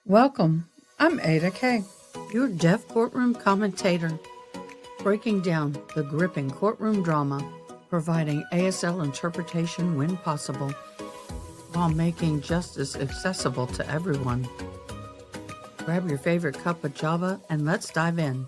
Welcome. I'm AdaKay, your deaf courtroom commentator, breaking down the gripping courtroom drama, providing ASL interpretation when possible, while making justice accessible to everyone. Grab your favorite cup of java and let's dive in.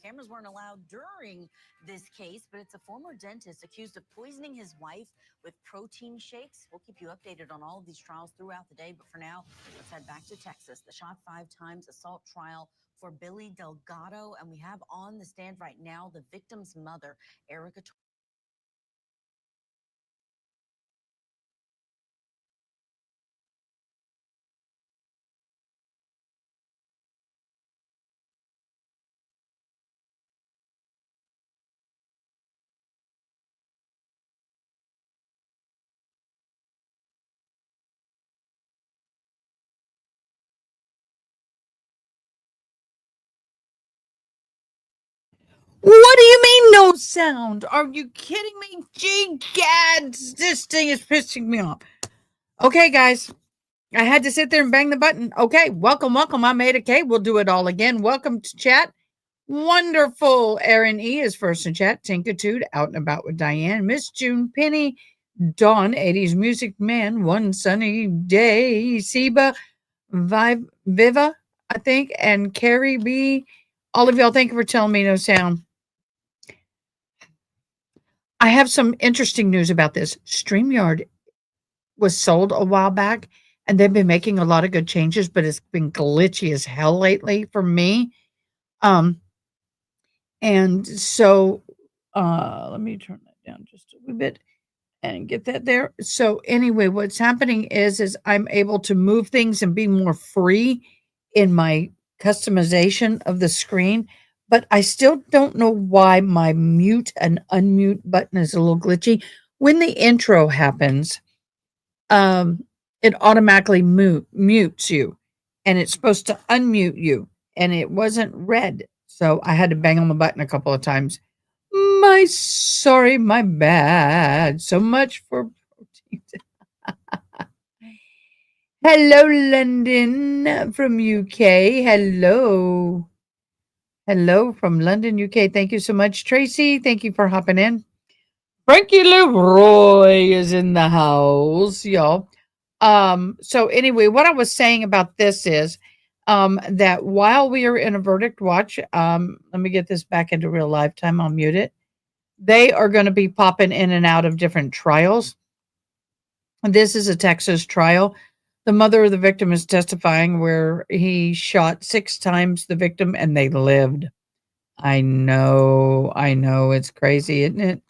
Cameras weren't allowed during this case, but it's a former dentist accused of poisoning his wife with protein shakes. We'll keep you updated on all of these trials throughout the day, but for now, let's head back to Texas. The shot 5 times assault trial for Billy Delgado, and we have on the stand right now the victim's mother, Erica. What do you mean no sound? Are you kidding me? Gee gads, this thing is pissing me off. Okay, guys, I had to sit there and bang the button. Okay, welcome. I'm AdaKay. We'll do it all again. Welcome to chat. Wonderful. Aaron E is first in chat. Tinkitude out and about with Diane. Miss June Penny. Dawn, 80s Music Man. One Sunny Day. Seba. Viva, I think. And Carrie B. All of y'all, thank you for telling me no sound. I have some interesting news about this. StreamYard was sold a while back, and they've been making a lot of good changes, but it's been glitchy as hell lately for me. And so let me turn that down just a wee bit and get that there. So anyway, what's happening is I'm able to move things and be more free in my customization of the screen, but I still don't know why my mute and unmute button is a little glitchy. When the intro happens, it automatically mutes you, and it's supposed to unmute you, and it wasn't red. So I had to bang on the button a couple of times. My bad. So much for protein. Hello, London from UK. Hello. Hello from London, UK. Thank you so much, Tracy. Thank you for hopping in. Frankie Leroy is in the house, y'all. So anyway, what I was saying about this is that while we are in a verdict watch, let me get this back into real live time. I'll mute it. They are going to be popping in and out of different trials. This is a Texas trial. The mother of the victim is testifying where he shot 6 times the victim and they lived. I know, it's crazy, isn't it?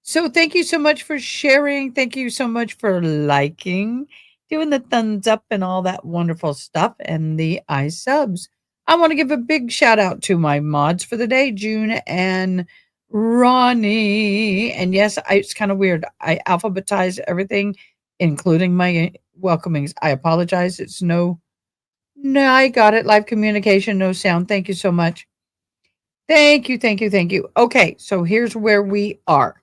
So thank you so much for sharing. Thank you so much for liking, doing the thumbs up and all that wonderful stuff and the subs. I want to give a big shout out to my mods for the day, June and Ronnie. And yes, it's kind of weird. I alphabetize everything, including my welcomings. I apologize. It's no, I got it. Live communication, no sound. Thank you so much. Thank you, thank you, thank you. Okay, so here's where we are.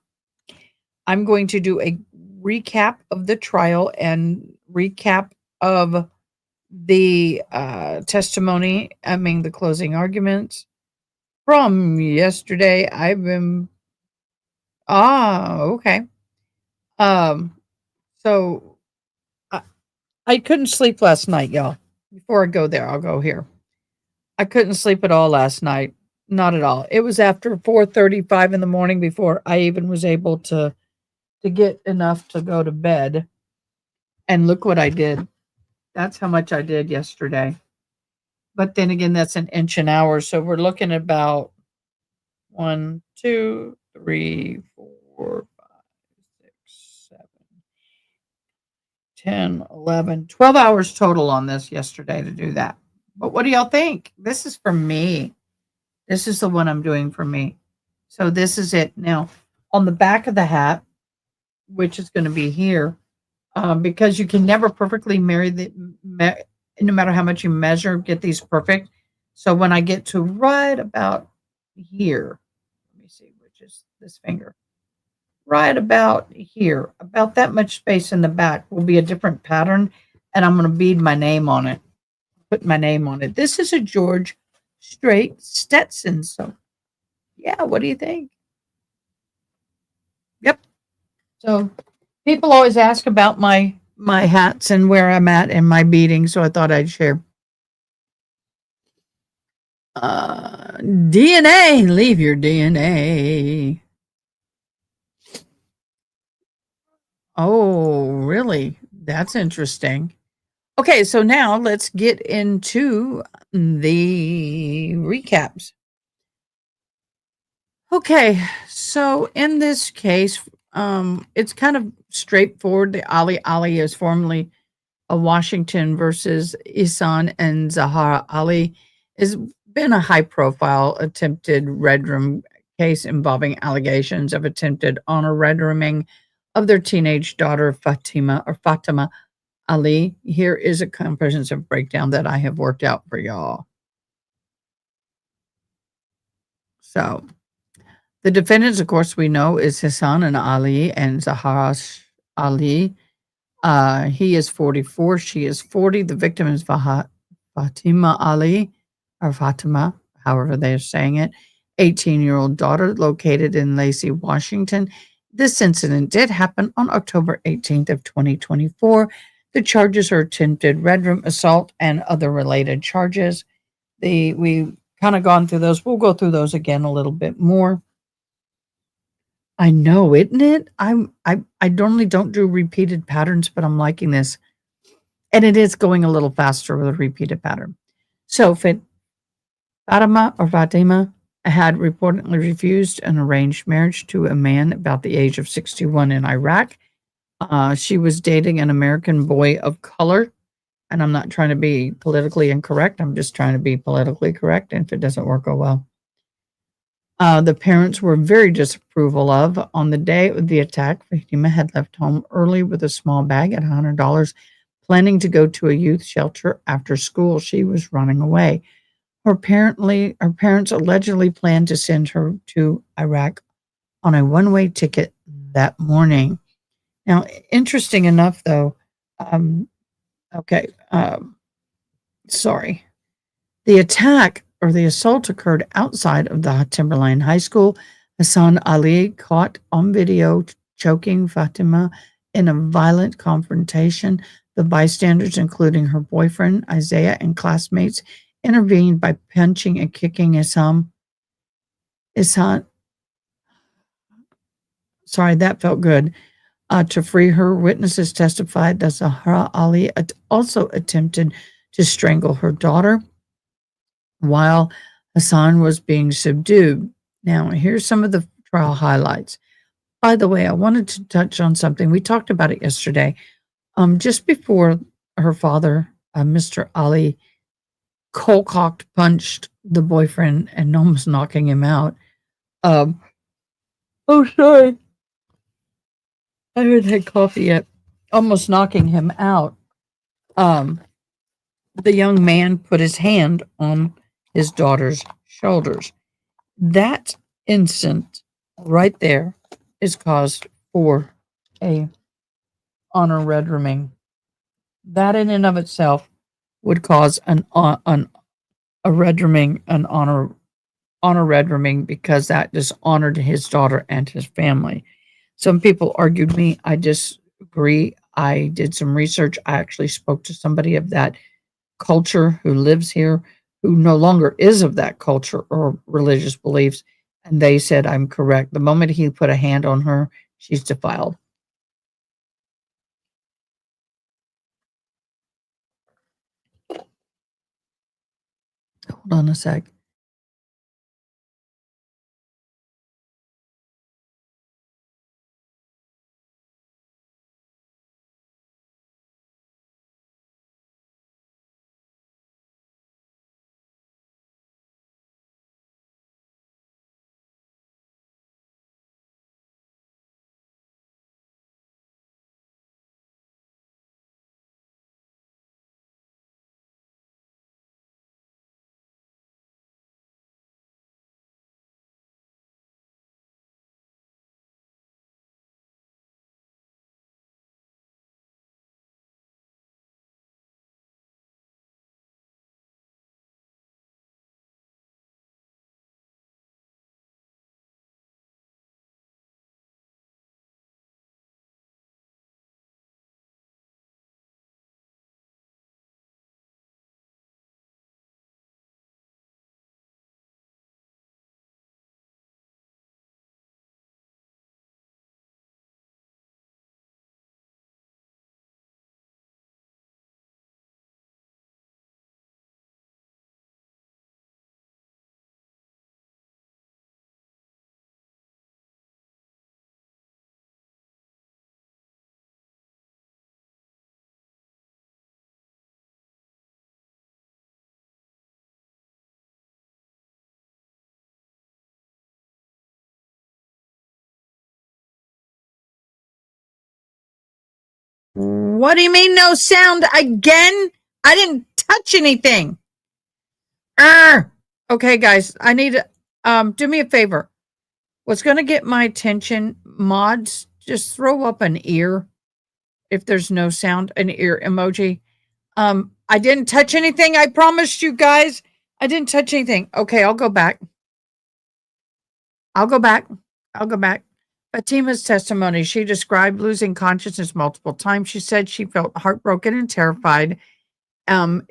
I'm going to do a recap of the trial and recap of the testimony, the closing arguments from yesterday. Okay. So I couldn't sleep last night, y'all. Before I go there, I'll go here. I couldn't sleep at all last night. Not at all. It was after 4:35 in the morning before I even was able to get enough to go to bed. And look what I did. That's how much I did yesterday. But then again, that's an inch an hour. So we're looking at about 1, 2, 3, 4, 5, 6, 7, 10, 11, 12 hours total on this yesterday to do that. But what do y'all think? This is for me. This is the one I'm doing for me. So this is it. Now, on the back of the hat, which is going to be here, because you can never perfectly no matter how much you measure, get these perfect. So when I get to right about here, let me see, which is this finger, right about here, about that much space in the back will be a different pattern. And I'm going to bead my name on it, put my name on it. This is a George Strait Stetson. So yeah, what do you think? Yep. So people always ask about my hats and where I'm at in my beading, so I thought I'd share. DNA, leave your DNA. Oh, really? That's interesting. Okay, so now let's get into the recaps. Okay, so in this case, it's kind of straightforward. The Ali is formerly a Washington versus Ihsan and Zahraa Ali has been a high-profile attempted red room case involving allegations of attempted honor red rooming of their teenage daughter Fatima Ali. Here is a comprehensive breakdown that I have worked out for y'all. So, the defendants, of course, we know is Ihsan and Ali and Zahraa Ali. He is 44. She is 40. The victim is Fatima Ali, or Fatima, however they're saying it, 18-year-old daughter located in Lacey, Washington. This incident did happen on October 18th of 2024. The charges are attempted red room assault and other related charges. We kind of gone through those. We'll go through those again a little bit more. I know, isn't it? I normally don't do repeated patterns, but I'm liking this. And it is going a little faster with a repeated pattern. So Fatima had reportedly refused an arranged marriage to a man about the age of 61 in Iraq. She was dating an American boy of color. And I'm not trying to be politically incorrect. I'm just trying to be politically correct. And if it doesn't work, oh well. The parents were very disapproval of. On the day of the attack, Fatima had left home early with a small bag at $100, planning to go to a youth shelter after school. She was running away. Her parents allegedly planned to send her to Iraq on a one-way ticket that morning. Now, interesting enough, though, the attack or the assault occurred outside of the Timberline High School. Ihsan Ali caught on video choking Fatima in a violent confrontation. The bystanders, including her boyfriend, Isaiah, and classmates, intervened by punching and kicking Ihsan, sorry, that felt good, to free her. Witnesses testified that Zahraa Ali also attempted to strangle her daughter while Ihsan was being subdued. Now, here's some of the trial highlights. By the way, I wanted to touch on something. We talked about it yesterday. Just before her father, Mr. Ali, cold-cocked punched the boyfriend and almost knocking him out. Oh, sorry. I haven't had coffee yet. Almost knocking him out. The young man put his hand on his daughter's shoulders. That instant right there is cause for a honor red rimming. That in and of itself would cause a red rimming, an honor red rimming, because that dishonored his daughter and his family. Some people argued me. I disagree. I did some research. I actually spoke to somebody of that culture who lives here, who no longer is of that culture or religious beliefs, and they said I'm correct. The moment he put a hand on her, she's defiled. Hold on a sec. What do you mean no sound again? I didn't touch anything. Okay, guys, I need to do me a favor. What's going to get my attention, mods, just throw up an ear if there's no sound, an ear emoji. I didn't touch anything. I promised you guys. I didn't touch anything. Okay, I'll go back. I'll go back. Fatima's testimony. She described losing consciousness multiple times. She said she felt heartbroken and terrified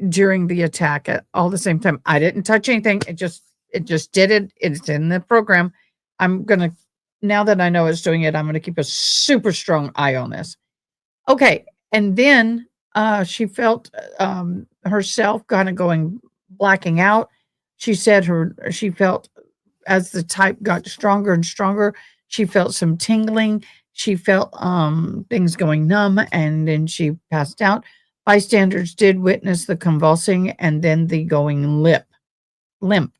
during the attack at all the same time. I didn't touch anything. It just did it. It's in the program. I'm gonna, now that I know it's doing it, I'm gonna keep a super strong eye on this. Okay, and then she felt herself kind of blacking out. She said she felt as the type got stronger and stronger, she felt some tingling. She felt things going numb, and then she passed out. Bystanders did witness the convulsing and then the going limp.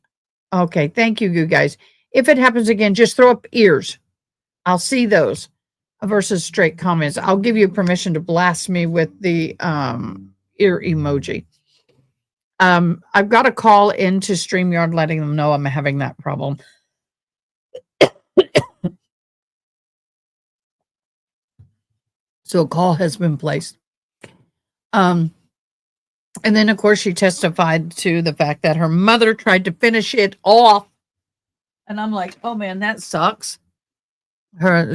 Okay, thank you, you guys. If it happens again, just throw up ears. I'll see those versus straight comments. I'll give you permission to blast me with the ear emoji. I've got a call into StreamYard letting them know I'm having that problem. So a call has been placed. And then, of course, she testified to the fact that her mother tried to finish it off. And I'm like, oh, man, that sucks.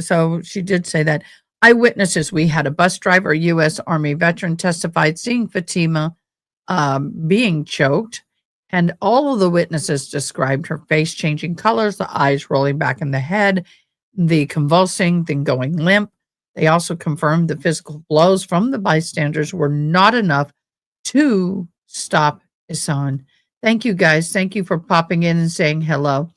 So she did say that. Eyewitnesses, we had a bus driver, a U.S. Army veteran, testified seeing Fatima being choked, and all of the witnesses described her face changing colors, the eyes rolling back in the head, the convulsing, then going limp. They also confirmed the physical blows from the bystanders were not enough to stop Ihsan. Thank you, guys. Thank you for popping in and saying hello.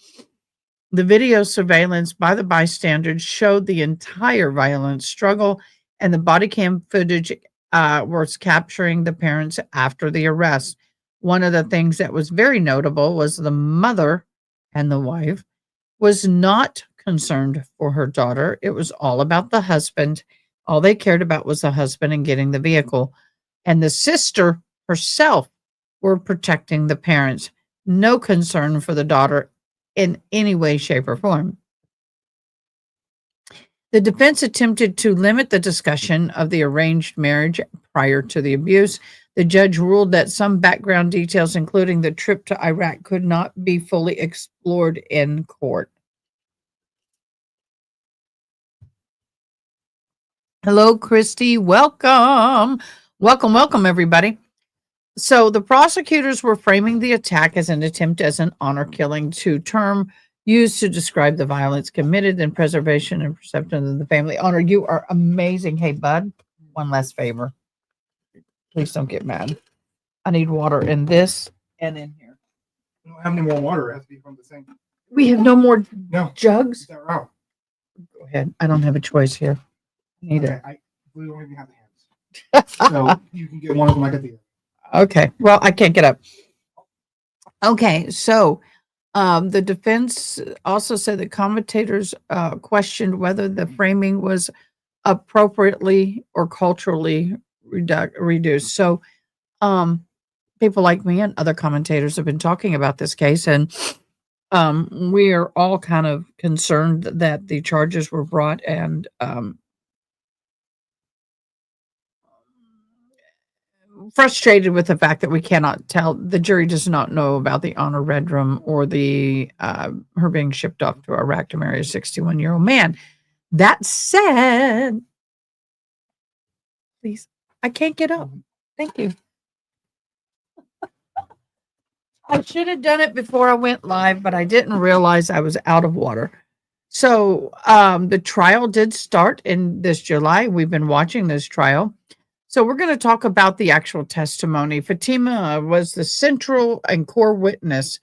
The video surveillance by the bystanders showed the entire violent struggle, and the body cam footage was capturing the parents after the arrest. One of the things that was very notable was the mother and the wife was not concerned for her daughter. It was all about the husband. All they cared about was the husband and getting the vehicle. And the sister herself were protecting the parents. No concern for the daughter in any way, shape, or form. The defense attempted to limit the discussion of the arranged marriage prior to the abuse. The judge ruled that some background details, including the trip to Iraq, could not be fully explored in court. Hello, Christy. Welcome. Welcome, everybody. So the prosecutors were framing the attack as an attempt as an honor killing, term used to describe the violence committed and preservation and perception of the family honor. You are amazing. Hey, bud, one last favor. Please don't get mad. I need water in this and in here. We don't have any more water. It has to be from the sink. We have no more jugs? They're out. Go ahead. I don't have a choice here. I need it. We don't even have the hands. So you can get one of them like at the end. Okay. Well, I can't get up. Okay. So the defense also said that commentators questioned whether the framing was appropriately or culturally reduced. So people like me and other commentators have been talking about this case, and we are all kind of concerned that the charges were brought and frustrated with the fact that we cannot tell. The jury does not know about the honor redrum or the her being shipped off to Iraq to marry a 61-year-old man. That said, please, I can't get up. Thank you. I should have done it before I went live, but I didn't realize I was out of water. So the trial did start in this July. We've been watching this trial. So we're going to talk about the actual testimony. Fatima was the central and core witness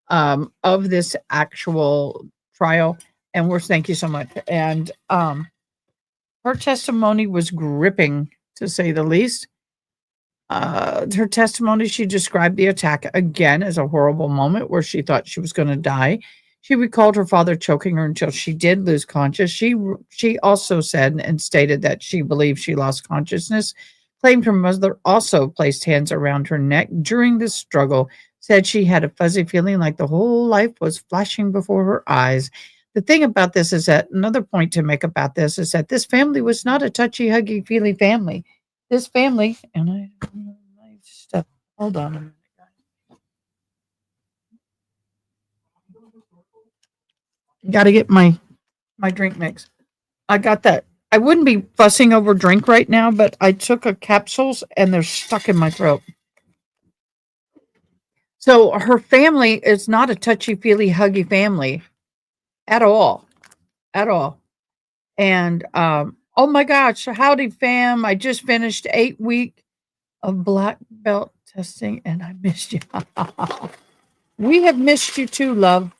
of this actual trial. And thank you so much. And her testimony was gripping, to say the least. Her testimony, she described the attack again as a horrible moment where she thought she was going to die. She recalled her father choking her until she did lose consciousness. She also said and stated that she believed she lost consciousness, claimed her mother also placed hands around her neck during the struggle, said she had a fuzzy feeling like the whole life was flashing before her eyes. The thing about this is that another point to make about this is that this family was not a touchy, huggy, feely family. This family, and I stuff. Hold on a minute, guys. Got to get my drink mix. I got that. I wouldn't be fussing over drink right now, but I took a capsules and they're stuck in my throat. So her family is not a touchy-feely, huggy family at all. And oh my gosh, howdy fam. I just finished 8 weeks of black belt testing and I missed you. We have missed you too, love.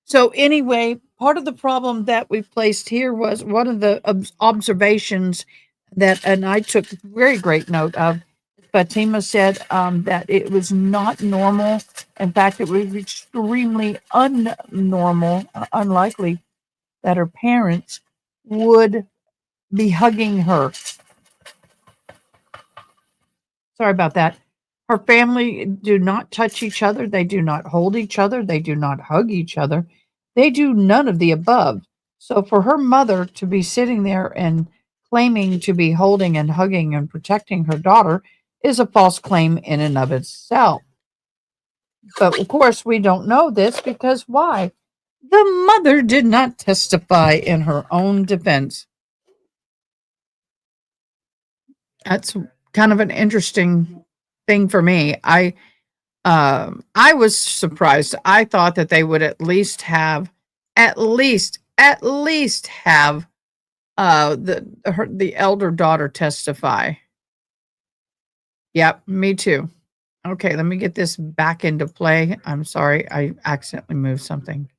So anyway, part of the problem that we placed here was one of the observations that, and I took very great note of, Fatima said that it was not normal. In fact, it was extremely unlikely that her parents would be hugging her. Sorry about that. Her family do not touch each other. They do not hold each other. They do not hug each other. They do none of the above. So for her mother to be sitting there and claiming to be holding and hugging and protecting her daughter is a false claim in and of itself. But of course, we don't know this because why? The mother did not testify in her own defense. That's kind of an interesting thing for me. I was surprised. I thought that they would at least have, at least have the elder daughter testify. Yep, me too. Okay, let me get this back into play. I'm sorry, I accidentally moved something.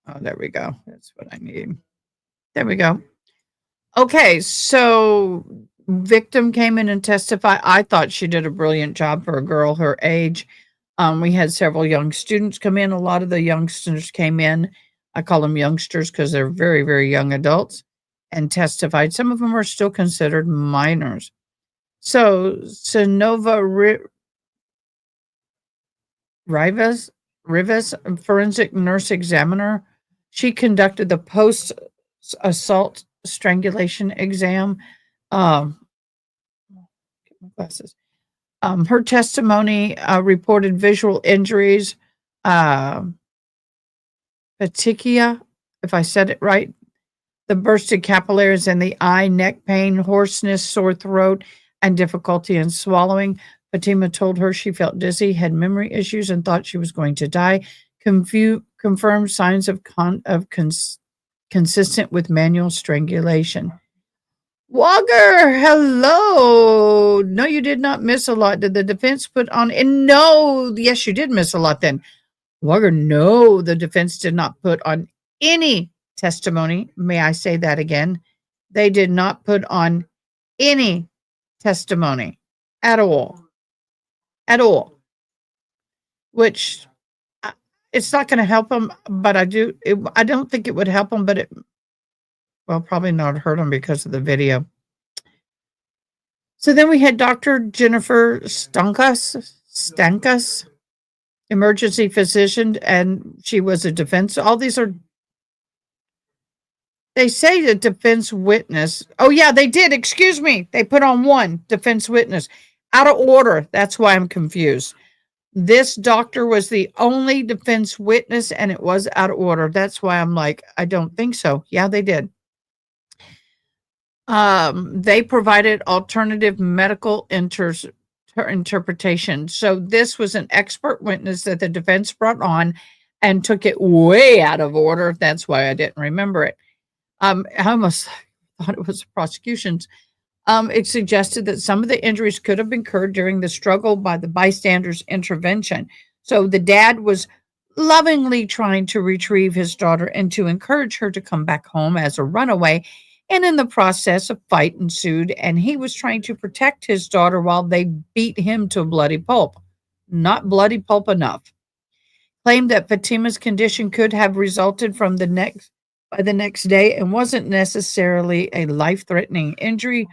Oh, there we go. That's what I need. There we go. Okay, so victim came in and testified. I thought she did a brilliant job for a girl her age. We had several young students come in. A lot of the youngsters came in. I call them youngsters because they're very, very young adults and testified. Some of them are still considered minors. So, Sonova Rivas, a forensic nurse examiner, she conducted the post assault strangulation exam. Get my glasses. Her testimony reported visual injuries, uh, petechia, if I said it right, the bursted capillaries in the eye, neck pain, hoarseness, sore throat, and difficulty in swallowing. Fatima told her she felt dizzy, had memory issues, and thought she was going to die. Confirmed signs of consistent with manual strangulation. Walker, hello. No, you did not miss a lot. Did the defense put on? And no, yes, you did miss a lot then. Walker, no, the defense did not put on any testimony. May I say that again? They did not put on any testimony at all. At all. Which it's not going to help them, but I don't think it would help them, but probably not hurt them because of the video. So then we had Dr. Jennifer Stankas, emergency physician, and she was a defense. All these are, they say the defense witness. Oh, yeah, they did. Excuse me. They put on one defense witness out of order. That's why I'm confused. This doctor was the only defense witness, and it was out of order. That's why I'm like, I don't think so. Yeah, they did. They provided alternative medical interpretation. So this was an expert witness that the defense brought on and took it way out of order. That's why I didn't remember it. I almost thought it was the prosecution's. It suggested that some of the injuries could have occurred during the struggle by the bystanders' intervention. So the dad was lovingly trying to retrieve his daughter and to encourage her to come back home as a runaway. And in the process, a fight ensued, and he was trying to protect his daughter while they beat him to a bloody pulp. Not bloody pulp enough. Claimed that Fatima's condition could have resulted by the next day and wasn't necessarily a life-threatening injury.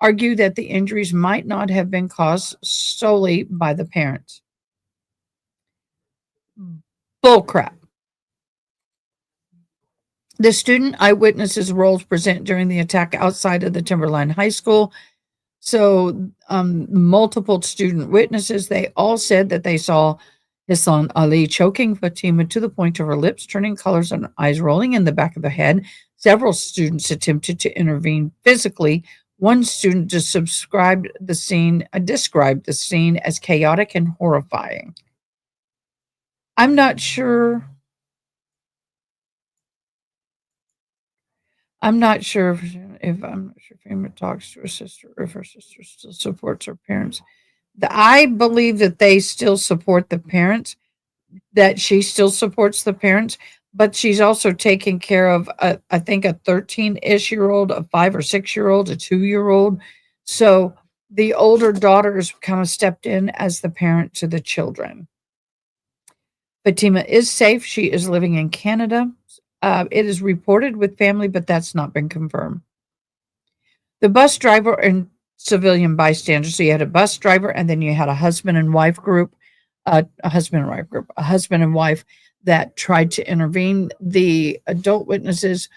Argued that the injuries might not have been caused solely by the parents. Bullcrap. The student eyewitnesses' roles present during the attack outside of the Timberline High School. So, multiple student witnesses, they all said that they saw Ihsan Ali choking Fatima to the point of her lips turning colors and eyes rolling in the back of the head. Several students attempted to intervene physically. One student described the scene as chaotic and horrifying. I'm not sure if Fatima talks to her sister or if her sister still supports her parents. I believe that they still support the parents, that she still supports the parents, but she's also taking care of, I think, a 13-ish-year-old, a 5 or 6-year-old, a 2-year-old. So the older daughter has kind of stepped in as the parent to the children. Fatima is safe. She is living in Canada. It is reported with family, but that's not been confirmed. The bus driver and civilian bystanders. So you had a bus driver, and then you had a husband and wife that tried to intervene. The adult witnesses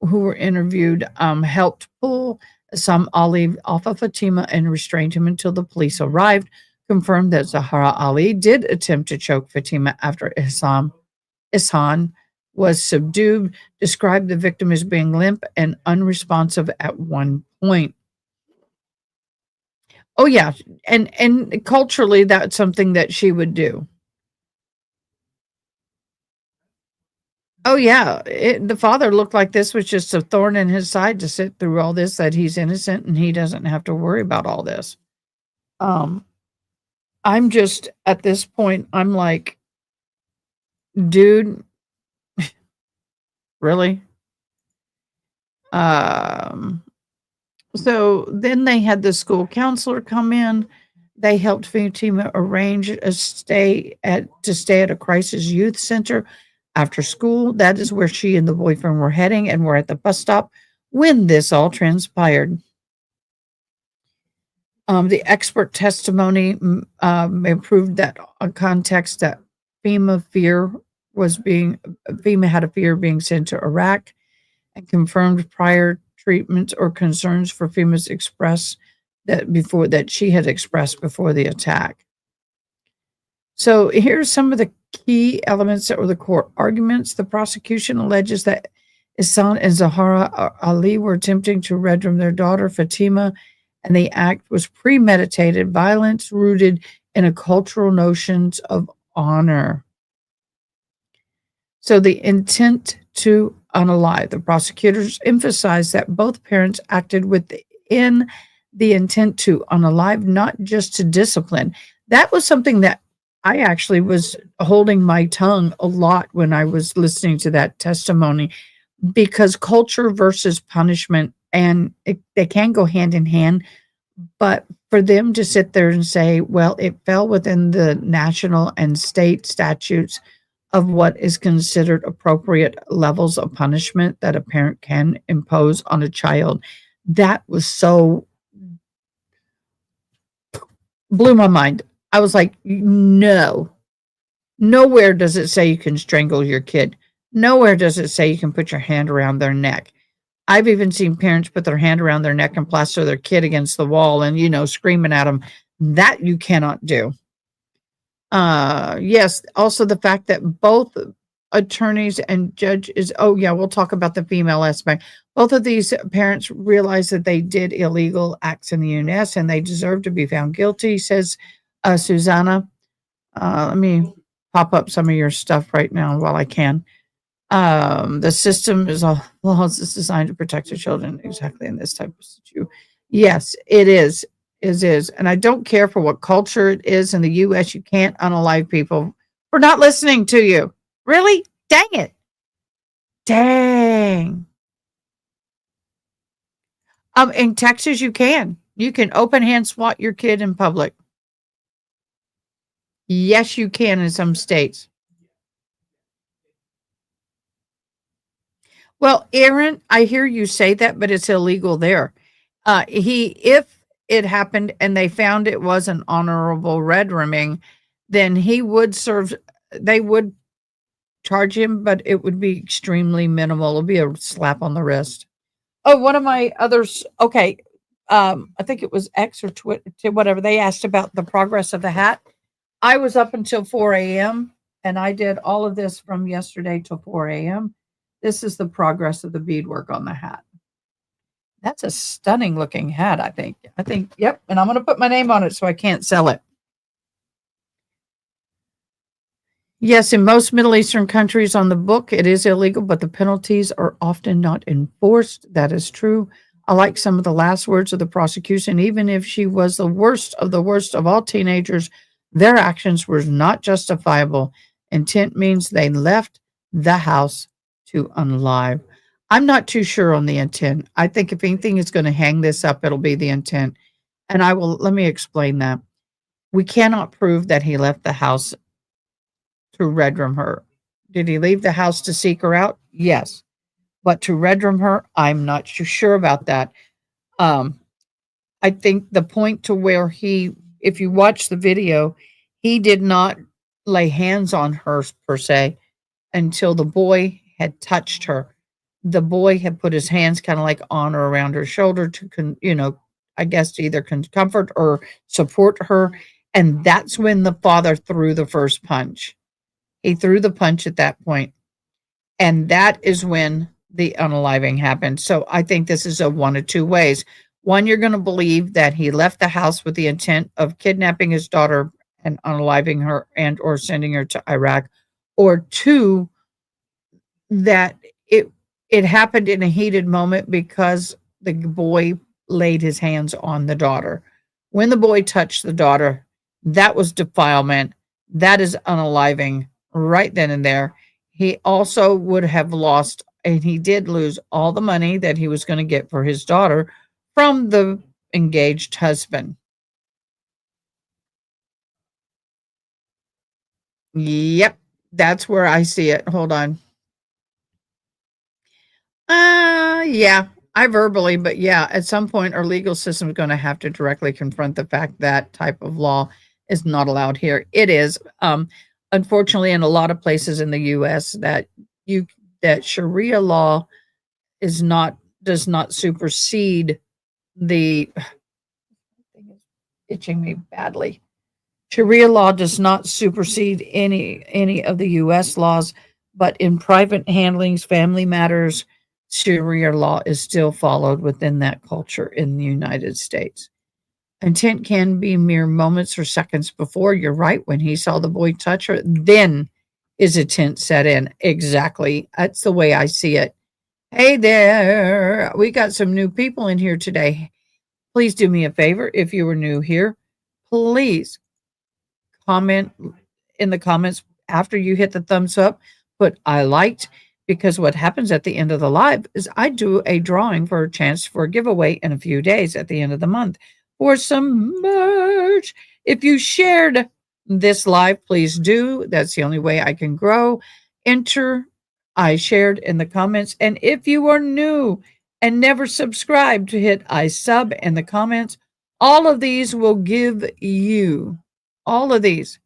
who were interviewed helped pull Ihsan Ali off of Fatima and restrained him until the police arrived. Confirmed that Zahraa Ali did attempt to choke Fatima after Ihsan Ihsan was subdued, described the victim as being limp and unresponsive at one point. Oh yeah, and culturally that's something that she would do. Oh yeah, the father looked like this was just a thorn in his side to sit through all this, that he's innocent and he doesn't have to worry about all this. Um, I'm just at this point, I'm like, dude, really? Um, so then they had the school counselor come in. They helped Fatima arrange a to stay at a crisis youth center after school. That is where she and the boyfriend were heading, and were at the bus stop when this all transpired. The expert testimony proved that on context that FEMA fear was being FEMA had a fear of being sent to Iraq, and confirmed prior treatments or concerns for FEMA's express that she had expressed before the attack. So here's some of the key elements that were the court arguments. The prosecution alleges that Ihsan and Zahraa Ali were attempting to red room their daughter Fatima, and the act was premeditated violence rooted in a cultural notions of honor. So the intent to unalive. The prosecutors emphasized that both parents acted within the intent to unalive, not just to discipline. That was something that I actually was holding my tongue a lot when I was listening to that testimony, because culture versus punishment, and they can go hand in hand. But for them to sit there and say, well, it fell within the national and state statutes of what is considered appropriate levels of punishment that a parent can impose on a child, that was so blew my mind. I was like, no, nowhere does it say you can strangle your kid. Nowhere does it say you can put your hand around their neck. I've even seen parents put their hand around their neck and plaster their kid against the wall and, screaming at them. That you cannot do. Yes, also the fact that both attorneys and judges, oh yeah, we'll talk about the female aspect. Both of these parents realized that they did illegal acts in the U.S. and they deserve to be found guilty, says Susanna. Let me pop up some of your stuff right now while I can. The system is designed to protect the children exactly in this type of situation. Yes, it is. It is. And I don't care for what culture it is in the U.S. You can't unalive people for not listening to you. Really? Dang it. Dang. In Texas, you can. You can open hand swat your kid in public. Yes, you can in some states. Well, Aaron, I hear you say that, but it's illegal there. If it happened and they found it was an honorable red rimming, then he would serve. They would charge him, but it would be extremely minimal. It'll be a slap on the wrist. Oh, one of my others. Okay, I think it was X or Twitter, whatever. They asked about the progress of the hat. I was up until 4 a.m. and I did all of this from yesterday till 4 a.m. This is the progress of the beadwork on the hat. That's a stunning looking hat, I think. Yep. And I'm going to put my name on it so I can't sell it. Yes, in most Middle Eastern countries on the book, it is illegal, but the penalties are often not enforced. That is true. I like some of the last words of the prosecution. Even if she was the worst of all teenagers, their actions were not justifiable. Intent means they left the house to unalive. I'm not too sure on the intent. I think if anything is going to hang this up, it'll be the intent. And let me explain that. We cannot prove that he left the house to red room her. Did he leave the house to seek her out? Yes. But to red room her, I'm not too sure about that. I think the point to where if you watch the video, he did not lay hands on her per se until the boy had touched her. The boy had put his hands kind of like on or around her shoulder to, I guess to either comfort or support her. And that's when the father threw the first punch. He threw the punch at that point, and that is when the unaliving happened. So I think this is a one of two ways. One, you're going to believe that he left the house with the intent of kidnapping his daughter and unaliving her and or sending her to Iraq, or two, that it happened in a heated moment because the boy laid his hands on the daughter. When the boy touched the daughter, that was defilement. That is unaliving right then and there. He also would have lost, and he did lose all the money that he was going to get for his daughter from the engaged husband. Yep, that's where I see it. Hold on. Yeah, I verbally, but yeah, at some point, our legal system is going to have to directly confront the fact that type of law is not allowed here. It is, unfortunately, in a lot of places in the U.S. that Sharia law does not supersede the thing is itching me badly. Sharia law does not supersede any of the U.S. laws, but in private handlings, family matters, Sharia law is still followed within that culture in the United States. Intent can be mere moments or seconds before. You're right. When he saw the boy touch her, then his intent set in. Exactly. That's the way I see it. Hey there. We got some new people in here today. Please do me a favor. If you were new here, please comment in the comments after you hit the thumbs up, put I liked, because what happens at the end of the live is I do a drawing for a chance for a giveaway in a few days at the end of the month for some merch. If you shared this live, please do. That's the only way I can grow. Enter I shared in the comments. And if you are new and never subscribed, to hit I sub in the comments. All of these will give you all of these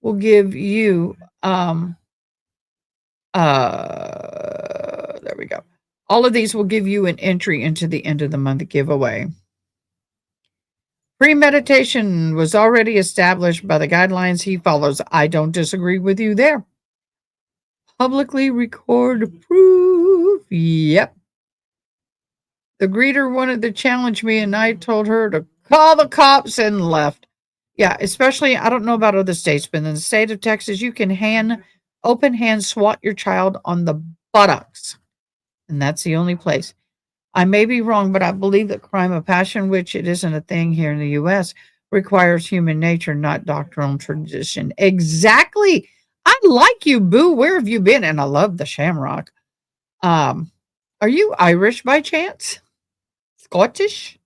will give you there we go. All of these will give you an entry into the end of the month giveaway. Premeditation was already established by the guidelines he follows. I don't disagree with you there. Publicly record proof. Yep. The greeter wanted to challenge me, and I told her to call the cops and left. Yeah, especially, I don't know about other states, but in the state of Texas, you can open hand swat your child on the buttocks. And that's the only place. I may be wrong, but I believe that crime of passion, which it isn't a thing here in the U.S., requires human nature, not doctrinal tradition. Exactly. I like you, Boo. Where have you been? And I love the shamrock. Are you Irish by chance? Scottish?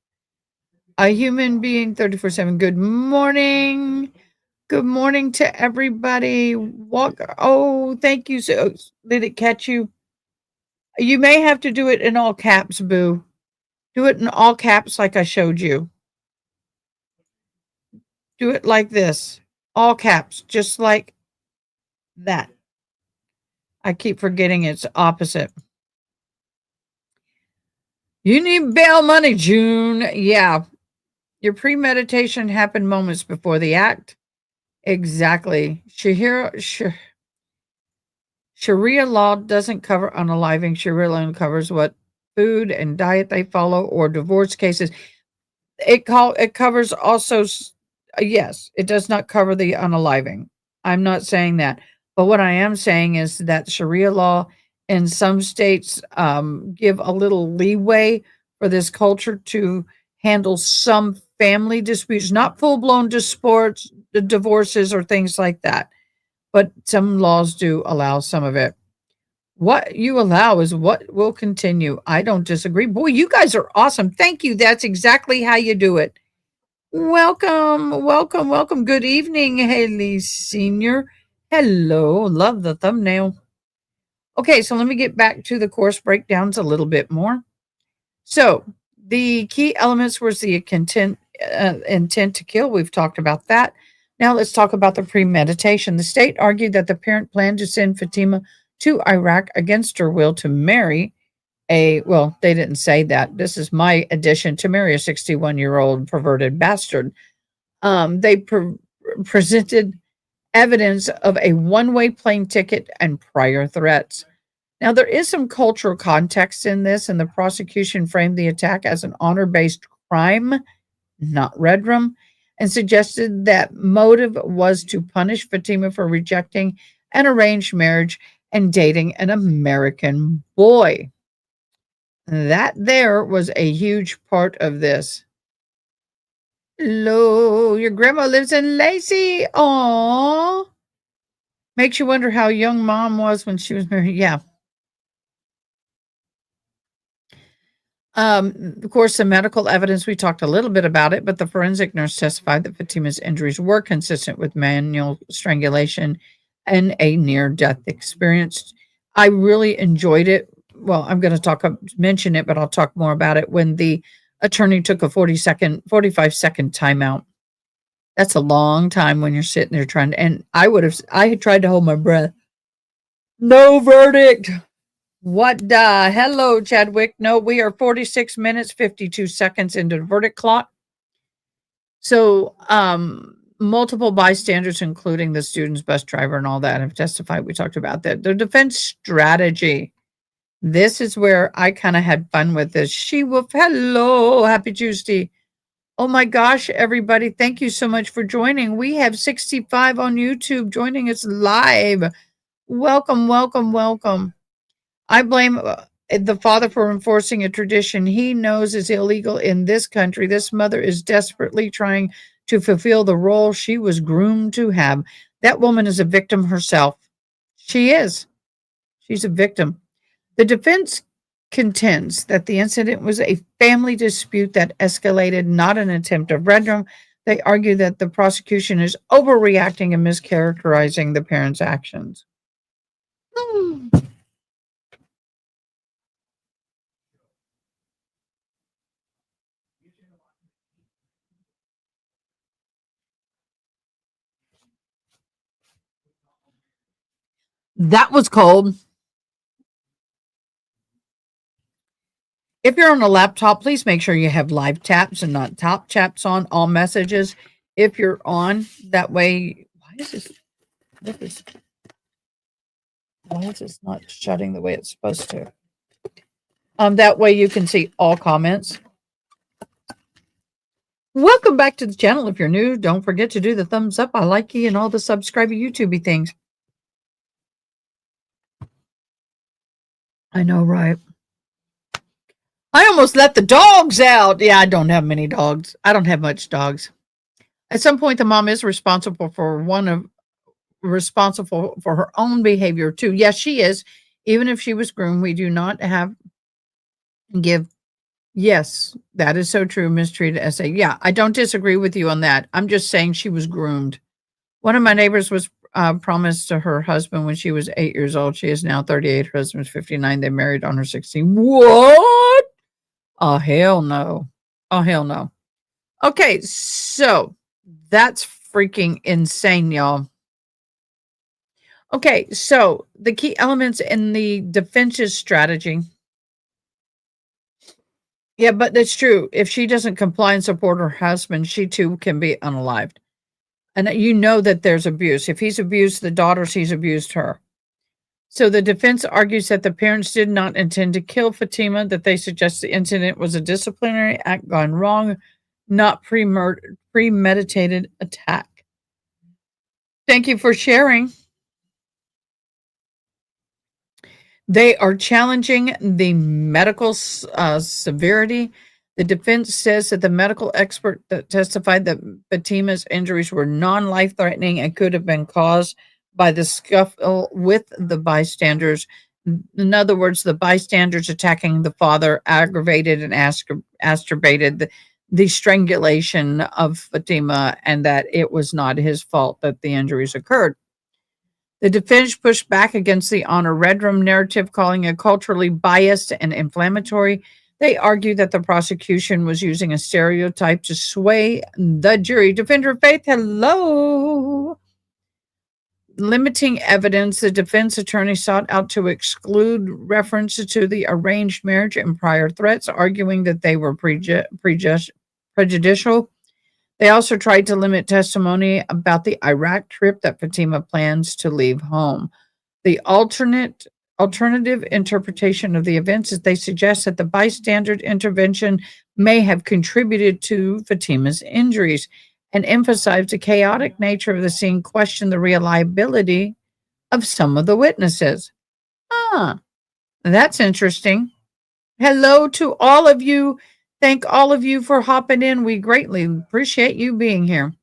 A human being 34/7. Good morning. Good morning to everybody. Oh, thank you. So, did it catch you? You may have to do it in all caps, Boo. Do it in all caps like I showed you. Do it like this. All caps, just like that. I keep forgetting it's opposite. You need bail money, June. Yeah. Your premeditation happened moments before the act. Exactly. Sharia law doesn't cover unaliving. Sharia law covers what food and diet they follow or divorce cases. It covers also, yes, it does not cover the unaliving. I'm not saying that. But what I am saying is that Sharia law in some states give a little leeway for this culture to handle some family disputes, not full-blown divorces or things like that. But some laws do allow some of it. What you allow is what will continue. I don't disagree. Boy, you guys are awesome. Thank you. That's exactly how you do it. Welcome, welcome, welcome. Good evening, Haley Senior. Hello. Love the thumbnail. Okay, so let me get back to the course breakdowns a little bit more. So the key elements was the intent to kill. We've talked about that. Now let's talk about the premeditation. The state argued that the parent planned to send Fatima to Iraq against her will to marry well, they didn't say that. This is my addition, to marry a 61-year-old perverted bastard. They presented evidence of a one-way plane ticket and prior threats. Now, there is some cultural context in this, and the prosecution framed the attack as an honor-based crime, not redrum, and suggested that motive was to punish Fatima for rejecting an arranged marriage and dating an American boy. That there was a huge part of this. Hello, your grandma lives in Lacey. Aww. Makes you wonder how young mom was when she was married. Yeah. Of course, the medical evidence, we talked a little bit about it, but the forensic nurse testified that Fatima's injuries were consistent with manual strangulation and a near-death experience. I really enjoyed it. Well, I'm going to mention it, but I'll talk more about it when the attorney took a 45-second timeout. That's a long time when you're sitting there trying to, and I had tried to hold my breath. No verdict. What hello, Chadwick. No, we are 46 minutes, 52 seconds into the verdict clock. So, multiple bystanders, including the student's bus driver and all that, have testified. We talked about that. The defense strategy. This is where I kind of had fun with this. She-Wolf, hello, happy Tuesday. Oh my gosh, everybody, thank you so much for joining. We have 65 on YouTube joining us live. Welcome, welcome, welcome. I blame the father for enforcing a tradition he knows is illegal in this country. This mother is desperately trying to fulfill the role she was groomed to have. That woman is a victim herself. She is. She's a victim. The defense contends that the incident was a family dispute that escalated, not an attempt of redrum. They argue that the prosecution is overreacting and mischaracterizing the parents' actions. That was cold. If you're on a laptop, please make sure you have live taps and not top taps on all messages. If you're on, that way, why is this not shutting the way it's supposed to? That way you can see all comments. Welcome back to the channel. If you're new, don't forget to do the thumbs up, I like you, and all the subscribe YouTube things. I know, right? I almost let the dogs out. Yeah, I don't have many dogs. I don't have much dogs. At some point, the mom is responsible for her own behavior too. Yes, she is. Even if she was groomed, we do not give. Yes, that is so true, mistreated essay. Yeah, I don't disagree with you on that. I'm just saying she was groomed. One of my neighbors was promised to her husband when she was 8 years old. She is now 38. Her husband's 59. They married on her 16. What? Oh, hell no. Oh, hell no. Okay, so that's freaking insane, y'all. Okay, so the key elements in the defense's strategy. Yeah, but that's true. If she doesn't comply and support her husband, she too can be unalived. And you know that there's abuse. If he's abused the daughters, he's abused her. So the defense argues that the parents did not intend to kill Fatima, that they suggest the incident was a disciplinary act gone wrong, not premeditated attack. Thank you for sharing. They are challenging the medical severity. The defense says that the medical expert that testified that Fatima's injuries were non-life-threatening and could have been caused by the scuffle with the bystanders. In other words, the bystanders attacking the father aggravated and exacerbated the strangulation of Fatima, and that it was not his fault that the injuries occurred. The defense pushed back against the honor redrum narrative, calling it culturally biased and inflammatory. They argue that the prosecution was using a stereotype to sway the jury. Defender Faith, hello. Limiting evidence, the defense attorney sought out to exclude references to the arranged marriage and prior threats, arguing that they were prejudicial. They also tried to limit testimony about the Iraq trip that Fatima plans to leave home. The alternative interpretation of the events is they suggest that the bystander intervention may have contributed to Fatima's injuries and emphasize the chaotic nature of the scene, question the reliability of some of the witnesses. Ah, that's interesting. Hello to all of you. Thank all of you for hopping in. We greatly appreciate you being here.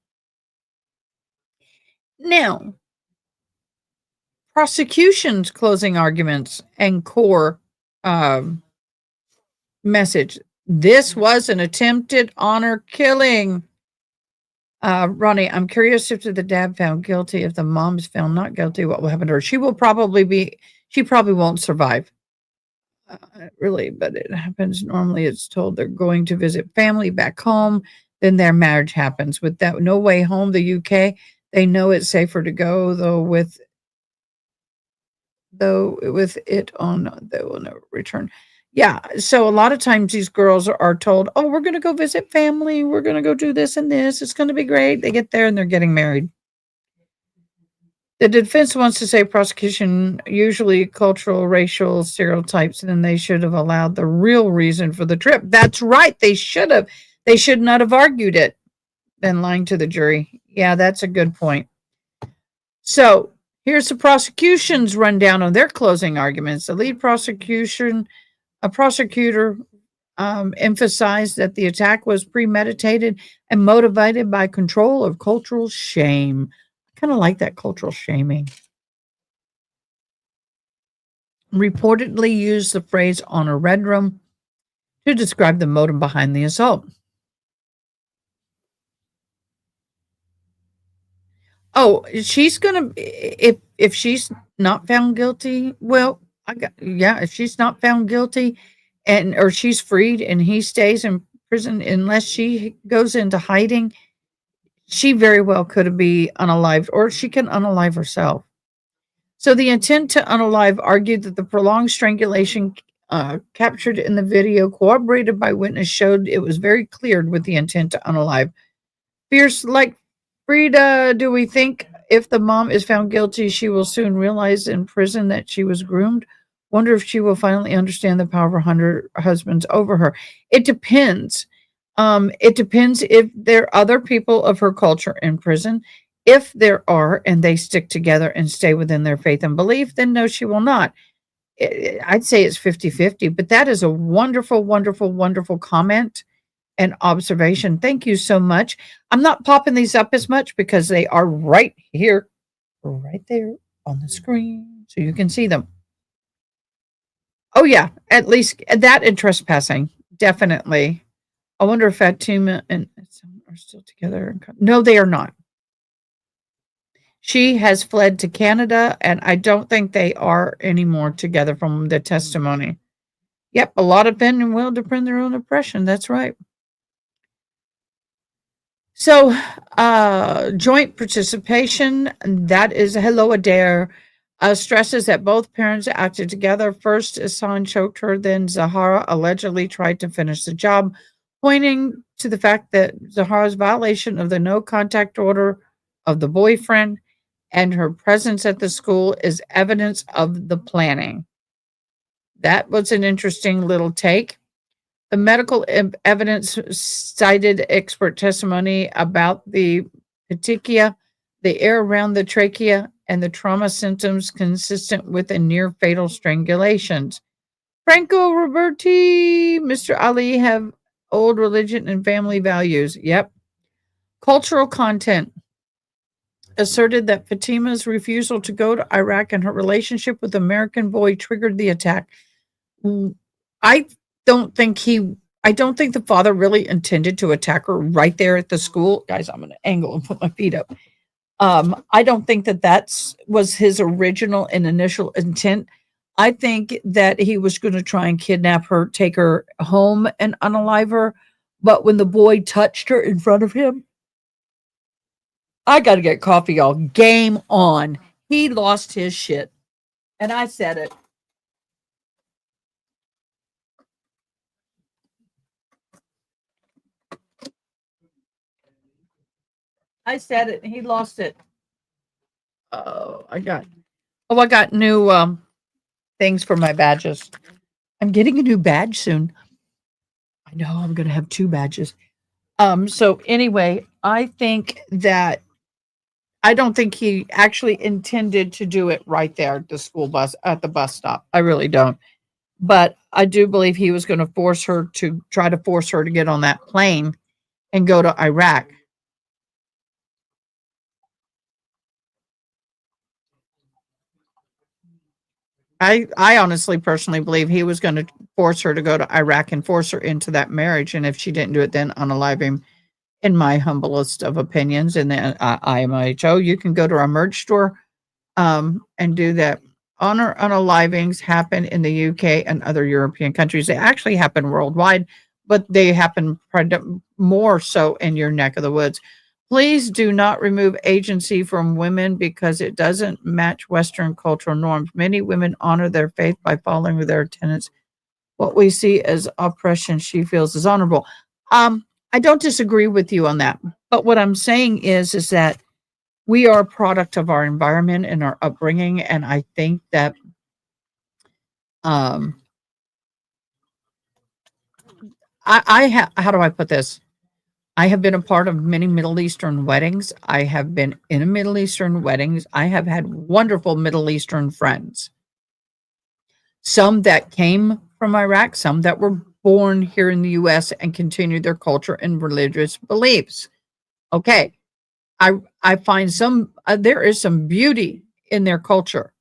Now, prosecution's closing arguments and core um, message. This was an attempted honor killing. Ronnie, I'm curious if the dad found guilty. If the mom's found not guilty, what will happen to her? She probably won't survive. Really, but it happens normally. It's told they're going to visit family back home. Then their marriage happens. With that, No Way Home, the UK, they know it's safer to go, though with it on, they will never return. Yeah, so a lot of times these girls are told, oh, we're going to go visit family. We're going to go do this and this. It's going to be great. They get there and they're getting married. The defense wants to say prosecution usually cultural, racial stereotypes, and then they should have allowed the real reason for the trip. That's right. They should have. They should not have argued it, then lying to the jury. Yeah, that's a good point. So here's the prosecution's rundown on their closing arguments. The lead prosecutor emphasized that the attack was premeditated and motivated by control of cultural shame. I kind of like that cultural shaming. Reportedly used the phrase on a red room to describe the motive behind the assault. Oh, she's gonna if she's not found guilty, well, if she's not found guilty and or she's freed and he stays in prison unless she goes into hiding, she very well could be unalived or she can unalive herself. So the intent to unalive argued that the prolonged strangulation captured in the video, corroborated by witness, showed it was very clear with the intent to unalive. Fierce like Frida, do we think if the mom is found guilty, she will soon realize in prison that she was groomed? Wonder if she will finally understand the power of her husbands over her. It depends. It depends if there are other people of her culture in prison. If there are, and they stick together and stay within their faith and belief, then no, she will not. I'd say it's 50-50, but that is a wonderful, wonderful, wonderful comment and observation. Thank you so much. I'm not popping these up as much because they are right here, right there on the screen, so you can see them. Oh, yeah, at least that and trespassing, definitely. I wonder if Fatima and are still together. No, they are not. She has fled to Canada, and I don't think they are anymore together from the testimony. Yep, a lot of men and will defend their own oppression. That's right. So, joint participation, that is hello Adair, stresses that both parents acted together. First, Ihsan choked her, then Zahara allegedly tried to finish the job, pointing to the fact that Zahara's violation of the no contact order of the boyfriend and her presence at the school is evidence of the planning. That was an interesting little take. The medical evidence cited expert testimony about the petechia, the air around the trachea, and the trauma symptoms consistent with a near fatal strangulations. Franco Roberti, Mr. Ali have old religion and family values. Yep. Cultural content asserted that Fatima's refusal to go to Iraq and her relationship with the American boy triggered the attack. I don't think I don't think the father really intended to attack her right there at the school. Guys, I'm going to angle and put my feet up. I don't think that was his original and initial intent. I think that he was going to try and kidnap her, take her home and unalive her. But when the boy touched her in front of him, I got to get coffee, y'all. Game on. He lost his shit. And I said it. I said it. He lost it. I got new things for my badges. I'm getting a new badge soon. I know I'm going to have 2 badges. So anyway, I think that I don't think he actually intended to do it right there at the school bus at the bus stop. I really don't. But I do believe he was going to try to force her to get on that plane and go to Iraq. I honestly personally believe he was going to force her to go to Iraq and force her into that marriage. And if she didn't do it, then unalive him, in my humblest of opinions. And then IMHO, you can go to our merch store and do that. Honor unalivings happen in the UK and other European countries. They actually happen worldwide, but they happen more so in your neck of the woods. Please do not remove agency from women because it doesn't match Western cultural norms. Many women honor their faith by following their tenets. What we see as oppression, she feels is honorable. I don't disagree with you on that, but what I'm saying is that we are a product of our environment and our upbringing, and I think that um, how do I put this? I have been a part of many Middle Eastern weddings. I have been in a Middle Eastern weddings. I have had wonderful Middle Eastern friends. Some that came from Iraq, some that were born here in the US and continued their culture and religious beliefs. Okay. I find there is some beauty in their culture.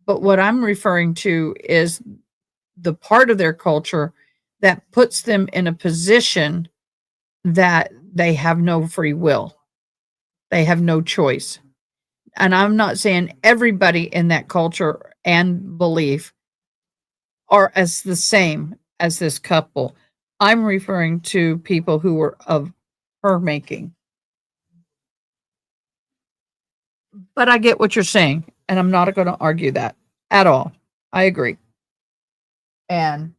But what I'm referring to is the part of their culture that puts them in a position that they have no free will. They have no choice. And I'm not saying everybody in that culture and belief are as the same as this couple. I'm referring to people who were of her making. But I get what you're saying, and I'm not going to argue that at all. I agree. And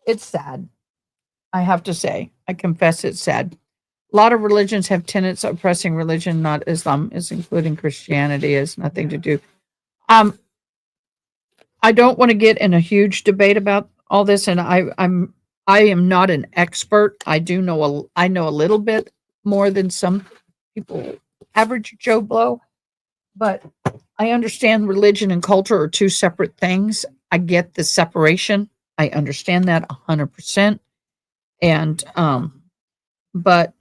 it's sad. I have to say, I confess it's sad. A lot of religions have tenets oppressing religion, not Islam, is including Christianity, has nothing to do. Um, I don't want to get in a huge debate about all this, and I am not an expert. I know a little bit more than some people, average Joe Blow, but I understand religion and culture are 2 separate things. I get the separation. I understand that 100%. And but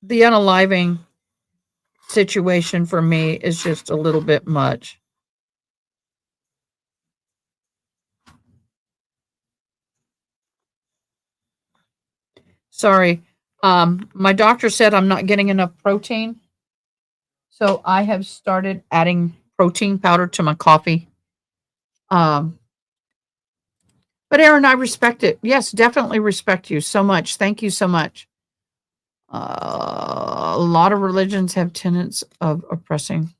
the unaliving situation for me is just a little bit much. Sorry. My doctor said I'm not getting enough protein. So I have started adding protein powder to my coffee. Um, but Aaron, I respect it. Yes, definitely respect you so much. Thank you so much. A lot of religions have tenets of oppressing.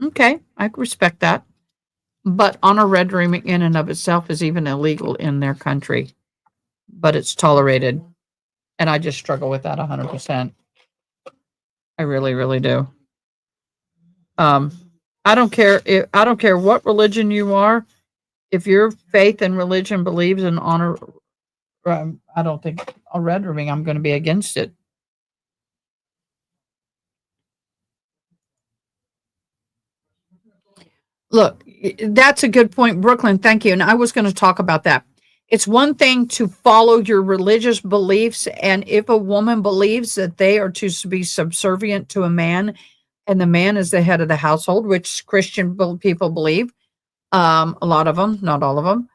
Okay, I respect that. But honor rendering in and of itself is even illegal in their country, but it's tolerated. And I just struggle with that 100%. I really, really do. Um, I don't care what religion you are. If your faith and religion believes in honor, I don't think a red ring, I'm going to be against it. Look, that's a good point, Brooklyn. Thank you. And I was going to talk about that. It's one thing to follow your religious beliefs, and if a woman believes that they are to be subservient to a man, and the man is the head of the household, which Christian people believe, a lot of them, not all of them,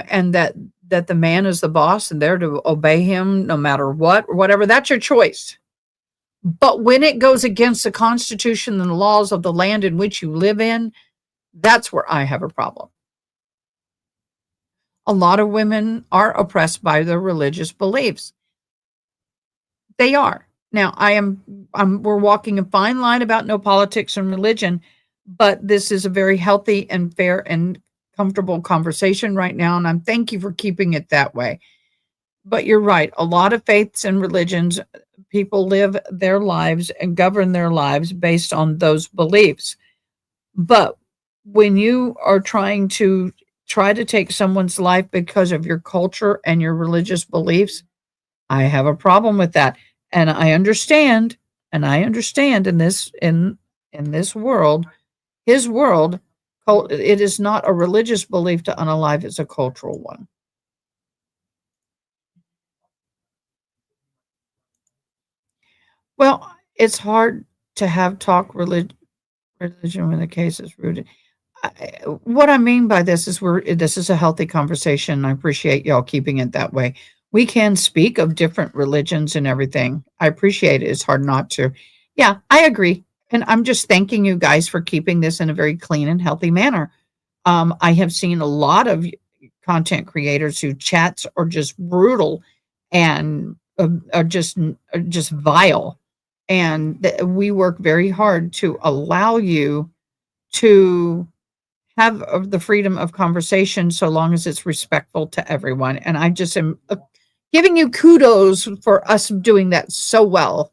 and that the man is the boss and they're to obey him no matter what, or whatever. That's your choice. But when it goes against the Constitution and the laws of the land in which you live in, that's where I have a problem. A lot of women are oppressed by their religious beliefs. They are. Now, we're walking a fine line about no politics and religion, but this is a very healthy and fair and comfortable conversation right now, and I'm thank you for keeping it that way. But you're right. A lot of faiths and religions, people live their lives and govern their lives based on those beliefs. But when you are try to take someone's life because of your culture and your religious beliefs, I have a problem with that. And I understand in this world, his world, it is not a religious belief to unalive, it's a cultural one. Well, it's hard to have talk religion when the case is rooted. What I mean by this is this is a healthy conversation. I appreciate y'all keeping it that way. We can speak of different religions and everything. I appreciate it. It's hard not to. Yeah, I agree. And I'm just thanking you guys for keeping this in a very clean and healthy manner. I have seen a lot of content creators who chats are just brutal and are just vile. And we work very hard to allow you to have the freedom of conversation so long as it's respectful to everyone. And I just am giving you kudos for us doing that so well,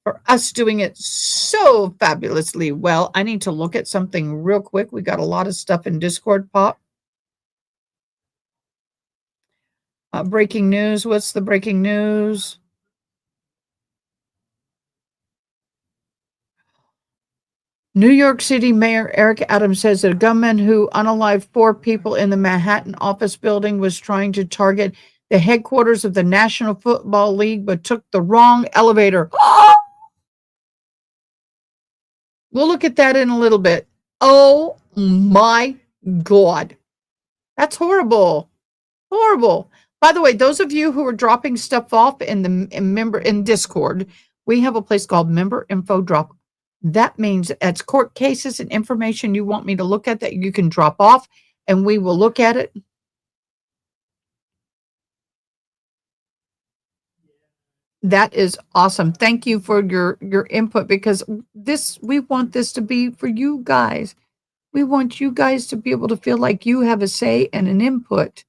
for us doing it so fabulously well. I need to look at something real quick. We got a lot of stuff in Discord pop. Breaking news. What's the breaking news? New York City Mayor Eric Adams says that a gunman who unalived 4 people in the Manhattan office building was trying to target the headquarters of the National Football League, but took the wrong elevator. We'll look at that in a little bit. Oh my God. That's horrible. Horrible. By the way, those of you who are dropping stuff off in Discord, we have a place called Member Info Drop. That means it's court cases and information you want me to look at that you can drop off, and we will look at it. That is awesome. Thank you for your input, because we want this to be for you guys. We want you guys to be able to feel like you have a say and an input.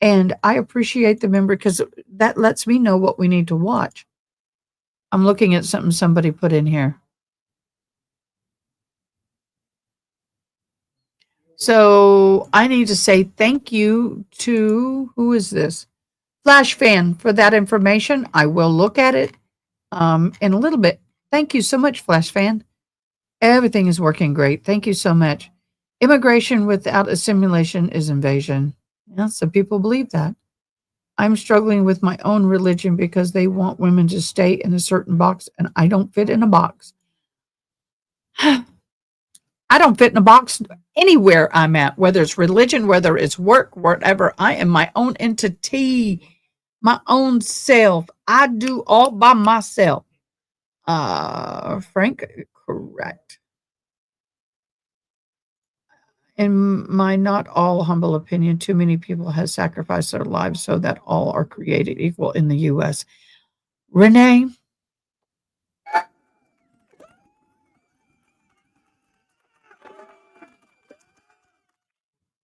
And I appreciate the member because that lets me know what we need to watch. I'm looking at something somebody put in here. So I need to say thank you to, who is this? Flash Fan, for that information. I will look at it in a little bit. Thank you so much, Flash Fan. Everything is working great. Thank you so much. Immigration without assimilation is invasion. Yeah, some people believe that. I'm struggling with my own religion because they want women to stay in a certain box, and I don't fit in a box. I don't fit in a box anywhere I'm at, whether it's religion, whether it's work, whatever. I am my own entity, my own self. I do all by myself. Frank, correct. In my not all humble opinion, too many people have sacrificed their lives so that all are created equal in the U.S. Renee,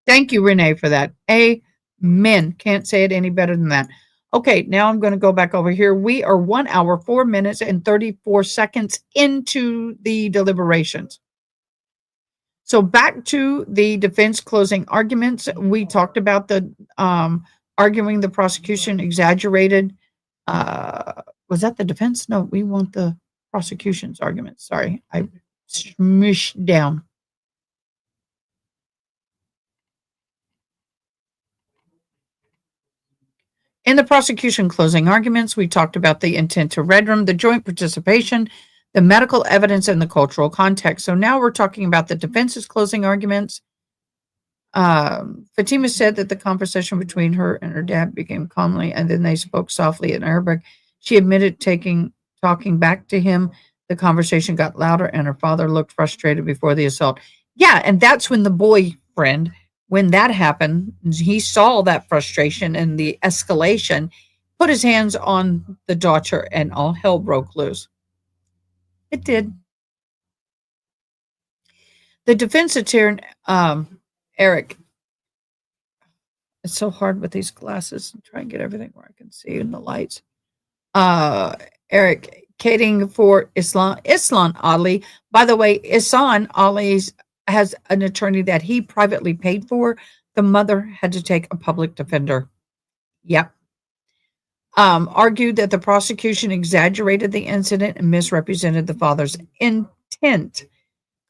thank you, Renee, for that. Amen. Can't say it any better than that. Okay, now I'm going to go back over here. We are 1 hour, 4 minutes, and 34 seconds into the deliberations. So back to the defense closing arguments. We talked about the arguing the prosecution exaggerated. Was that the defense? No, we want the prosecution's argument. Sorry, I smushed down. In the prosecution closing arguments, we talked about the intent to red room, the joint participation, the medical evidence, and the cultural context. So now we're talking about the defense's closing arguments. Fatima said that the conversation between her and her dad became calmly, and then they spoke softly in Arabic. She admitted talking back to him. The conversation got louder, and her father looked frustrated before the assault. Yeah, and that's when the boyfriend, when that happened, he saw that frustration and the escalation, put his hands on the daughter, and all hell broke loose. It did. The defense attorney, Eric. It's so hard with these glasses and try and get everything where I can see in the lights. Eric, catering for Ihsan Ali. By the way, Ihsan Ali has an attorney that he privately paid for. The mother had to take a public defender. Yep. Argued that the prosecution exaggerated the incident and misrepresented the father's intent.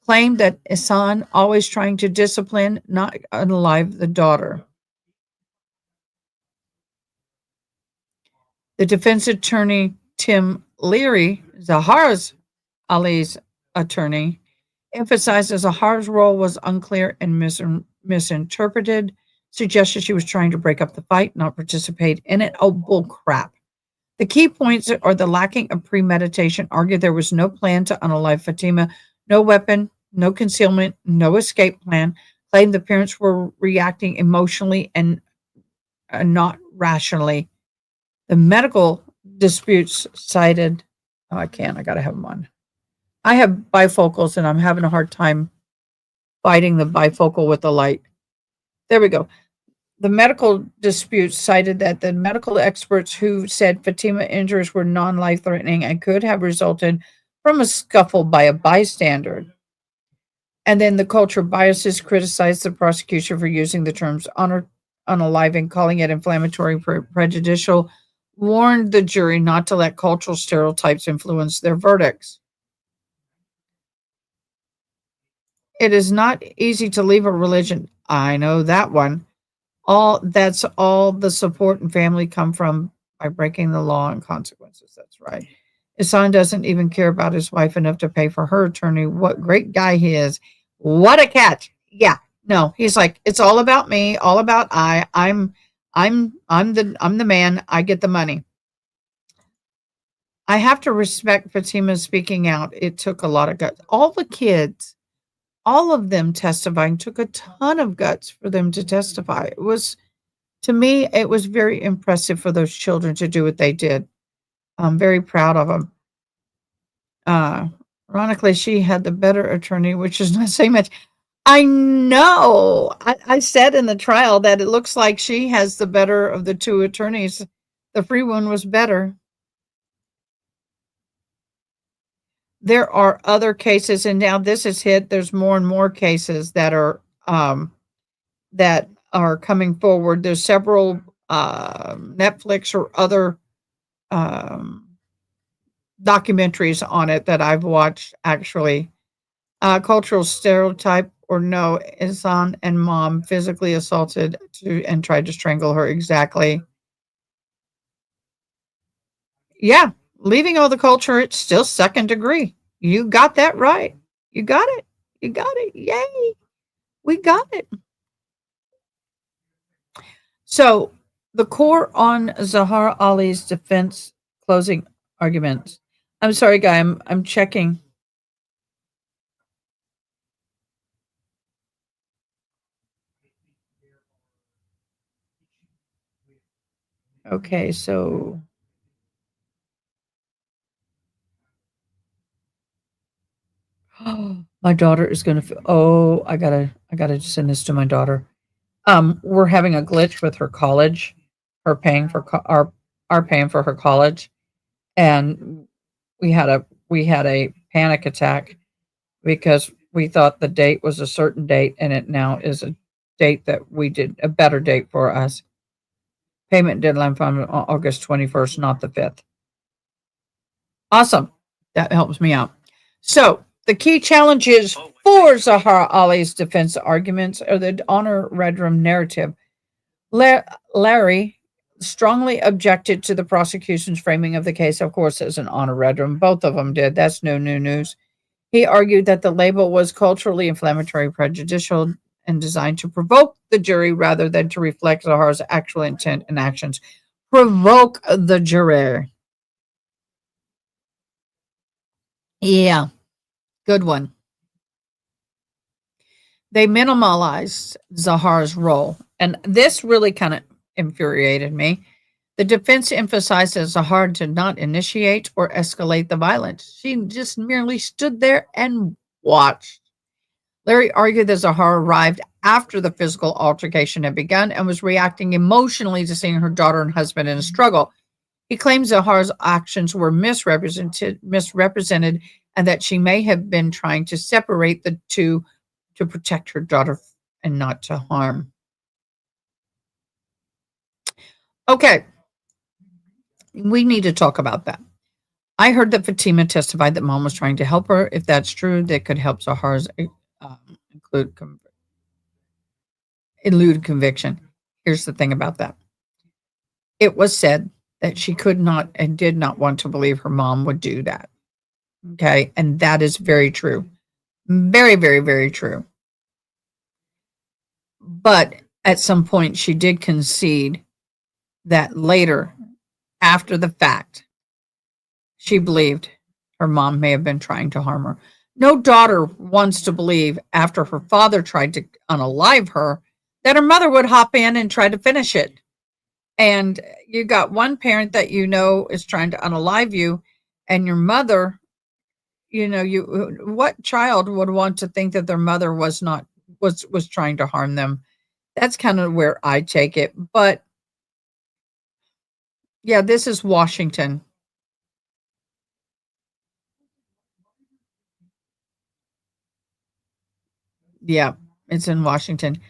Claimed that Ihsan always trying to discipline, not unalive the daughter. The defense attorney, Tim Leary, Zahraa Ali's attorney, emphasizes Zahara's role was unclear and misinterpreted, suggested she was trying to break up the fight, not participate in it. Oh, bull crap. The key points are the lacking of premeditation, argued there was no plan to unalive Fatima, no weapon, no concealment, no escape plan, claimed the parents were reacting emotionally and not rationally. The medical disputes cited, oh, I got to have them on. I have bifocals and I'm having a hard time fighting the bifocal with the light. There we go. The medical disputes cited that the medical experts who said Fatima injuries were non-life threatening and could have resulted from a scuffle by a bystander. And then the cultural biases criticized the prosecution for using the terms unaliving, calling it inflammatory, prejudicial, warned the jury not to let cultural stereotypes influence their verdicts. It is not easy to leave a religion. I know that one. That's all the support and family come from by breaking the law and consequences. That's right. Ihsan doesn't even care about his wife enough to pay for her attorney. What great guy he is. What a catch. Yeah. No, he's like, it's all about me, all about I'm the man. I get the money. I have to respect Fatima speaking out. It took a lot of guts. All the kids, all of them testifying, took a ton of guts for them to testify. It was, to me, it was very impressive for those children to do what they did. I'm very proud of them. Ironically, she had the better attorney, which is not saying much. I know. I said in the trial that it looks like she has the better of the two attorneys. The free one was better. There are other cases, and now this is hit. There's more and more cases that are coming forward. There's several Netflix or other documentaries on it that I've watched. Actually, cultural stereotype or no, Ihsan and mom physically assaulted and tried to strangle her. Exactly. Yeah. Leaving all the culture, it's still second degree. You got that right. You got it. You got it. Yay. We got it. So the core on Zahraa Ali's defense closing arguments. I'm sorry, guy. I'm checking. Okay, so my daughter is going to. Oh, I gotta send this to my daughter. We're having a glitch with her college, her paying for our paying for her college, and we had a panic attack because we thought the date was a certain date, and it now is a date that we did a better date for us. Payment deadline from August 21st, not the 5th. Awesome. That helps me out. So the key challenges for Zahraa Ali's defense arguments are the honor redrum narrative. Larry strongly objected to the prosecution's framing of the case, of course, as an honor redrum. Both of them did. That's no new news. He argued that the label was culturally inflammatory, prejudicial, and designed to provoke the jury rather than to reflect Zahara's actual intent and actions. Provoke the jury. Yeah, good one. They minimalized Zahara's role, and this really kind of infuriated me. The defense emphasized that Zahara did not initiate or escalate the violence. She just merely stood there and watched. Larry argued that Zahara arrived after the physical altercation had begun and was reacting emotionally to seeing her daughter and husband in a struggle. He claims Zahara's actions were misrepresented and that she may have been trying to separate the two to protect her daughter and not to harm. Okay, we need to talk about that. I heard that Fatima testified that mom was trying to help her. If that's true, that could help Zahara's elude conviction. Here's the thing about that. It was said that she could not and did not want to believe her mom would do that. Okay, and that is very true. Very, very, very true. But at some point, she did concede that later, after the fact, she believed her mom may have been trying to harm her. No daughter wants to believe, after her father tried to unalive her, that her mother would hop in and try to finish it. And you got one parent that you know is trying to unalive you, and your mother, what child would want to think that their mother was trying to harm them? That's kind of where I take it. But yeah, this is Washington. Yeah, it's in Washington.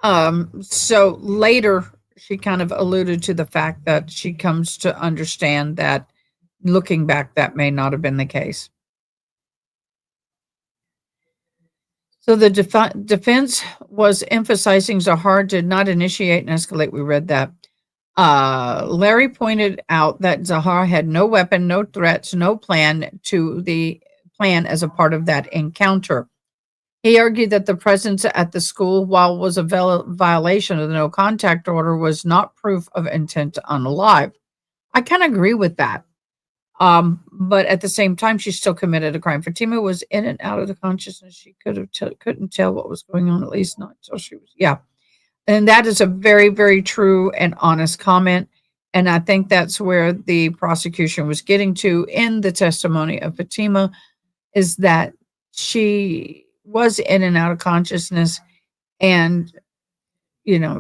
So later she kind of alluded to the fact that she comes to understand that looking back, that may not have been the case. So the defense was emphasizing Zahar did not initiate and escalate. We read that. Larry pointed out that Zahar had no weapon, no threats, no plan as a part of that encounter. He argued that the presence at the school, while was a violation of the no contact order, was not proof of intent to unalive. I kind of agree with that. But at the same time, she still committed a crime. Fatima was in and out of the consciousness. She couldn't tell what was going on, at least not until she was, yeah. And that is a very, very true and honest comment. And I think that's where the prosecution was getting to in the testimony of Fatima, is that she was in and out of consciousness. And,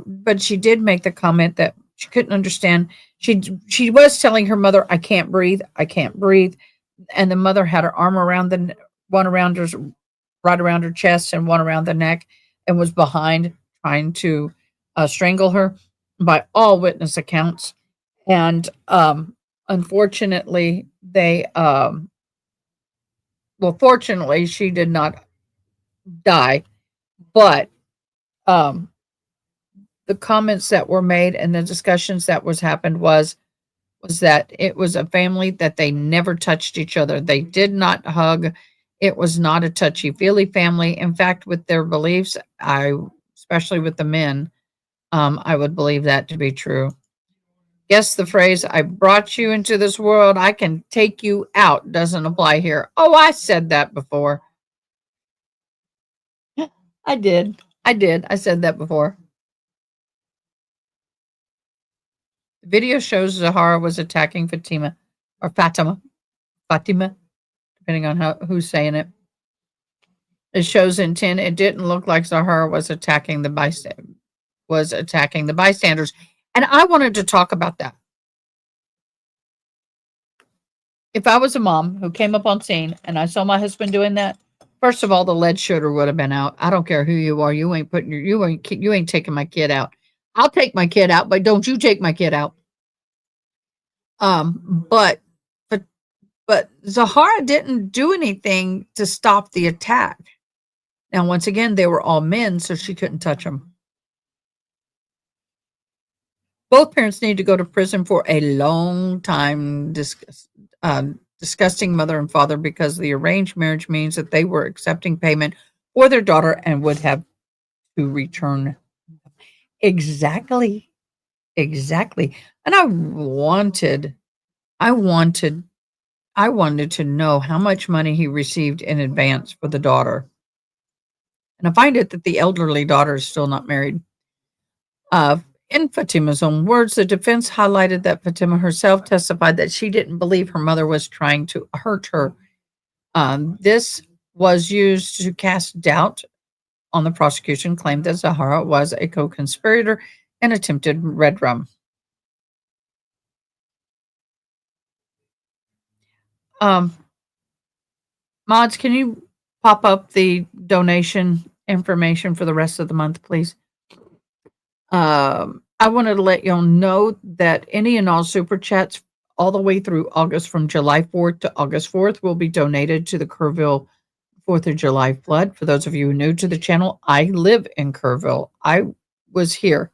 but she did make the comment that she couldn't understand. She was telling her mother, I can't breathe. I can't breathe. And the mother had her arm one around right around her chest and one around the neck, and was behind trying to strangle her by all witness accounts. And unfortunately, fortunately, she did not die. But the comments that were made and the discussions that happened was that it was a family that they never touched each other. They did not hug. It was not a touchy-feely family. In fact, with their beliefs, especially with the men, I would believe that to be true. Guess the phrase, I brought you into this world, I can take you out, doesn't apply here. Oh, I said that before. I did. I said that before. The video shows Zahara was attacking Fatima, depending on who's saying it. It shows intent. It didn't look like Zahara was attacking the bystanders. And I wanted to talk about that. If I was a mom who came up on scene and I saw my husband doing that, first of all, the lead shooter would have been out. I don't care who you are. You ain't taking my kid out. I'll take my kid out, but don't you take my kid out. But Zahara didn't do anything to stop the attack. Now, once again, they were all men, so she couldn't touch them. Both parents need to go to prison for a long time, disgusting mother and father, because the arranged marriage means that they were accepting payment for their daughter and would have to return. Exactly. And I wanted to know how much money he received in advance for the daughter. And I find it that the elderly daughter is still not married. In Fatima's own words, the defense highlighted that Fatima herself testified that she didn't believe her mother was trying to hurt her. This was used to cast doubt on the prosecution claimed that Zahraa was a co-conspirator and attempted red rum. Mods, can you pop up the donation information for the rest of the month, please? I wanted to let y'all know that any and all super chats all the way through August, from July 4th to August 4th, will be donated to the Kerrville 4th of July flood. For those of you new to the channel, I live in Kerrville. I was here.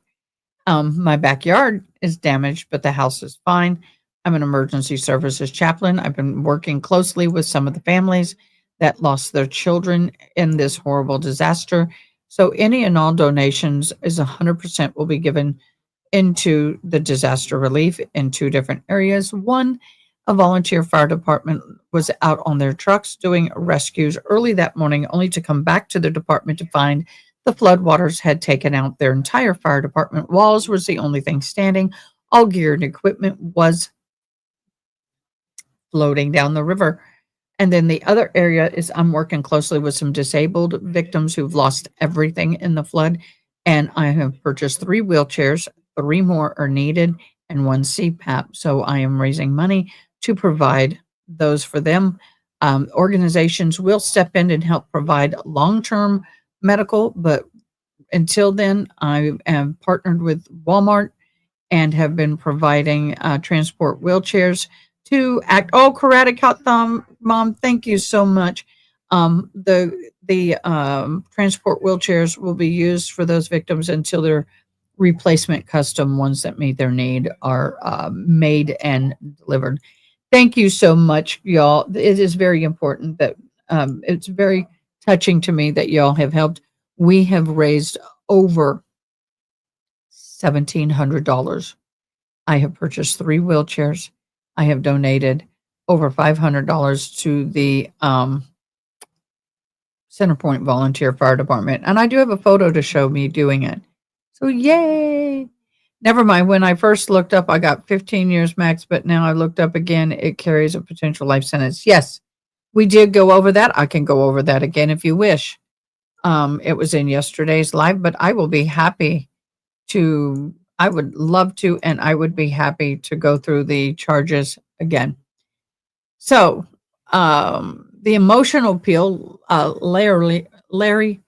My backyard is damaged, but the house is fine. I'm an emergency services chaplain. I've been working closely with some of the families that lost their children in this horrible disaster. So any and all donations is 100% will be given into the disaster relief in two different areas. One, a volunteer fire department was out on their trucks doing rescues early that morning, only to come back to the department to find the floodwaters had taken out their entire fire department. Walls was the only thing standing. All gear and equipment was floating down the river. And then the other area is I'm working closely with some disabled victims who've lost everything in the flood. And I have purchased 3 wheelchairs, 3 more are needed, and 1 CPAP. So I am raising money to provide those for them. Organizations will step in and help provide long-term medical, but until then, I am partnered with Walmart and have been providing transport wheelchairs to act. Oh, Karate Cut Thumb, Mom, thank you so much. The transport wheelchairs will be used for those victims until their replacement custom ones that meet their need are made and delivered. Thank you so much, y'all. It is very important that it's very touching to me that y'all have helped. We have raised over $1,700. I have purchased 3 wheelchairs. I have donated over $500 to the Centerpoint Volunteer Fire Department. And I do have a photo to show me doing it. So yay! Never mind. When I first looked up, I got 15 years max, but now I looked up again. It carries a potential life sentence. Yes, we did go over that. I can go over that again if you wish. It was in yesterday's live, but I will be happy to, I would love to, and I would be happy to go through the charges again. So, the emotional appeal, Larry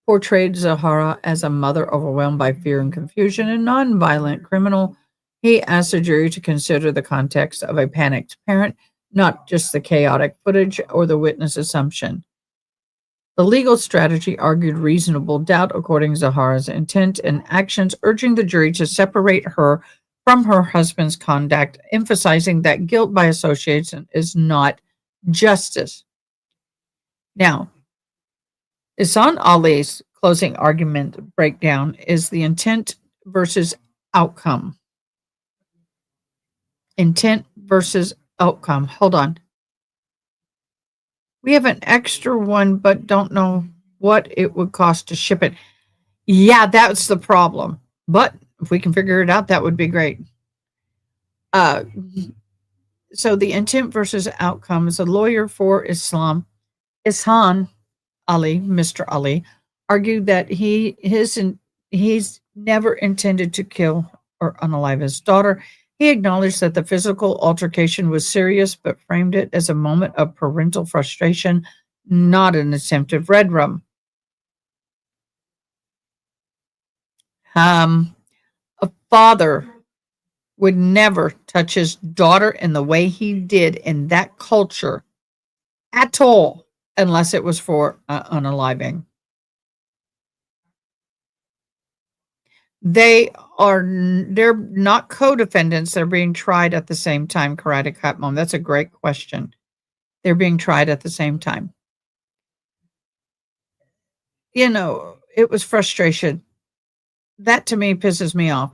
portrayed Zahraa as a mother overwhelmed by fear and confusion, a nonviolent criminal. He asked the jury to consider the context of a panicked parent, not just the chaotic footage or the witness assumption. The legal strategy argued reasonable doubt according to Zahraa's intent and actions, urging the jury to separate her from her husband's conduct, emphasizing that guilt by association is not justice. Now, Ihsan Ali's closing argument breakdown is the intent versus outcome. Intent versus outcome. Hold on. We have an extra one, but don't know what it would cost to ship it. Yeah, that's the problem. But if we can figure it out, that would be great. So the intent versus outcome is a lawyer for Islam, Ihsan Ali, Mr. Ali, argued that he's never intended to kill or unalive his daughter. He acknowledged that the physical altercation was serious, but framed it as a moment of parental frustration, not an attempted red rum. A father would never touch his daughter in the way he did in that culture at all, unless it was for unaliving. They're not co-defendants. They're being tried at the same time. Karate Cat Mom. That's a great question. They're being tried at the same time. You know, it was frustration. That to me pisses me off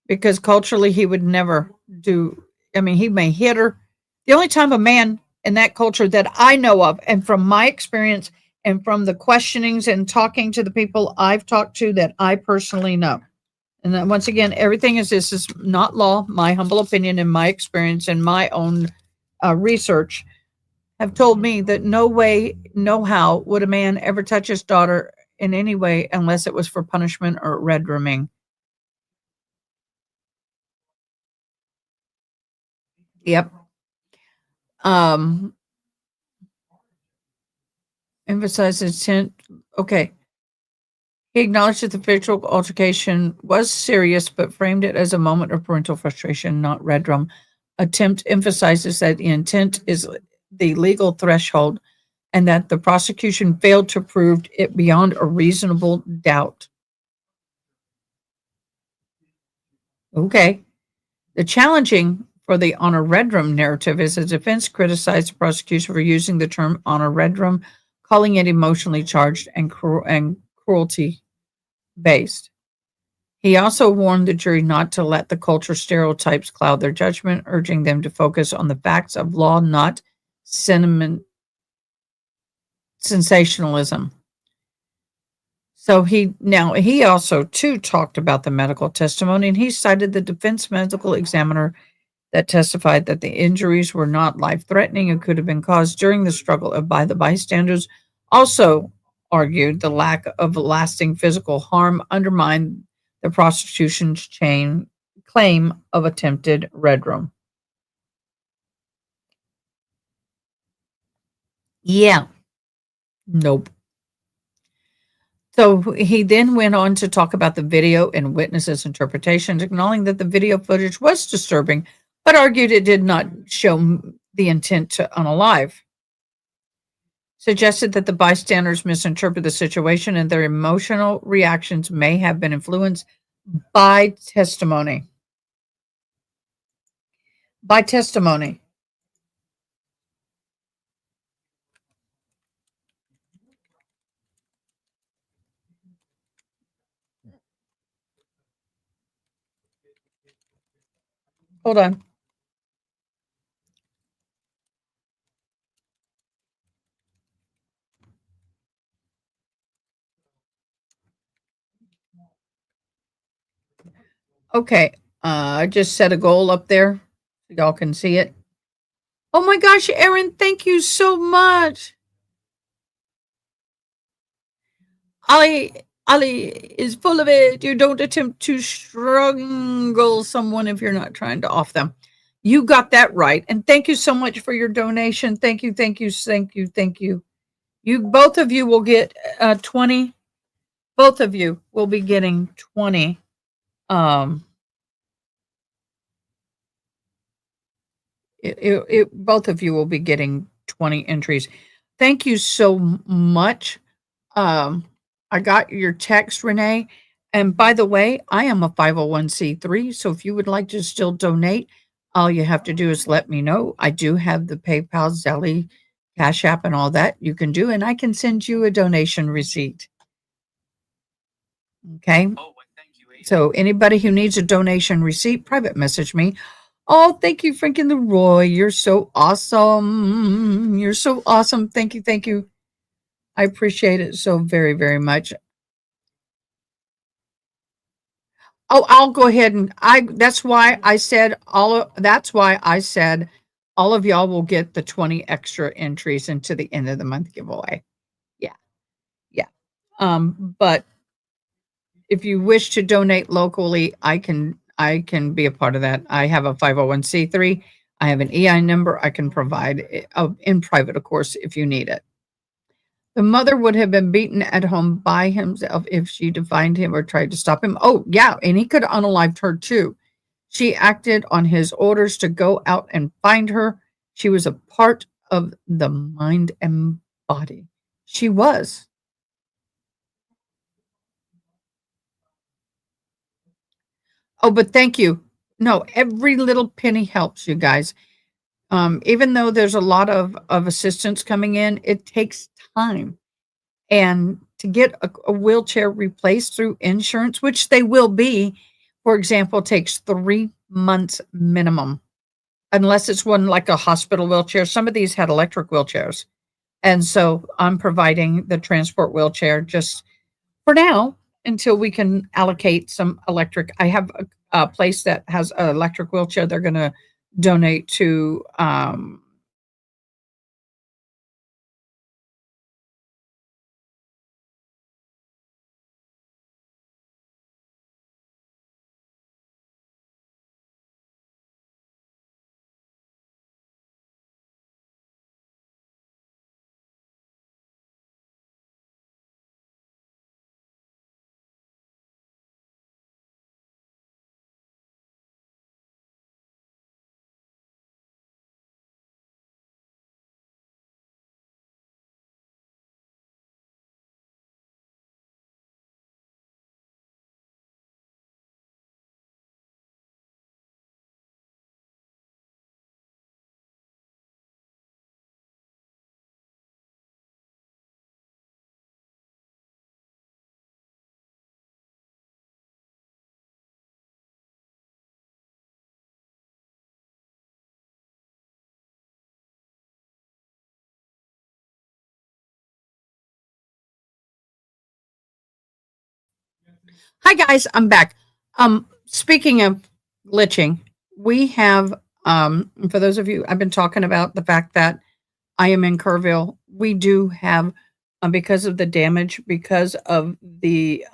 because culturally he would never do. I mean, he may hit her. The only time a man in that culture that I know of, and from my experience and from the questionings and talking to the people I've talked to that I personally know. And then once again, this is not law. My humble opinion and my experience and my own research have told me that no way, no how would a man ever touch his daughter in any way unless it was for punishment or red rooming. Yep. Um, emphasize intent. Okay. He acknowledged that the physical altercation was serious, but framed it as a moment of parental frustration, not red rum. Attempt emphasizes that the intent is the legal threshold and that the prosecution failed to prove it beyond a reasonable doubt. Okay. The challenging for the honor redrum narrative is the defense criticized the prosecution for using the term honor redrum, calling it emotionally charged and cruelty based. He also warned the jury not to let the culture stereotypes cloud their judgment, urging them to focus on the facts of law, not sensationalism. So he also too talked about the medical testimony, and he cited the defense medical examiner that testified that the injuries were not life-threatening and could have been caused during the struggle by the bystanders. Also argued the lack of lasting physical harm undermined the prosecution's claim of attempted red room. Yeah. Nope. So he then went on to talk about the video and witnesses' interpretations, acknowledging that the video footage was disturbing, but argued it did not show the intent to unalive. Suggested that the bystanders misinterpret the situation and their emotional reactions may have been influenced by testimony. By testimony. Hold on. Okay. I just set a goal up there. So y'all can see it. Oh my gosh, Erin, thank you so much. Ali is full of it. You don't attempt to strangle someone if you're not trying to off them. You got that right. And thank you so much for your donation. Thank you, thank you, thank you, thank you. You both of you will get 20. Both of you will be getting 20. Both of you will be getting 20 entries. Thank you so much. I got your text, Renee. And by the way, I am a 501c3. So if you would like to still donate, all you have to do is let me know. I do have the PayPal, Zelly, Cash App, and all that you can do. And I can send you a donation receipt. Okay. So anybody who needs a donation receipt, private message me. Oh, thank you, Frank and the Roy. You're so awesome. You're so awesome. Thank you. Thank you. I appreciate it so very, very much. Oh, I'll go ahead and that's why I said all of y'all will get the 20 extra entries into the end of the month giveaway. Yeah. Yeah. But if you wish to donate locally, I can be a part of that. I have a 501c3. I have an EI number I can provide in private, of course, if you need it. The mother would have been beaten at home by himself if she defined him or tried to stop him. Oh, yeah, and he could have unalived her too. She acted on his orders to go out and find her. She was a part of the mind and body. She was. Oh, but thank you. No, every little penny helps, you guys. Even though there's a lot of assistance coming in, it takes time. And to get a wheelchair replaced through insurance, which they will be, for example, takes 3 months minimum, unless it's one like a hospital wheelchair. Some of these had electric wheelchairs. And so I'm providing the transport wheelchair just for now until we can allocate some electric. I have a place that has an electric wheelchair they're going to donate to Hi guys, I'm back. Speaking of glitching, we have for those of you I've been talking about the fact that I am in Kerrville. We do have because of the damage, because of the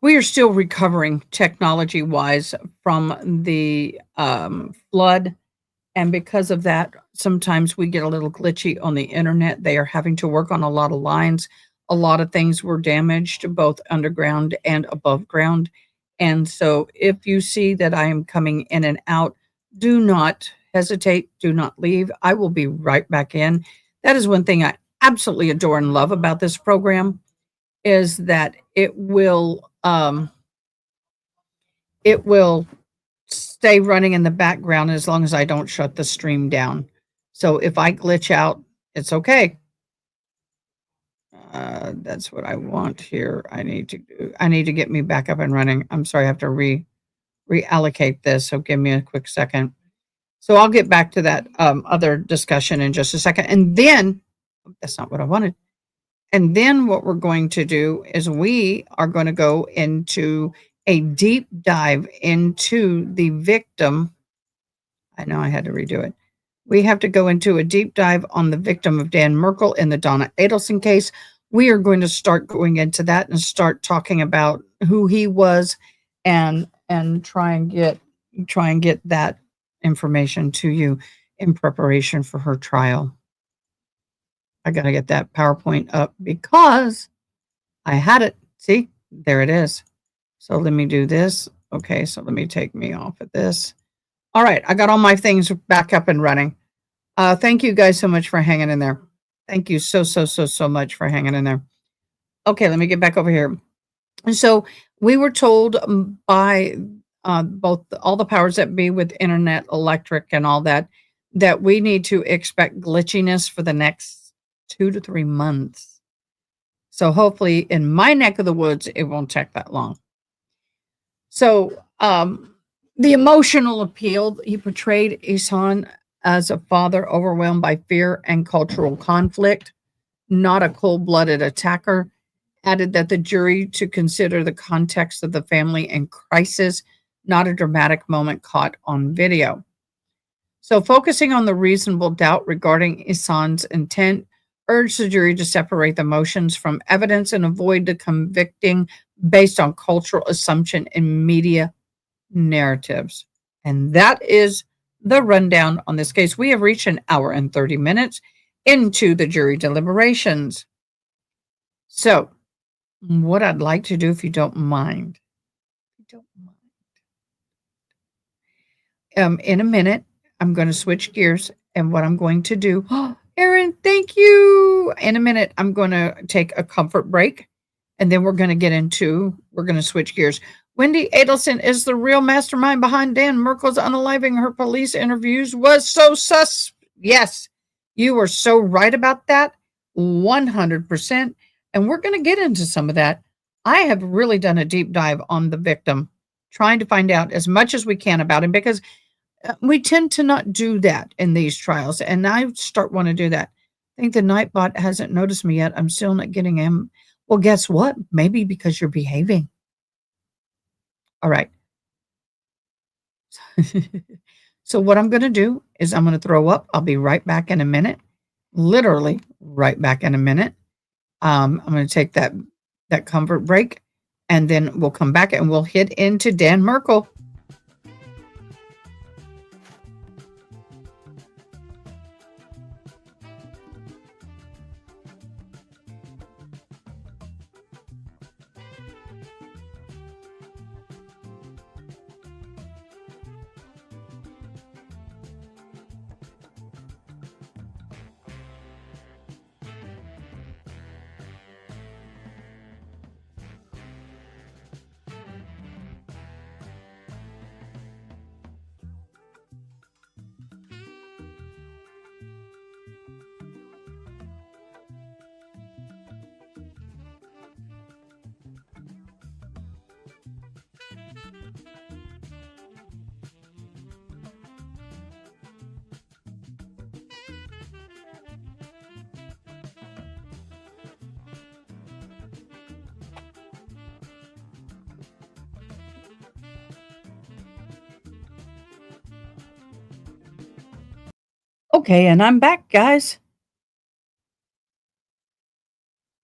we are still recovering technology wise from the flood. And because of that, sometimes we get a little glitchy on the internet. They are having to work on a lot of lines. A lot of things were damaged, both underground and above ground. And so if you see that I am coming in and out, do not hesitate. Do not leave. I will be right back in. That is one thing I absolutely adore and love about this program is that it will stay running in the background as long as I don't shut the stream down. So if I glitch out, it's okay. That's what I want here. I need to get me back up and running. I'm sorry, I have to reallocate this. So give me a quick second. So I'll get back to that other discussion in just a second. And then that's not what I wanted. And then what we're going to do is we are going to go into a deep dive into the victim. I know I had to redo it. We have to go into a deep dive on the victim of Dan Merkel in the Donna Adelson case. We are going to start going into that and start talking about who he was and try and get that information to you in preparation for her trial. I got to get that PowerPoint up because I had it. See, there it is. So let me do this. Okay, so let me take me off of this. All right, I got all my things back up and running. Thank you guys so much for hanging in there. Thank you so much for hanging in there. Okay, let me get back over here. And so we were told by both all the powers that be with internet, electric, and all that, that we need to expect glitchiness for the next 2 to 3 months. So hopefully in my neck of the woods, it won't take that long. So the emotional appeal, he portrayed Ihsan as a father overwhelmed by fear and cultural conflict, not a cold-blooded attacker. Added that the jury to consider the context of the family and crisis, not a dramatic moment caught on video. So focusing on the reasonable doubt regarding Ihsan's intent, urged the jury to separate the emotions from evidence and avoid the convicting based on cultural assumption in media narratives. And that is the rundown on this case. We have reached an hour and 30 minutes into the jury deliberations. So, what I'd like to do, if you don't mind, in a minute, I'm going to switch gears. And what I'm going to do, Aaron, thank you. In a minute, I'm going to take a comfort break. And then we're going to switch gears. Wendy Adelson is the real mastermind behind Dan Merkel's unaliving. Her police interviews was so sus. Yes, you were so right about that. 100%. And we're going to get into some of that. I have really done a deep dive on the victim, trying to find out as much as we can about him because we tend to not do that in these trials. And I want to do that. I think the Nightbot hasn't noticed me yet. I'm still not getting him. Well, guess what? Maybe because you're behaving. All right. So what I'm going to do is I'm going to throw up. I'll be right back in a minute. Literally right back in a minute. I'm going to take that comfort break, and then we'll come back and we'll hit into Dan Merkel. Okay, and I'm back, guys.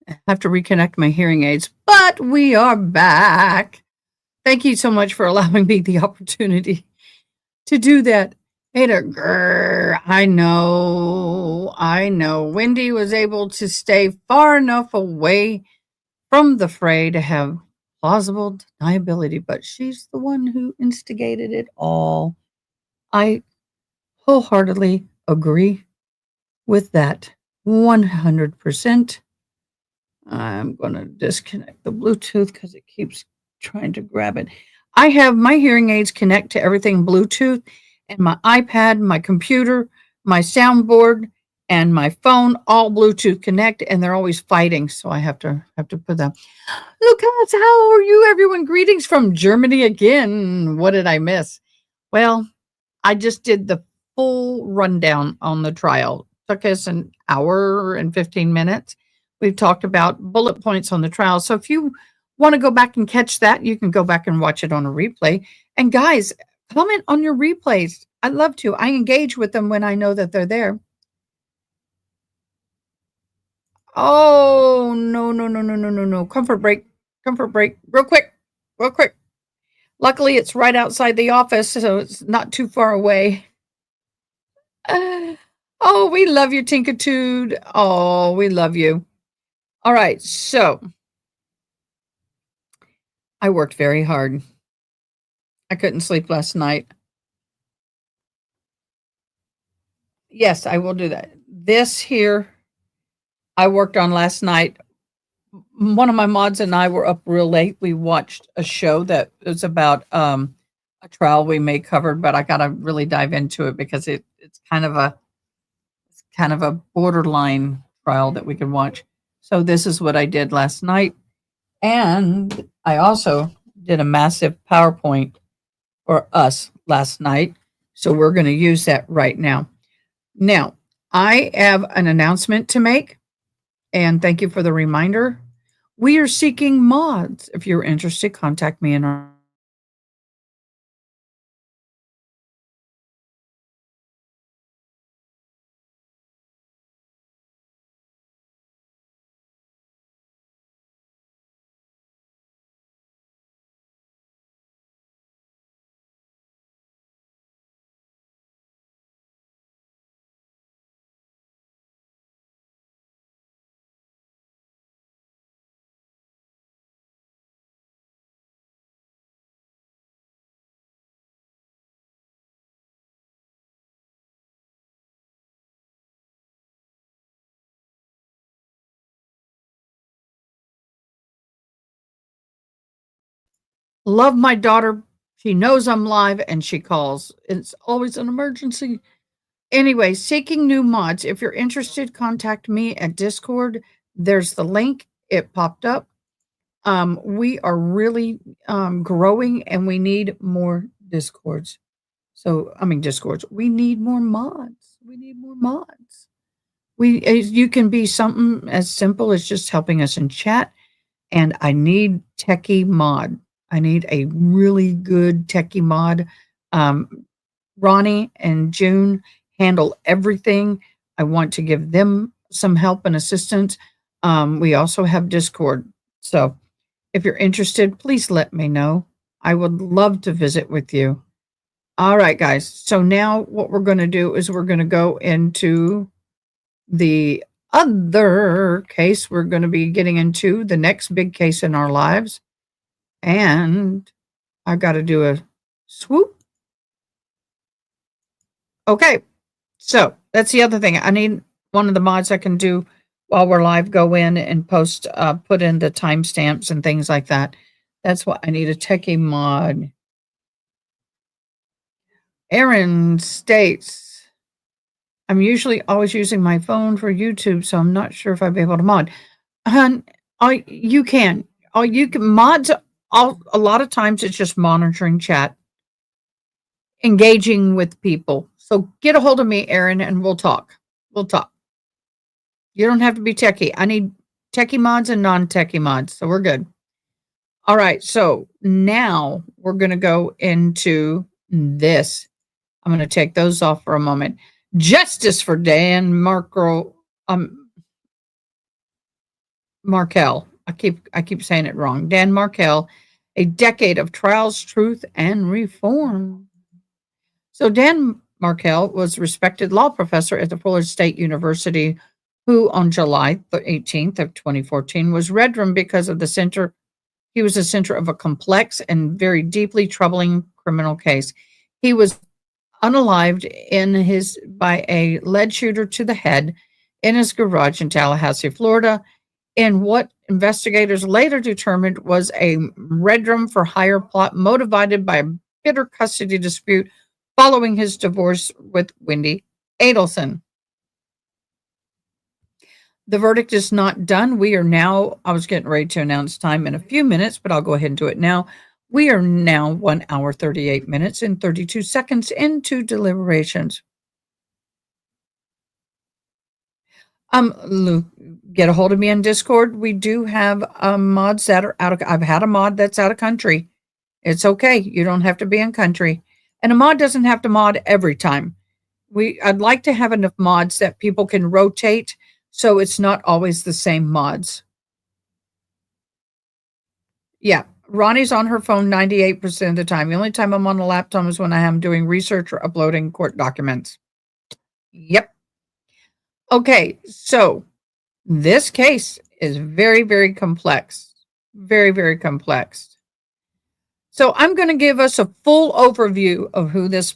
I have to reconnect my hearing aids, but we are back. Thank you so much for allowing me the opportunity to do that. Ada, grr, I know. Wendy was able to stay far enough away from the fray to have plausible deniability, but she's the one who instigated it all. I wholeheartedly agree with that 100%. I'm going to disconnect the Bluetooth because it keeps trying to grab it. I have my hearing aids connect to everything Bluetooth, and my iPad, my computer, my soundboard, and my phone all Bluetooth connect, and they're always fighting. So I have to put that. Lucas, how are you, everyone? Greetings from Germany again. What did I miss? Well, I just did the full rundown on the trial. Took us an hour and 15 minutes. We've talked about bullet points on the trial. So if you want to go back and catch that, you can go back and watch it on a replay. And guys, comment on your replays. I love to. I engage with them when I know that they're there. Oh, no. Comfort break. Real quick. Luckily, it's right outside the office, so it's not too far away. Oh, we love you, Tinkitude. Oh, we love you. All right, so I worked very hard. I couldn't sleep last night. Yes, I will do that. This here, I worked on last night. One of my mods and I were up real late. We watched a show that was about a trial we may cover, but I got to really dive into it because it's kind of a borderline trial that we can watch. So this is what I did last night. And I also did a massive PowerPoint for us last night. So we're going to use that right now. Now, I have an announcement to make. And thank you for the reminder. We are seeking mods. If you're interested, contact me in our love my daughter. She knows I'm live and she calls. It's always an emergency. Anyway, seeking new mods. If you're interested, contact me at Discord. There's the link. It popped up. We are really growing and we need more Discords. Discords. We need more mods. You can be something as simple as just helping us in chat. And I need techie mod. I need a really good techie mod. Ronnie and June handle everything. I want to give them some help and assistance. We also have Discord. So if you're interested, please let me know. I would love to visit with you. All right, guys. So now what we're going to do is we're going to go into the other case. We're going to be getting into the next big case in our lives. And I got to do a swoop. Okay. So that's the other thing. I need one of the mods I can do while we're live, go in and post, put in the timestamps and things like that. That's what I need, a techie mod. Aaron states, I'm usually always using my phone for YouTube, so I'm not sure if I'd be able to mod. You can. Mods, a lot of times it's just monitoring chat, engaging with people. So get a hold of me, Aaron, and we'll talk. You don't have to be techie. I need techie mods and non-techie mods, so we're good. All right, so now we're going to go into this. I'm going to take those off for a moment. Justice for Dan Markel. I keep saying it wrong. Dan Markel, a decade of trials, truth, and reform. So Dan Markel was a respected law professor at the Fuller State University, who on July 18th of 2014 was redrum because of the center. He was the center of a complex and very deeply troubling criminal case. He was unalived by a lead shooter to the head in his garage in Tallahassee, Florida, in what investigators later determined was a redrum for hire plot motivated by a bitter custody dispute following his divorce with Wendy Adelson. The verdict is not done. I was getting ready to announce time in a few minutes, but I'll go ahead and do it now. We are now 1 hour, 38 minutes, and 32 seconds into deliberations. Luke, get a hold of me on Discord. We do have mods that are I've had a mod that's out of country. It's okay. You don't have to be in country. And a mod doesn't have to mod every time. I'd like to have enough mods that people can rotate so it's not always the same mods. Yeah, Ronnie's on her phone 98% of the time. The only time I'm on a laptop is when I am doing research or uploading court documents. Yep. Okay, so this case is very, very complex. Very, very complex. So I'm going to give us a full overview of who this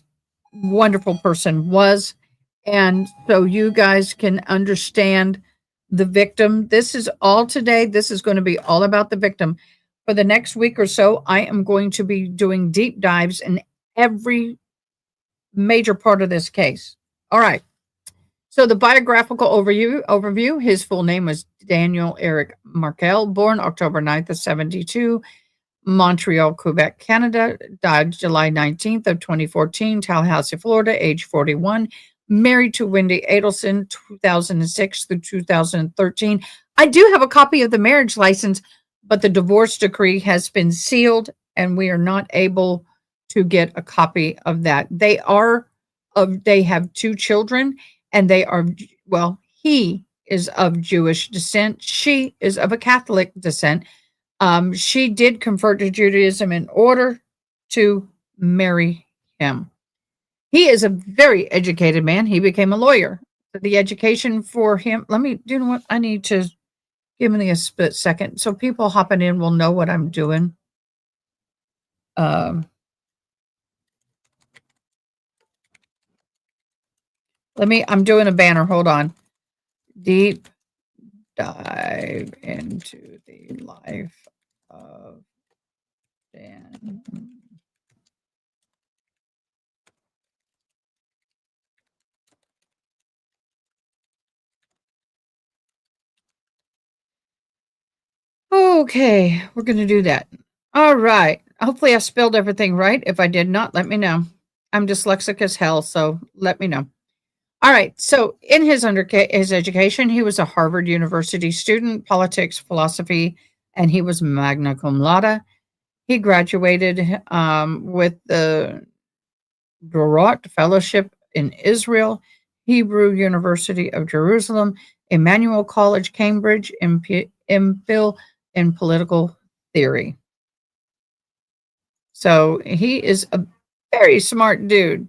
wonderful person was, and so you guys can understand the victim. This is all today. This is going to be all about the victim. For the next week or so, I am going to be doing deep dives in every major part of this case. All right. So the biographical overview, his full name was Daniel Eric Markel, born October 9th of 72, Montreal, Quebec, Canada, died July 19th of 2014, Tallahassee, Florida, age 41, married to Wendy Adelson, 2006 through 2013. I do have a copy of the marriage license, but the divorce decree has been sealed and we are not able to get a copy of that. They have 2 children. And he is of Jewish descent. She is of a Catholic descent. She did convert to Judaism in order to marry him. He is a very educated man. He became a lawyer. The education for him, you know what? I need to give me a split second so people hopping in will know what I'm doing. I'm doing a banner. Hold on. Deep dive into the life of Dan. Okay, we're going to do that. All right. Hopefully I spelled everything right. If I did not, let me know. I'm dyslexic as hell, so let me know. All right. So in his education, he was a Harvard University student, politics, philosophy, and he was magna cum laude. He graduated with the Dorot Fellowship in Israel, Hebrew University of Jerusalem, Emmanuel College, Cambridge, MPhil in political theory. So he is a very smart dude.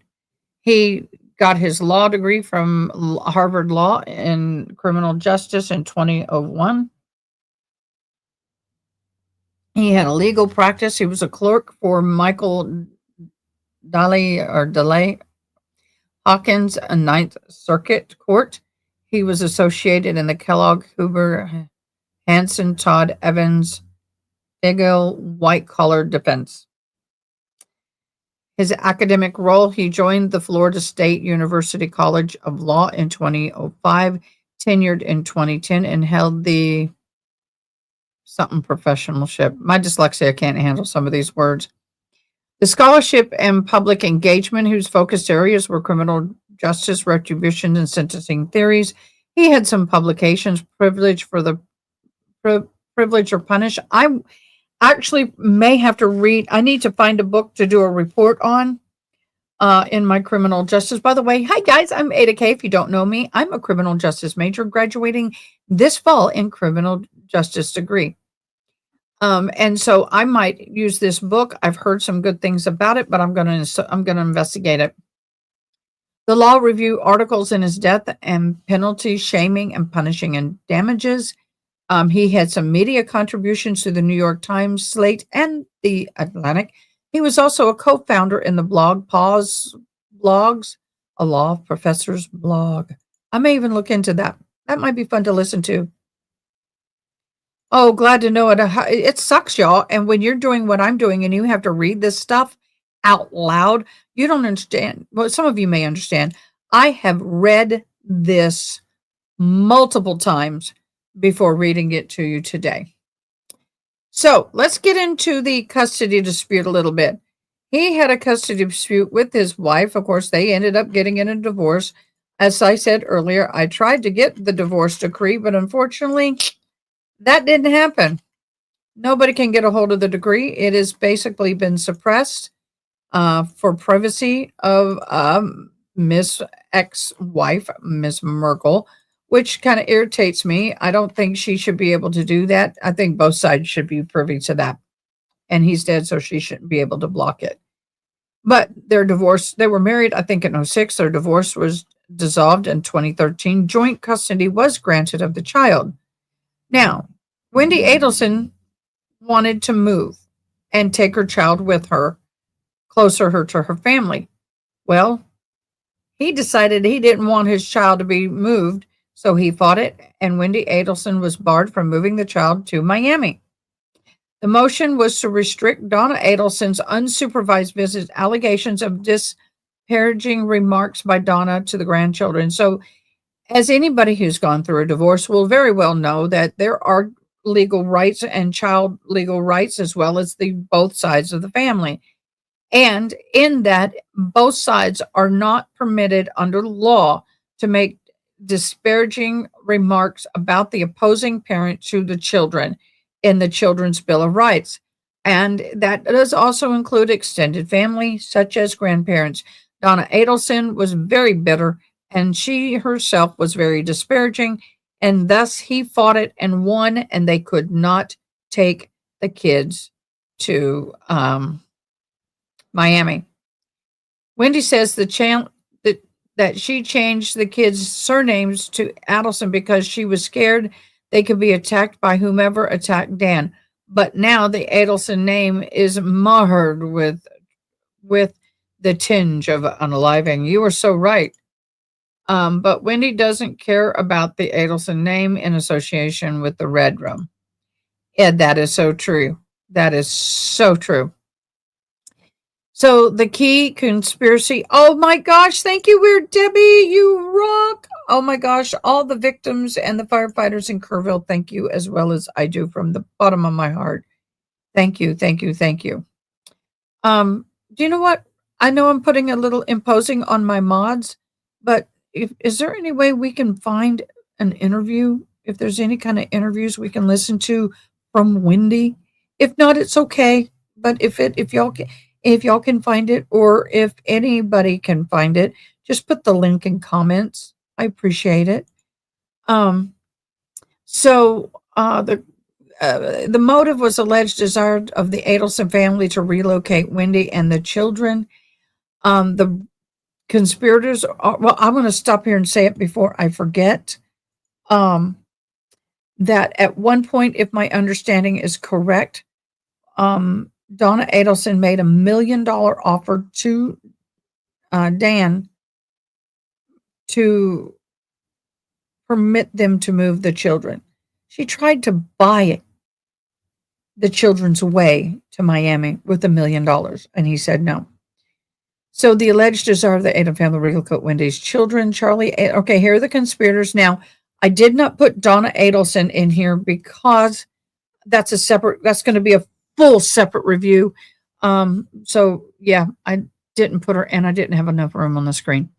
He got his law degree from Harvard Law in criminal justice in 2001. He had a legal practice. He was a clerk for Michael DeLay Hawkins, a Ninth Circuit Court. He was associated in the Kellogg, Hoover, Hanson, Todd, Evans, Bigel, white-collar defense. His academic role, he joined the Florida State University College of Law in 2005, tenured in 2010, and held the something professionalship. My dyslexia can't handle some of these words. The scholarship and public engagement, whose focused areas were criminal justice, retribution, and sentencing theories. He had some publications, Privilege for the Privilege or Punish. I actually may have to read. I need to find a book to do a report on. in my criminal justice. By the way, hi guys, I'm AdaKay. If you don't know me, I'm a criminal justice major graduating this fall in criminal justice degree. And so I might use this book. I've heard some good things about it, but I'm going to investigate it. The law review articles in his death and penalties, shaming and punishing and damages. He had some media contributions to the New York Times, Slate, and the Atlantic. He was also a co-founder in the blog Pause Blogs, a law professor's blog. I may even look into that. That might be fun to listen to. Oh, glad to know it. It sucks, y'all. And when you're doing what I'm doing and you have to read this stuff out loud, you don't understand. Well, some of you may understand. I have read this multiple times before reading it to you today. So let's get into the custody dispute a little bit. He had a custody dispute with his wife. Of course, they ended up getting in a divorce. As I said earlier, I tried to get the divorce decree, but unfortunately, that didn't happen. Nobody can get a hold of the decree. It has basically been suppressed for privacy of Miss ex-wife, Miss Markel, which kind of irritates me. I don't think she should be able to do that. I think both sides should be privy to that. And he's dead, so she shouldn't be able to block it. But their divorce, they were married, I think, in 2006. Their divorce was dissolved in 2013. Joint custody was granted of the child. Now, Wendy Adelson wanted to move and take her child with her, closer her to her family. Well, he decided he didn't want his child to be moved, so he fought it, and Wendy Adelson was barred from moving the child to Miami. The motion was to restrict Donna Adelson's unsupervised visits, allegations of disparaging remarks by Donna to the grandchildren. So, as anybody who's gone through a divorce will very well know, that there are legal rights and child legal rights, as well as the both sides of the family. And in that, both sides are not permitted under law to make disparaging remarks about the opposing parent to the children in the Children's Bill of Rights. And that does also include extended family, such as grandparents. Donna Adelson was very bitter, and she herself was very disparaging, and thus he fought it and won, and they could not take the kids to Miami. Wendy says that she changed the kids' surnames to Adelson because she was scared they could be attacked by whomever attacked Dan. But now the Adelson name is marred with the tinge of unaliving. You are so right. But Wendy doesn't care about the Adelson name in association with the Red Room. Yeah, that is so true. That is so true. So the key conspiracy. Oh my gosh, thank you, Weird Debbie. You rock. Oh my gosh, all the victims and the firefighters in Kerrville, thank you, as well as I do from the bottom of my heart. Thank you, thank you, thank you. Do you know what? I know I'm putting a little imposing on my mods, but is there any way we can find an interview? If there's any kind of interviews we can listen to from Wendy? If not, it's okay. But if y'all can find it, or if anybody can find it, just put the link in comments. I appreciate it. The motive was alleged desire of the Adelson family to relocate Wendy and the children. The conspirators are, well, I'm going to stop here and say it before I forget. That at one point, if my understanding is correct, Donna Adelson made $1 million offer to Dan to permit them to move the children. She tried to buy the children's way to Miami with $1 million, and he said no. So the alleged desire of the Aden family to relocate Wendy's children, okay, here are the conspirators. Now, I did not put Donna Adelson in here because that's going to be a full separate review. So yeah, I didn't put her, and I didn't have enough room on the screen.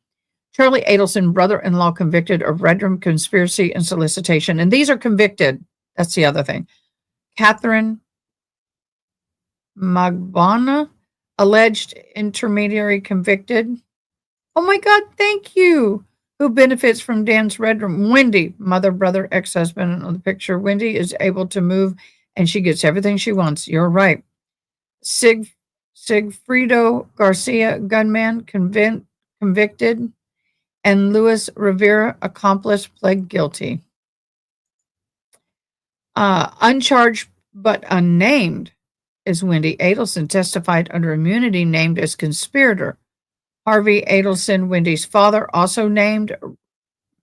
Charlie Adelson, brother-in-law, convicted of Red Room conspiracy and solicitation. And these are convicted. That's the other thing. Catherine Magbana, alleged intermediary convicted. Oh my God, thank you. Who benefits from Dan's red room? Wendy, mother, brother, ex-husband on the picture. Wendy is able to move and she gets everything she wants. You're right. Sigfredo Garcia, gunman, convicted. And Luis Rivera, accomplice, pled guilty. Uncharged but unnamed is Wendy Adelson, testified under immunity, named as conspirator. Harvey Adelson, Wendy's father, also named.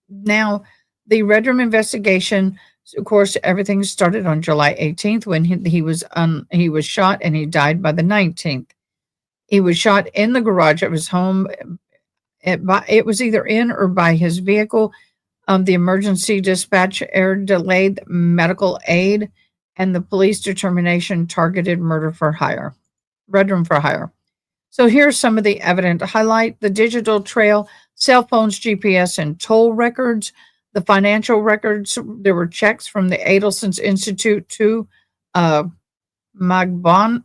Now, the Red Room investigation, of course, everything started on July 18th when he was shot and he died by the 19th. He was shot in the garage of his home. It was either in or by his vehicle. The emergency dispatch air delayed medical aid, and the police determination targeted murder for hire. Red Room for hire. So here's some of the evidence. Highlight the digital trail, cell phones, GPS, and toll records. The financial records, there were checks from the Adelson's Institute to Magbanua.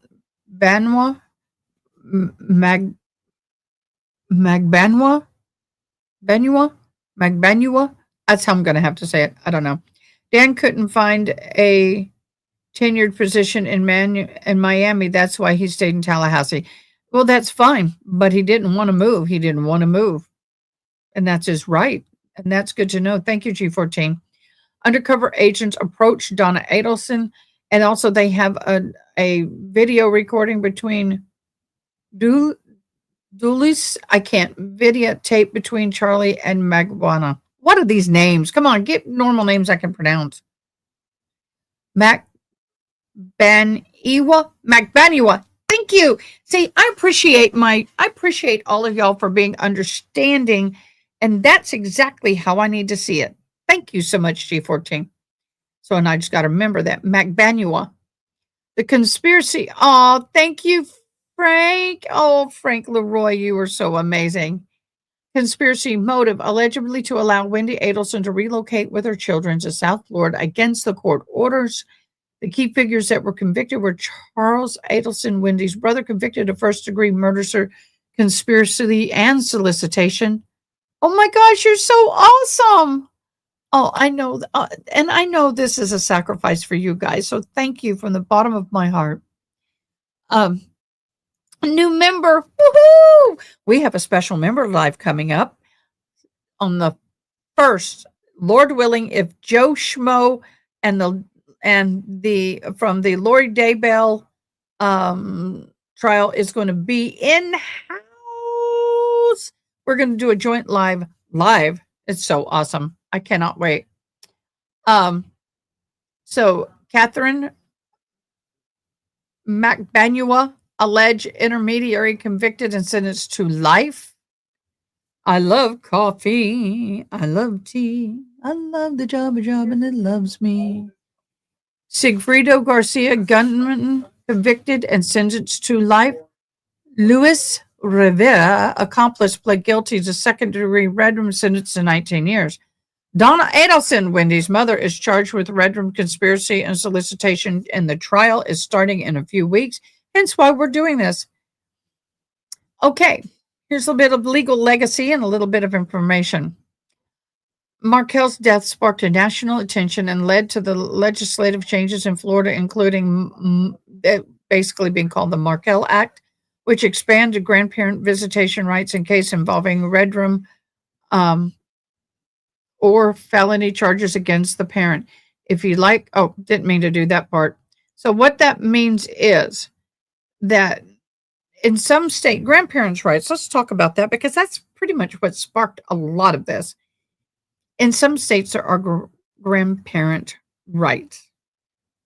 That's how I'm going to have to say it. I don't know. Dan couldn't find a tenured position in Miami. That's why he stayed in Tallahassee. Well, that's fine, but he didn't want to move. He didn't want to move. And that's his right. And that's good to know. Thank you, G14. Undercover agents approached Donna Adelson, and also they have a video recording between Dulis. I can't videotape between Charlie and Magwana. What are these names? Come on, get normal names I can pronounce. Macbaniwa. Thank you. See, I appreciate all of y'all for being understanding, and that's exactly how I need to see it. Thank you so much, G14. So, and I just got to remember that. Macbanua. The conspiracy. Oh, thank you, Frank. Oh, Frank Leroy, you were so amazing. Conspiracy motive, allegedly to allow Wendy Adelson to relocate with her children to South Florida against the court orders. The key figures that were convicted were Charles Adelson, Wendy's brother, convicted of first-degree murder, conspiracy, and solicitation. Oh my gosh, you're so awesome. Oh, I know. And I know this is a sacrifice for you guys. So thank you from the bottom of my heart. A new member. Woohoo! We have a special member live coming up on the 1st. Lord willing, if Joe Schmo and the from the Lori Daybell trial is going to be in house, we're going to do a joint live. It's so awesome. I cannot wait. So Catherine Macbanua, alleged intermediary, convicted and sentenced to life. I love coffee. I love tea. I love the job and it loves me. Sigfredo Garcia, gunman, convicted and sentenced to life. Luis Rivera, accomplice, pled guilty to second-degree Red Room, sentenced to 19 years. Donna Adelson, Wendy's mother, is charged with Red Room conspiracy and solicitation, and the trial is starting in a few weeks, hence why we're doing this. Okay, here's a bit of legal legacy and a little bit of information. Markel's death sparked a national attention and led to the legislative changes in Florida, including basically being called the Markel Act, which expanded grandparent visitation rights in case involving Red Room or felony charges against the parent. If you like, didn't mean to do that part. So what that means is that in some state, grandparents' rights, let's talk about that because that's pretty much what sparked a lot of this. In some states, there are grandparent rights.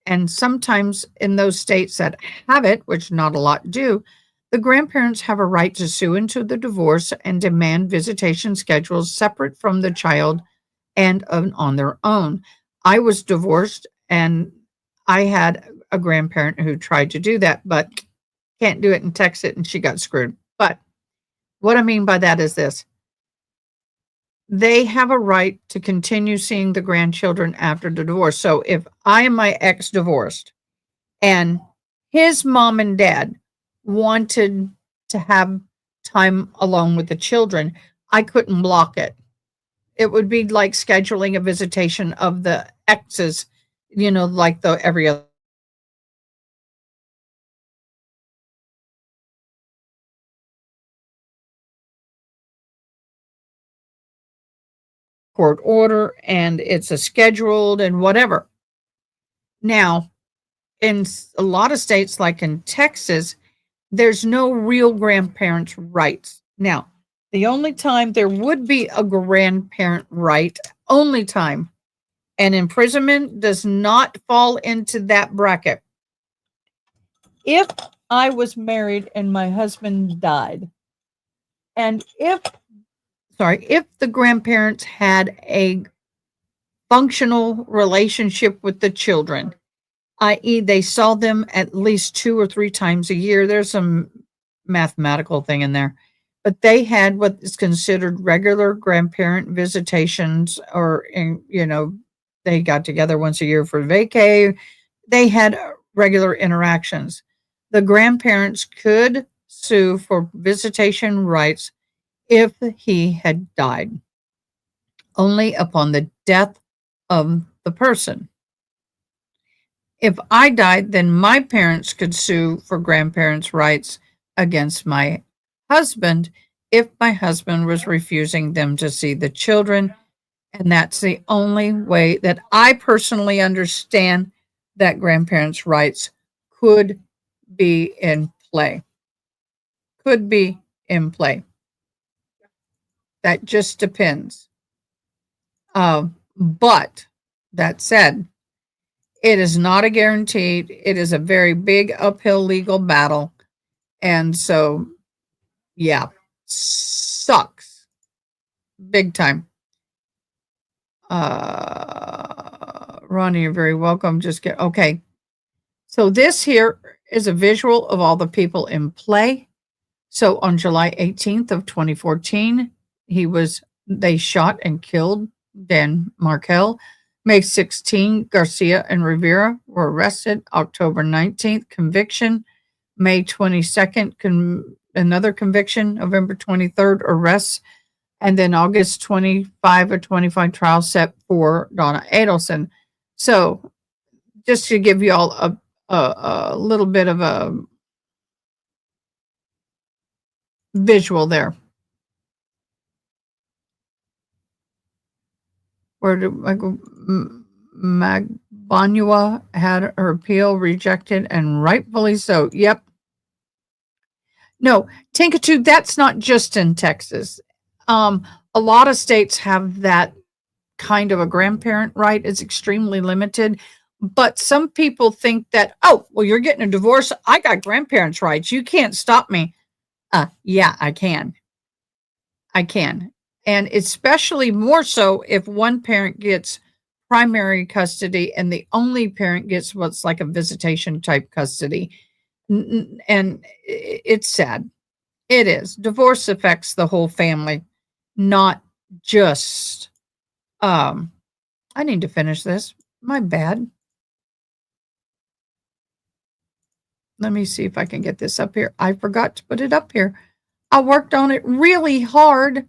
And sometimes in those states that have it, which not a lot do, the grandparents have a right to sue into the divorce and demand visitation schedules separate from the child and on their own. I was divorced and I had a grandparent who tried to do that, but can't do it and text it, and she got screwed. But what I mean by that is this. They have a right to continue seeing the grandchildren after the divorce. So if I and my ex divorced and his mom and dad wanted to have time alone with the children, I couldn't block it. It would be like scheduling a visitation of the exes, like the every other court order, and it's a scheduled and whatever. Now, in a lot of states, like in Texas, there's no real grandparents' rights. Now, the only time there would be a grandparent right, only time, and imprisonment does not fall into that bracket. If I was married and my husband died, and if the grandparents had a functional relationship with the children, i.e., they saw them at least 2 or 3 times a year. There's some mathematical thing in there, but they had what is considered regular grandparent visitations, or they got together once a year for vacay. They had regular interactions. The grandparents could sue for visitation rights if he had died, only upon the death of the person. If I died, then my parents could sue for grandparents' rights against my husband if my husband was refusing them to see the children. And that's the only way that I personally understand that grandparents' rights could be in play. Could be in play. That just depends. But that said, it is not a guaranteed. It is a very big uphill legal battle. And so, yeah, sucks. Big time. Ronnie, you're very welcome. Okay. So this here is a visual of all the people in play. So on July 18th of 2014, they shot and killed Dan Markel. May 16, Garcia and Rivera were arrested. October 19th, conviction. May 22nd, another conviction. November 23rd, arrests. And then August 25 or 25 trial set for Donna Adelson. So just to give you all a little bit of a visual there. Where did I go? Magbanua had her appeal rejected, and rightfully so. Yep. No, Tinkatu, that's not just in Texas. A lot of states have that kind of a grandparent right. It's extremely limited. But some people think that, oh, well, you're getting a divorce. I got grandparents' rights. You can't stop me. Yeah, I can. I can. And especially more so if one parent gets primary custody and the only parent gets what's like a visitation type custody. And it's sad. It is. Divorce affects the whole family, not just, I need to finish this. My bad. Let me see if I can get this up here. I forgot to put it up here. I worked on it really hard,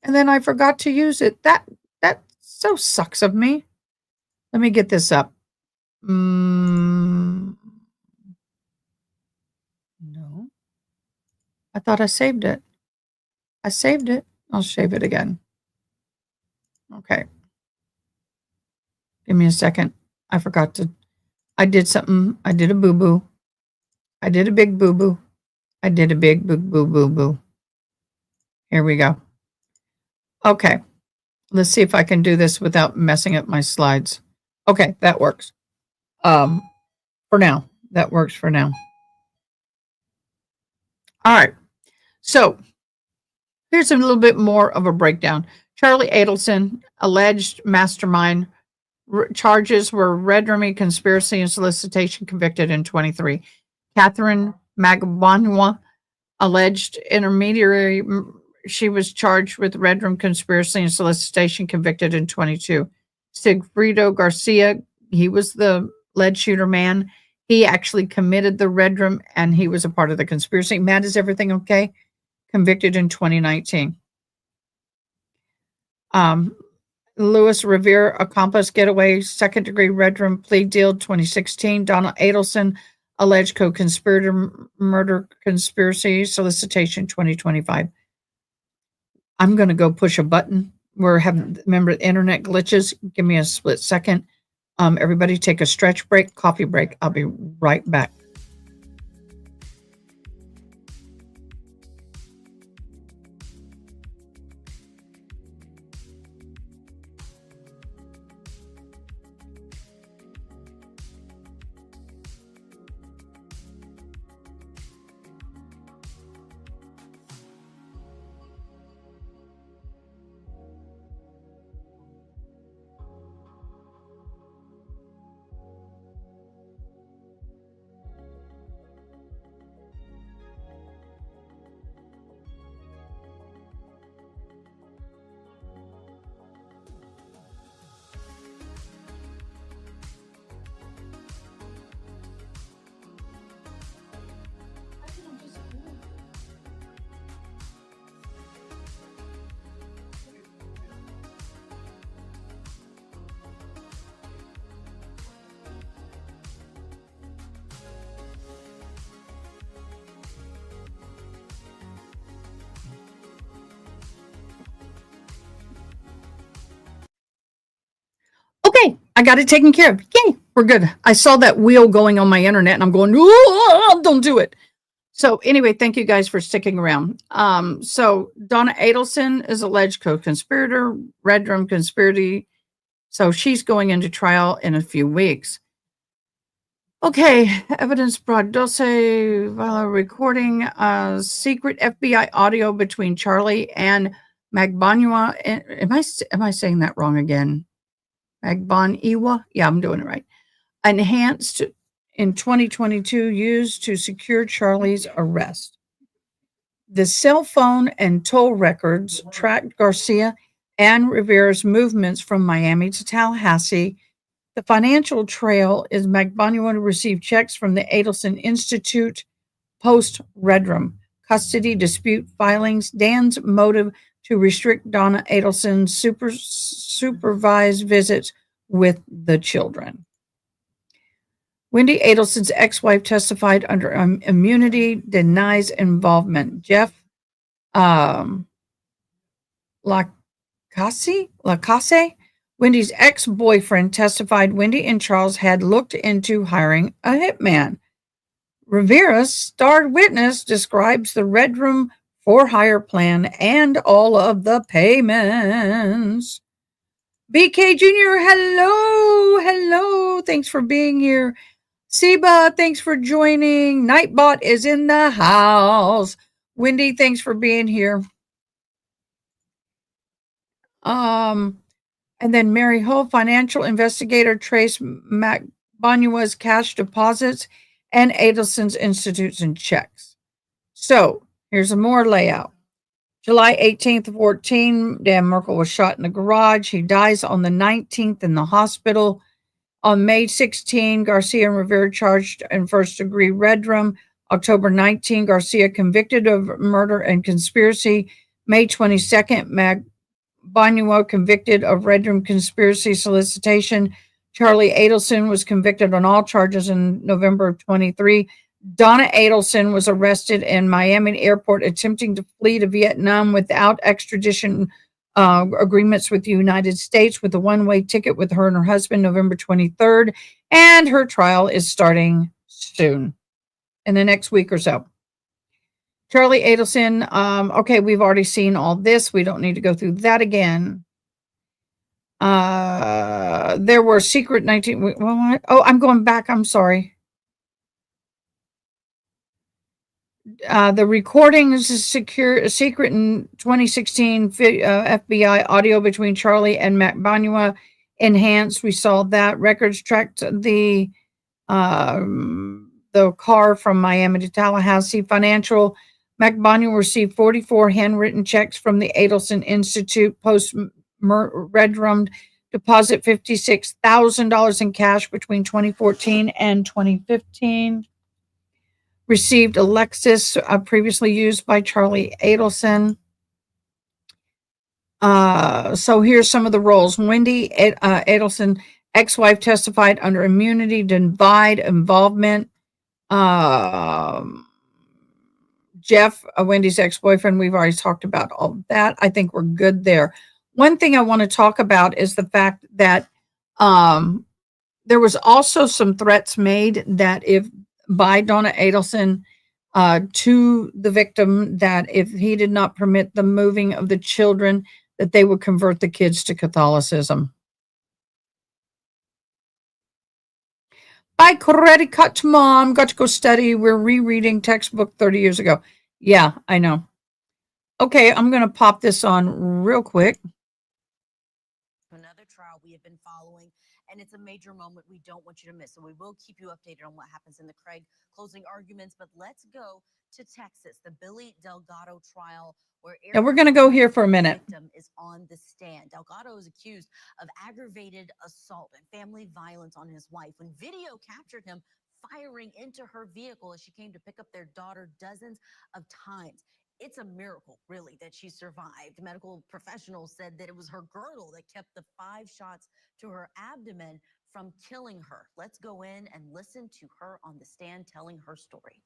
and then I forgot to use it. That so sucks of me. Let me get this up. No. I thought I saved it. I saved it. I'll save it again. Okay. Give me a second. I forgot to. I did something. I did a boo-boo. I did a big boo-boo. I did a big boo-boo-boo-boo. Here we go. Okay. Let's see if I can do this without messing up my slides. Okay, that works. For now. That works for now. All right. So here's a little bit more of a breakdown. Charlie Adelson, alleged mastermind. Charges were red rummy, conspiracy, and solicitation, convicted in 23. Catherine Magbanua, alleged intermediary. She was charged with red room conspiracy and solicitation, convicted in 22. Sigfredo Garcia, he was the lead shooter man. He actually committed the red room and he was a part of the conspiracy. Matt, is everything okay? Convicted in 2019. Louis Revere, accomplice getaway, second degree red room plea deal 2016. Donald Adelson, alleged co-conspirator, murder conspiracy, solicitation 2025. I'm going to go push a button. We're having, remember, internet glitches. Give me a split second. Everybody take a stretch break, coffee break. I'll be right back. Okay, I got it taken care of. Yay, we're good. I saw that wheel going on my internet and I'm going, don't do it. So anyway, thank you guys for sticking around. So Donna Adelson is alleged co-conspirator, red room conspiracy. So she's going into trial in a few weeks. Okay, evidence brought Dulce recording secret FBI audio between Charlie and Magbanua. Am I saying that wrong again? Magbanua? Yeah, I'm doing it right. Enhanced in 2022, used to secure Charlie's arrest. The cell phone and toll records tracked Garcia and Rivera's movements from Miami to Tallahassee. The financial trail is Magbanua received checks from the Adelson Institute post Redrum custody dispute filings. Dan's motive to restrict Donna Adelson's supervised visits with the children. Wendy Adelson's ex-wife testified under immunity, denies involvement. Jeff Lacase, Wendy's ex-boyfriend, testified Wendy and Charles had looked into hiring a hitman. Rivera's starred witness describes the Red Room for hire plan and all of the payments. BK Jr., hello. Thanks for being here. Seba, thanks for joining. Nightbot is in the house. Wendy, thanks for being here. And then Mary Ho, financial investigator, traced Magbanua's cash deposits and Adelson's institutes and checks. So here's a more layout. July 18th, 14, Dan Markel was shot in the garage. He dies on the 19th in the hospital. On May 16, Garcia and Rivera charged in first-degree red room. October 19, Garcia convicted of murder and conspiracy. May 22nd, Magbanua convicted of red room conspiracy solicitation. Charlie Adelson was convicted on all charges in November of 23. Donna Adelson was arrested in Miami airport attempting to flee to Vietnam without extradition agreements with the United States, with a one-way ticket with her and her husband, November 23rd. And her trial is starting soon, in the next week or so. Charlie Adelson, okay, we've already seen all this. We don't need to go through that again. There were secret 19... I'm going back. I'm sorry. The recordings is secret in 2016 FBI audio between Charlie and Magbanua enhanced. We saw that. Records tracked the car from Miami to Tallahassee. Financial, Magbanua received 44 handwritten checks from the Adelson Institute post Red Rum deposit $56,000 in cash between 2014 and 2015. Received a Lexus previously used by Charlie Adelson. So here's some of the roles. Wendy Adelson, ex-wife, testified under immunity, denied involvement. Jeff, Wendy's ex-boyfriend, we've already talked about all of that. I think we're good there. One thing I want to talk about is the fact that there was also some threats made that if by Donna Adelson to the victim, that if he did not permit the moving of the children, that they would convert the kids to Catholicism. By credit cut, mom, got to go study. We're rereading textbook 30 years ago. Yeah, I know. Okay, I'm going to pop this on real quick. Another trial we have been following, and it's a major moment we don't want you to miss. So we will keep you updated on what happens in the Craig closing arguments. But let's go to Texas, the Billy Delgado trial, where Yeah, we're going to go here for a minute. Victim is on the stand. Delgado is accused of aggravated assault and family violence on his wife when video captured him firing into her vehicle as she came to pick up their daughter dozens of times. It's a miracle, really, that she survived. Medical professionals said that it was her girdle that kept the 5 shots to her abdomen from killing her. Let's go in and listen to her on the stand telling her story.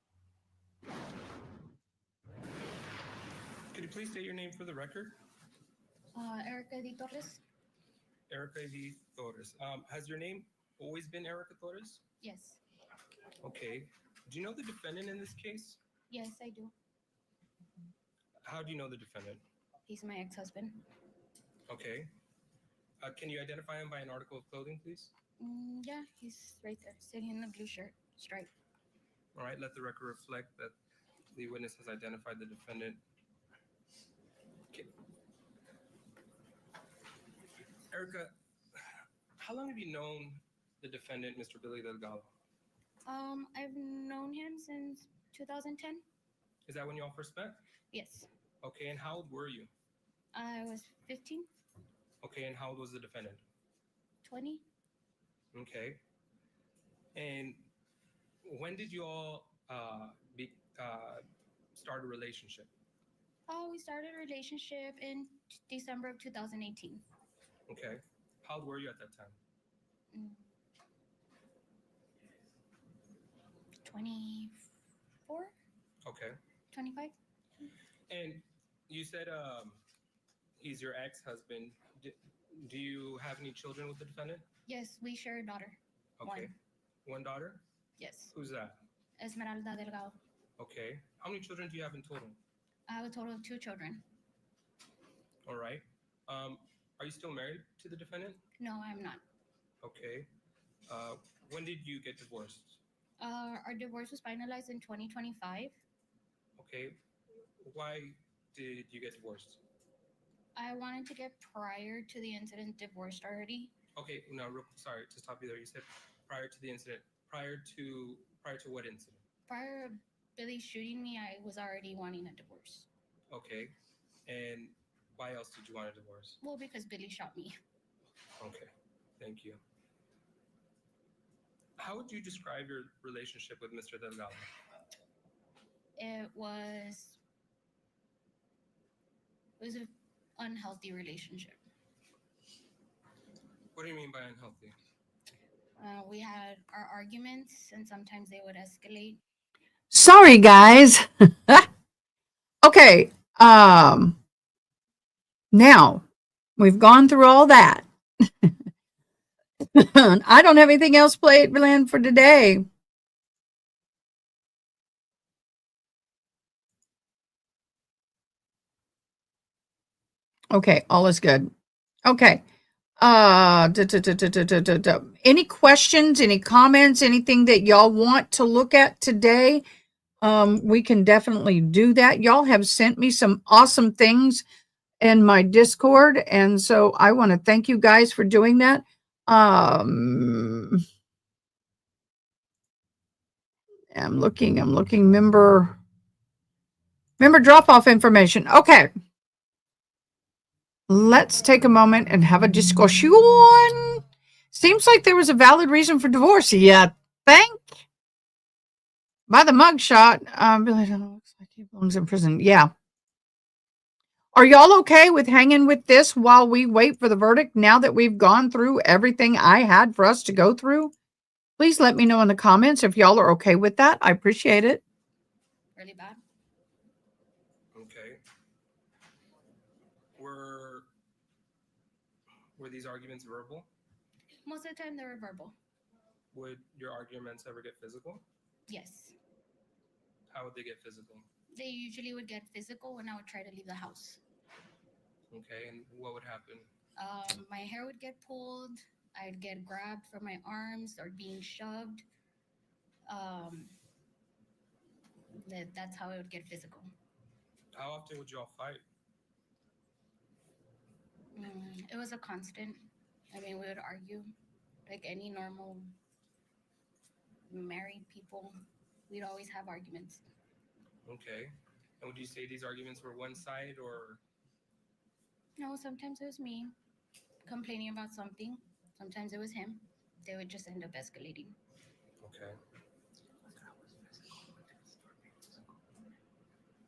Could you please state your name for the record? Erica Di Torres? Erica V. Torres. Has your name always been Erica Torres? Yes. Okay. Do you know the defendant in this case? Yes, I do. How do you know the defendant? He's my ex-husband. Okay. Can you identify him by an article of clothing, please? Yeah, he's right there, sitting in the blue shirt, stripe. All right. Let the record reflect that the witness has identified the defendant. Okay. Erica, how long have you known the defendant, Mr. Billy Delgado? I've known him since 2010. Is that when you all first met? Yes. Okay. And how old were you? I was 15, Okay. And how old was the defendant? 20. Okay. And when did you all start a relationship? We started a relationship in December of 2018. Okay. How old were you at that time? 24? Okay. 25? And you said he's your ex-husband. Do you have any children with the defendant? Yes, we share a daughter. Okay. One daughter? Yes. Who's that? Esmeralda Delgado. Okay. How many children do you have in total? I have a total of 2 children. All right. Are you still married to the defendant? No, I'm not. Okay. When did you get divorced? Our divorce was finalized in 2025. Okay. Why did you get divorced? I wanted to get prior to the incident divorced already. Okay. No, sorry to stop you there. You said prior to the incident. Prior to what incident? Prior to Billy shooting me, I was already wanting a divorce. Okay. And why else did you want a divorce? Well, because Billy shot me. Okay. Thank you. How would you describe your relationship with Mr. Delgado? It was an unhealthy relationship. What do you mean by unhealthy? We had our arguments, and sometimes they would escalate. Sorry, guys. Okay. Now we've gone through all that. I don't have anything else planned for today. Okay, all is good. Okay. Any questions, any comments, anything that y'all want to look at today? We can definitely do that. Y'all have sent me some awesome things in my Discord, and so I want to thank you guys for doing that. I'm looking member drop off information. Okay. let's take a moment and have a discussion. Seems like there was a valid reason for divorce. Yeah, think? By the mugshot, Billy looks like he belongs in prison. Yeah. Are y'all okay with hanging with this while we wait for the verdict now that we've gone through everything I had for us to go through? Please let me know in the comments if y'all are okay with that. I appreciate it. Really bad. Okay. Were these arguments verbal? Most of the time they were verbal. Would your arguments ever get physical? Yes. How would they get physical? They usually would get physical when I would try to leave the house. Okay, and what would happen? My hair would get pulled. I'd get grabbed from my arms or being shoved. That's how it would get physical. How often would you all fight? It was a constant. I mean, we would argue like any normal married people. We'd always have arguments. Okay. And would you say these arguments were one side or? No, sometimes it was me complaining about something. Sometimes it was him. They would just end up escalating. Okay.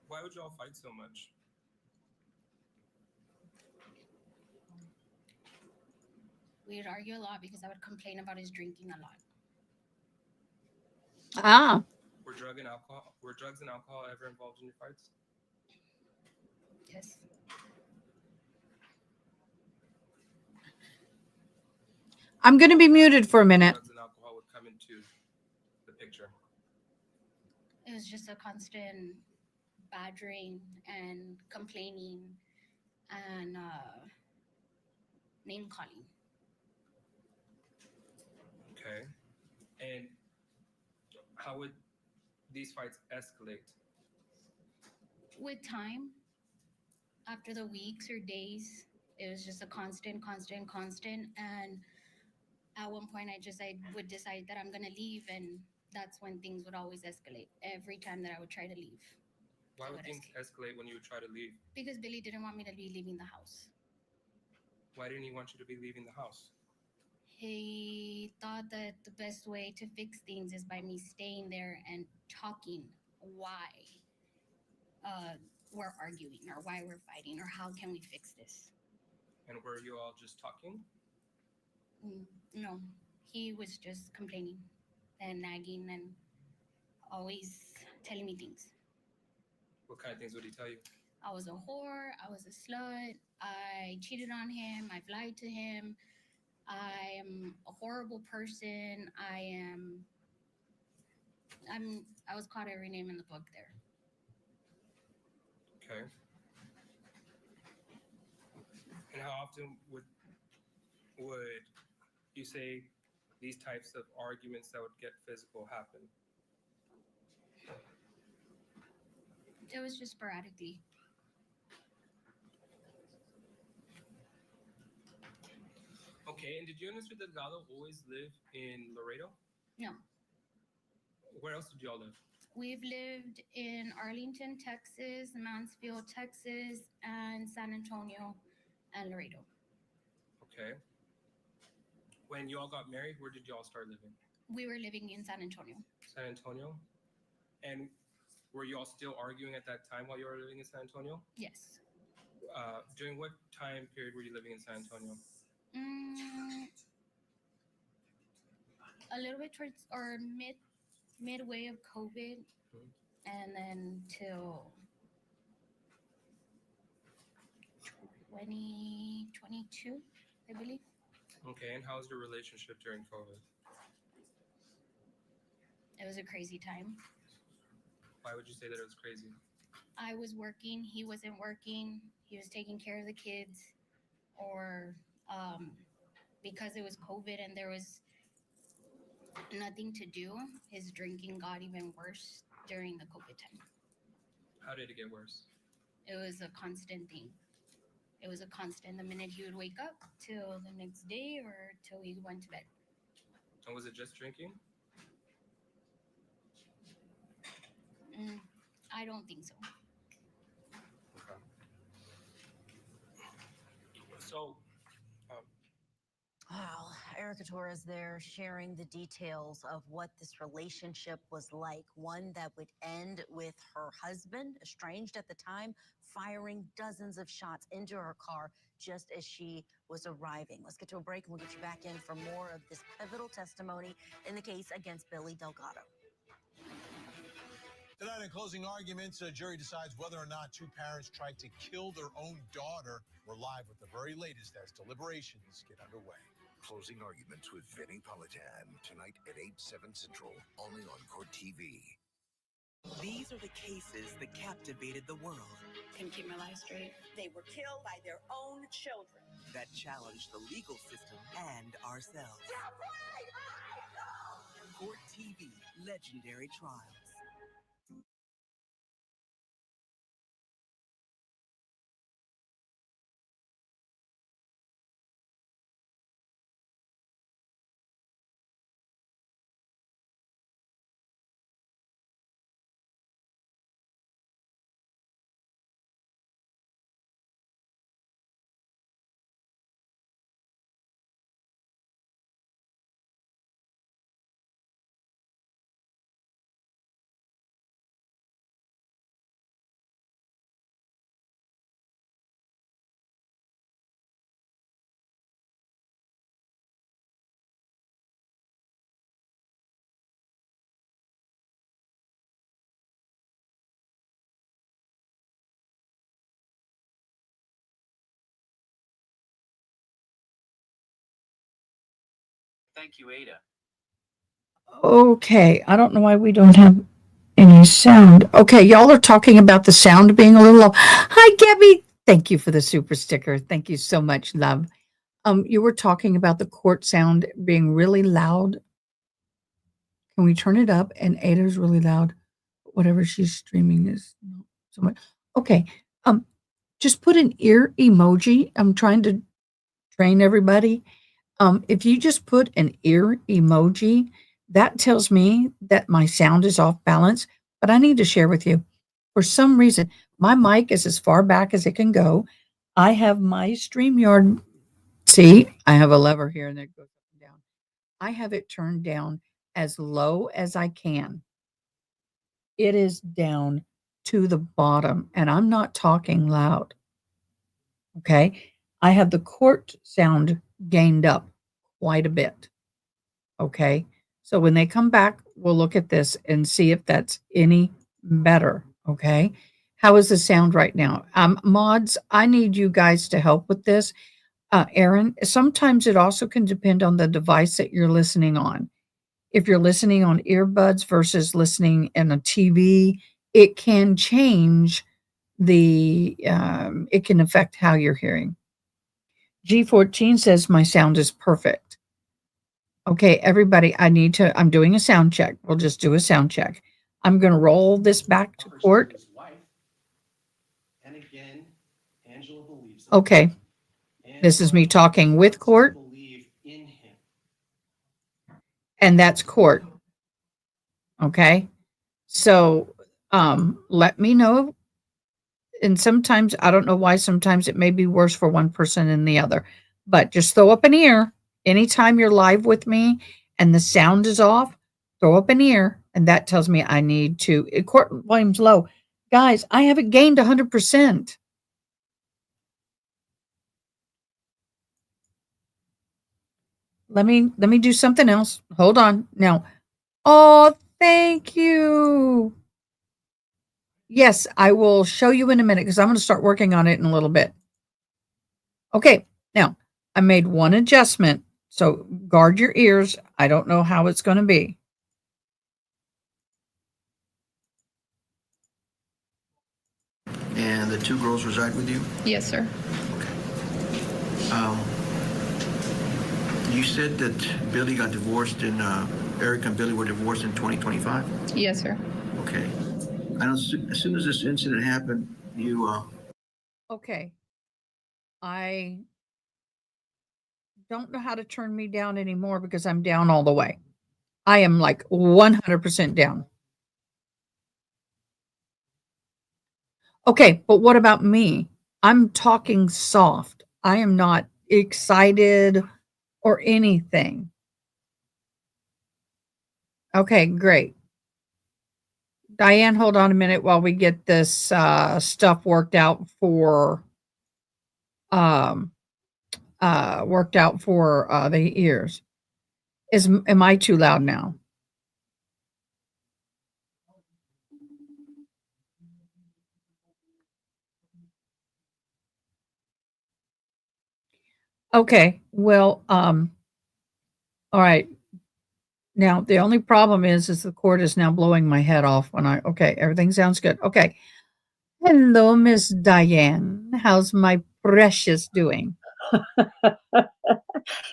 Why would y'all fight so much? We'd argue a lot because I would complain about his drinking a lot. Ah, Were drugs and alcohol ever involved in your fights? Yes. I'm going to be muted for a minute. Drugs and alcohol would come into the picture. It was just a constant badgering and complaining and name calling. Okay. And how would these fights escalate? With time, after the weeks or days, it was just a constant. And at one point, I would decide that I'm going to leave, and that's when things would always escalate. Every time that I would try to leave. Why would things escalate when you would try to leave? Because Billy didn't want me to be leaving the house. Why didn't he want you to be leaving the house? He thought that the best way to fix things is by me staying there and talking why we're arguing or why we're fighting or how can we fix this. And were you all just talking? No, he was just complaining and nagging and always telling me things. What kind of things would he tell you? I was a whore, I was a slut, I cheated on him, I've lied to him, I am a horrible person, I was called every name in the book there. Okay. And how often would you say these types of arguments that would get physical happen? It was just sporadically. Okay, and did you and Mr. Delgado always live in Laredo? No. Where else did y'all live? We've lived in Arlington, Texas, Mansfield, Texas, and San Antonio and Laredo. Okay. When you all got married, where did y'all start living? We were living in San Antonio. San Antonio? And were you all still arguing at that time while you were living in San Antonio? Yes. During what time period were you living in San Antonio? A little bit towards or midway of COVID, and then till 2022, I believe. Okay, and how was your relationship during COVID? It was a crazy time. Why would you say that it was crazy? I was working, he wasn't working, he was taking care of the kids, or because it was COVID and there was nothing to do, his drinking got even worse during the COVID time. How did it get worse? It was a constant thing. It was a constant. The minute he would wake up till the next day or till he went to bed. And was it just drinking? I don't think so. Okay. So, Wow, Erica Torres there sharing the details of what this relationship was like. One that would end with her husband, estranged at the time, firing dozens of shots into her car just as she was arriving. Let's get to a break and we'll get you back in for more of this pivotal testimony in the case against Billy Delgado. Tonight in closing arguments, a jury decides whether or not two parents tried to kill their own daughter. We're live with the very latest as deliberations get underway. Closing arguments with Vinny Politan tonight at 8/7 Central, only on Court TV. These are the cases that captivated the world. Can keep my life straight. They were killed by their own children. That challenged the legal system and ourselves. Court TV, legendary trials. Thank you, Ada. Okay, I don't know why we don't have any sound. Okay, y'all are talking about the sound being a little low. Hi, Gabby. Thank you for the super sticker. Thank you so much, love. You were talking about the court sound being really loud. Can we turn it up? And Ada's really loud. Whatever she's streaming is not so much. Okay. Just put an ear emoji. I'm trying to train everybody. If you just put an ear emoji, that tells me that my sound is off balance. But I need to share with you. For some reason, my mic is as far back as it can go. I have my StreamYard. See, I have a lever here and it goes up and down. I have it turned down as low as I can. It is down to the bottom, and I'm not talking loud. Okay. I have the court sound gained up quite a bit. Okay. So when they come back, we'll look at this and see if that's any better. Okay. How is the sound right now? Mods, I need you guys to help with this. Aaron, sometimes it also can depend on the device that you're listening on. If you're listening on earbuds versus listening in a TV, it can change it can affect how you're hearing. G14 says my sound is perfect. Okay, everybody, I'm doing a sound check. We'll just do a sound check. I'm going to roll this back to court. And again, Angela believes Okay. This is me talking with court. in him. And that's court. Okay. So, let me know. And sometimes, I don't know why, sometimes it may be worse for one person than the other, but just throw up an ear. Anytime you're live with me and the sound is off, throw up an ear. And that tells me I need to, court volume's low. Guys, I haven't gained 100%. Let me do something else. Hold on. Now. Oh, thank you. Yes, I will show you in a minute because I'm going to start working on it in a little bit. Okay. Now, I made one adjustment. So guard your ears. I don't know how it's going to be. And the two girls reside with you? Yes, sir. You said that Billy got divorced and Eric and Billy were divorced in 2025? Yes, sir. Okay. I know as soon as this incident happened, you... Okay. I don't know how to turn me down anymore because I'm down all the way. I am like 100% down. Okay, but what about me? I'm talking soft. I am not excited or anything. Okay, great. Diane, hold on a minute while we get this stuff um worked out for the ears. Am I too loud now? Okay. Well, all right. Now the only problem is the cord is now blowing my head off when okay, everything sounds good. Okay. Hello, Miss Diane. How's my precious doing?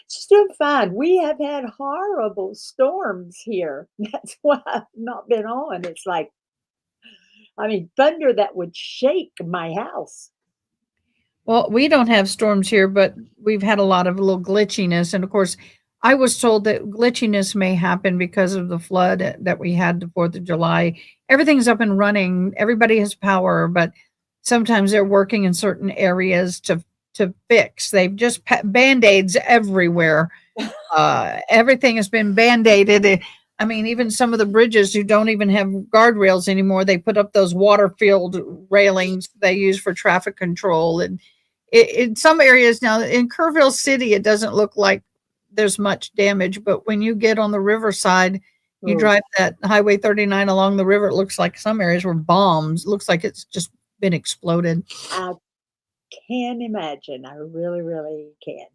She's doing fine. We have had horrible storms here. That's why I've not been on. It's like, I mean, thunder that would shake my house. Well, we don't have storms here, but we've had a lot of little glitchiness. And of course, I was told that glitchiness may happen because of the flood that we had the 4th of July. Everything's up and running. Everybody has power, but sometimes they're working in certain areas to fix. They've just Band-Aids everywhere. Everything has been Band-Aided. I mean, even some of the bridges who don't even have guardrails anymore, they put up those water-filled railings they use for traffic control. And in some areas now, in Kerrville City, it doesn't look like there's much damage. But when you get on the riverside, you drive that Highway 39 along the river, it looks like some areas were bombs. It looks like it's just been exploded. I can imagine. I really, really can.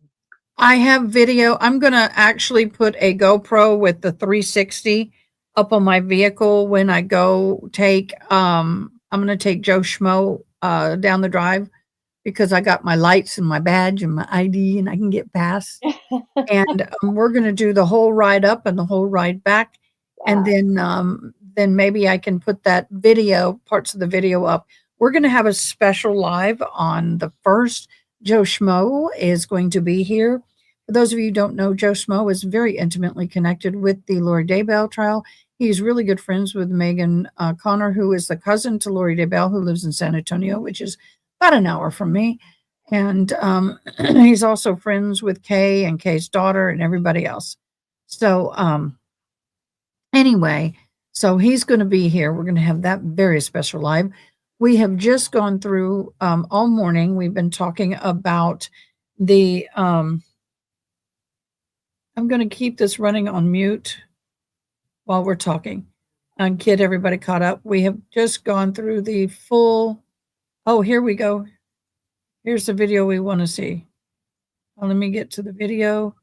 I have video. I'm going to actually put a GoPro with the 360 up on my vehicle when I go take, I'm going to take Joe Schmo down the drive because I got my lights and my badge and my ID and I can get past. And we're going to do the whole ride up and the whole ride back. Wow. And then maybe I can put that video, parts of the video up. We're going to have a special live on the 1st. Joe Schmo is going to be here. For those of you who don't know, Joe Schmo is very intimately connected with the Lori Daybell trial. He's really good friends with Megan Connor, who is the cousin to Lori Daybell, who lives in San Antonio, which is about an hour from me. And he's also friends with Kay and Kay's daughter and everybody else. So anyway, so he's going to be here. We're going to have that very special live. We have just gone through all morning. We've been talking about the, I'm going to keep this running on mute while we're talking and get everybody caught up. We have just gone through the full, oh, here we go. Here's the video we want to see. Well, let me get to the video.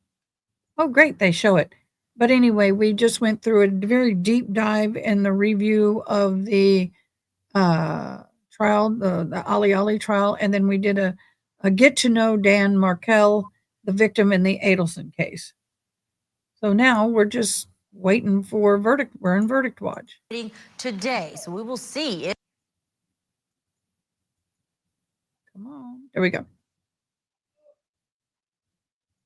Oh, great. They show it. But anyway, we just went through a very deep dive in the review of the trial, the Ali trial, and then we did a get to know Dan Markel, the victim in the Adelson case. So now we're just waiting for verdict. We're in verdict watch today, so we will see if. Come on, there we go.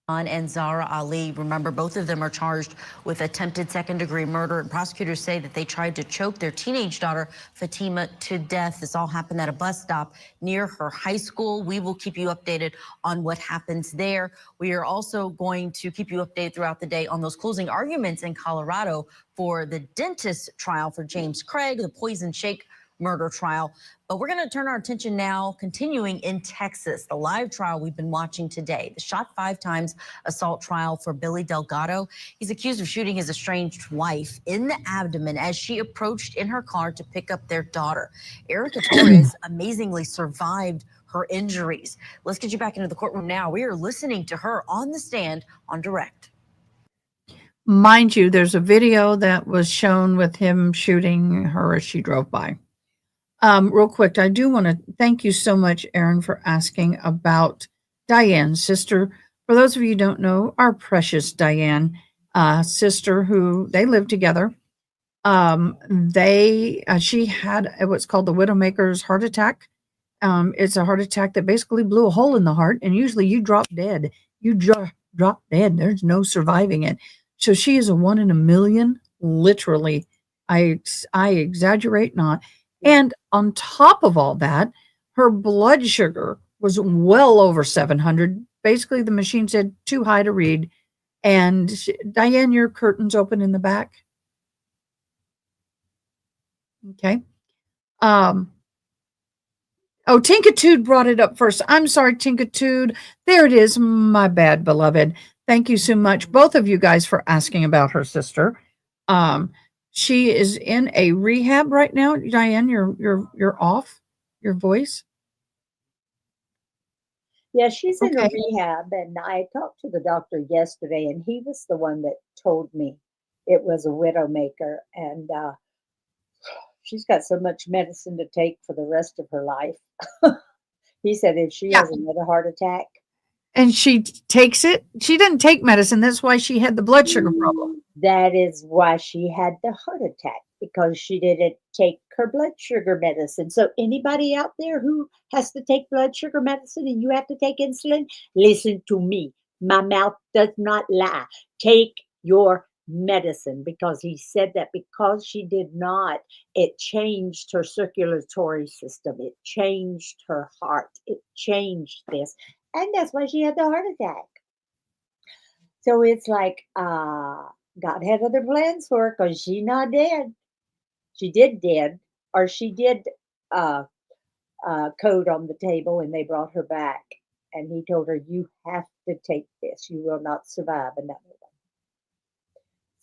And Zahraa Ali. Remember, both of them are charged with attempted second-degree murder, and prosecutors say that they tried to choke their teenage daughter, Fatima, to death. This all happened at a bus stop near her high school. We will keep you updated on what happens there. We are also going to keep you updated throughout the day on those closing arguments in Colorado for the dentist trial for James Craig, the poison shake murder trial. But we're going to turn our attention now, continuing in Texas, the live trial we've been watching today, the shot 5 times assault trial for Billy Delgado. He's accused of shooting his estranged wife in the abdomen as she approached in her car to pick up their daughter. Erica Torres amazingly survived her injuries. Let's get you back into the courtroom now. We are listening to her on the stand on direct. Mind you, there's a video that was shown with him shooting her as she drove by. Real quick, I do want to thank you so much, Aaron, for asking about Diane's sister. For those of you who don't know, our precious Diane, sister, who they lived together. She had what's called the Widowmaker's heart attack. It's a heart attack that basically blew a hole in the heart, and usually you drop dead. You drop dead. There's no surviving it. So she is a 1 in a million, literally. I exaggerate not. And on top of all that, her blood sugar was well over 700. Basically, the machine said too high to read. And Diane, your curtain's open in the back. Okay. Oh, Tinkitude brought it up first. I'm sorry, Tinkitude. There it is. My bad, beloved. Thank you so much, both of you guys, for asking about her sister. She is in a rehab right now. Diane, you're off. Your voice. Yeah, she's in a Okay. rehab, and I talked to the doctor yesterday, and he was the one that told me it was a widowmaker, and she's got so much medicine to take for the rest of her life. He said if she Yeah. has another heart attack, And she takes it. She didn't take medicine. That's why she had the blood sugar problem. that is why she had the heart attack, because she didn't take her blood sugar medicine. So anybody out there who has to take blood sugar medicine and you have to take insulin, listen to me. My mouth does not lie. Take your medicine, because he said that because she did not, it changed her circulatory system. It changed her heart. It changed this. And that's why she had the heart attack. So it's like, God had other plans for her, because she not dead. She did dead, or she did code on the table, and they brought her back. And he told her, you have to take this. You will not survive another one.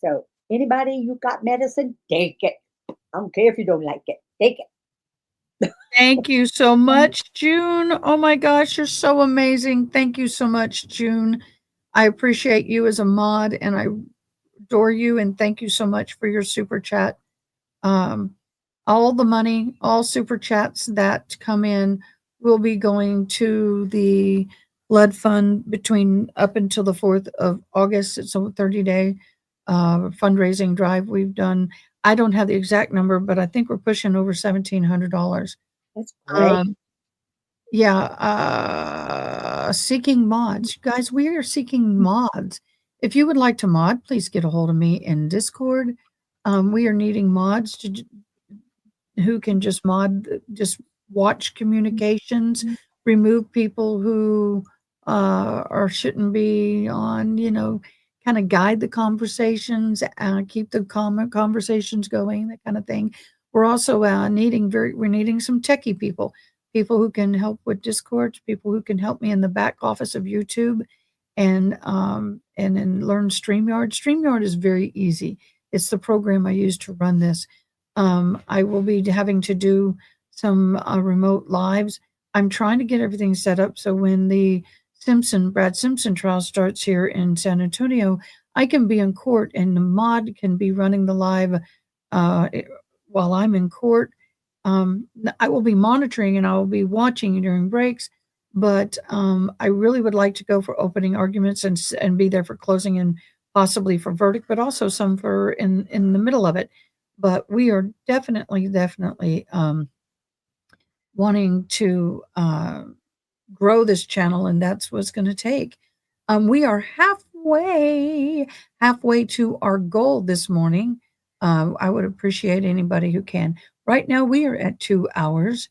So anybody, you got medicine, take it. I don't care if you don't like it. Take it. Thank you so much, June. Oh my gosh, you're so amazing. Thank you so much, June. I appreciate you as a mod, and I adore you, and thank you so much for your super chat. All the money, all super chats that come in will be going to the blood fund between up until the 4th of August. It's a 30-day fundraising drive we've done. I don't have the exact number, but I think we're pushing over $1,700. That's great. Seeking mods. Guys, we are seeking mods. If you would like to mod, please get a hold of me in Discord. We are needing mods who can just mod, just watch communications, remove people who or shouldn't be on, kind of guide the conversations, keep the conversations going, that kind of thing. We're also needing some techie people who can help with Discord, people who can help me in the back office of YouTube, and then learn StreamYard. StreamYard is very easy. It's the program I use to run this. I will be having to do some remote lives. I'm trying to get everything set up so when the Brad Simpson trial starts here in San Antonio, I can be in court and the mod can be running the live while I'm in court. I will be monitoring and I will be watching during breaks, but I really would like to go for opening arguments and be there for closing and possibly for verdict, but also some for in the middle of it. But we are definitely wanting to grow this channel, and that's what's going to take. We are halfway to our goal this morning. I would appreciate anybody who can. Right now, we are at 2 hours,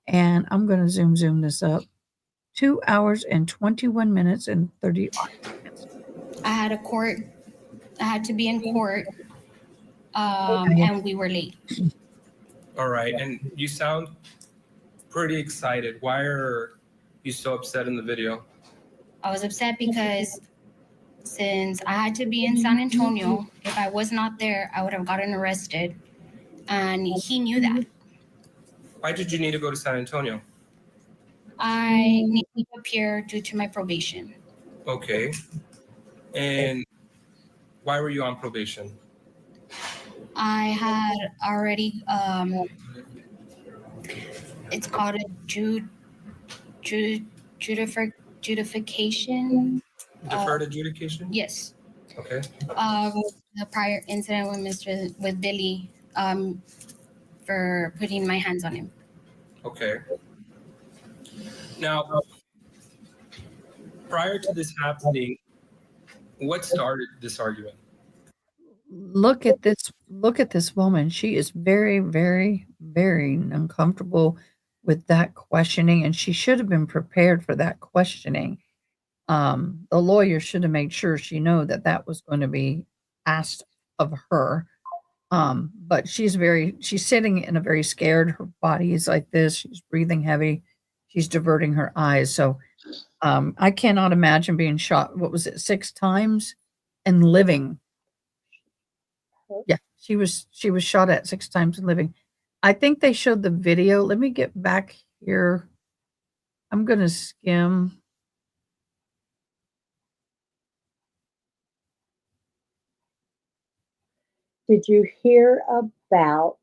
and I'm going to zoom this up. 2 hours and 21 minutes and 30 seconds. I had to be in court, and we were late. All right, and you sound pretty excited. Why are you so upset in the video? I was upset because since I had to be in San Antonio, if I was not there, I would have gotten arrested, and he knew that. Why did you need to go to San Antonio? I need to appear due to my probation. Okay. And why were you on probation? I had already, it's called a judification. Deferred adjudication? Yes. Okay. The prior incident with Billy, for putting my hands on him. Okay. Now, prior to this happening, what started this argument? Look at this woman. She is very, very, very uncomfortable with that questioning, and she should have been prepared for that questioning. The lawyer should have made sure she knew that that was going to be asked of her. But she's sitting in a very scared. Her body is like this. She's breathing heavy. She's diverting her eyes. So, I cannot imagine being shot. What was it? 6 times and living. Yeah, she was shot at 6 times and living. I think they showed the video. Let me get back here. I'm going to skim. Did you hear about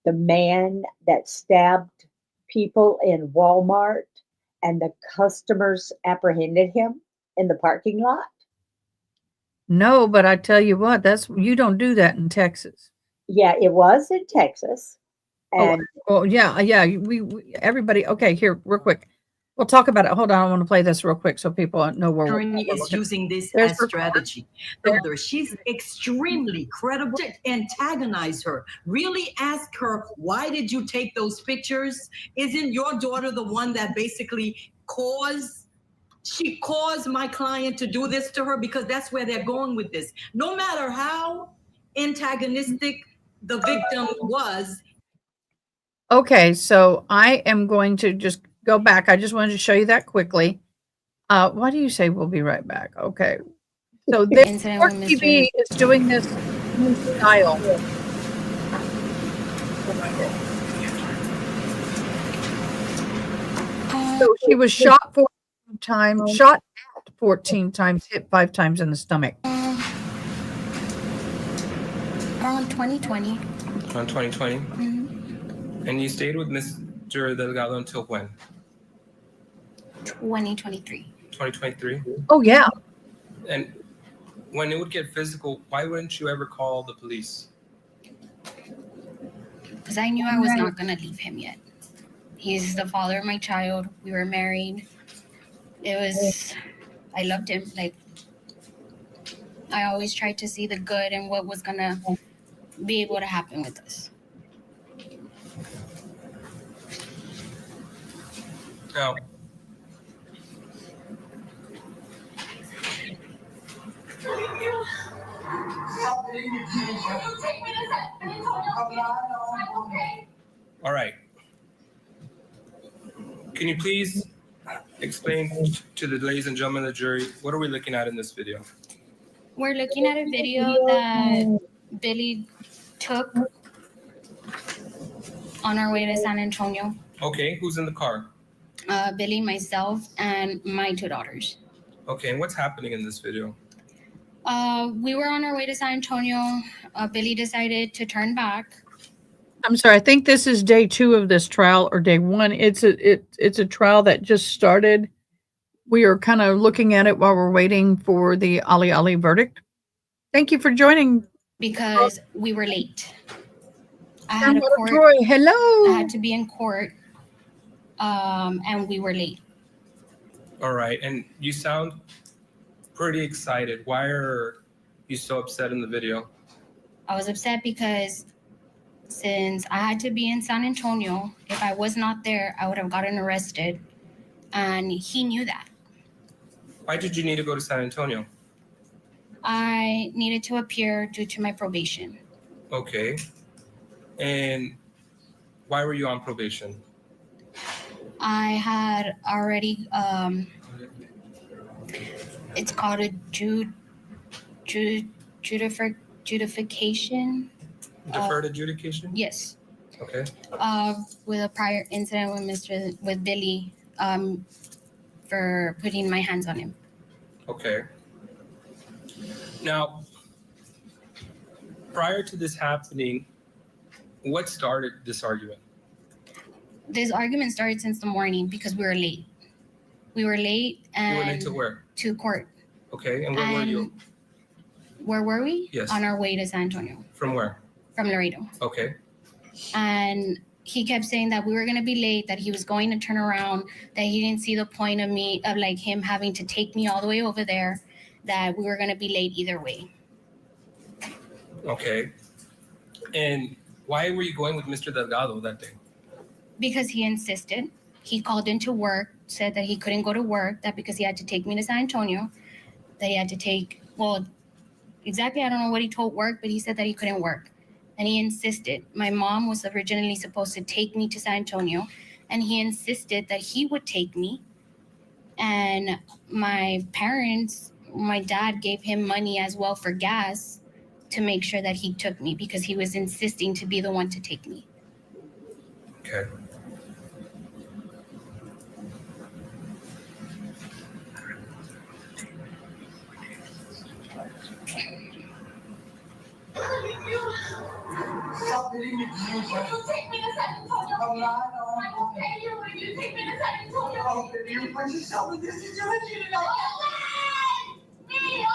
the man that stabbed people in Walmart and the customers apprehended him in the parking lot? No, but I tell you what, you don't do that in Texas. Yeah, it was in Texas. And yeah, we everybody. Okay, here, real quick. We'll talk about it. Hold on, I want to play this real quick so people know where Attorney is using this There's as strategy. Further, she's extremely credible. Antagonize her. Really ask her, why did you take those pictures? Isn't your daughter the one that basically caused my client to do this to her? Because that's where they're going with this. No matter how antagonistic the victim was. Okay, so I am going to just go back. I just wanted to show you that quickly. Why do you say we'll be right back? Okay. So this Court TV is doing this new style. So she was shot 14 times, shot at 14 times, hit 5 times in the stomach. Around 2020. Around 2020? Mm-hmm. And you stayed with Mr. Delgado until when? 2023. 2023? Oh, yeah. And when it would get physical, why wouldn't you ever call the police? Because I knew I was not going to leave him yet. He's the father of my child. We were married. I loved him. Like, I always tried to see the good and what was going to be able to happen with us. Now, all right. Can you please explain to the ladies and gentlemen of the jury, what are we looking at in this video? We're looking at a video that Billy took on our way to San Antonio. Okay, who's in the car? Billy, myself, and my 2 daughters. Okay, and what's happening in this video? We were on our way to San Antonio. Billy decided to turn back. I'm sorry. I think this is day 2 of this trial, or day 1. It's a trial that just started. We are kind of looking at it while we're waiting for the Ali verdict. Thank you for joining. Because we were late. I had a court. Troy, hello. I had to be in court, and we were late. All right, and you sound pretty excited. Why are you so upset in the video? I was upset because since I had to be in San Antonio, if I was not there, I would have gotten arrested, and he knew that. Why did you need to go to San Antonio? I needed to appear due to my probation. Okay. And why were you on probation? I had already, it's called a judification. Deferred adjudication? Yes. Okay. With a prior incident with Billy, for putting my hands on him. Okay. Now, prior to this happening, what started this argument? This argument started since the morning because we were late. We were late and... You were late to where? To court. Okay, and where were you? Where were we? Yes. On our way to San Antonio. From where? From Laredo. Okay. And he kept saying that we were going to be late, that he was going to turn around, that he didn't see the point of like him having to take me all the way over there, that we were going to be late either way. Okay. And why were you going with Mr. Delgado that day? Because he insisted. He called into work, said that he couldn't go to work, that because he had to take me to San Antonio, that he had to take, well, exactly, I don't know what he told work, but he said that he couldn't work. And he insisted. My mom was originally supposed to take me to San Antonio, and he insisted that he would take me. And my parents, my dad gave him money as well for gas to make sure that he took me because he was insisting to be the one to take me. Okay. Stop hitting me. You take me to San Antonio. I'm not. I will pay you when you take me to San Antonio. Oh, baby, you put yourself in this situation. Me,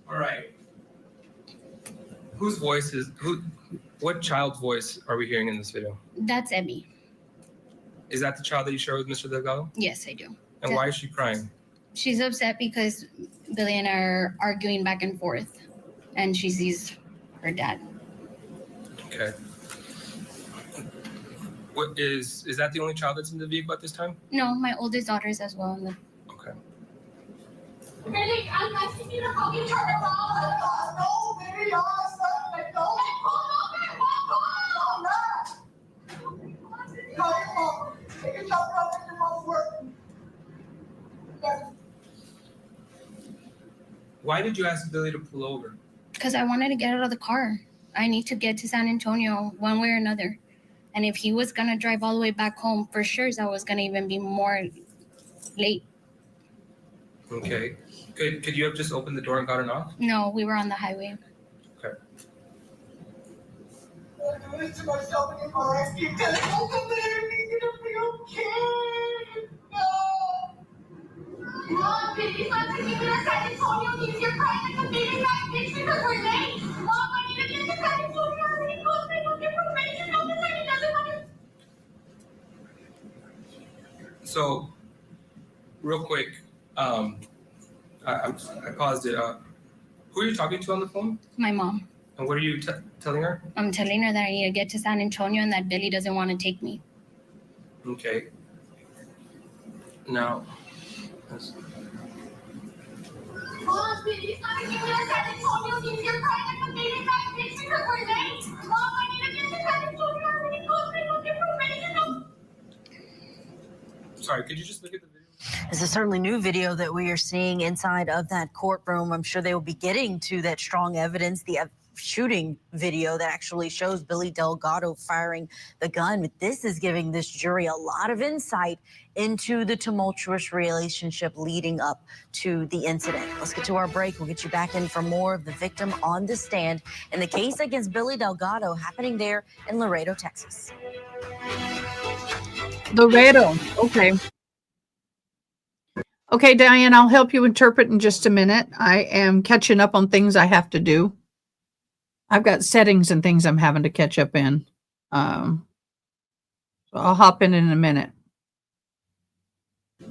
All right. Whose voice is who? What child's voice are we hearing in this video? That's Emmy. Is that the child that you share with Mr. Delgado? Yes, I do. And why is she crying? She's upset because Billy and I are arguing back and forth, and she sees her dad. Okay. What is that the only child that's in the vehicle at this time? No, my oldest daughter is as well in the. Okay. Billy, I'm asking you to fucking turn around. No, baby, you're awesome. Like, no. Call your mom. Take a job out and your mom's working. Why did you ask Billy to pull over? Because I wanted to get out of the car. I need to get to San Antonio one way or another. And if he was going to drive all the way back home, for sure, I was going to even be more late. Okay. Could you have just opened the door and gotten off? No, we were on the highway. Okay. I'm doing this to myself and your I keep telling myself that everything's going to be okay. No. Mom, Billy's not taking me to San Antonio. You're crying like a baby back bitch because we're late. Mom, I need to get to San Antonio. I need to go take information. Don't just like he doesn't want to. So, real quick, I paused it. Who are you talking to on the phone? My mom. And what are you telling her? I'm telling her that I need to get to San Antonio and that Billy doesn't want to take me. Okay. Now. Mom, Billy's not taking me to San Antonio. You're crying like a baby back bitch because we're late. Mom, I need to get to San Antonio. I need to go take information. Sorry, could you just look at the video? This is certainly new video that we are seeing inside of that courtroom. I'm sure they will be getting to that strong evidence, the shooting video that actually shows Billy Delgado firing the gun. But this is giving this jury a lot of insight into the tumultuous relationship leading up to the incident. Let's get to our break. We'll get you back in for more of the victim on the stand in the case against Billy Delgado happening there in Laredo, Texas. Laredo. Okay. Okay, Diane, I'll help you interpret in just a minute. I am catching up on things I have to do. I've got settings and things I'm having to catch up in. So I'll hop in a minute.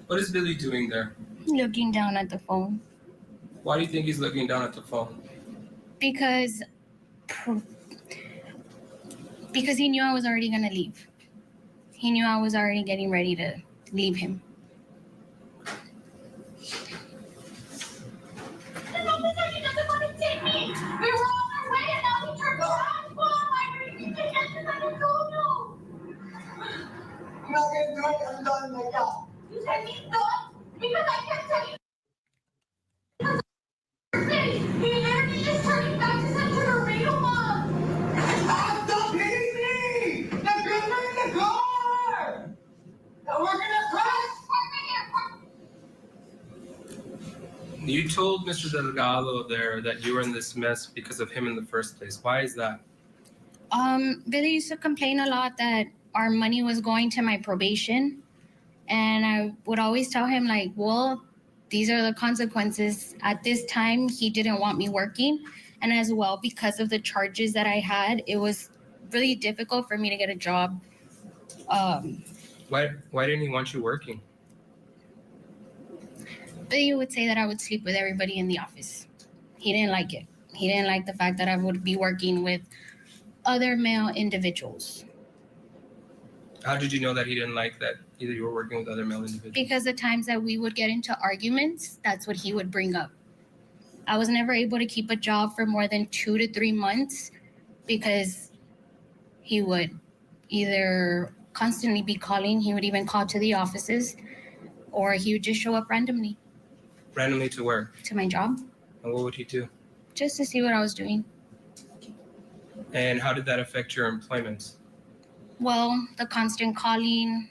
What is Billy doing there? Looking down at the phone. Why do you think he's looking down at the phone? Because he knew I was already going to leave. He knew I was already getting ready to leave him. I'm not going to do it. I'm done like that. You said he's done? Because I can't tell you. He literally just turning back to Central Laredo, Mom. Stop hitting me! The girls are in the car! Now we're going to crash! You told Mr. Delgado there that you were in this mess because of him in the first place. Why is that? Billy used to complain a lot that our money was going to my probation. And I would always tell him, like, well, these are the consequences. At this time, he didn't want me working. And as well, because of the charges that I had, it was really difficult for me to get a job. Why didn't he want you working? He would say that I would sleep with everybody in the office. He didn't like it. He didn't like the fact that I would be working with other male individuals. How did you know that he didn't like that either you were working with other male individuals? Because the times that we would get into arguments, that's what he would bring up. I was never able to keep a job for more than 2 to 3 months because he would either constantly be calling, he would even call to the offices, or he would just show up randomly. Randomly to where? To my job. And what would he do? Just to see what I was doing. And how did that affect your employment? Well, the constant calling,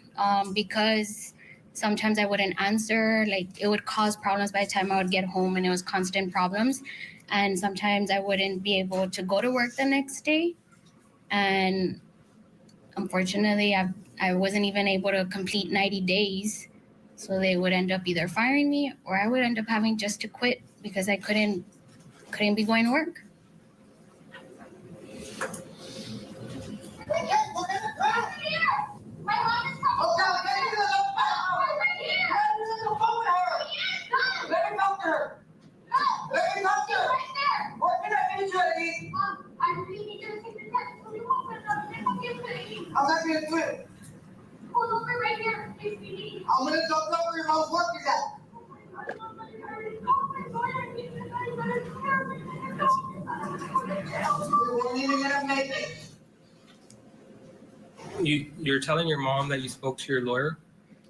because sometimes I wouldn't answer, like it would cause problems by the time I would get home, and it was constant problems. And sometimes I wouldn't be able to go to work the next day. And unfortunately, I wasn't even able to complete 90 days. So they would end up either firing me, or I would end up having just to quit because I couldn't be going to work. I'm not going to do it. Hold over right here. I'm going to talk over your mom's work is at. You're telling your mom that you spoke to your lawyer?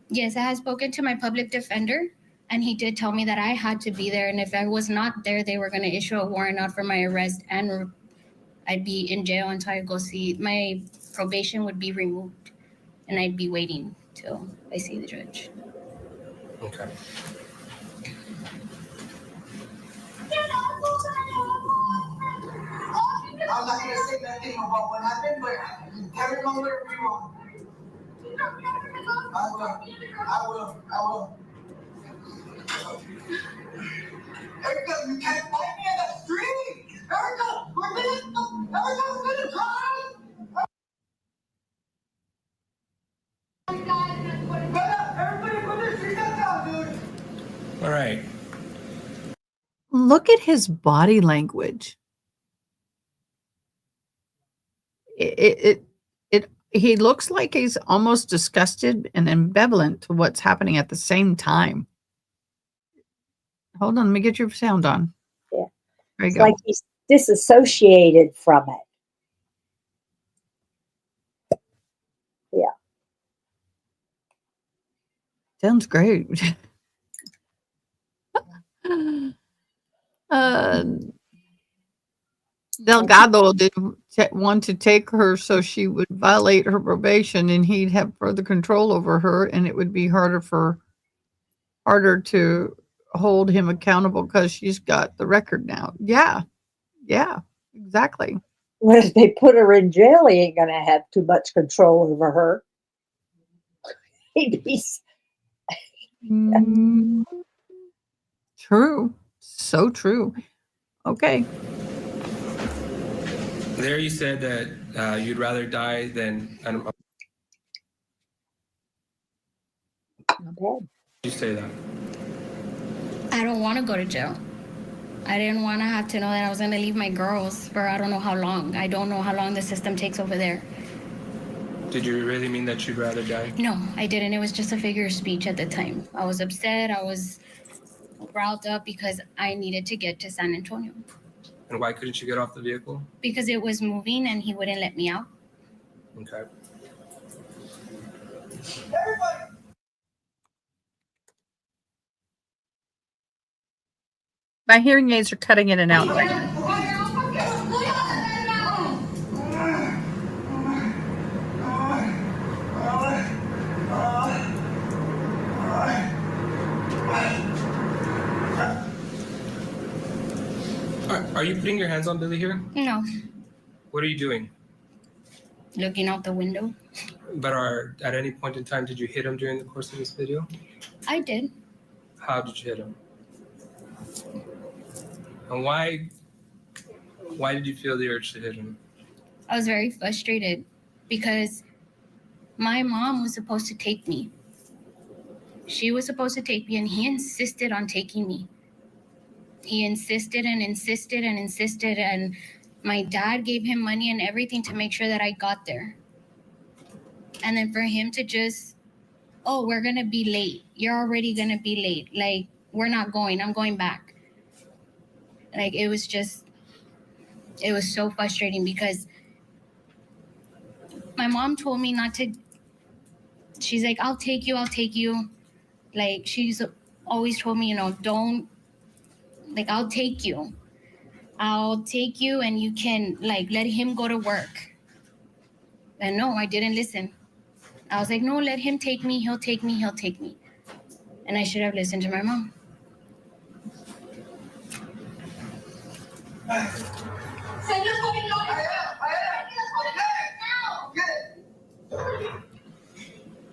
Yes, I had spoken to my public defender, and he did tell me that I had to be there. And if I was not there, they were going to issue a warrant out for my arrest, and I'd be in jail until I go see my probation would be removed, and I'd be waiting till I see the judge. Okay. I'm not going to say nothing about what happened, but carry on whatever you want. I will. Erica, you can't find me in the street! Erica, we're gonna drive! Everybody put their seatbelts down, dude! All right. Look at his body language. He looks like he's almost disgusted and ambivalent to what's happening at the same time. Hold on, let me get your sound on. Yeah. There you It's go. like he's disassociated from it. Yeah. Sounds great. Delgado didn't want to take her so she would violate her probation, and he'd have further control over her, and it would be harder to hold him accountable because she's got the record now. Yeah, exactly. Well, if they put her in jail, he ain't gonna have too much control over her. He'd be True. So true. Okay. There you said that you'd rather die than... not bad. You say that? I don't want to go to jail. I didn't want to have to know that I was going to leave my girls for I don't know how long. I don't know how long the system takes over there. Did you really mean that you'd rather die? No, I didn't. It was just a figure of speech at the time. I was upset. I was riled up because I needed to get to San Antonio. And why couldn't you get off the vehicle? Because it was moving and he wouldn't let me out. Okay. My hearing aids are cutting in and out right now. Are you putting your hands on Billy here? No. What are you doing? Looking out the window. But at any point in time, did you hit him during the course of this video? I did. How did you hit him? And why did you feel the urge to hit him? I was very frustrated because my mom was supposed to take me. She was supposed to take me, and he insisted on taking me. He insisted and insisted and insisted, and my dad gave him money and everything to make sure that I got there. And then for him to just, oh, we're going to be late. You're already going to be late. Like, we're not going. I'm going back. Like, it was so frustrating because my mom told me not to. She's like, I'll take you. Like, she's always told me, you know, don't, like, I'll take you and you can, like, let him go to work. And no, I didn't listen. I was like, no, let him take me. He'll take me. And I should have listened to my mom.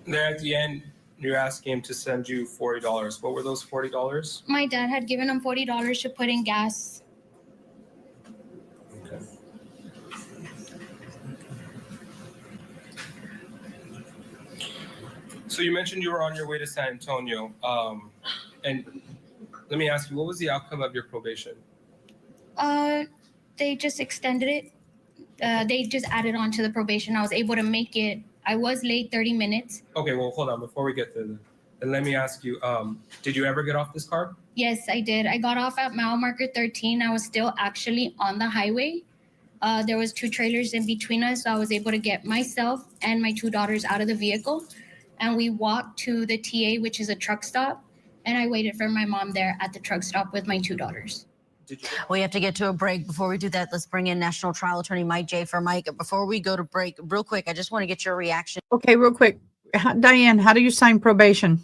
There at the end, you're asking him to send you $40. What were those $40? My dad had given him $40 to put in gas. Okay. So you mentioned you were on your way to San Antonio. And let me ask you, what was the outcome of your probation? They just extended it. They just added on to the probation. I was able to make it. I was late 30 minutes. Okay, well, hold on. Before we get to that, and let me ask you, did you ever get off this car? Yes, I did. I got off at mile marker 13. I was still actually on the highway. There was 2 trailers in between us, so I was able to get myself and my 2 daughters out of the vehicle. And we walked to the TA, which is a truck stop. And I waited for my mom there at the truck stop with my 2 daughters. We have to get to a break. Before we do that, let's bring in National Trial Attorney Mike J. for Mike. Before we go to break, real quick, I just want to get your reaction. Okay, real quick. Diane, how do you sign probation?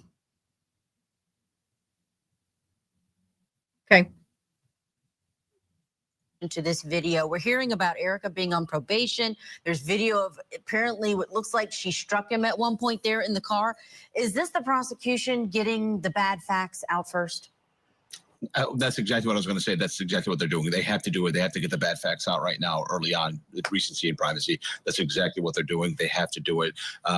Okay. To this video, we're hearing about Erica being on probation. There's video of apparently what looks like she struck him at one point there in the car. Is this the prosecution getting the bad facts out first? That's exactly what I was going to say. That's exactly what they're doing. They have to do it. They have to get the bad facts out right now, early on, with recency and privacy. That's exactly what they're doing. They have to do it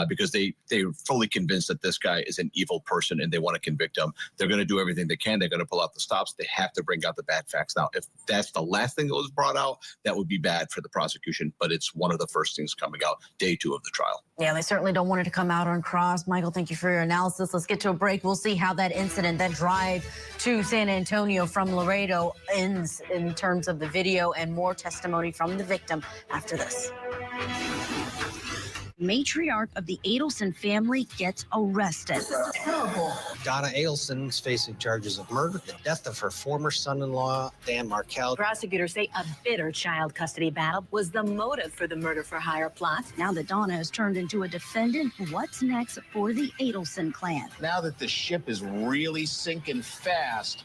because they're fully convinced that this guy is an evil person and they want to convict him. They're going to do everything they can. They're going to pull out the stops. They have to bring out the bad facts now. If that's the last thing that was brought out, that would be bad for the prosecution. But it's one of the first things coming out day 2 of the trial. Yeah, they certainly don't want it to come out on cross. Michael, thank you for your analysis. Let's get to a break. We'll see how that incident, that drive to San Antonio from Laredo ends in terms of the video, and more testimony from the victim after this. Matriarch of the Adelson family gets arrested. Donna Adelson is facing charges of murder, the death of her former son-in-law, Dan Markel. Prosecutors say a bitter child custody battle was the motive for the murder-for-hire plot. Now that Donna has turned into a defendant, what's next for the Adelson clan? Now that the ship is really sinking fast,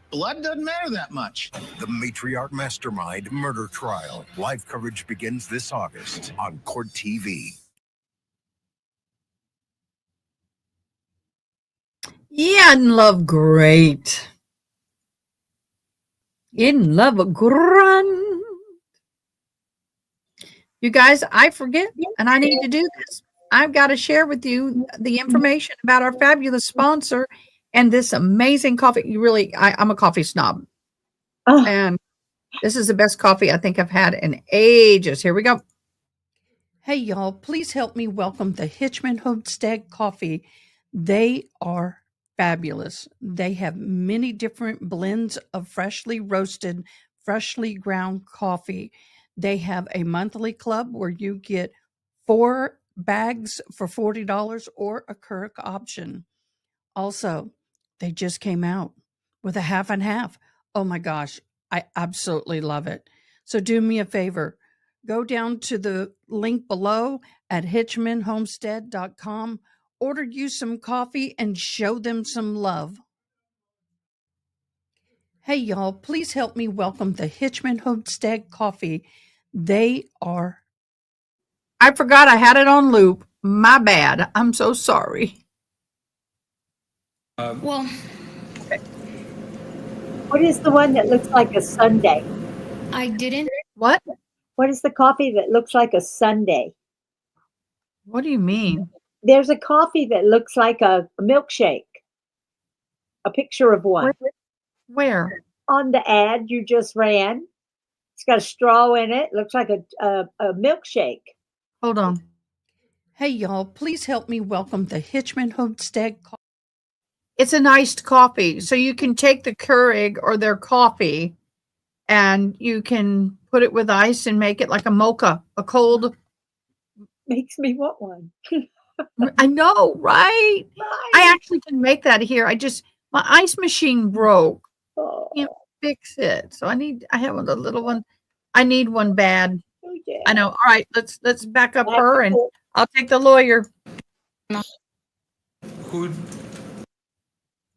blood doesn't matter that much. The Matriarch Mastermind Murder Trial. Live coverage begins this August on Court TV. Yeah, in love, great. In love, grunt. You guys, I forget, and I need to do this. I've got to share with you the information about our fabulous sponsor and this amazing coffee. You really, I'm a coffee snob. Oh. And this is the best coffee I think I've had in ages. Here we go. Hey, y'all, please help me welcome the Hitchman Homestead Coffee. They are fabulous. They have many different blends of freshly roasted, freshly ground coffee. They have a monthly club where you get 4 bags for $40 or a Keurig option. Also, they just came out with a half and half. Oh my gosh, I absolutely love it. So do me a favor. Go down to the link below at hitchmanhomestead.com. Order you some coffee and show them some love. Hey, y'all, please help me welcome the Hitchman Homestead Coffee. They are... I forgot I had it on loop. My bad. I'm so sorry. Well, What is the one that looks like a sundae? I didn't. What? What is the coffee that looks like a sundae? What do you mean? There's a coffee that looks like a milkshake. A picture of one. Where? On the ad you just ran. It's got a straw in it. Looks like a milkshake. Hold on. Hey, y'all, please help me welcome the Hitchman Homestead coffee. It's an iced coffee. So you can take the Keurig or their coffee and you can put it with ice and make it like a mocha, a cold. Makes me want one. I know, right? I actually can make that here. My ice machine broke. Oh. Can't fix it. So I have one, the little one. I need one bad. Oh, yeah. I know. All right, let's back up her and I'll take the lawyer. Who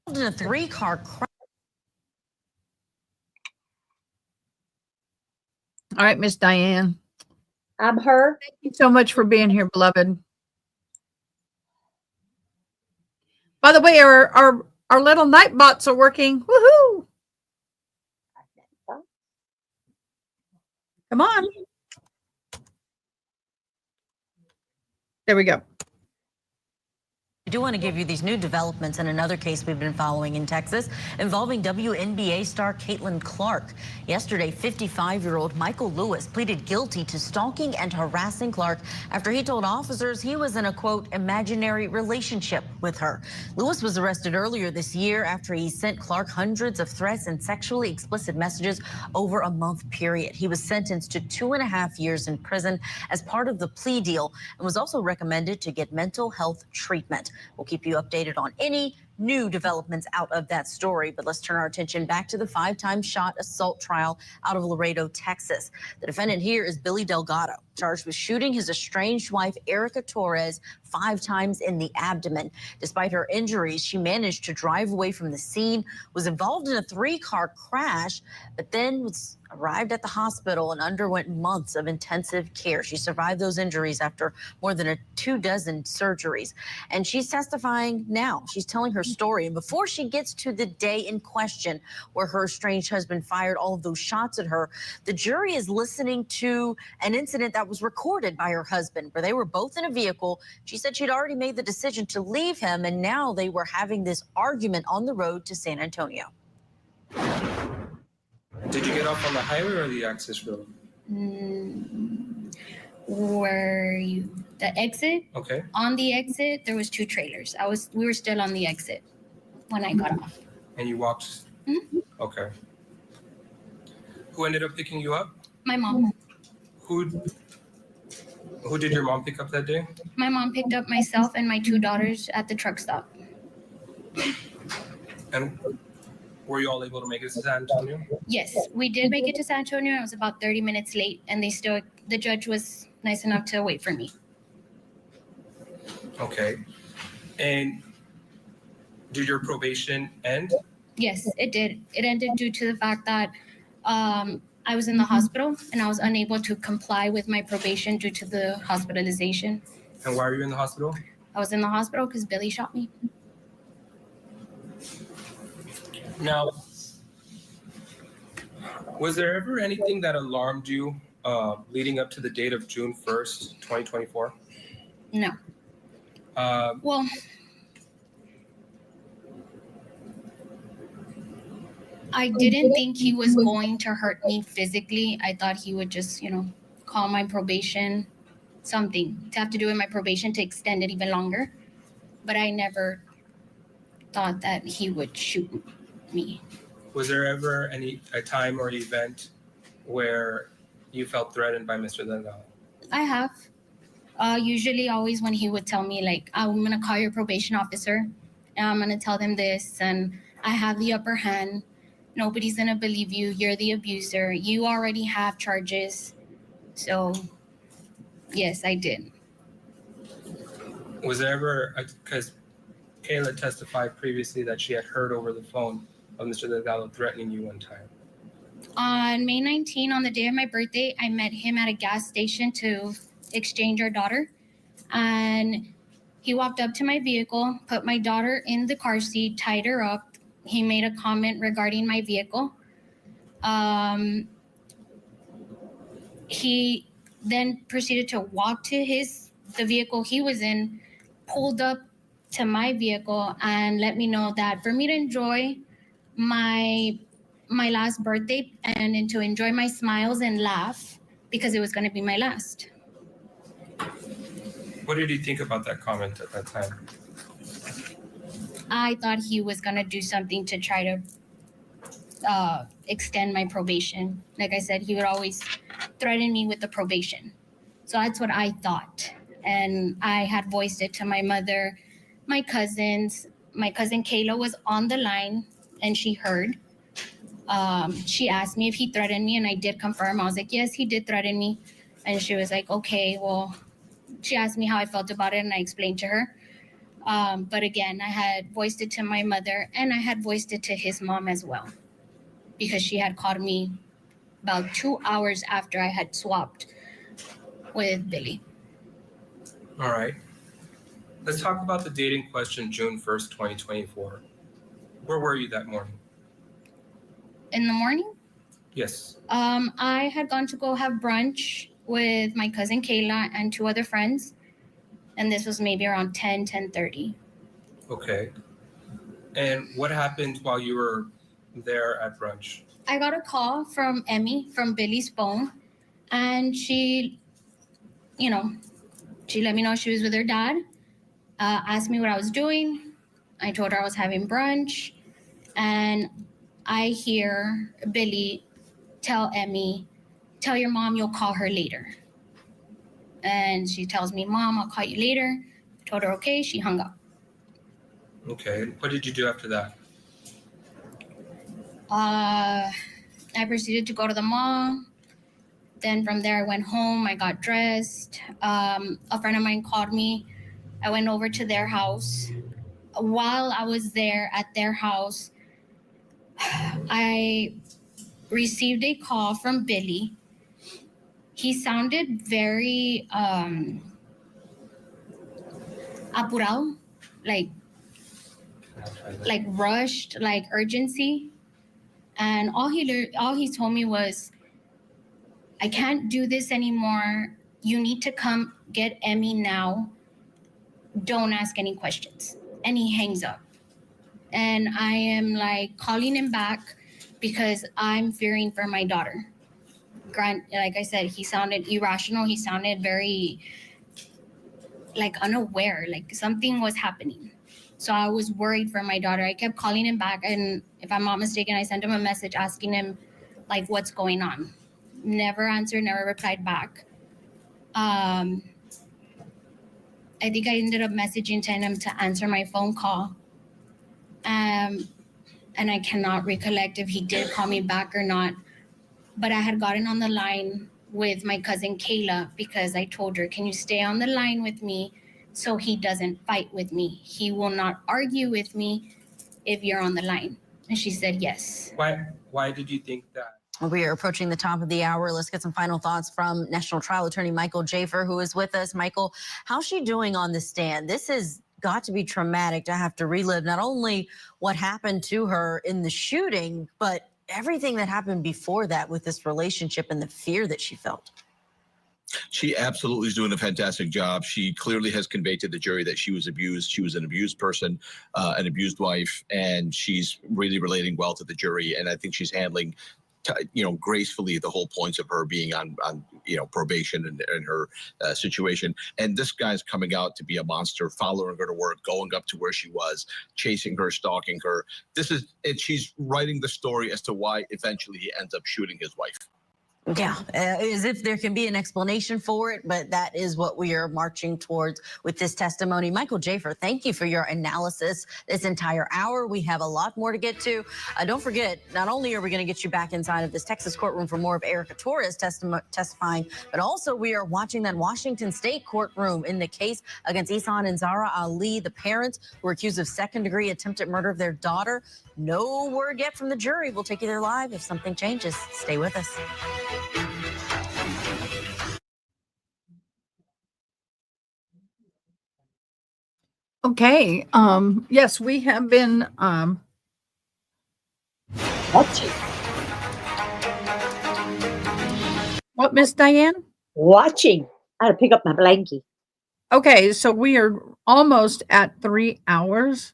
in a 3-car crash. All right, Miss Diane. I'm her. Thank you so much for being here, beloved. By the way, our little night bots are working. Woohoo! Come on. There we go. I do want to give you these new developments in another case we've been following in Texas involving WNBA star Caitlin Clark. Yesterday, 55-year-old Michael Lewis pleaded guilty to stalking and harassing Clark after he told officers he was in a, quote, imaginary relationship with her. Lewis was arrested earlier this year after he sent Clark hundreds of threats and sexually explicit messages over a month period. He was sentenced to 2.5 years in prison as part of the plea deal and was also recommended to get mental health treatment. We'll keep you updated on any new developments out of that story, but let's turn our attention back to the 5-time shot assault trial out of Laredo, Texas. The defendant here is Billy Delgado, charged with shooting his estranged wife, Erica Torres, 5 times in the abdomen. Despite her injuries, she managed to drive away from the scene, was involved in a 3-car crash, but then arrived at the hospital and underwent months of intensive care. She survived those injuries after more than 24 surgeries. And she's testifying now. She's telling her story. And before she gets to the day in question where her estranged husband fired all of those shots at her, the jury is listening to an incident that was recorded by her husband where they were both in a vehicle. She said she'd already made the decision to leave him, and now they were having this argument on the road to San Antonio. did you get off on the highway or the access road? Were you the exit? Okay. On the exit, there was 2 trailers. We were still on the exit when I got off. And you walked? Mhm. Okay. Who ended up picking you up? My mom. Who did your mom pick up that day? My mom picked up myself and my 2 daughters at the truck stop. And were you all able to make it to San Antonio? Yes, we did make it to San Antonio. I was about 30 minutes late, and the judge was nice enough to wait for me. Okay. And did your probation end? Yes, it did. It ended due to the fact that I was in the hospital and I was unable to comply with my probation due to the hospitalization. And why are you in the hospital? I was in the hospital because Billy shot me. Now, was there ever anything that alarmed you leading up to the date of June 1st, 2024? No. Well, I didn't think he was going to hurt me physically. I thought he would just, call my probation, something to have to do with my probation to extend it even longer. But I never thought that he would shoot me. Was there ever a time or event where you felt threatened by Mr. Delgado? I have. Usually always when he would tell me, like, I'm going to call your probation officer and I'm going to tell them this and I have the upper hand. Nobody's going to believe you. You're the abuser. You already have charges. So, yes, I did. Was there ever, because Kayla testified previously that she had heard over the phone of Mr. Delgado threatening you one time. On May 19, on the day of my birthday, I met him at a gas station to exchange our daughter. And he walked up to my vehicle, put my daughter in the car seat, tied her up. He made a comment regarding my vehicle. He then proceeded to walk to the vehicle he was in, pulled up to my vehicle and let me know that for me to enjoy my last birthday and to enjoy my smiles and laugh because it was going to be my last. What did you think about that comment at that time? I thought he was going to do something to try to extend my probation. Like I said, he would always threaten me with the probation. So that's what I thought. And I had voiced it to my mother, my cousins. My cousin Kayla was on the line and she heard. She asked me if he threatened me, and I did confirm. I was like, yes, he did threaten me. And she was like, okay, well, she asked me how I felt about it, and I explained to her. But again, I had voiced it to my mother, and I had voiced it to his mom as well, because she had called me about 2 hours after I had swapped with Billy. All right. Let's talk about the dating question, June 1st, 2024. Where were you that morning? In the morning, Yes. I had gone to go have brunch with my cousin Kayla and 2 other friends. And this was maybe around 10:30. Okay. And what happened while you were there at brunch? I got a call from Emmy from Billy's phone, and she let me know she was with her dad, asked me what I was doing. I told her I was having brunch, and I hear Billy tell Emmy, tell your mom you'll call her later. And she tells me, Mom, I'll call you later. I told her, okay, she hung up. Okay. What did you do after that? I proceeded to go to the mall. Then from there, I went home. I got dressed. A friend of mine called me. I went over to their house. While I was there at their house, I received a call from Billy. He sounded very apurado, like rushed, like urgency. And all he told me was, I can't do this anymore. You need to come get Emmy now. Don't ask any questions. And he hangs up. And I am like calling him back because I'm fearing for my daughter. Like I said, he sounded irrational. He sounded very like unaware, like something was happening. So I was worried for my daughter. I kept calling him back. And if I'm not mistaken, I sent him a message asking him like what's going on. Never answered, never replied back. I think I ended up messaging telling him to answer my phone call. And I cannot recollect if he did call me back or not. But I had gotten on the line with my cousin Kayla because I told her, can you stay on the line with me so he doesn't fight with me? He will not argue with me if you're on the line. And she said yes. Why did you think that? We are approaching the top of the hour. Let's get some final thoughts from National Trial Attorney Michael Jaffer, who is with us. Michael, how's she doing on the stand? This has got to be traumatic to have to relive not only what happened to her in the shooting, but everything that happened before that with this relationship and the fear that she felt. She absolutely is doing a fantastic job. She clearly has conveyed to the jury that she was abused. She was an abused person, an abused wife, and she's really relating well to the jury. And I think she's handling gracefully the whole points of her being on probation and her situation. And this guy's coming out to be a monster, following her to work, going up to where she was, chasing her, stalking her. She's writing the story as to why eventually he ends up shooting his wife. Yeah, as if there can be an explanation for it, but that is what we are marching towards with this testimony. Michael Jaffer, thank you for your analysis this entire hour. We have a lot more to get to. Don't forget, not only are we going to get you back inside of this Texas courtroom for more of Erica Torres testifying, but also we are watching that Washington State courtroom in the case against Ihsan Zahraa Ali, the parents who were accused of second-degree attempted murder of their daughter. No word yet from the jury. We'll take you there live if something changes. Stay with us. Okay. Yes, we have been watching. What, Miss Diane? Watching. I had to pick up my blankie. Okay, so we are almost at 3 hours.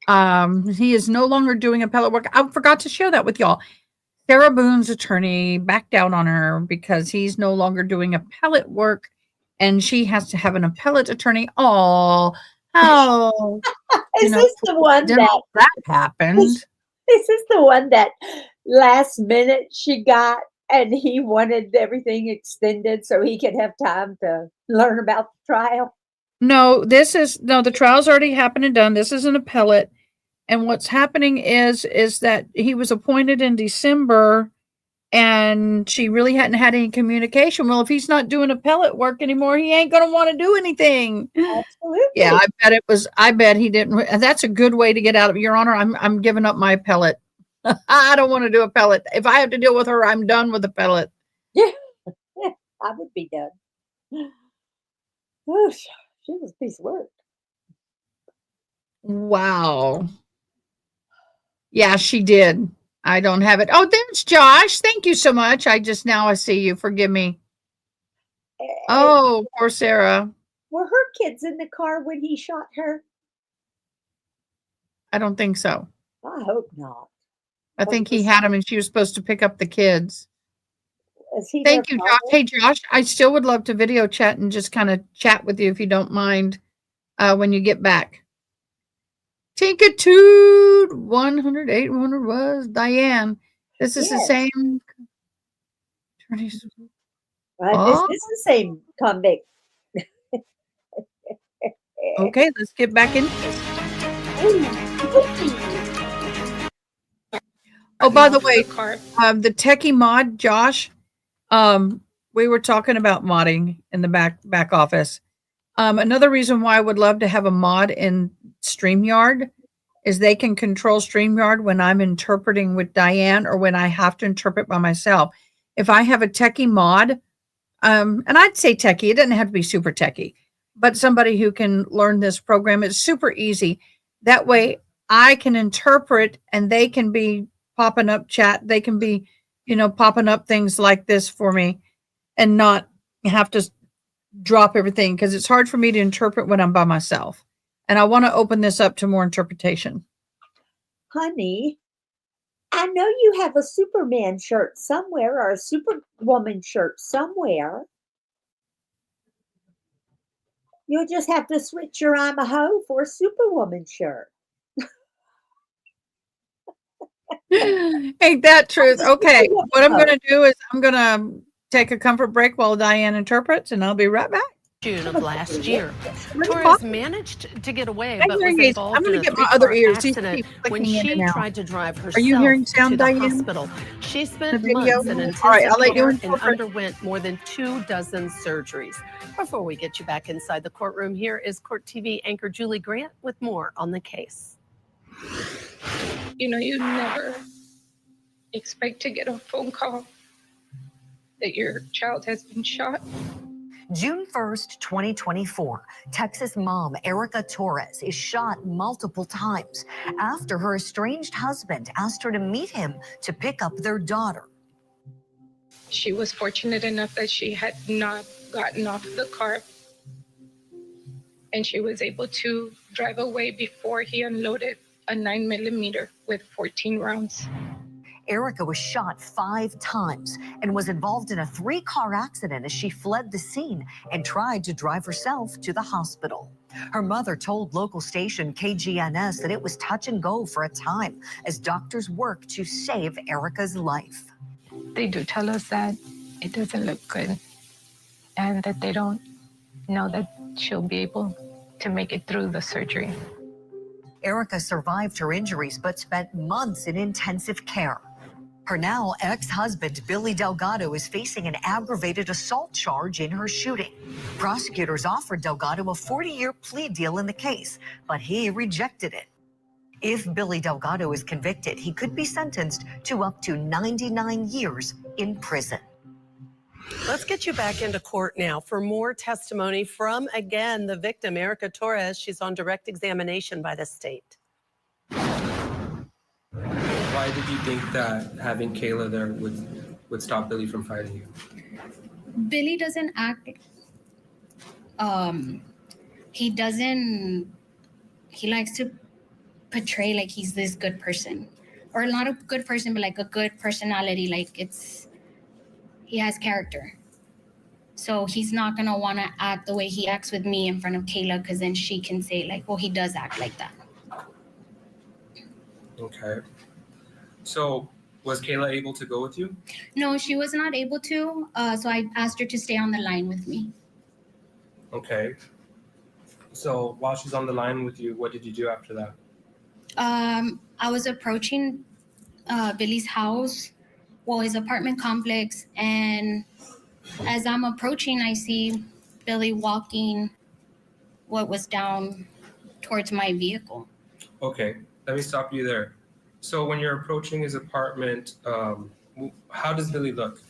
He is no longer doing appellate work. I forgot to share that with y'all. Sarah Boone's attorney backed out on her because he's no longer doing appellate work, and she has to have an appellate attorney. Oh, how Is this the one that happened? Is this the one that last minute she got, and he wanted everything extended so he could have time to learn about the trial? No, the trial's already happened and done. This is an appellate. And what's happening is that he was appointed in December and she really hadn't had any communication. Well, if he's not doing appellate work anymore, he ain't going to want to do anything. Absolutely. Yeah, I bet he didn't. And that's a good way to get out of it. Your Honor, I'm giving up my appellate. I don't want to do appellate. If I have to deal with her, I'm done with appellate. Yeah, I would be done. Oh, she was a piece of work. Wow. Yeah, she did. I don't have it. Oh, there's Josh. Thank you so much. I see you. Forgive me. Oh, poor Sarah. Were her kids in the car when he shot her? I don't think so. I hope not. I think he had them and she was supposed to pick up the kids. Thank you, Josh. Hey, Josh, I still would love to video chat and just kind of chat with you if you don't mind when you get back. Tinkitude 108 was Diane. This is the same. This is the same convict. Okay, let's get back into this. Oh, by the way, the techie mod, Josh, we were talking about modding in the back office. Another reason why I would love to have a mod in StreamYard is they can control StreamYard when I'm interpreting with Diane or when I have to interpret by myself. If I have a techie mod, and I'd say techie, it doesn't have to be super techie, but somebody who can learn this program, it's super easy. That way I can interpret and they can be popping up chat. They can be, popping up things like this for me and not have to drop everything because it's hard for me to interpret when I'm by myself. And I want to open this up to more interpretation. Honey, I know you have a Superman shirt somewhere or a Superwoman shirt somewhere. You'll just have to switch your I'm a hoe for a Superwoman shirt. Ain't that truth? Okay, what I'm going to do is I'm going to take a comfort break while Diane interprets, and I'll be right back. June of last year, Torres managed to get away, but was involved I'm going in to a get my other ears. accident when she tried to drive herself Are you hearing sound, to the Diane? hospital. She spent The video? months in intensive All right, I'll let you care and interpret. underwent more than 24 surgeries. Before we get you back inside the courtroom, here is Court TV anchor Julie Grant with more on the case. You never expect to get a phone call that your child has been shot. June 1st, 2024, Texas mom Erica Torres is shot multiple times after her estranged husband asked her to meet him to pick up their daughter. She was fortunate enough that she had not gotten off the car and she was able to drive away before he unloaded a 9mm with 14 rounds. Erica was shot 5 times and was involved in a 3-car accident as she fled the scene and tried to drive herself to the hospital. Her mother told local station KGNS that it was touch and go for a time as doctors worked to save Erica's life. They do tell us that it doesn't look good and that they don't know that she'll be able to make it through the surgery. Erica survived her injuries but spent months in intensive care. Her now ex-husband, Billy Delgado, is facing an aggravated assault charge in her shooting. Prosecutors offered Delgado a 40-year plea deal in the case, but he rejected it. If Billy Delgado is convicted, he could be sentenced to up to 99 years in prison. Let's get you back into court now for more testimony from, again, the victim, Erica Torres. She's on direct examination by the state. Why did you think that having Kayla there would stop Billy from fighting you? Billy doesn't act he doesn't, he likes to portray like he's this good person, or not a good person, but like a good personality. Like he has character. So he's not gonna want to act the way he acts with me in front of Kayla, because then she can say like, well, he does act like that. Okay. So was Kayla able to go with you? No, she was not able to. So I asked her to stay on the line with me. Okay. So while she's on the line with you, what did you do after that? I was approaching Billy's house, well, his apartment complex, and as I'm approaching, I see Billy walking what was down towards my vehicle. Okay, let me stop you there. So when you're approaching his apartment, how does Billy look?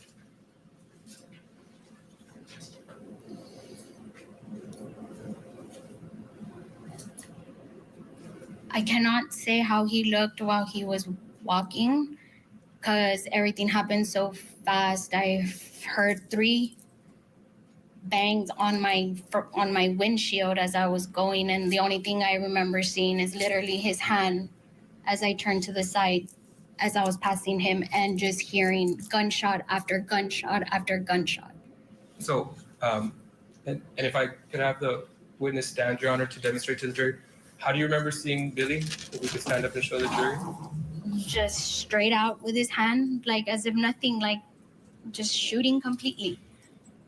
I cannot say how he looked while he was walking because everything happened so fast. I heard 3 bangs on my windshield as I was going, and the only thing I remember seeing is literally his hand as I turned to the side as I was passing him, and just hearing gunshot after gunshot after gunshot. So, and if I could have the witness stand, Your Honor, to demonstrate to the jury, how do you remember seeing Billy? If we could stand up and show the jury. Just straight out with his hand, like as if nothing, like just shooting completely.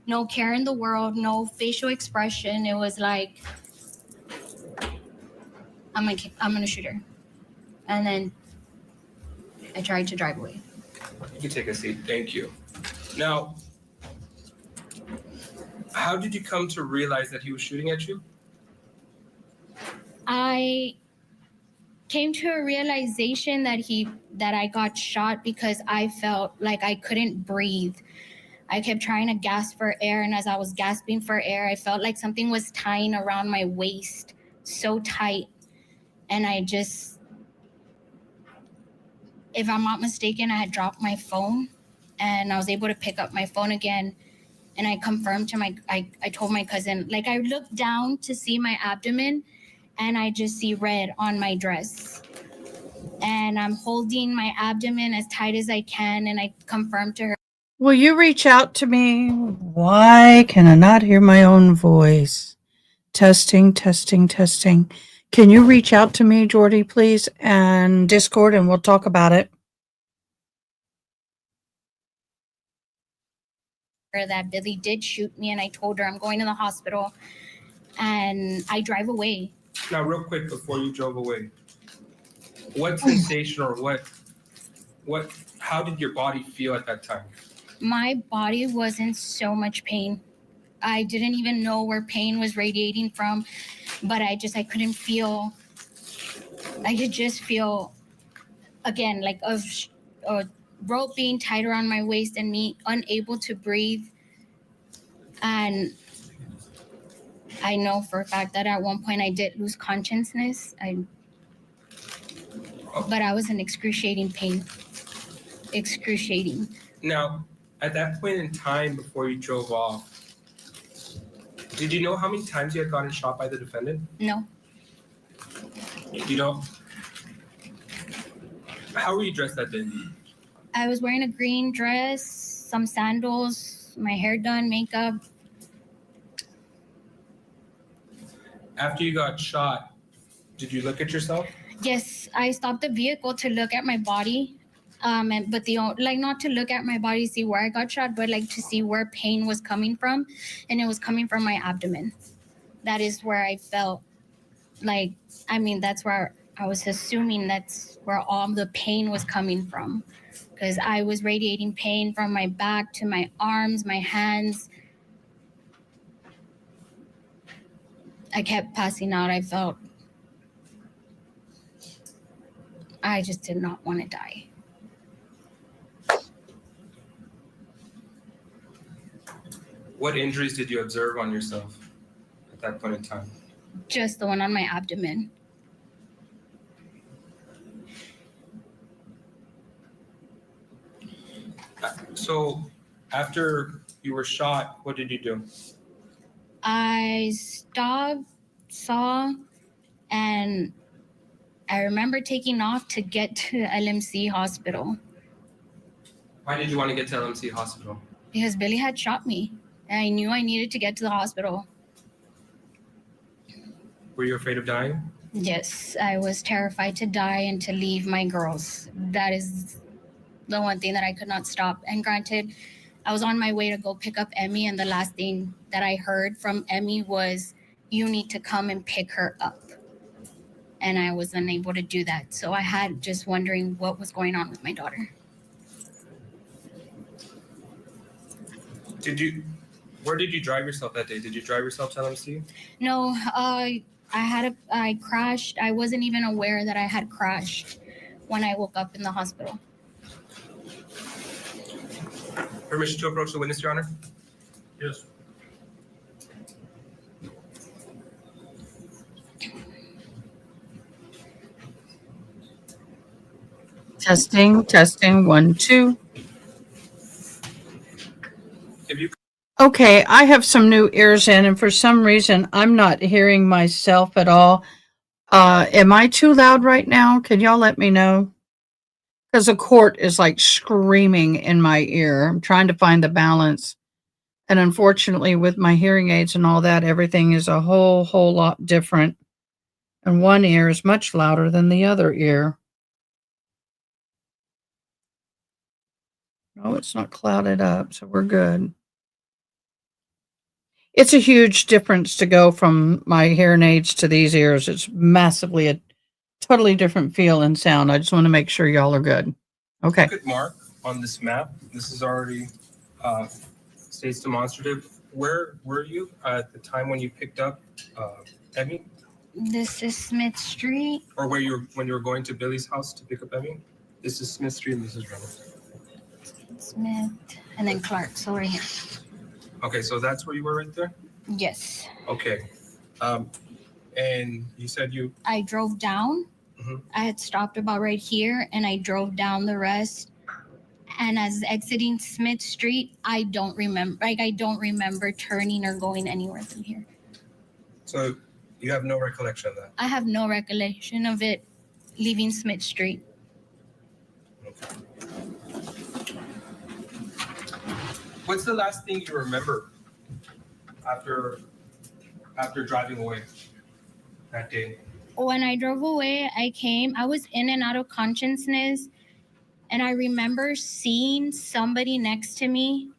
No care in the world, no facial expression. It was like, I'm gonna shoot her. And then I tried to drive away. You can take a seat. Thank you. Now, how did you come to realize that he was shooting at you? I came to a realization that I got shot because I felt like I couldn't breathe. I kept trying to gasp for air, and as I was gasping for air, I felt like something was tying around my waist so tight. And I just, if I'm not mistaken, I had dropped my phone, and I was able to pick up my phone again. And I confirmed to I told my cousin, like, I looked down to see my abdomen, and I just see red on my dress. And I'm holding my abdomen as tight as I can, and I confirmed to her. Will you reach out to me? Why can I not hear my own voice? Testing, testing, testing. Can you reach out to me, Jordy, please, and Discord, and we'll talk about it? That Billy did shoot me, and I told her I'm going to the hospital, and I drive away. Now, real quick, before you drove away, what sensation or how did your body feel at that time? My body was in so much pain. I didn't even know where pain was radiating from, but I couldn't feel, I could just feel, again, like a rope being tied around my waist and me unable to breathe. And I know for a fact that at one point I did lose consciousness. But I was in excruciating pain. Excruciating. Now, at that point in time before you drove off, did you know how many times you had gotten shot by the defendant? No. You know? How were you dressed that day? I was wearing a green dress, some sandals, my hair done, makeup. After you got shot, did you look at yourself? Yes, I stopped the vehicle to look at my body. But not to look at my body, see where I got shot, but like to see where pain was coming from, and it was coming from my abdomen. That is where I felt like, that's where I was assuming that's where all the pain was coming from, because I was radiating pain from my back to my arms, my hands. I kept passing out. I just did not want to die. What injuries did you observe on yourself at that point in time? Just the one on my abdomen. So after you were shot, what did you do? I stopped, saw, and I remember taking off to get to LMC hospital. Why did you want to get to LMC hospital? Because Billy had shot me. And I knew I needed to get to the hospital. Were you afraid of dying? Yes, I was terrified to die and to leave my girls. That is the one thing that I could not stop. And granted, I was on my way to go pick up Emmy, and the last thing that I heard from Emmy was, "You need to come and pick her up." And I was unable to do that. So I had just wondering what was going on with my daughter. Where did you drive yourself that day? Did you drive yourself to LMC? No, I crashed. I wasn't even aware that I had crashed when I woke up in the hospital. Permission to approach the witness, Your Honor? Yes. Testing, testing, 1, 2. If you Okay, I have some new ears in, and for some reason, I'm not hearing myself at all. Am I too loud right now? Can y'all let me know? Because the court is like screaming in my ear. I'm trying to find the balance. And unfortunately, with my hearing aids and all that, everything is a whole lot different. And one ear is much louder than the other ear. No, it's not clouded up, so we're good. It's a huge difference to go from my hearing aids to these ears. It's massively a totally different feel and sound. I just want to make sure y'all are good. Okay. look at Mark on this map, this is already states demonstrative. Where were you at the time when you picked up Emmy? This is Smith Street. Or when you were going to Billy's house to pick up Emmy? This is Smith Street and this is Reynolds. Smith, and then Clark's over here. Okay, so that's where you were right there? Yes. Okay. And you said I drove down. Mhm. I had stopped about right here, and I drove down the rest. And as exiting Smith Street, I don't remember. I don't remember turning or going anywhere through here. So you have no recollection of that? I have no recollection of it leaving Smith Street. Okay. What's the last thing you remember after driving away that day? When I drove away, I was in and out of consciousness, and I remember seeing somebody next to me,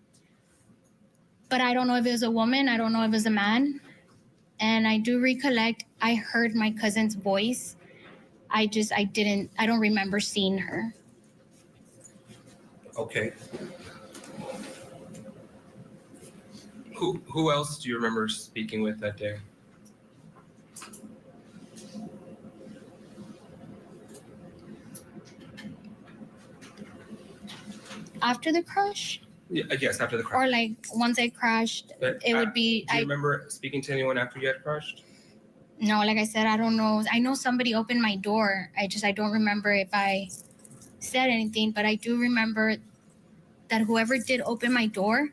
but I don't know if it was a woman, I don't know if it was a man. And I do recollect I heard my cousin's voice. I don't remember seeing her. Okay. Who else do you remember speaking with that day? After the crash? Yeah, yes, after the crash. Or like once I crashed, But, it would be. Do you remember speaking to anyone after you had crashed? No, like I said, I don't know. I know somebody opened my door. I don't remember if I said anything, but I do remember that whoever did open my door,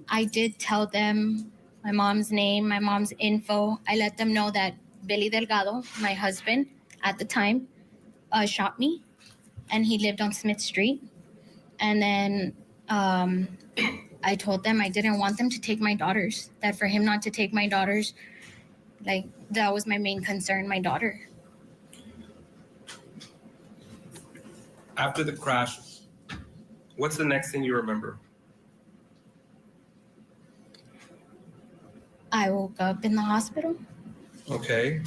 I did tell them my mom's name, my mom's info. I let them know that Billy Delgado, my husband at the time, shot me, and he lived on Smith Street. And then I told them I didn't want them to take my daughters, that for him not to take my daughters, like that was my main concern, my daughter. After the crash, what's the next thing you remember? I woke up in the hospital. Okay.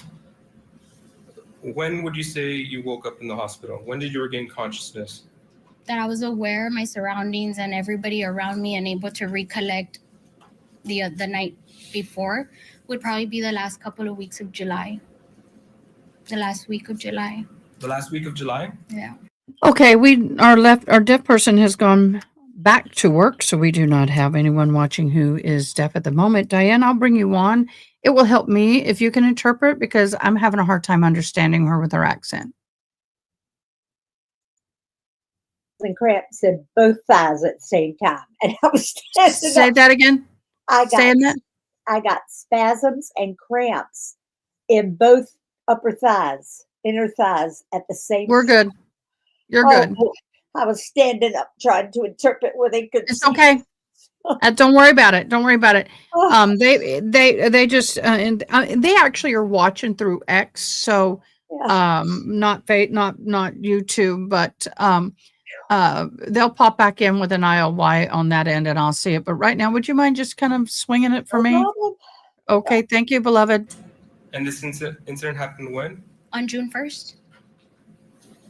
When would you say you woke up in the hospital? When did you regain consciousness? That I was aware of my surroundings and everybody around me and able to recollect the night before would probably be the last couple of weeks of July. The last week of July. The last week of July? Yeah. Okay, our deaf person has gone back to work, so we do not have anyone watching who is deaf at the moment. Diane, I'll bring you on. It will help me if you can interpret, because I'm having a hard time understanding her with her accent. And cramps in both thighs at the same time, and I was Say that again. I I got spasms and cramps in both upper thighs, inner thighs at the same We're time. good. You're Oh, good. boy. I was standing up trying to interpret where they could It's see. okay. Don't worry about it. Don't worry about it. Oh, They just and they actually are watching through X, so yeah. not YouTube, but they'll pop back in with an ILY on that end, and I'll see it. But right now, would you mind just kind of swinging it for No me? problem. Okay, thank you, beloved. And this incident happened when? On June 1st?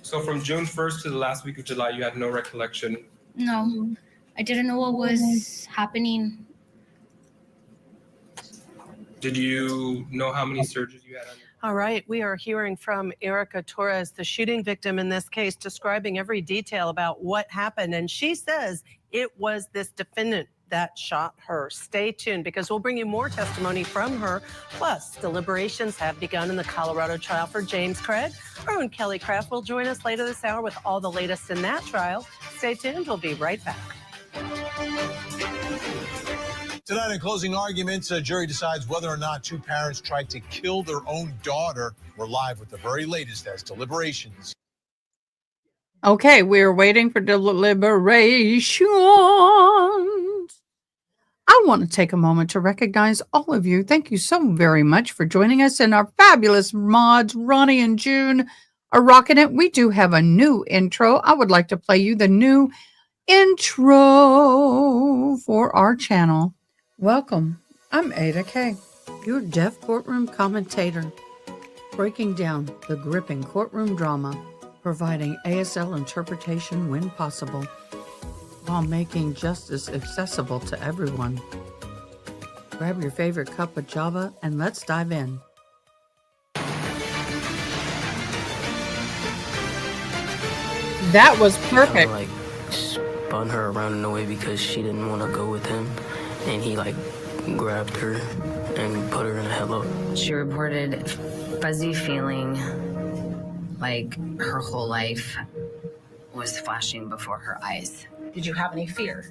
So from June 1st to the last week of July, you had no recollection. No, I didn't know what was happening. Did you know how many surgeries you had on? All right, we are hearing from Erica Torres, the shooting victim in this case, describing every detail about what happened. And she says it was this defendant that shot her. Stay tuned because we'll bring you more testimony from her. Plus, deliberations have begun in the Colorado trial for James Craig. Our own Kelly Craft will join us later this hour with all the latest in that trial. Stay tuned. We'll be right back. Tonight in closing arguments, a jury decides whether or not two parents tried to kill their own daughter. We're live with the very latest as deliberations. Okay, we're waiting for deliberations. I want to take a moment to recognize all of you. Thank you so very much for joining us, and our fabulous mods, Ronnie and June, are rocking it. We do have a new intro. I would like to play you the new intro for our channel. Welcome. I'm AdaKay, your deaf courtroom commentator, breaking down the gripping courtroom drama, providing ASL interpretation when possible, while making justice accessible to everyone. Grab your favorite cup of Java and let's dive in. That was perfect. Like spun her around in a way because she didn't want to go with him, and he like grabbed her and put her in a headlock. She reported fuzzy feeling like her whole life was flashing before her eyes. Did you have any fear?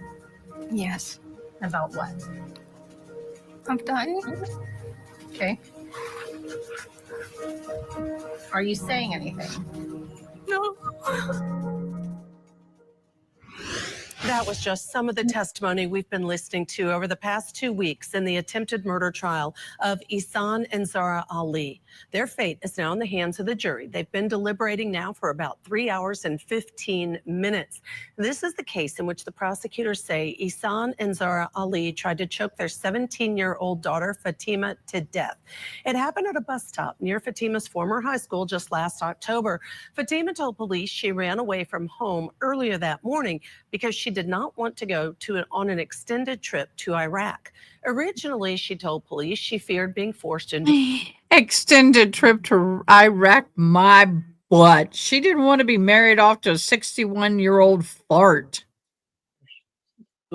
Yes. About what? I'm dying. Okay. Are you saying anything? No. That was just some of the testimony we've been listening to over the past 2 weeks in the attempted murder trial of Ihsan Zahraa Ali. Their fate is now in the hands of the jury. They've been deliberating now for about 3 hours and 15 minutes. This is the case in which the prosecutors say Ihsan Zahraa Ali tried to choke their 17-year-old daughter, Fatima, to death. It happened at a bus stop near Fatima's former high school just last October. Fatima told police she ran away from home earlier that morning because she did not want to go on an extended trip to Iraq. Originally, she told police she feared being forced into Extended trip to Iraq, my butt. She didn't want to be married off to a 61-year-old fart.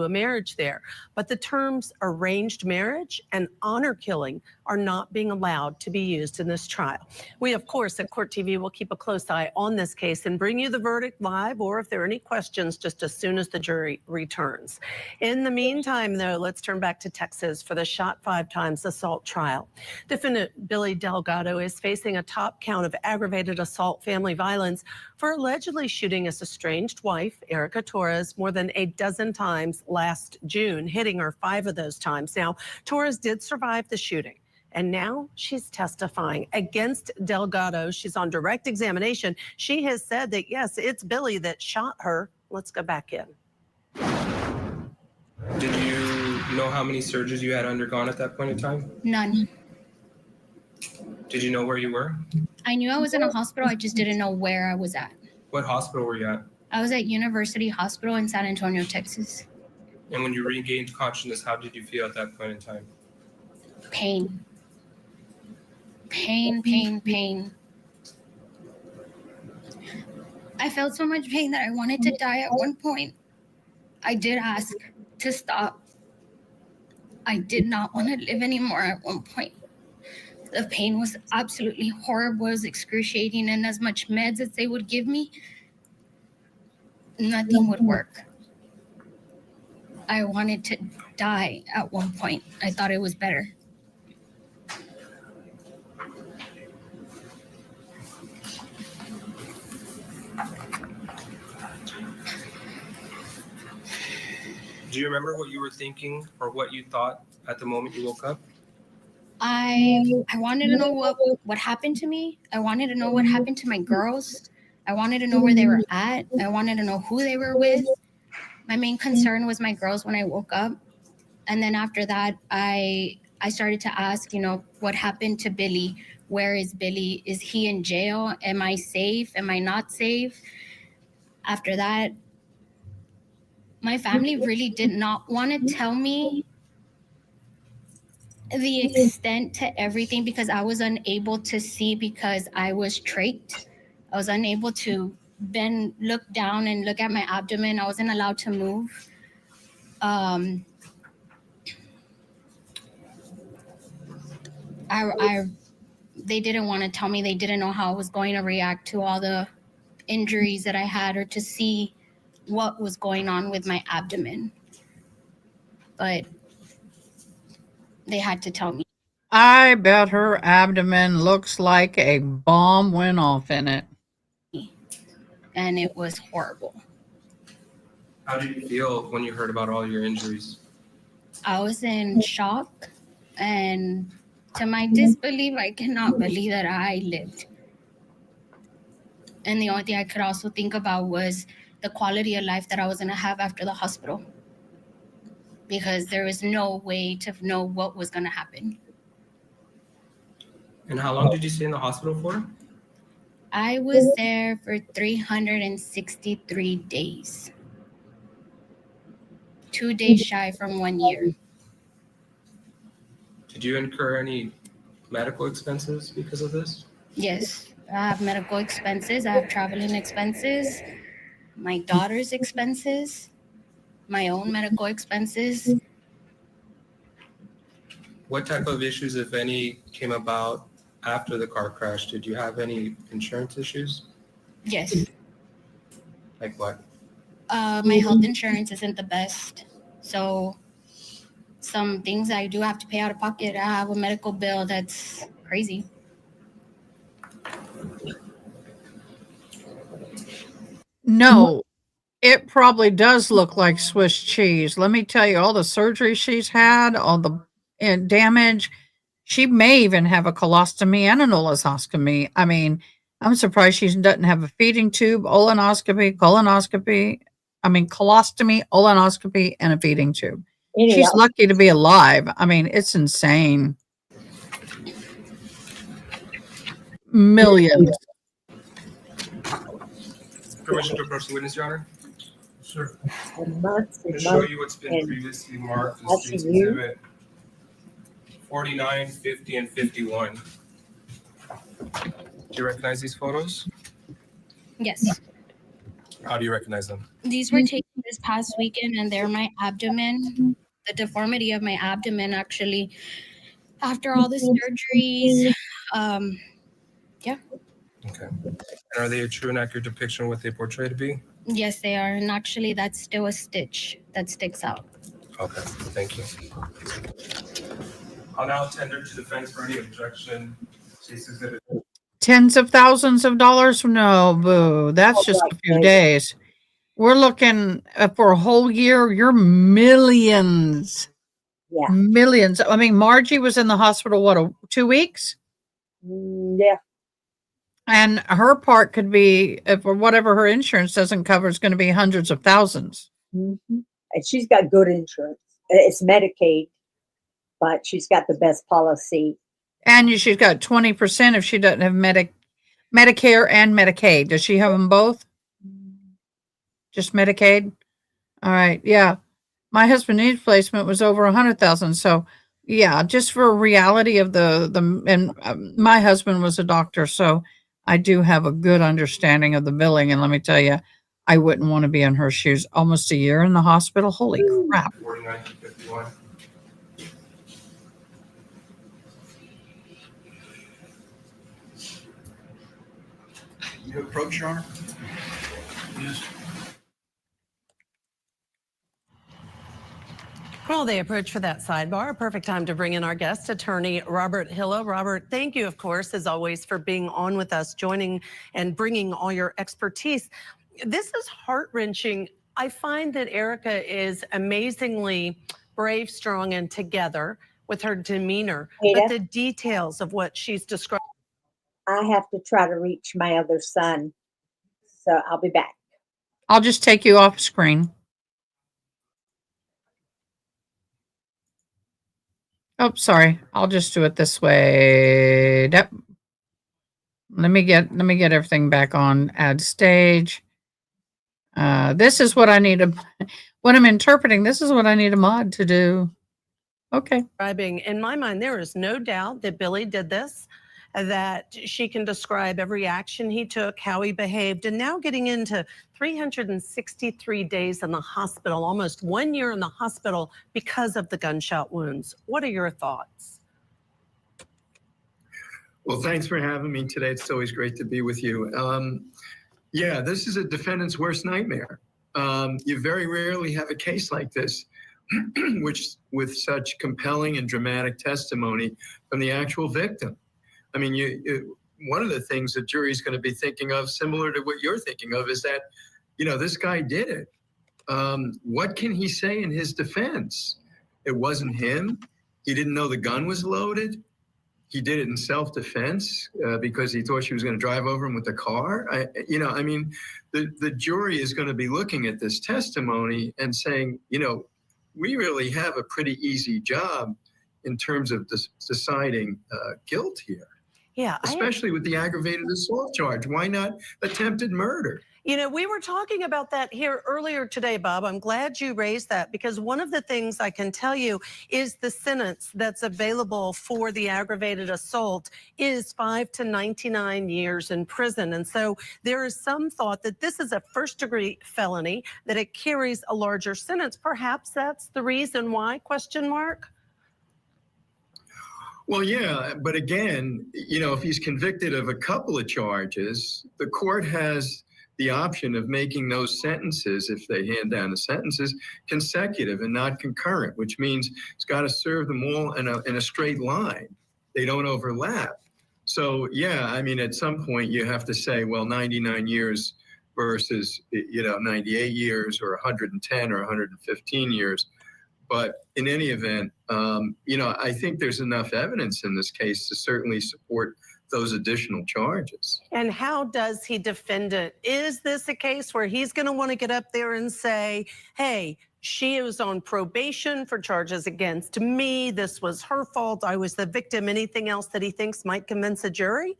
a marriage there. But the terms arranged marriage and honor killing are not being allowed to be used in this trial. We, of course, at Court TV will keep a close eye on this case and bring you the verdict live, or if there are any questions, just as soon as the jury returns. In the meantime, though, let's turn back to Texas for the shot 5 times assault trial. Defendant Billy Delgado is facing a top count of aggravated assault family violence for allegedly shooting his estranged wife, Erica Torres, more than a dozen times last June, hitting her 5 of those times. Now, Torres did survive the shooting, and now she's testifying against Delgado. She's on direct examination. She has said that, yes, it's Billy that shot her. Let's go back in. Did you know how many surgeries you had undergone at that point in time? None. Did you know where you were? I knew I was in a hospital. I just didn't know where I was at. What hospital were you at? I was at University Hospital in San Antonio, Texas. And when you regained consciousness, how did you feel at that point in time? Pain. Pain, pain, pain. I felt so much pain that I wanted to die at one point. I did ask to stop. I did not want to live anymore at one point. The pain was absolutely horrible. It was excruciating, and as much meds as they would give me, nothing would work. I wanted to die at one point. I thought it was better. Do you remember what you were thinking or what you thought at the moment you woke up? I wanted to know what happened to me. I wanted to know what happened to my girls. I wanted to know where they were at. I wanted to know who they were with. My main concern was my girls when I woke up. And then after that, I started to ask, what happened to Billy? Where is Billy? Is he in jail? Am I safe? Am I not safe? After that, my family really did not want to tell me the extent to everything because I was unable to see because I was trached. I was unable to look down and look at my abdomen. I wasn't allowed to move. They didn't want to tell me. They didn't know how I was going to react to all the injuries that I had or to see what was going on with my abdomen. But they had to tell me. I bet her abdomen looks like a bomb went off in it. And it was horrible. How did you feel when you heard about all your injuries? I was in shock, and to my disbelief, I cannot believe that I lived. And the only thing I could also think about was the quality of life that I was going to have after the hospital, because there was no way to know what was going to happen. And how long did you stay in the hospital for? I was there for 363 days. 2 days shy from 1 year. Did you incur any medical expenses because of this? Yes, I have medical expenses. I have traveling expenses, my daughter's expenses, my own medical expenses. What type of issues, if any, came about after the car crash? Did you have any insurance issues? Yes. Like what? My health insurance isn't the best. So some things I do have to pay out of pocket. I have a medical bill that's crazy. No, it probably does look like Swiss cheese. Let me tell you, all the surgery she's had, all the damage. She may even have a colostomy and a colonoscopy. I mean, I'm surprised she doesn't have a feeding tube, colostomy, colonoscopy, and a feeding tube. She's lucky to be alive. I mean, it's insane. Millions. Permission to approach the witness, Your Honor? Sure. To show you what's been previously marked as State's Exhibit 49, 50, and 51. Do you recognize these photos? Yes. How do you recognize them? These were taken this past weekend, and they're my abdomen, the deformity of my abdomen, actually. After all the surgeries, yeah. Okay. And are they a true and accurate depiction of what they portray to be? Yes, they are. And actually, that's still a stitch that sticks out. Okay, thank you. I'll now tender to defense for any objection. State's Exhibit. Tens of thousands of dollars? No, boo. That's just a few days. We're looking for a whole year. You're millions. Yeah. Millions. I mean, Margie was in the hospital, 2 weeks? Yeah. And her part could be, if or whatever her insurance doesn't cover, is going to be hundreds of thousands. Mm-hmm. And she's got good insurance. It's Medicaid, but she's got the best policy. And she's got 20% if she doesn't have Medicare and Medicaid. Does she have them both? Just Medicaid? All right. Yeah. My husband's knee replacement was over 100,000. So yeah, just for a reality of my husband was a doctor. So I do have a good understanding of the billing. And let me tell you, I wouldn't want to be in her shoes. Almost a year in the hospital. Holy crap. 49 to 51. You approach, Your Honor? Yes. Well, they approach for that sidebar. A perfect time to bring in our guest, attorney Robert Hilla. Robert, thank you, of course, as always, for being on with us, joining and bringing all your expertise. This is heart-wrenching. I find that Erica is amazingly brave, strong, and together with her demeanor, but Ada? the details of what she's described. I have to try to reach my other son, so I'll be back. I'll just take you off screen. Oh, sorry. I'll just do it this way. Yep. Let me get everything back on. Add stage. This is what I need when I'm interpreting. This is what I need a mod to do. Okay. Describing, in my mind, there is no doubt that Billy did this, that she can describe every action he took, how he behaved, and now getting into 363 days in the hospital, almost 1 year in the hospital because of the gunshot wounds. What are your thoughts? Well, thanks for having me today. It's always great to be with you. Yeah, this is a defendant's worst nightmare. You very rarely have a case like this, which with such compelling and dramatic testimony from the actual victim. I mean, one of the things the jury's going to be thinking of, similar to what you're thinking of, is that, this guy did it. What can he say in his defense? It wasn't him. He didn't know the gun was loaded. He did it in self-defense because he thought she was going to drive over him with the car. The jury is going to be looking at this testimony and saying, we really have a pretty easy job in terms of deciding guilt here. Yeah. Especially with the aggravated assault charge. Why not attempted murder? We were talking about that here earlier today, Bob. I'm glad you raised that, because one of the things I can tell you is the sentence that's available for the aggravated assault is 5 to 99 years in prison. And so there is some thought that this is a first-degree felony, that it carries a larger sentence. Perhaps that's the reason why, question mark? Well, yeah, but again, if he's convicted of a couple of charges, the court has the option of making those sentences, if they hand down the sentences, consecutive and not concurrent, which means he's got to serve them all in a straight line. They don't overlap. So, yeah, I mean, at some point you have to say, well, 99 years versus, 98 years or 110 or 115 years. But in any event, I think there's enough evidence in this case to certainly support those additional charges. And how does he defend it? Is this a case where he's going to want to get up there and say, hey, she was on probation for charges against me. This was her fault. I was the victim. Anything else that he thinks might convince a jury?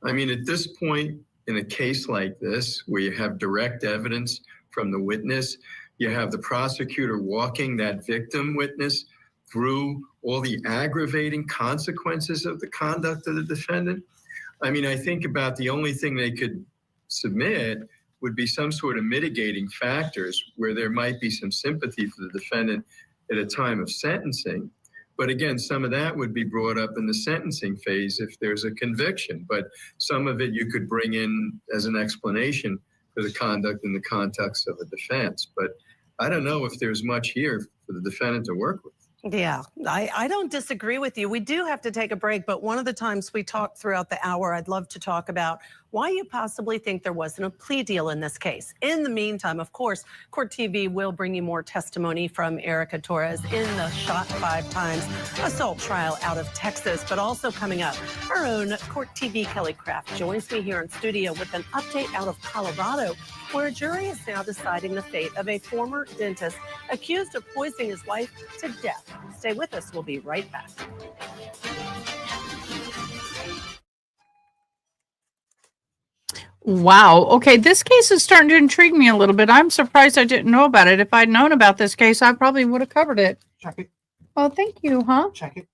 I mean, at this point in a case like this, where you have direct evidence from the witness, you have the prosecutor walking that victim witness through all the aggravating consequences of the conduct of the defendant. I mean, I think about the only thing they could submit would be some sort of mitigating factors where there might be some sympathy for the defendant at a time of sentencing. But again, some of that would be brought up in the sentencing phase if there's a conviction. But some of it you could bring in as an explanation for the conduct in the context of a defense. But I don't know if there's much here for the defendant to work with. Yeah, I don't disagree with you. We do have to take a break, but one of the times we talk throughout the hour, I'd love to talk about why you possibly think there wasn't a plea deal in this case. In the meantime, of course, Court TV will bring you more testimony from Erica Torres in the shot 5 times assault trial out of Texas. But also coming up, our own Court TV Kelly Craft joins me here in studio with an update out of Colorado, where a jury is now deciding the fate of a former dentist accused of poisoning his wife to death. Stay with us. We'll be right back. Wow. Okay, this case is starting to intrigue me a little bit. I'm surprised I didn't know about it. If I'd known about this case, I probably would have covered it. Check it. Oh, thank you, huh? Check it.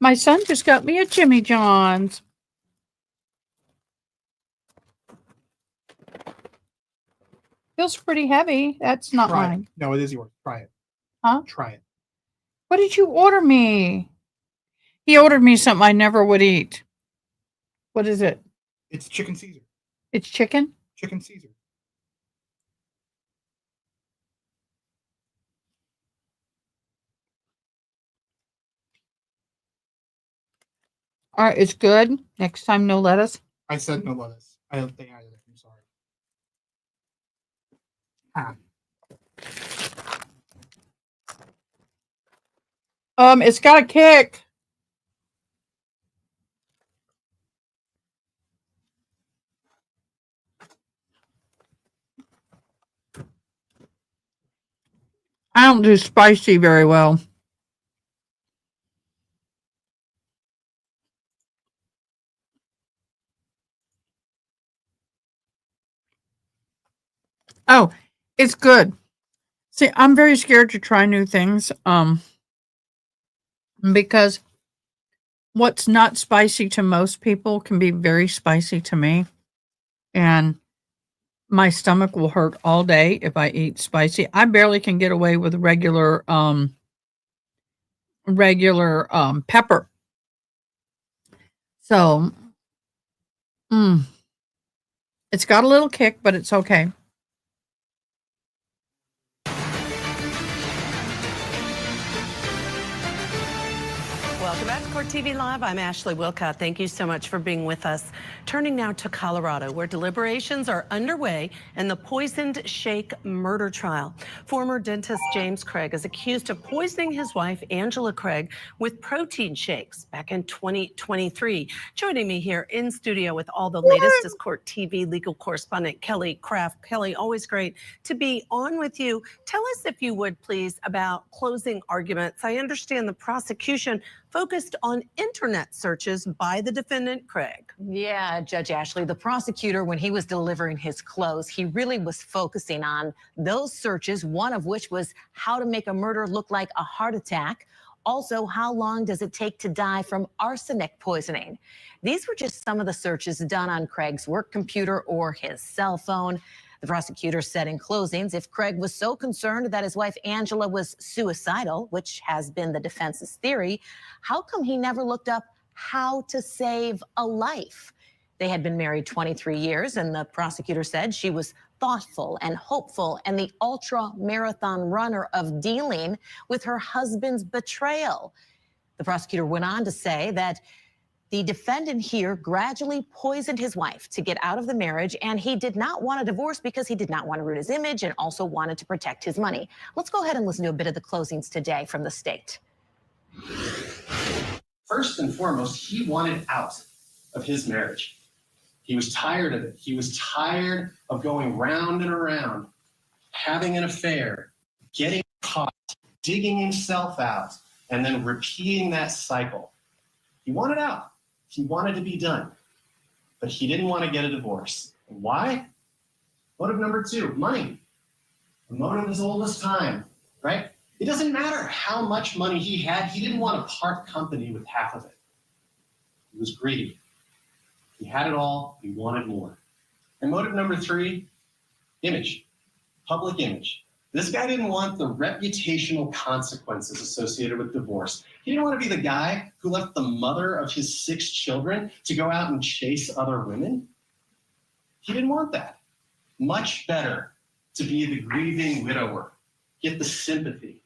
My son just got me a Jimmy John's. Feels pretty heavy. That's not Try mine. it. No, it is yours. Try it. Huh? Try it. What did you order me? He ordered me something I never would eat. What is it? It's chicken Caesar. It's chicken? Chicken Caesar. All right, it's good. Next time, no lettuce. I said no lettuce. I don't think I did. I'm sorry. It's got a kick. I don't do spicy very well. Oh, it's good. See, I'm very scared to try new things. Because what's not spicy to most people can be very spicy to me. And my stomach will hurt all day if I eat spicy. I barely can get away with regular pepper. So, it's got a little kick, but it's okay. Welcome back to Court TV Live. I'm Ashley Wilcott. Thank you so much for being with us. Turning now to Colorado, where deliberations are underway in the poisoned shake murder trial. Former dentist James Craig is accused of poisoning his wife, Angela Craig, with protein shakes back in 2023. Joining me here in studio with all the latest is Court TV legal correspondent Kelly Craft. Kelly, always great to be on with you. Tell us, if you would, please, about closing arguments. I understand the prosecution focused on internet searches by the defendant, Craig. Yeah, Judge Ashley, the prosecutor, when he was delivering his close, he really was focusing on those searches, one of which was how to make a murder look like a heart attack. Also, how long does it take to die from arsenic poisoning? These were just some of the searches done on Craig's work computer or his cell phone. The prosecutor said in closings, if Craig was so concerned that his wife Angela was suicidal, which has been the defense's theory, how come he never looked up how to save a life? They had been married 23 years, and the prosecutor said she was thoughtful and hopeful and the ultra-marathon runner of dealing with her husband's betrayal. The prosecutor went on to say that the defendant here gradually poisoned his wife to get out of the marriage, and he did not want a divorce because he did not want to ruin his image and also wanted to protect his money. Let's go ahead and listen to a bit of the closings today from the state. First and foremost, he wanted out of his marriage. He was tired of it. He was tired of going round and around, having an affair, getting caught, digging himself out, and then repeating that cycle. He wanted out. He wanted to be done, but he didn't want to get a divorce. And why? Motive number two, money. The motive as old as time, right? It doesn't matter how much money he had. He didn't want to part company with half of it. He was greedy. He had it all. He wanted more. And motive number three, image, public image. This guy didn't want the reputational consequences associated with divorce. He didn't want to be the guy who left the mother of his 6 children to go out and chase other women. He didn't want that. Much better to be the grieving widower, get the sympathy.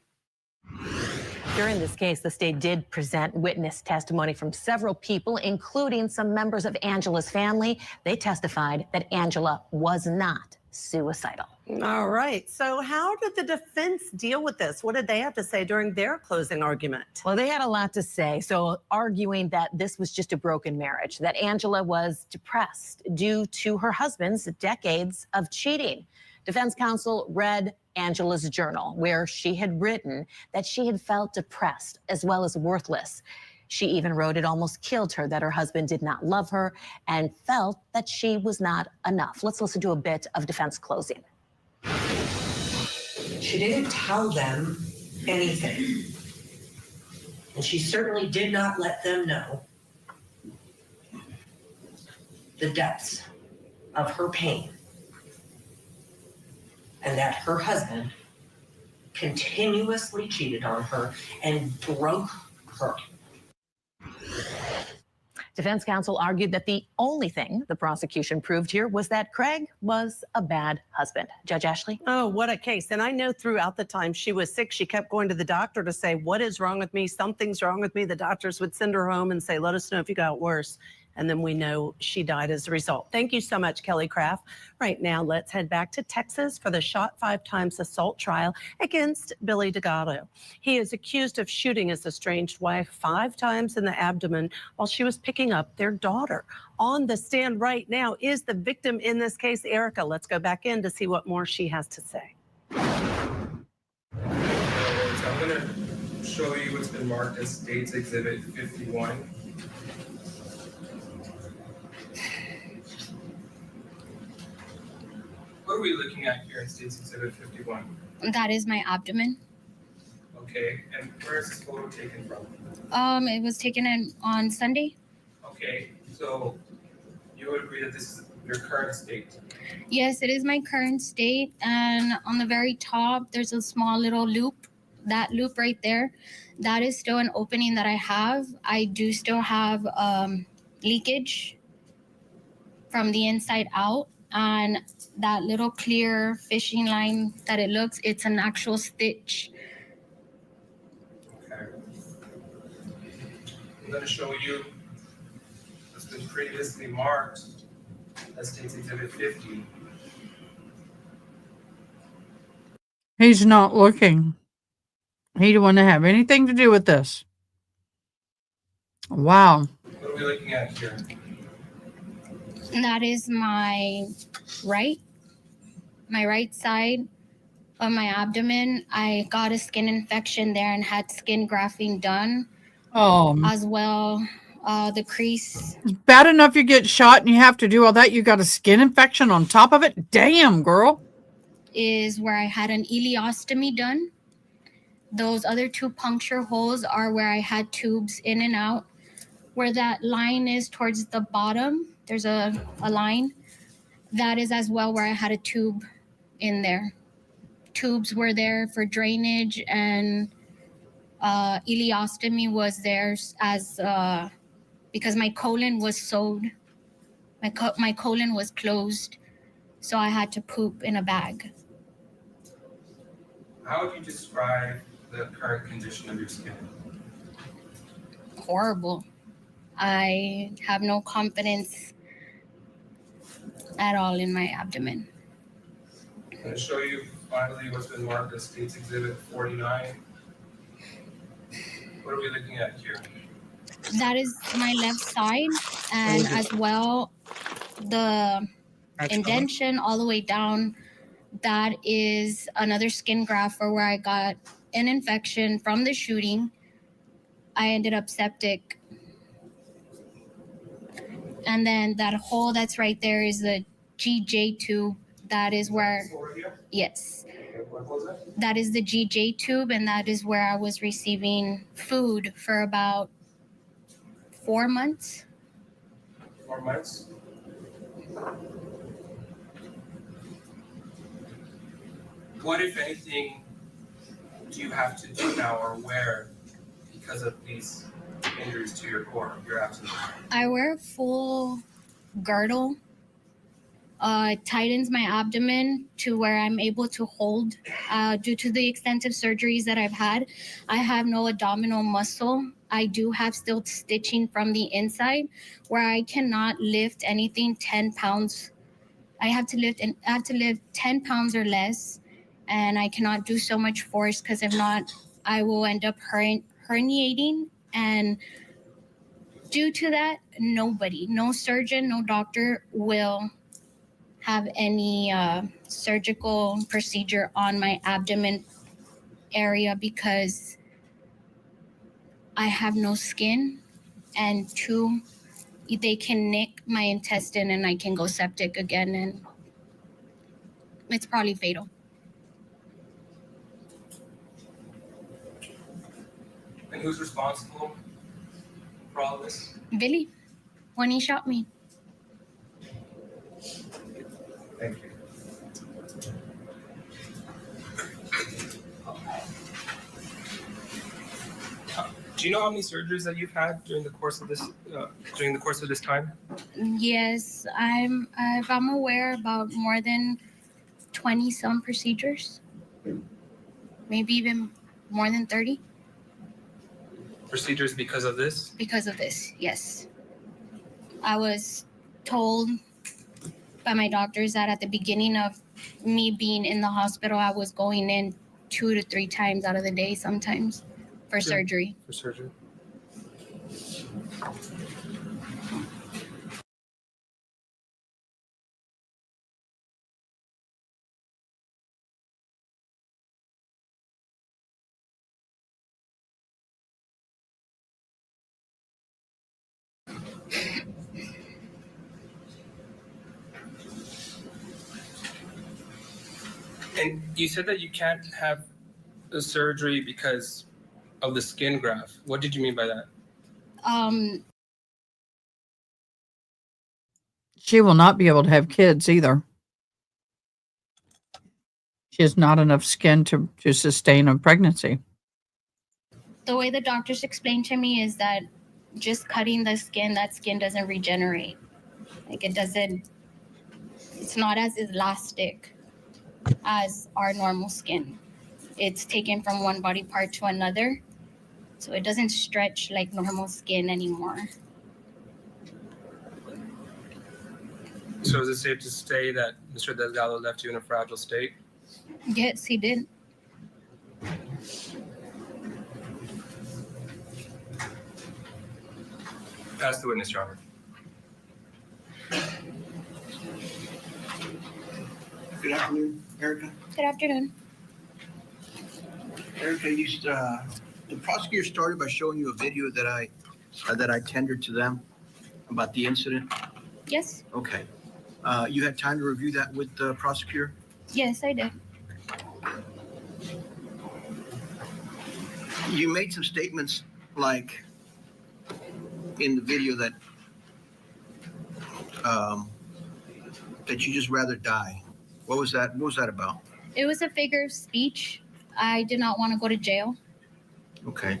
During this case, the state did present witness testimony from several people, including some members of Angela's family. They testified that Angela was not suicidal. All right. So how did the defense deal with this? What did they have to say during their closing argument? Well, they had a lot to say. So arguing that this was just a broken marriage, that Angela was depressed due to her husband's decades of cheating. Defense counsel read Angela's journal, where she had written that she had felt depressed as well as worthless. She even wrote it almost killed her, that her husband did not love her and felt that she was not enough. Let's listen to a bit of defense closing. She didn't tell them anything. And she certainly did not let them know the depths of her pain and that her husband continuously cheated on her and broke her. Defense counsel argued that the only thing the prosecution proved here was that Craig was a bad husband. Judge Ashley? Oh, what a case. And I know throughout the time she was sick, she kept going to the doctor to say, what is wrong with me? Something's wrong with me. The doctors would send her home and say, let us know if you got worse. and then we know she died as a result. Thank you so much, Kelly Craft. Right now, let's head back to Texas for the shot 5 times assault trial against Billy Delgado. He is accused of shooting his estranged wife 5 times in the abdomen while she was picking up their daughter. On the stand right now is the victim in this case, Erica. Let's go back in to see what more she has to say. So I'm going to show you what's been marked as State's Exhibit 51. What are we looking at here in State's Exhibit 51? That is my abdomen. Okay, and where is this photo taken from? It was taken on Sunday. Okay, so you would agree that this is your current state? Yes, it is my current state. And on the very top, there's a small little loop. That loop right there, that is still an opening that I have. I do still have leakage from the inside out. And that little clear fishing line that it looks, it's an actual stitch. Okay. I'm going to show you what's been previously marked as State's Exhibit 50. He's not looking. He didn't want to have anything to do with this. Wow. What are we looking at here? That is my right side of my abdomen. I got a skin infection there and had skin grafting done. As well, the crease. It's bad enough you get shot and you have to do all that. You got a skin infection on top of it? Damn, girl. Is where I had an ileostomy done. Those other 2 puncture holes are where I had tubes in and out. Where that line is towards the bottom, there's a line. That is as well where I had a tube in there. Tubes were there for drainage, and ileostomy was there as because my colon was sewed. My colon was closed, so I had to poop in a bag. How would you describe the current condition of your skin? Horrible. I have no confidence at all in my abdomen. I'm going to show you finally what's been marked as State's Exhibit 49. What are we looking at here? That is my left side, and as well the indentation all the way down. That is another skin graft for where I got an infection from the shooting. I ended up septic. And then that hole that's right there is the GJ tube. That is where, yes, that is the GJ tube, and that is where I was receiving food for about 4 months. 4 months? What, if anything, do you have to do now or wear because of these injuries to your core, your abdomen? I wear a full girdle. It tightens my abdomen to where I'm able to hold. Due to the extensive surgeries that I've had, I have no abdominal muscle. I do have still stitching from the inside where I cannot lift anything 10 pounds. I have to lift 10 pounds or less, and I cannot do so much force because if not, I will end up herniating. And due to that, no surgeon, no doctor will have any surgical procedure on my abdomen area because I have no skin, and 2, they can nick my intestine and I can go septic again, and it's probably fatal. And who's responsible for all of this? Billy, when he shot me. Thank you. Do you know how many surgeries that you've had during the course of this time? Yes, if I'm aware, about more than 20 some procedures, maybe even more than 30. Procedures because of this? Because of this, yes. I was told by my doctors that at the beginning of me being in the hospital, I was going in 2 to 3 times out of the day sometimes for surgery. For surgery. And you said that you can't have the surgery because of the skin graft. What did you mean by that? She will not be able to have kids either. She has not enough skin to sustain a pregnancy. The way the doctors explained to me is that just cutting the skin, that skin doesn't regenerate. Like it's not as elastic as our normal skin. It's taken from one body part to another, so it doesn't stretch like normal skin anymore. So is it safe to say that Mr. Delgado left you in a fragile state? Yes, he did. Pass the witness, Your Honor. Good afternoon, Erica. Good afternoon. Erica, the prosecutor started by showing you a video that I tendered to them about the incident. Yes. Okay. You had time to review that with the prosecutor? Yes, I did. You made some statements like in the video that you just rather die. What was that? What was that about? It was a figure of speech. I did not want to go to jail. Okay.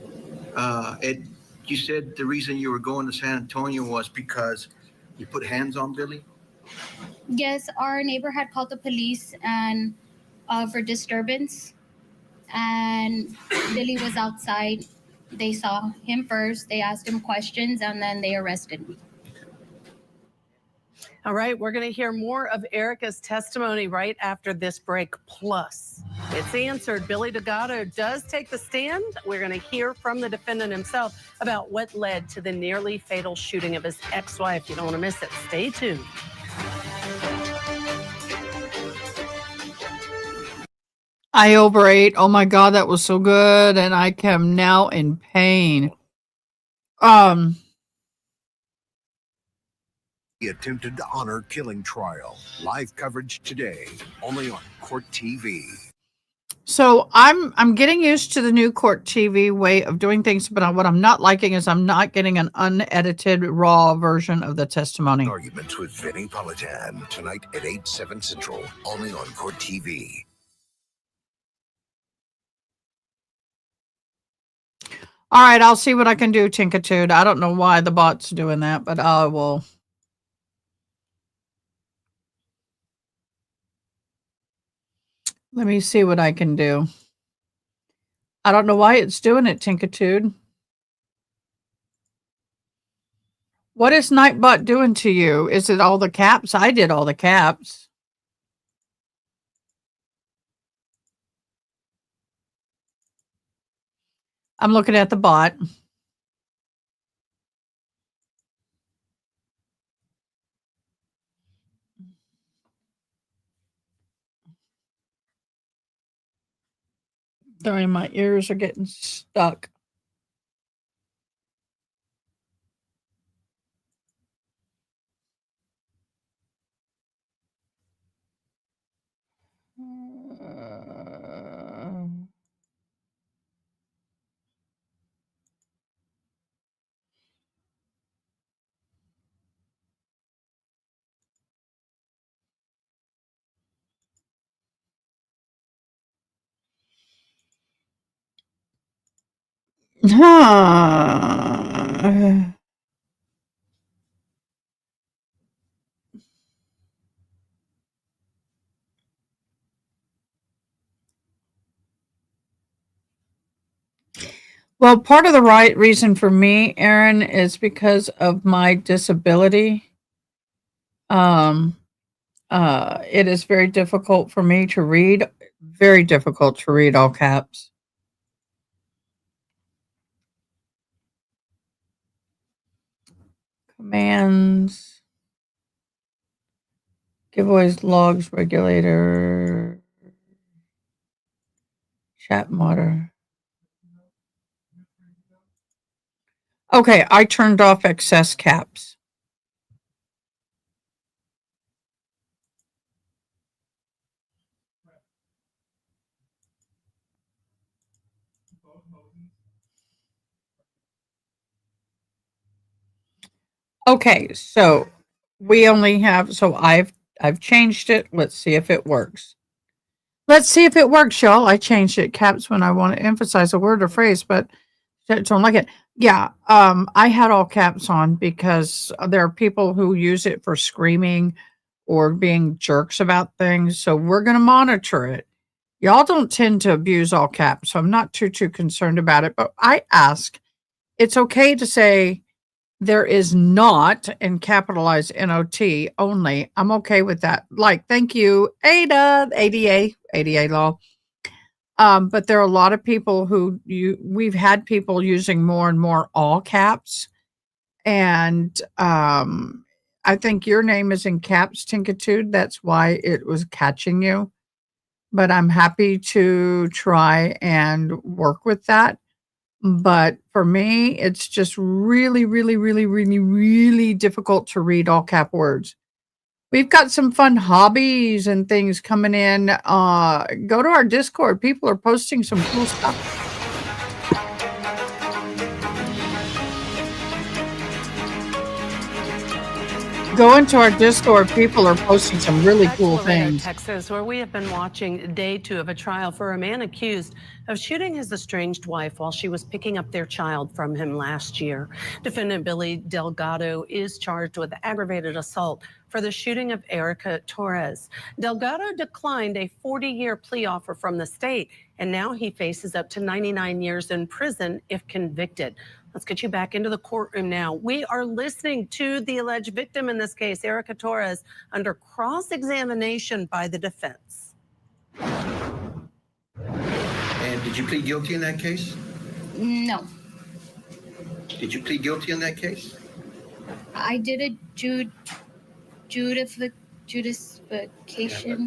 You said the reason you were going to San Antonio was because you put hands on Billy? Yes, our neighbor had called the police and for disturbance, and Billy was outside. They saw him first. They asked him questions, and then they arrested me. All right, we're going to hear more of Erica's testimony right after this break. Plus, it's answered. Billy Delgado does take the stand. We're going to hear from the defendant himself about what led to the nearly fatal shooting of his ex-wife. You don't want to miss it. Stay tuned. I overate. Oh my God, that was so good. And I am now in pain. The attempted honor killing trial. Live coverage today, only on Court TV. So I'm getting used to the new Court TV way of doing things, but what I'm not liking is I'm not getting an unedited raw version of the testimony. Arguments with Vinny Politan tonight at 8/7 Central, only on Court TV. All right, I'll see what I can do, Tinkatude. I don't know why the bot's doing that, but I will. Let me see what I can do. I don't know why it's doing it, Tinkatude. What is Nightbot doing to you? Is it all the caps? I did all the caps. I'm looking at the bot. Sorry, my ears are getting stuck. Well, part of the right reason for me, Aaron, is because of my disability. Um, it is very difficult for me to read, very difficult to read all caps. Commands, giveaways, logs, regulator, chat modder. Okay, I turned off excess caps. Okay, so we only have, so I've changed it. Let's see if it works. Let's see if it works, y'all. I changed it caps when I want to emphasize a word or phrase, but don't like it. Yeah, I had all caps on because there are people who use it for screaming or being jerks about things. So we're going to monitor it. Y'all don't tend to abuse all caps, so I'm not too concerned about it. But I ask, it's okay to say there is not and capitalize NOT only. I'm okay with that. Like, thank you, Ada, ADA law. But there are a lot of people who we've had people using more and more all caps. And I think your name is in caps, Tinkitude. That's why it was catching you. But I'm happy to try and work with that. But for me, it's just really, really, really, really, really difficult to read all cap words. We've got some fun hobbies and things coming in. Go to our Discord. People are posting some cool stuff. Go into our Discord. People are posting some really cool things. Texas, where we have been watching day 2 of a trial for a man accused of shooting his estranged wife while she was picking up their child from him last year. Defendant Billy Delgado is charged with aggravated assault for the shooting of Erica Torres. Delgado declined a 40-year plea offer from the state, and now he faces up to 99 years in prison if convicted. Let's get you back into the courtroom now. We are listening to the alleged victim in this case, Erica Torres, under cross-examination by the defense. And did you plead guilty in that case? No, Did you plead guilty in that case? I did a judification. But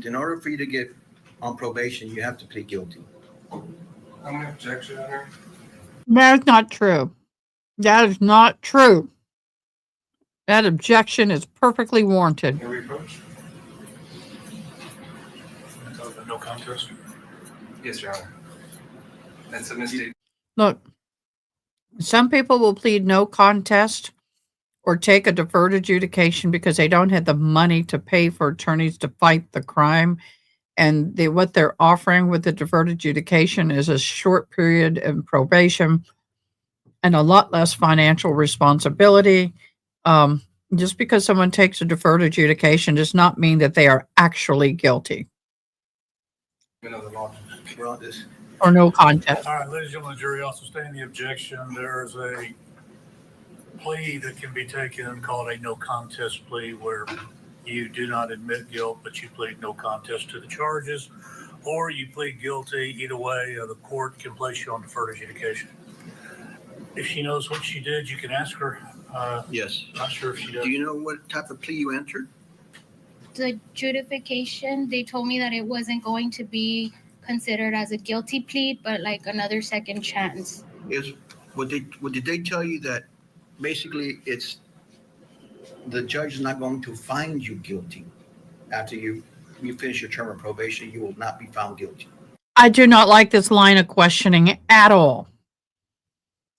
in order for you to get on probation, you have to plead guilty. I'm going to object, Your Honor. That's not true. That is not true. That objection is perfectly warranted. No contest? Yes, Your Honor. That's a mistake. Look, some people will plead no contest or take a deferred adjudication because they don't have the money to pay for attorneys to fight the crime. And what they're offering with the deferred adjudication is a short period of probation and a lot less financial responsibility. Just because someone takes a deferred adjudication does not mean that they are actually guilty. Or no contest. All right, ladies and gentlemen, the jury also stating the objection. There is a plea that can be taken called a no contest plea, where you do not admit guilt, but you plead no contest to the charges, or you plead guilty. Either way, the court can place you on deferred adjudication. If she knows what she did, you can ask her. Yes. Not sure if she does. Do you know what type of plea you entered? The judification, they told me that it wasn't going to be considered as a guilty plea, but like another second chance. What did they tell you that basically it's the judge is not going to find you guilty after you finish your term of probation? You will not be found guilty. I do not like this line of questioning at all.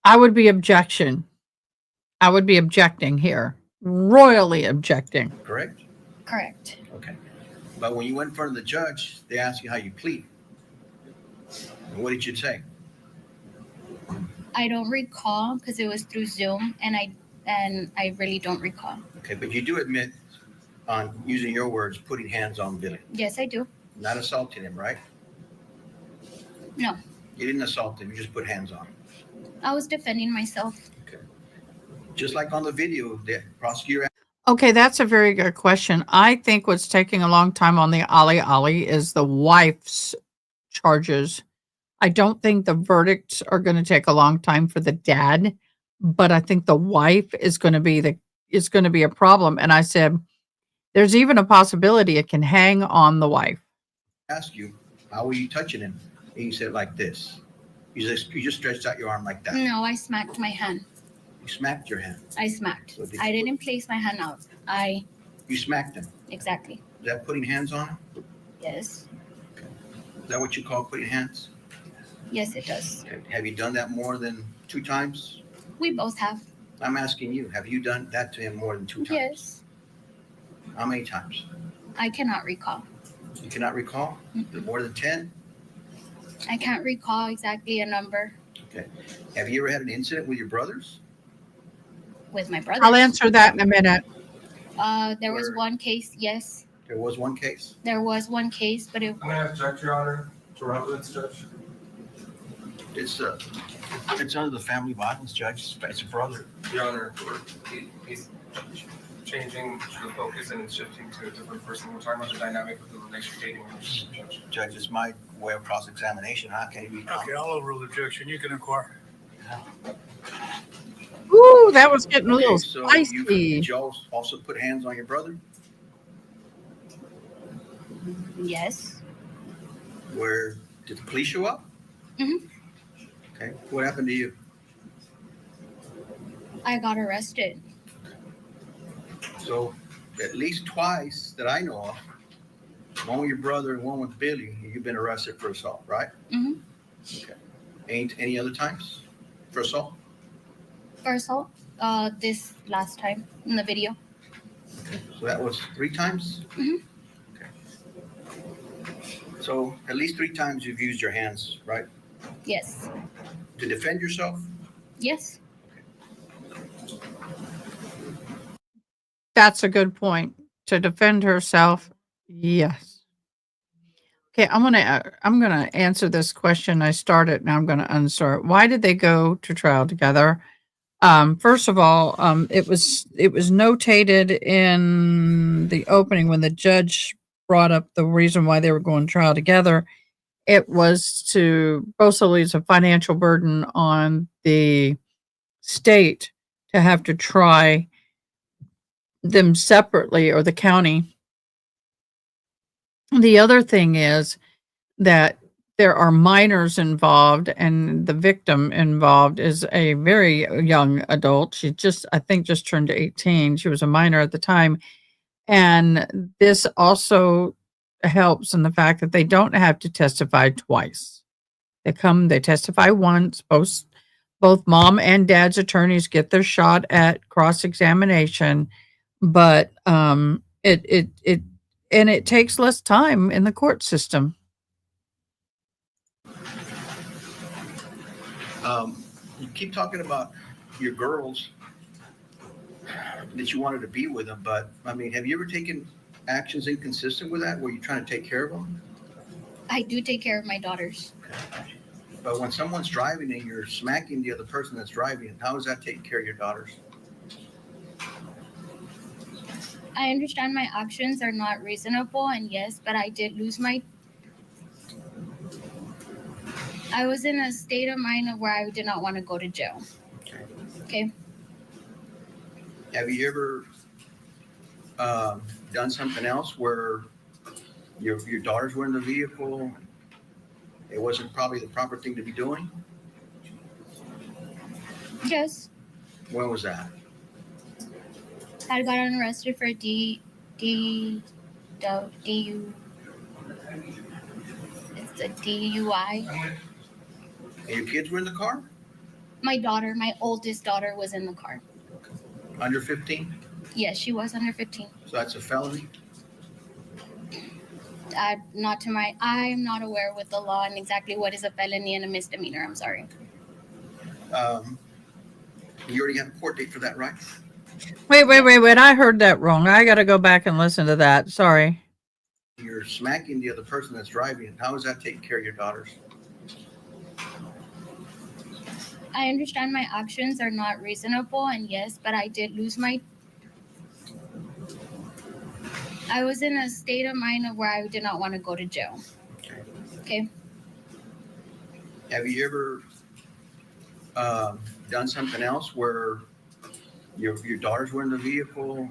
I would be objecting here. Royally objecting. Correct? Correct. Okay. But when you went in front of the judge, they asked you how you plead. And what did you say? I don't recall because it was through Zoom, and I really don't recall. Okay, but you do admit on using your words, putting hands on Billy. Yes, I do. Not assaulting him, right? No. You didn't assault him, you just put hands on him. I was defending myself. Just like on the video, the prosecutor. Okay, that's a very good question. I think what's taking a long time on the Ali is the wife's charges. I don't think the verdicts are going to take a long time for the dad, but I think the wife is going to be a problem. And I said, there's even a possibility it can hang on the wife. Ask you, how were you touching him? And you said like this. You just stretched out your arm like that. No, I smacked my hand. You smacked your hand. I smacked. So I didn't place my hand out. You smacked him. Exactly. Is that putting hands on him? Yes. Is that what you call putting hands? Yes, it does. Okay. Have you done that more than 2 times? We both have. I'm asking you, have you done that to him more than 2 times? Yes. How many times? I cannot recall. You cannot recall? More than 10? I can't recall exactly a number. Okay. Have you ever had an incident with your brothers? With my brothers. I'll answer that in a minute. There was one case, yes. There was one case? There was one case, but it. I'm going to object, Your Honor, to relevance, Judge. It's under the family violence, Judge. It's a brother. Your Honor, he's changing the focus and it's shifting to a different person. We're talking about the dynamic of the dating relationship, Judge. Judge, it's my way of cross-examination. How can you be? Okay, I'll overrule the objection. You can inquire. Ooh, that was getting a little So spicy. did you also put hands on your brother? Yes. Where did the police show up? Mm-hmm. Okay. What happened to you? I got arrested. So at least twice that I know of, one with your brother and one with Billy, you've been arrested for assault, right? Mm-hmm. Okay. Ain't any other times for assault? For assault, this last time in the video. So that was 3 times? Mm-hmm. So at least 3 times you've used your hands, right? Yes. To defend yourself? Yes. That's a good point. To defend herself, yes. Okay, I'm gonna answer this question. I started, now I'm gonna unstart. Why did they go to trial together? First of all, it was notated in the opening when the judge brought up the reason why they were going to trial together. It was to mostly it's a financial burden on the state to have to try them separately, or the county. The other thing is that there are minors involved, and the victim involved is a very young adult. She I think just turned 18. She was a minor at the time. And this also helps in the fact that they don't have to testify twice. They testify once. Both mom and dad's attorneys get their shot at cross-examination, but it takes less time in the court system. You keep talking about your girls that you wanted to be with them, but I mean, have you ever taken actions inconsistent with that where you're trying to take care of them? I do take care of my daughters. But when someone's driving and you're smacking the other person that's driving, how is that taking care of your daughters? I understand my actions are not reasonable, and yes, but I did lose I was in a state of mind of where I did not want to go to jail. Okay. Have you ever done something else where your daughters were in the vehicle? It wasn't probably the proper thing to be doing? Yes. When was that? I got arrested for DU. It's a DUI. And your kids were in the car? My oldest daughter was in the car. Under 15? Yes, she was under 15. So that's a felony? I'm not aware with the law and exactly what is a felony and a misdemeanor. I'm sorry. You already have a court date for that, right? Wait. I heard that wrong. I got to go back and listen to that. Sorry. You're smacking the other person that's driving. How is that taking care of your daughters? I understand my actions are not reasonable, and yes, but I did lose I was in a state of mind of where I did not want to go to jail. Okay. Have you ever done something else where your daughters were in the vehicle?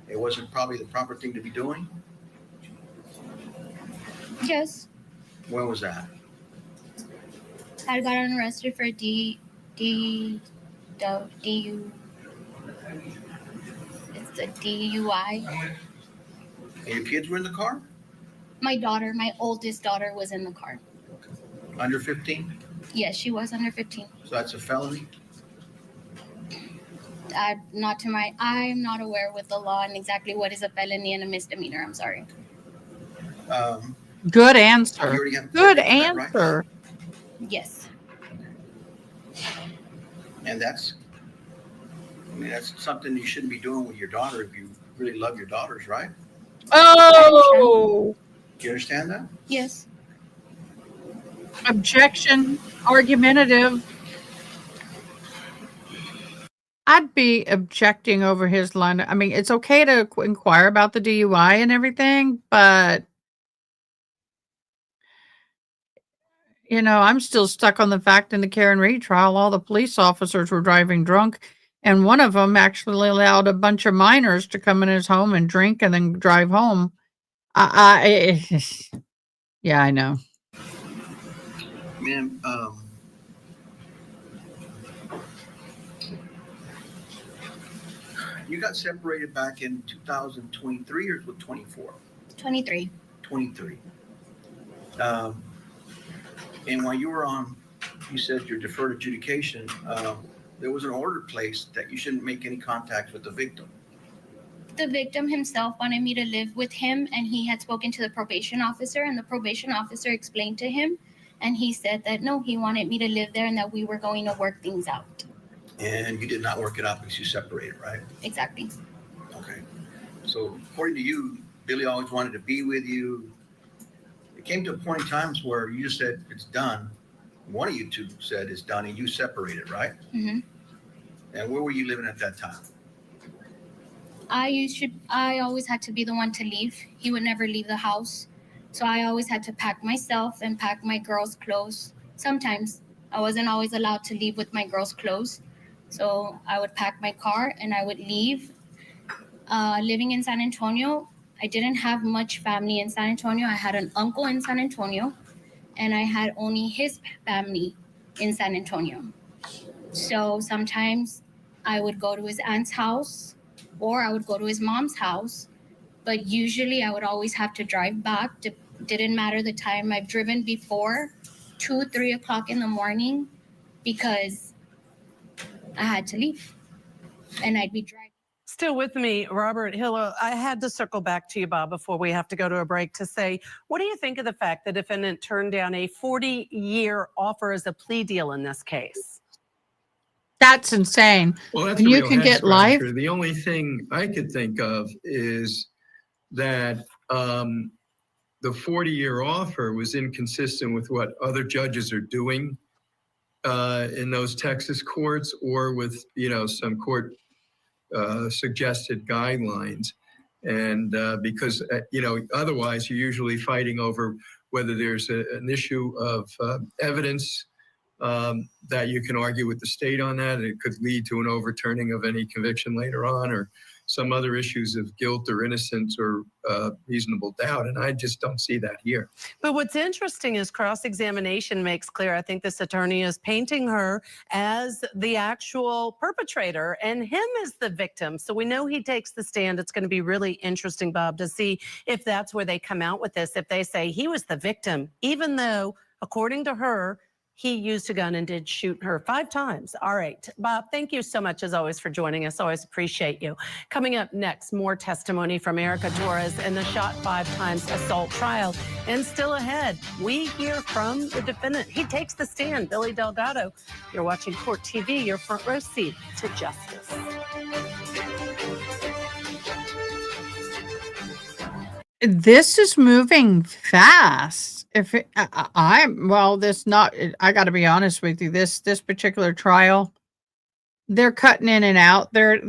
It wasn't probably the proper thing to be doing? Yes. When was that? I got arrested for DU. It's a DUI. And your kids were in the car? My oldest daughter was in the car. Under 15? Yes, she was under 15. So that's a felony? I'm not aware with the law and exactly what is a felony and a misdemeanor. I'm sorry. Good You answer. already have Good court date for that, right? answer. Yes. And that's something you shouldn't be doing with your daughter if you really love your daughters, right? Oh, Do you understand that? Yes. objection, argumentative. I'd be objecting over his line. I mean, it's okay to inquire about the DUI and everything, but I'm still stuck on the fact in the Karen Reed trial, all the police officers were driving drunk, and one of them actually allowed a bunch of minors to come in his home and drink and then drive home. Yeah, I know. Man, you got separated back in 2023 or was it 24? 23. 23. And while you were on, you said your deferred adjudication, there was an order placed that you shouldn't make any contact with the victim. The victim himself wanted me to live with him, and he had spoken to the probation officer, and the probation officer explained to him, and he said that no, he wanted me to live there and that we were going to work things out. And you did not work it out because you separated, right? Exactly. Okay. So according to you, Billy always wanted to be with you. It came to a point in times where you just said it's done. One of you two said it's done and you separated, right? Mm-hmm. And where were you living at that time? I always had to be the one to leave. He would never leave the house. So I always had to pack myself and pack my girls' clothes. Sometimes I wasn't always allowed to leave with my girls' clothes. So I would pack my car and I would leave. Living in San Antonio, I didn't have much family in San Antonio. I had an uncle in San Antonio, and I had only his family in San Antonio. So sometimes I would go to his aunt's house or I would go to his mom's house. But usually I would always have to drive back. Didn't matter the time. I've driven before 2, 3 o'clock in the morning because I had to leave. And I'd be driving. Still with me, Robert Hill. I had to circle back to you, Bob, before we have to go to a break to say, what do you think of the fact the defendant turned down a 40-year offer as a plea deal in this case? That's insane. Well, that's When a you real can get life. head-scratcher. The only thing I could think of is that the 40-year offer was inconsistent with what other judges are doing in those Texas courts or with, some court suggested guidelines. And because, otherwise you're usually fighting over whether there's an issue of evidence that you can argue with the state on that. It could lead to an overturning of any conviction later on or some other issues of guilt or innocence or reasonable doubt. And I just don't see that here. But what's interesting is cross-examination makes clear, I think this attorney is painting her as the actual perpetrator and him as the victim. So we know he takes the stand. It's going to be really interesting, Bob, to see if that's where they come out with this. If they say he was the victim, even though, according to her, he used a gun and did shoot her 5 times. All right, Bob, thank you so much, as always, for joining us. Always appreciate you. Coming up next, more testimony from Erica Torres in the shot 5 times assault trial. And still ahead, we hear from the defendant. He takes the stand, Billy Delgado. You're watching Court TV, your front row seat to justice. This is moving fast. If it, I'm well, this not. I got to be honest with you. This particular trial, they're cutting in and out. They're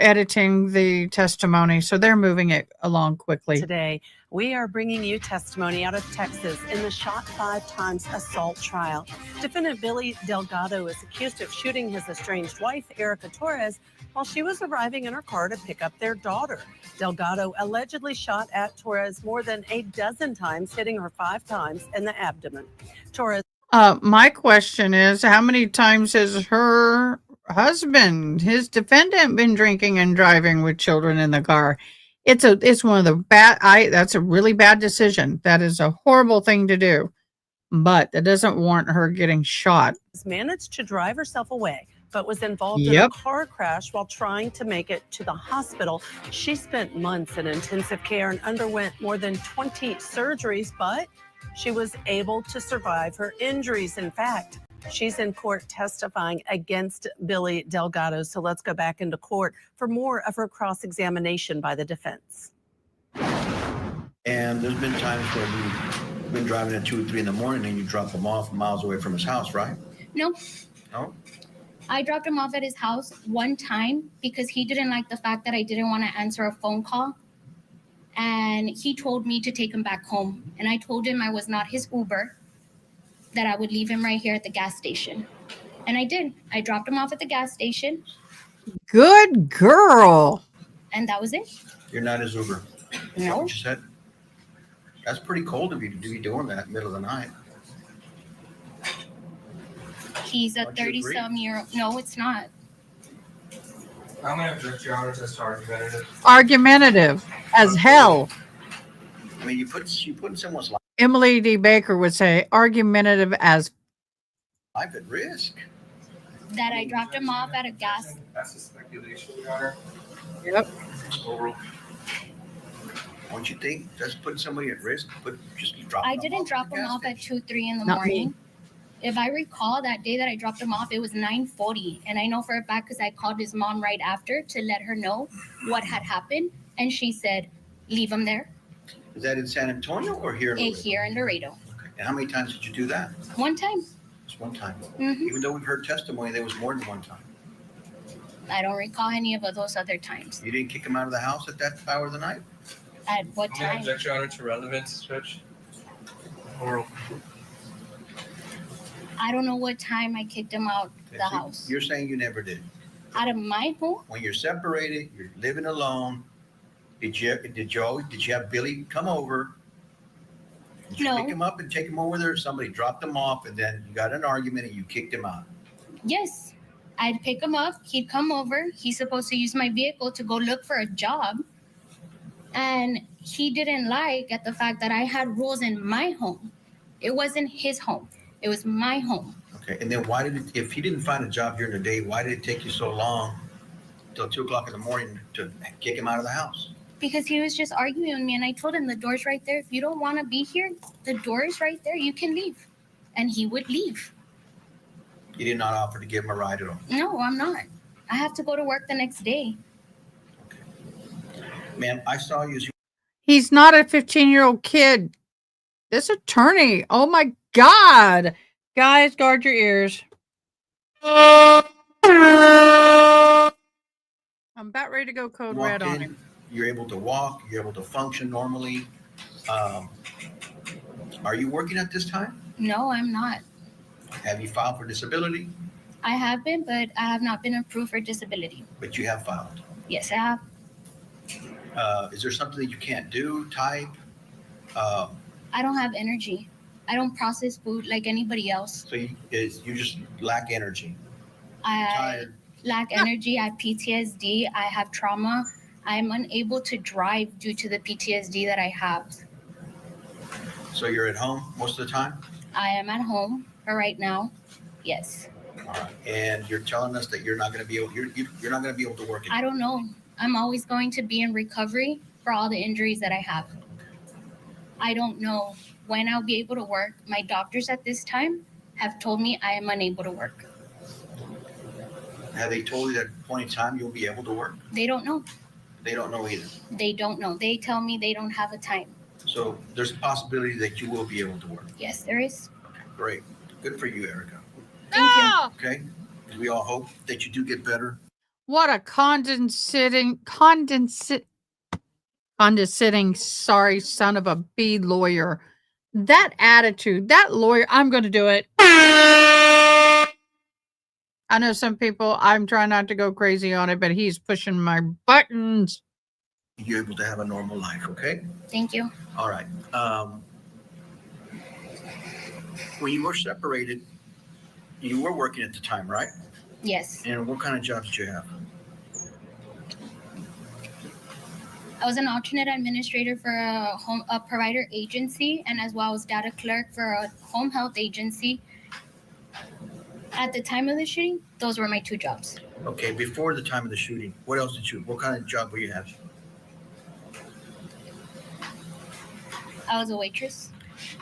editing the testimony, so they're moving it along quickly. Today, we are bringing you testimony out of Texas in the shot 5 times assault trial. Defendant Billy Delgado is accused of shooting his estranged wife, Erica Torres, while she was arriving in her car to pick up their daughter. Delgado allegedly shot at Torres more than a dozen times, hitting her 5 times in the abdomen. Torres. My question is, how many times has her husband, his defendant, been drinking and driving with children in the car? It's one of the that's a really bad decision. That is a horrible thing to do, but that doesn't warrant her getting shot. Managed to drive herself away, but was involved in a Yep. car crash while trying to make it to the hospital. She spent months in intensive care and underwent more than 20 surgeries, but she was able to survive her injuries. In fact, she's in court testifying against Billy Delgado. So let's go back into court for more of her cross-examination by the defense. And there's been times where you've been driving at 2 or 3 in the morning and you drop him off miles away from his house, right? No, No? I dropped him off at his house one time because he didn't like the fact that I didn't want to answer a phone call. And he told me to take him back home. And I told him I was not his Uber, that I would leave him right here at the gas station. And I did. I dropped him off at the gas station. Good girl. And that was it. You're not his Uber. Is that No. what you said? That's pretty cold of you to be doing that in the middle of the night. He's a Don't you agree? 30-some-year-old. No, it's not. I'm going to object, Your Honor, as to argumentative. Argumentative as hell. I mean, you put in someone's Emily D. Baker would say argumentative as life at risk. That I dropped him off at a gas. That's a speculation, Your Honor. Yep. Overruled. Don't you think that's putting somebody at risk? Just drop I them didn't off drop at the him gas off at station. 2, 3 in the Not me. morning. If I recall, that day that I dropped him off, it was 9:40. And I know for a fact because I called his mom right after to let her know what had happened. And she said, leave him there. Is that in San Antonio or here in Laredo? Here in Laredo. Okay. And how many times did you do that? One time. Just one time. Mhm. Even though we've heard testimony, there was more than one time. I don't recall any of those other times. You didn't kick him out of the house at that hour of the night? At what I'm going to time? object, Your Honor, to relevance, Judge. Oral. I don't know what time I kicked him out the So house. You're saying you never did. Out of my home? When you're separated, you're living alone. Did you have Billy come over? Did you No. pick him up and take him over there? Somebody dropped him off and then you got in an argument and you kicked him out. Yes. I'd pick him up. He'd come over. He's supposed to use my vehicle to go look for a job. And he didn't like at the fact that I had rules in my home. It wasn't his home. It was my home. Okay, and then why did it, if he didn't find a job during the day, why did it take you so long till 2 o'clock in the morning to kick him out of the house? Because he was just arguing with me, and I told him the door's right there. If you don't want to be here, the door is right there. You can leave. And he would leave. You did not offer to give him a ride at all. No, I'm not. I have to go to work the next day. Ma'am, I saw you as you he's not a 15-year-old kid. This attorney, oh my God. Guys, guard your ears. I'm about ready to go code walked red on in, him. you're able to walk, you're able to function normally. Are you working at this time? No, I'm not. Have you filed for disability? I have been, but I have not been approved for disability. But you have filed. Yes, I have. Is there something that you can't do, type? I don't have energy. I don't process food like anybody else. So you just lack energy. I Tired. lack energy. I have PTSD. I have trauma. I am unable to drive due to the PTSD that I have. So you're at home most of the time? I am at home for right now. Yes. All right. And you're telling us that you're not going to be able you're not going to be able to work I don't know. I'm always going to be in recovery for all the injuries that I have. I don't know when I'll be able to work. My doctors at this time have told me I am unable to work. Have they told you that at a point in time you'll be able to work? They don't know. They don't know either. They don't know. They tell me they don't have a time. So there's a possibility that you will be able to work. Yes, there is. Great. Good for you, Erica. Thank you. Okay? We all hope that you do get better. What a condescending, sorry, son of a B lawyer. That attitude, that lawyer, I'm going to do it. I know some people, I'm trying not to go crazy on it, but he's pushing my buttons. You're able to have a normal life, okay? Thank you. All right. When you were separated, you were working at the time, right? Yes. And what kind of jobs did you have? I was an alternate administrator for a provider agency, and as well as data clerk for a home health agency. At the time of the shooting, those were my two jobs. Okay, before the time of the shooting, what else did you, what kind of job were you having? I was a waitress.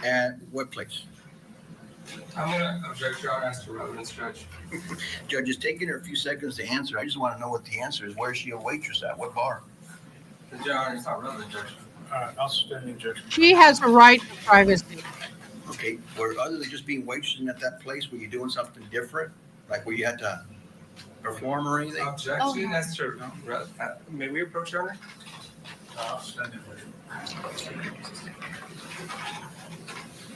At what place? I'm going to object, Your Honor, as to relevance, Judge. Judge, it's taking her a few seconds to answer. I just want to know what the answer is. Where is she a waitress at? What bar? Your Honor, it's not relevant, Judge. All right, I'll sustain the objection. She has a right to privacy. Okay, were other than just being waitressing at that place, were you doing something different? Like where you had to perform or anything? Objection as to, may we approach, Your Honor? I'll sustain the objection.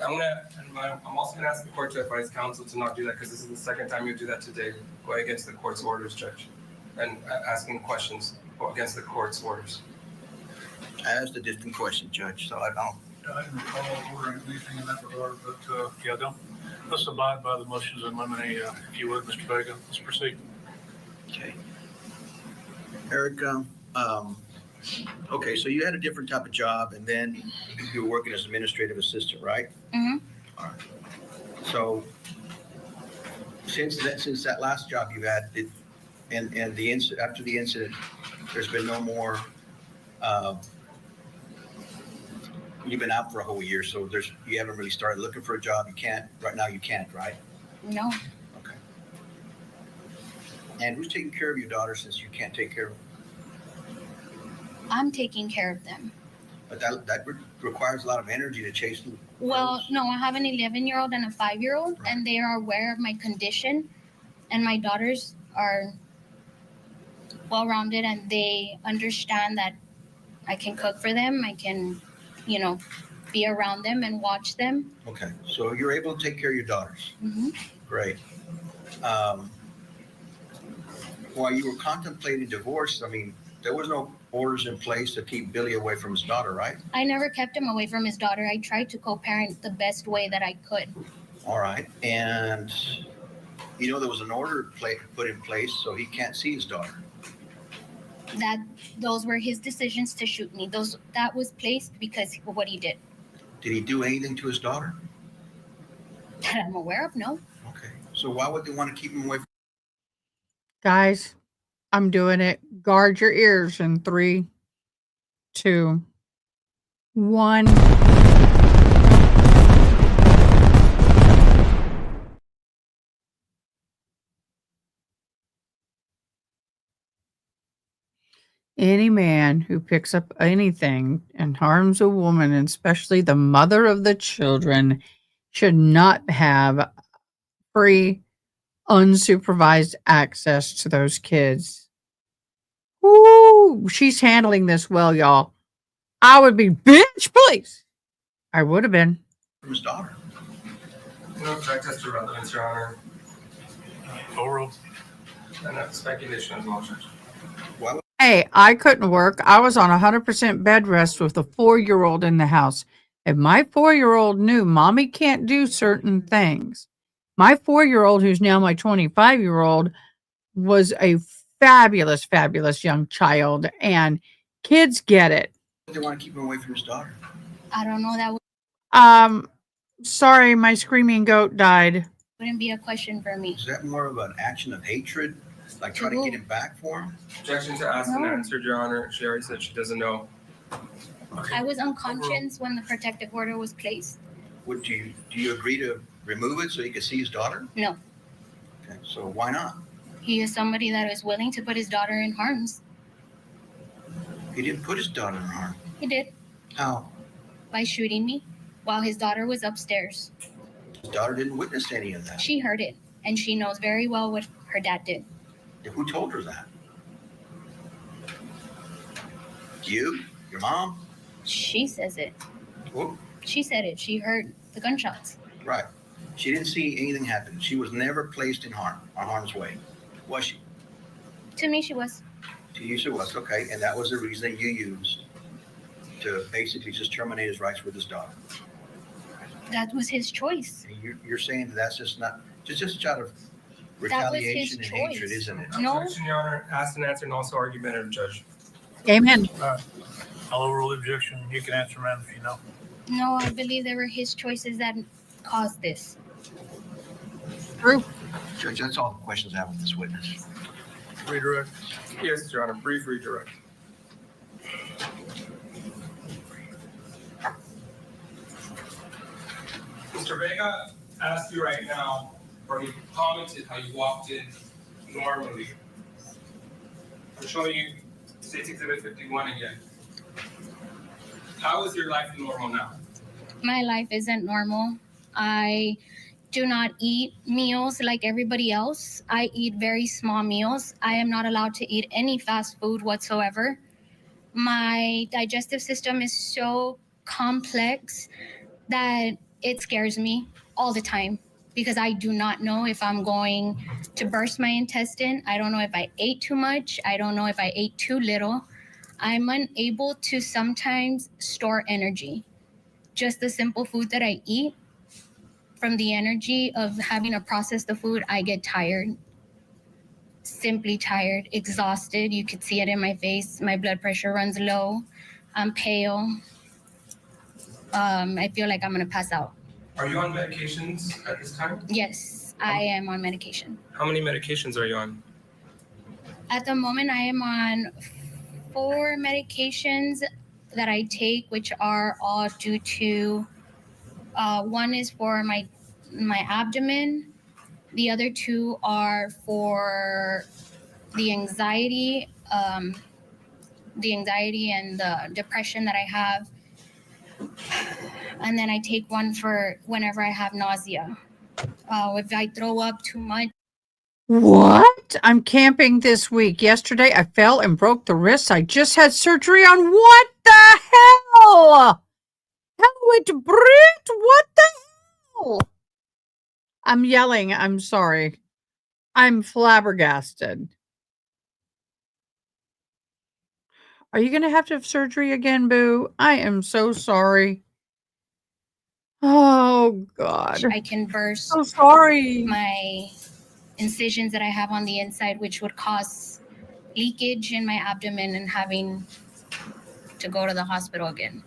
I'm also going to ask the court to advise counsel to not do that because this is the second time you do that today, going against the court's orders, Judge, and asking questions against the court's orders. I asked a different question, Judge, so I don't. I didn't recall ordering anything in that regard, but yeah, let's abide by the motions in limine, if you would, Mr. Vega. Let's proceed. Okay. Erica, okay, so you had a different type of job, and then you were working as administrative assistant, right? Mm-hmm. All right. So since that last job you had, and the after the incident, there's been no more. You've been out for a whole year, so you haven't really started looking for a job. You can't right now. You can't, right? No. Okay. And who's taking care of your daughter since you can't take care of them? I'm taking care of them. But that requires a lot of energy to chase them. Well, no, I have an 11-year-old and a 5-year-old, right. And they are aware of my condition. And my daughters are well-rounded, and they understand that I can cook for them. I can, be around them and watch them. Okay, so you're able to take care of your daughters. Mm-hmm. Great. While you were contemplating divorce, I mean, there was no orders in place to keep Billy away from his daughter, right? I never kept him away from his daughter. I tried to co-parent the best way that I could. All right. And, there was an order put in place so he can't see his daughter. Those were his decisions to shoot me. That was placed because of what he did. Did he do anything to his daughter? That I'm aware of, no. Okay. So why would they want to keep him away from? Guys, I'm doing it. Guard your ears in 3, 2, 1. Any man who picks up anything and harms a woman, and especially the mother of the children, should not have free, unsupervised access to those kids. Ooh, she's handling this well, y'all. I would be, bitch, please. I would have been. From his daughter. No object as to relevance, Your Honor. Oral. And speculation as well, Judge. Hey, I couldn't work. I was on 100% bed rest with a 4-year-old in the house. If my 4-year-old knew mommy can't do certain things, my 4-year-old, who's now my 25-year-old, was a fabulous, fabulous young child, and kids get it. They want to keep him away from his daughter. I don't know. That sorry, my screaming goat died. Wouldn't be a question for me. Is that more of an action of hatred? Like try to get him back for him? Objection to ask and answered, Your Honor. She already said she doesn't know. I was unconscious when the protective order was placed. Do you agree to remove it so he could see his daughter? No. Okay, so why not? He is somebody that is willing to put his daughter in harm's. He didn't put his daughter in harm. He did. How? by shooting me while his daughter was upstairs. His daughter didn't witness any of that. She heard it, and she knows very well what her dad did. Who told her that? You? Your mom? She says it. Who? She said it. She heard the gunshots. Right. She didn't see anything happen. She was never placed in harm's way. Was she? To me, she was. To you, she was. Okay. And that was the reason that you used to basically just terminate his rights with his daughter. That was his choice. And you're saying that that's just not, just out of retaliation and hatred, isn't it? No. Objection, Your Honor. Asked and answered and also argumentative, Judge. Amen. I'll overrule the objection. You can answer, ma'am, if you know. No, I believe they were his choices that caused this. True. Judge, that's all the questions I have with this witness. Redirect. Yes, Your Honor. Brief redirect. Mr. Vega asked you right now, or he commented how you walked in normally. I'm showing you State's Exhibit 51 again. How is your life normal now? My life isn't normal. I do not eat meals like everybody else. I eat very small meals. I am not allowed to eat any fast food whatsoever. My digestive system is so complex that it scares me all the time because I do not know if I'm going to burst my intestine. I don't know if I ate too much. I don't know if I ate too little. I'm unable to sometimes store energy. Just the simple food that I eat, from the energy of having to process the food, I get tired. Simply tired, exhausted. You could see it in my face. My blood pressure runs low. I'm pale. I feel like I'm gonna pass out. Are you on medications at this time? Yes, I am on medication. How many medications are you on? At the moment, I am on 4 medications that I take, which are all due to, one is for my abdomen. The other 2 are for the anxiety and the depression that I have. And then I take one for whenever I have nausea. If I throw up too much. What? I'm camping this week. Yesterday, I fell and broke the wrist. I just had surgery on what the hell? How it break? What the hell? I'm yelling. I'm sorry. I'm flabbergasted. Are you going to have surgery again, Boo? I am so sorry. Oh, God. I can burst. So sorry. My incisions that I have on the inside, which would cause leakage in my abdomen and having to go to the hospital again.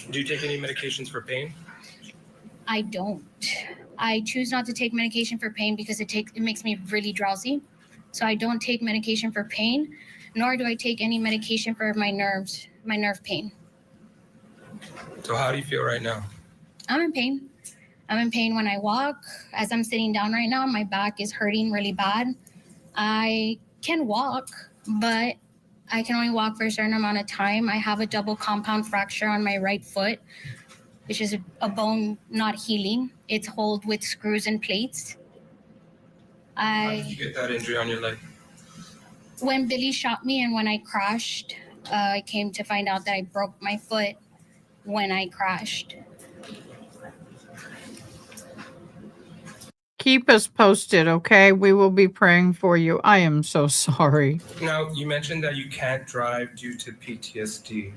Do you take any medications for pain? I don't. I choose not to take medication for pain because it makes me really drowsy. So I don't take medication for pain, nor do I take any medication for my nerves, my nerve pain. So how do you feel right now? I'm in pain. I'm in pain when I walk. As I'm sitting down right now, my back is hurting really bad. I can walk, but I can only walk for a certain amount of time. I have a double compound fracture on my right foot, which is a bone not healing. It's held with screws and plates. How did you get that injury on your leg? When Billy shot me and when I crashed, I came to find out that I broke my foot when I crashed. Keep us posted, okay? We will be praying for you. I am so sorry. Now, you mentioned that you can't drive due to PTSD.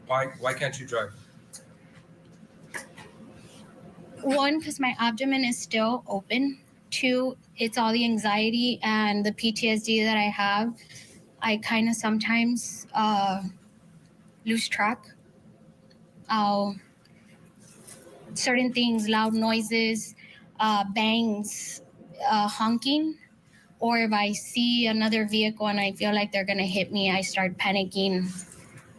Why can't you drive? One, because my abdomen is still open. 2, it's all the anxiety and the PTSD that I have. I kind of sometimes lose track. Certain things, loud noises, bangs, honking, or if I see another vehicle and I feel like they're gonna hit me, I start panicking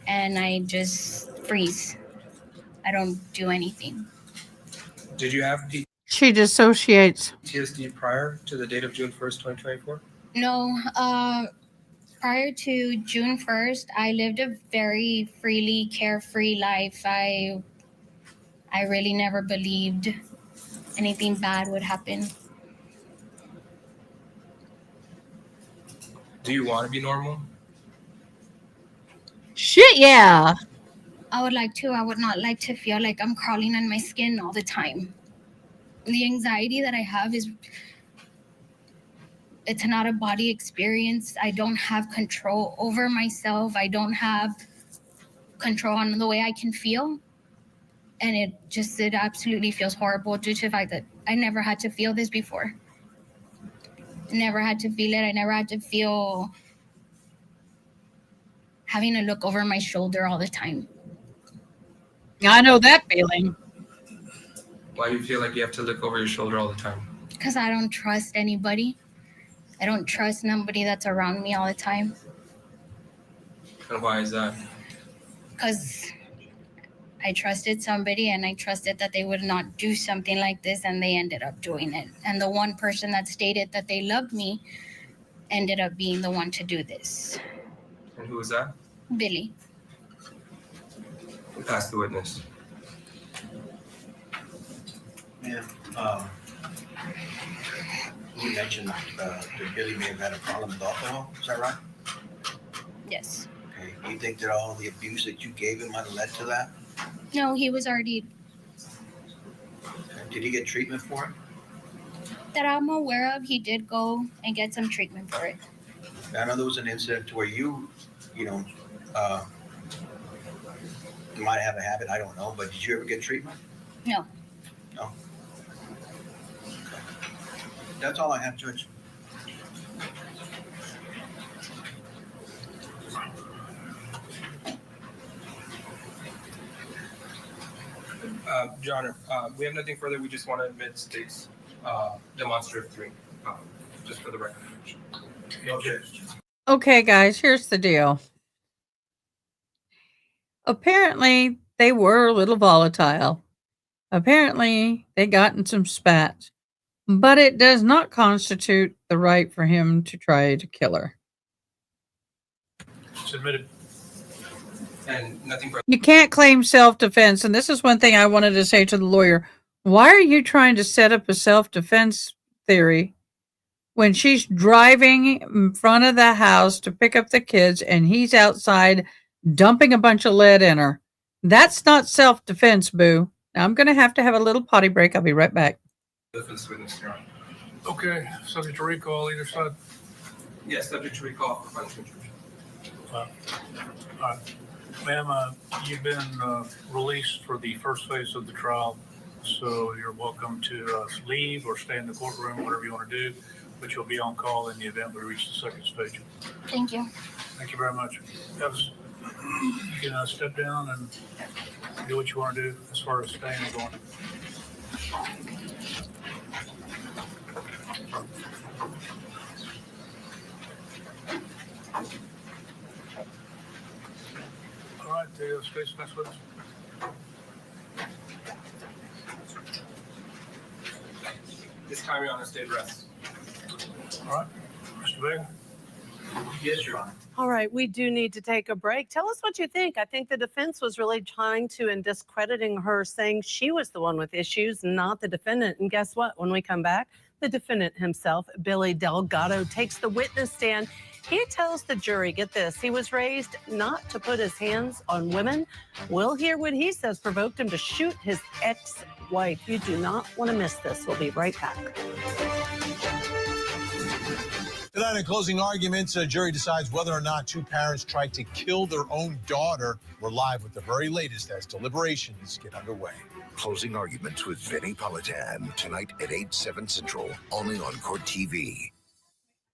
and I just freeze. I don't do anything. Did you have She dissociates. PTSD prior to the date of June 1st, 2024? No, Prior to June 1st, I lived a very freely carefree life. I really never believed anything bad would happen. Do you want to be normal? Shit, yeah. I would like to. I would not like to feel like I'm crawling on my skin all the time. The anxiety that I have is, it's not a body experience. I don't have control over myself. I don't have control on the way I can feel. And it absolutely feels horrible due to the fact that I never had to feel this before. I never had to feel it. I never had to feel having to look over my shoulder all the time. I know that feeling. Why do you feel like you have to look over your shoulder all the time? Because I don't trust anybody. I don't trust nobody that's around me all the time. And why is that? Because I trusted somebody and I trusted that they would not do something like this, and they ended up doing it. And the one person that stated that they loved me ended up being the one to do this. And who is that? Billy. We pass the witness. Yeah. You mentioned that Billy may have had a problem with alcohol. Is that right? Yes. Okay. Do you think that all the abuse that you gave him might have led to that? No, he was already, Did he get treatment for it? that I'm aware of, he did go and get some treatment for it. I know there was an incident where you know, you might have a habit. I don't know, but did you ever get treatment? No. No. Okay. That's all I have, Judge. Your Honor, we have nothing further. We just want to admit state's demonstrative 3, just for the record. Okay. Okay, guys, here's the deal. Apparently, they were a little volatile. Apparently, they got in some spats. But it does not constitute the right for him to try to kill her. Submitted. And nothing further. You can't claim self-defense. And this is one thing I wanted to say to the lawyer. Why are you trying to set up a self-defense theory when she's driving in front of the house to pick up the kids and he's outside dumping a bunch of lead in her? That's not self-defense, boo. Now I'm going to have a little potty break. I'll be right back. For this witness, Your Honor. Okay, subject to recall, either side. Yes, subject to recall for punishment. All right. Ma'am, you've been released for the first phase of the trial, so you're welcome to leave or stay in the courtroom, whatever you want to do, but you'll be on call in the event we reach the second stage. Thank you. Thank you very much. You can step down and do what you want to do as far as staying and going. All right, State's next witness. This time, Your Honor, state rest. All right, Mr. Vega. Yes, Your Honor. All right, we do need to take a break. Tell us what you think. I think the defense was really trying to and discrediting her, saying she was the one with issues, not the defendant. And guess what? When we come back, the defendant himself, Billy Delgado, takes the witness stand. He tells the jury, get this, he was raised not to put his hands on women. We'll hear what he says provoked him to shoot his ex-wife. You do not want to miss this. We'll be right back. Tonight in closing arguments, a jury decides whether or not two parents tried to kill their own daughter. We're live with the very latest as deliberations get underway. Closing arguments with Vinny Politan tonight at 8/7 Central, only on Court TV.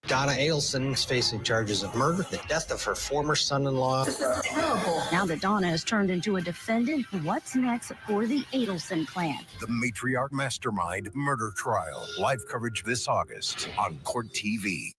Donna Adelson is facing charges of murder, the death of her former son-in-law. This is terrible. Now that Donna has turned into a defendant, what's next for the Adelson clan? The Matriarch Mastermind Murder Trial. Live coverage this August on Court TV.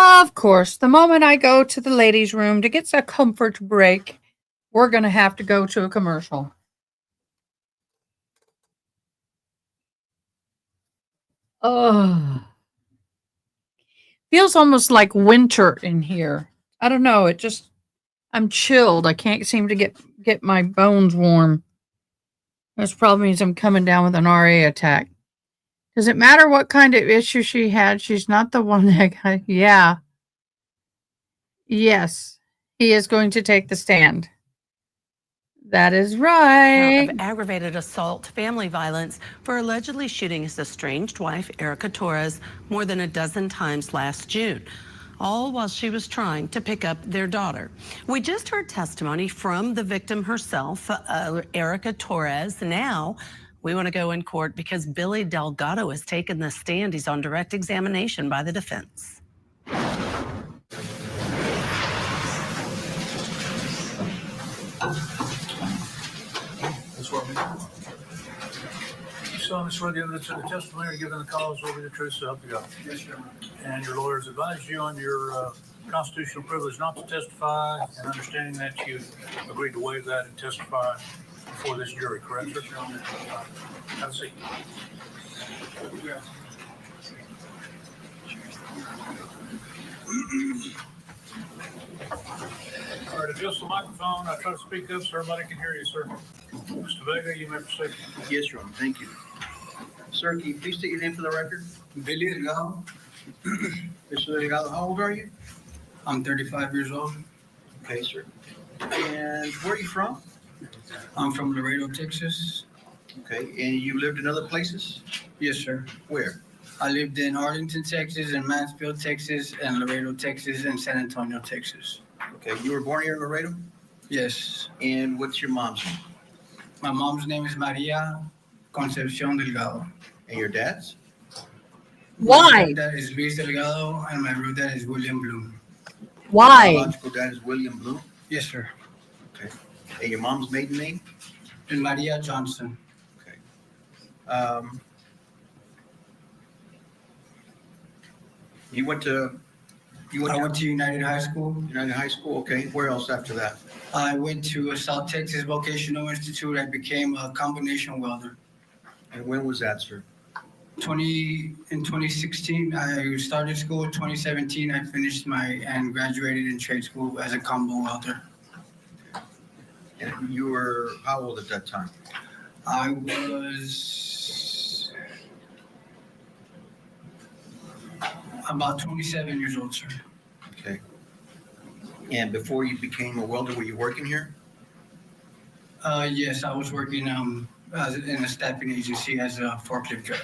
Of course, the moment I go to the ladies' room to get a comfort break, we're going to have to go to a commercial. Oh, feels almost like winter in here. I don't know. I'm chilled. I can't seem to get my bones warm. This probably means I'm coming down with an RA attack. Does it matter what kind of issue she had? She's not the one that got, yeah. Yes, he is going to take the stand. That is right. Count of aggravated assault, family violence for allegedly shooting his estranged wife, Erica Torres, more than a dozen times last June, all while she was trying to pick up their daughter. We just heard testimony from the victim herself, Erica Torres. Now we want to go in court because Billy Delgado has taken the stand. He's on direct examination by the defense. You solemnly swear the evidence of the testimony given the cause will be the truth, so help you God. Yes, sir. And your lawyers advise you on your constitutional privilege not to testify, and understanding that you agreed to waive that and testify before this jury, correct, sir? Have a seat. All right, adjust the microphone. I try to speak up so everybody can hear you, sir. Mr. Vega, you may proceed. Yes, Your Honor. Thank you. Sir, can you please state your name for the record? Billy Delgado. Mr. Delgado, how old are you? I'm 35 years old. Okay, sir. And where are you from? I'm from Laredo, Texas. Okay, and you lived in other places? Yes, sir. Where? I lived in Arlington, Texas, and Mansfield, Texas, and Laredo, Texas, and San Antonio, Texas. Okay, you were born here in Laredo? Yes. And what's your mom's name? My mom's name is Maria Concepcion Delgado. And your dad's? Why? My dad is Luis Delgado, and my real dad is William Bloom. Why? Your biological dad is William Bloom? Yes, sir. Okay. And your mom's maiden name? And Maria Johnson. Okay. You went to I went to United High School. United High School, okay. Where else after that? I went to South Texas Vocational Institute. I became a combination welder. And when was that, sir? In 2016, I started school. In 2017, I finished and graduated in trade school as a combo welder. And you were how old at that time? I was about 27 years old, sir. Okay. And before you became a welder, were you working here? Yes, I was working in a staffing agency as a forklift driver.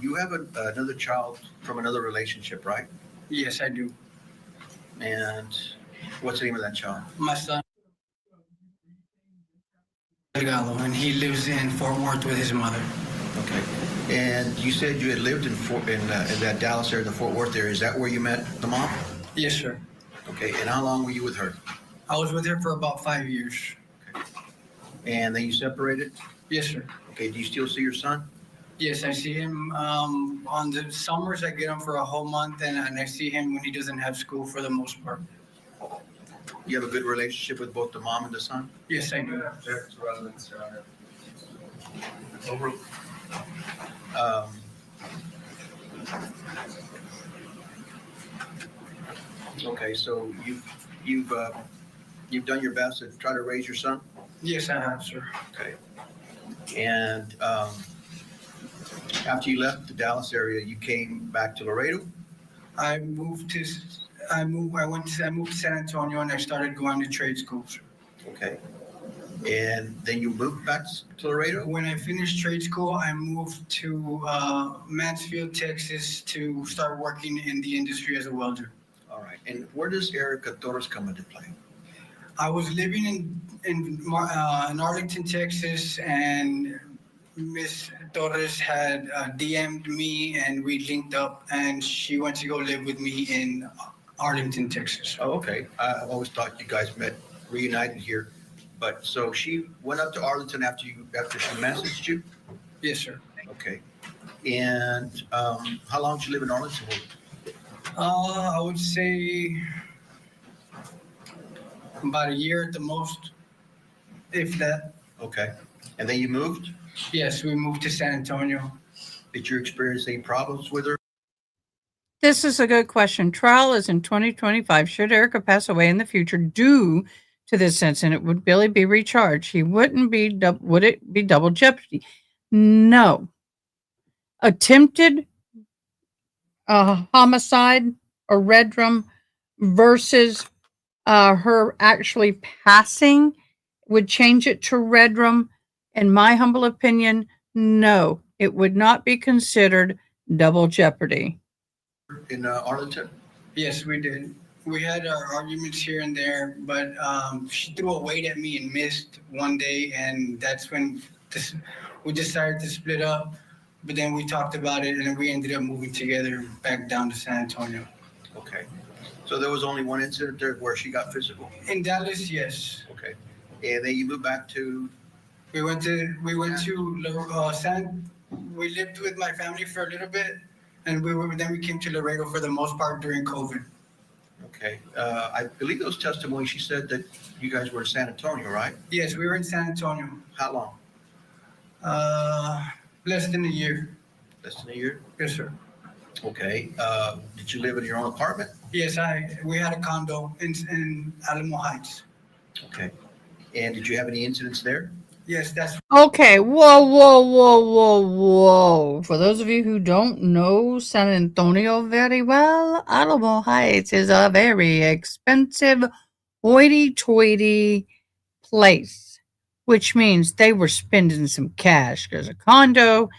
You have another child from another relationship, right? Yes, I do. And what's the name of that child? My son, Delgado, and he lives in Fort Worth with his mother. Okay. And you said you had lived in that Dallas area, the Fort Worth area. Is that where you met the mom? Yes, sir. Okay. And how long were you with her? I was with her for about 5 years. Okay. And then you separated? Yes, sir. Okay. Do you still see your son? Yes, I see him on the summers. I get him for a whole month, and I see him when he doesn't have school for the most part. You have a good relationship with both the mom and the son? Yes, I do. Over. Okay, so you've done your best to try to raise your son? Yes, I have, sir. Okay. And after you left the Dallas area, you came back to Laredo? I moved to San Antonio, and I started going to trade school, sir. Okay. And then you moved back to Laredo? When I finished trade school, I moved to Mansfield, Texas to start working in the industry as a welder. All right. And where does Erica Torres come into play? I was living in Arlington, Texas, and Miss Torres had DM'd me, and we linked up, and she went to go live with me in Arlington, Texas. Oh, okay. I always thought you guys met reunited here. But so she went up to Arlington after she messaged you? Yes, sir. Okay. And how long did you live in Arlington? I would say about a year at the most, if that. Okay. And then you moved? Yes, we moved to San Antonio. Did you experience any problems with her? This is a good question. Trial is in 2025. Should Erica pass away in the future due to this incident, would Billy be recharged? He wouldn't be. Would it be double jeopardy? No. Attempted homicide or redrum versus her actually passing would change it to redrum. In my humble opinion, no, it would not be considered double jeopardy. In Arlington? Yes, we did. We had our arguments here and there, but she threw a weight at me and missed one day, and that's when we decided to split up. But then we talked about it, and then we ended up moving together back down to San Antonio. Okay. So there was only one incident there where she got physical? In Dallas, yes. Okay. And then you moved back to? We lived with my family for a little bit, and then we came to Laredo for the most part during COVID. Okay. I believe those testimonies, she said that you guys were in San Antonio, right? Yes, we were in San Antonio. How long? Less than a year. Less than a year? Yes, sir. Okay. Did you live in your own apartment? Yes, we had a condo in Alamo Heights. Okay. And did you have any incidents there? Yes, that's Okay. Whoa. For those of you who don't know San Antonio very well, Alamo Heights is a very expensive, hoity-toity place, which means they were spending some cash because a condo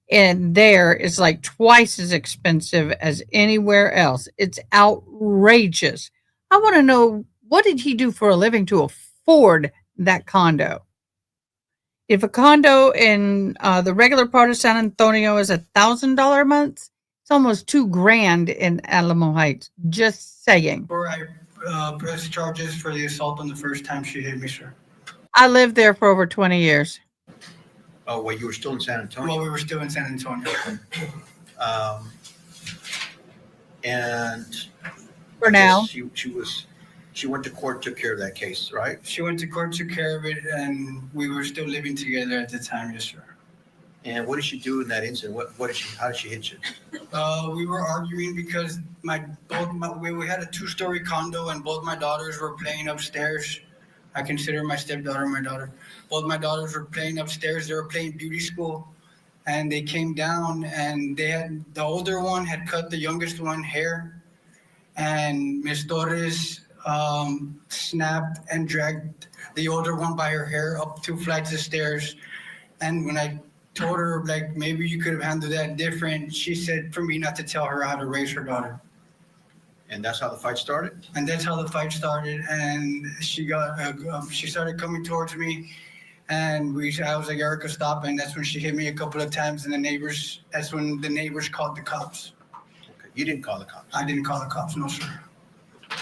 in there is like twice as expensive as anywhere else. It's outrageous. I want to know, what did he do for a living to afford that condo? If a condo in the regular part of San Antonio is $1,000 a month, it's almost $2,000 in Alamo Heights. Just saying. Before I pressed charges for the assault on the first time she hit me, sir. I lived there for over 20 years. Oh, well, you were still in San Antonio? Well, we were still in San Antonio. And for now, she went to court, took care of that case, right? She went to court, took care of it, and we were still living together at the time, yes, sir. And what did she do in that incident? How did she hit you? We were arguing because we had a 2-story condo, and both my daughters were playing upstairs. I consider my stepdaughter my daughter. Both my daughters were playing upstairs. They were playing beauty school, and they came down, and the older one had cut the youngest one hair, and Miss Torres snapped and dragged the older one by her hair up 2 flights of stairs. And when I told her, like, maybe you could have handled that different, she said for me not to tell her how to raise her daughter. And that's how the fight started? And that's how the fight started. And she started coming towards me, and I was like, Erica, stop. And that's when she hit me a couple of times, and that's when the neighbors called the cops. Okay. You didn't call the cops? I didn't call the cops, no, sir.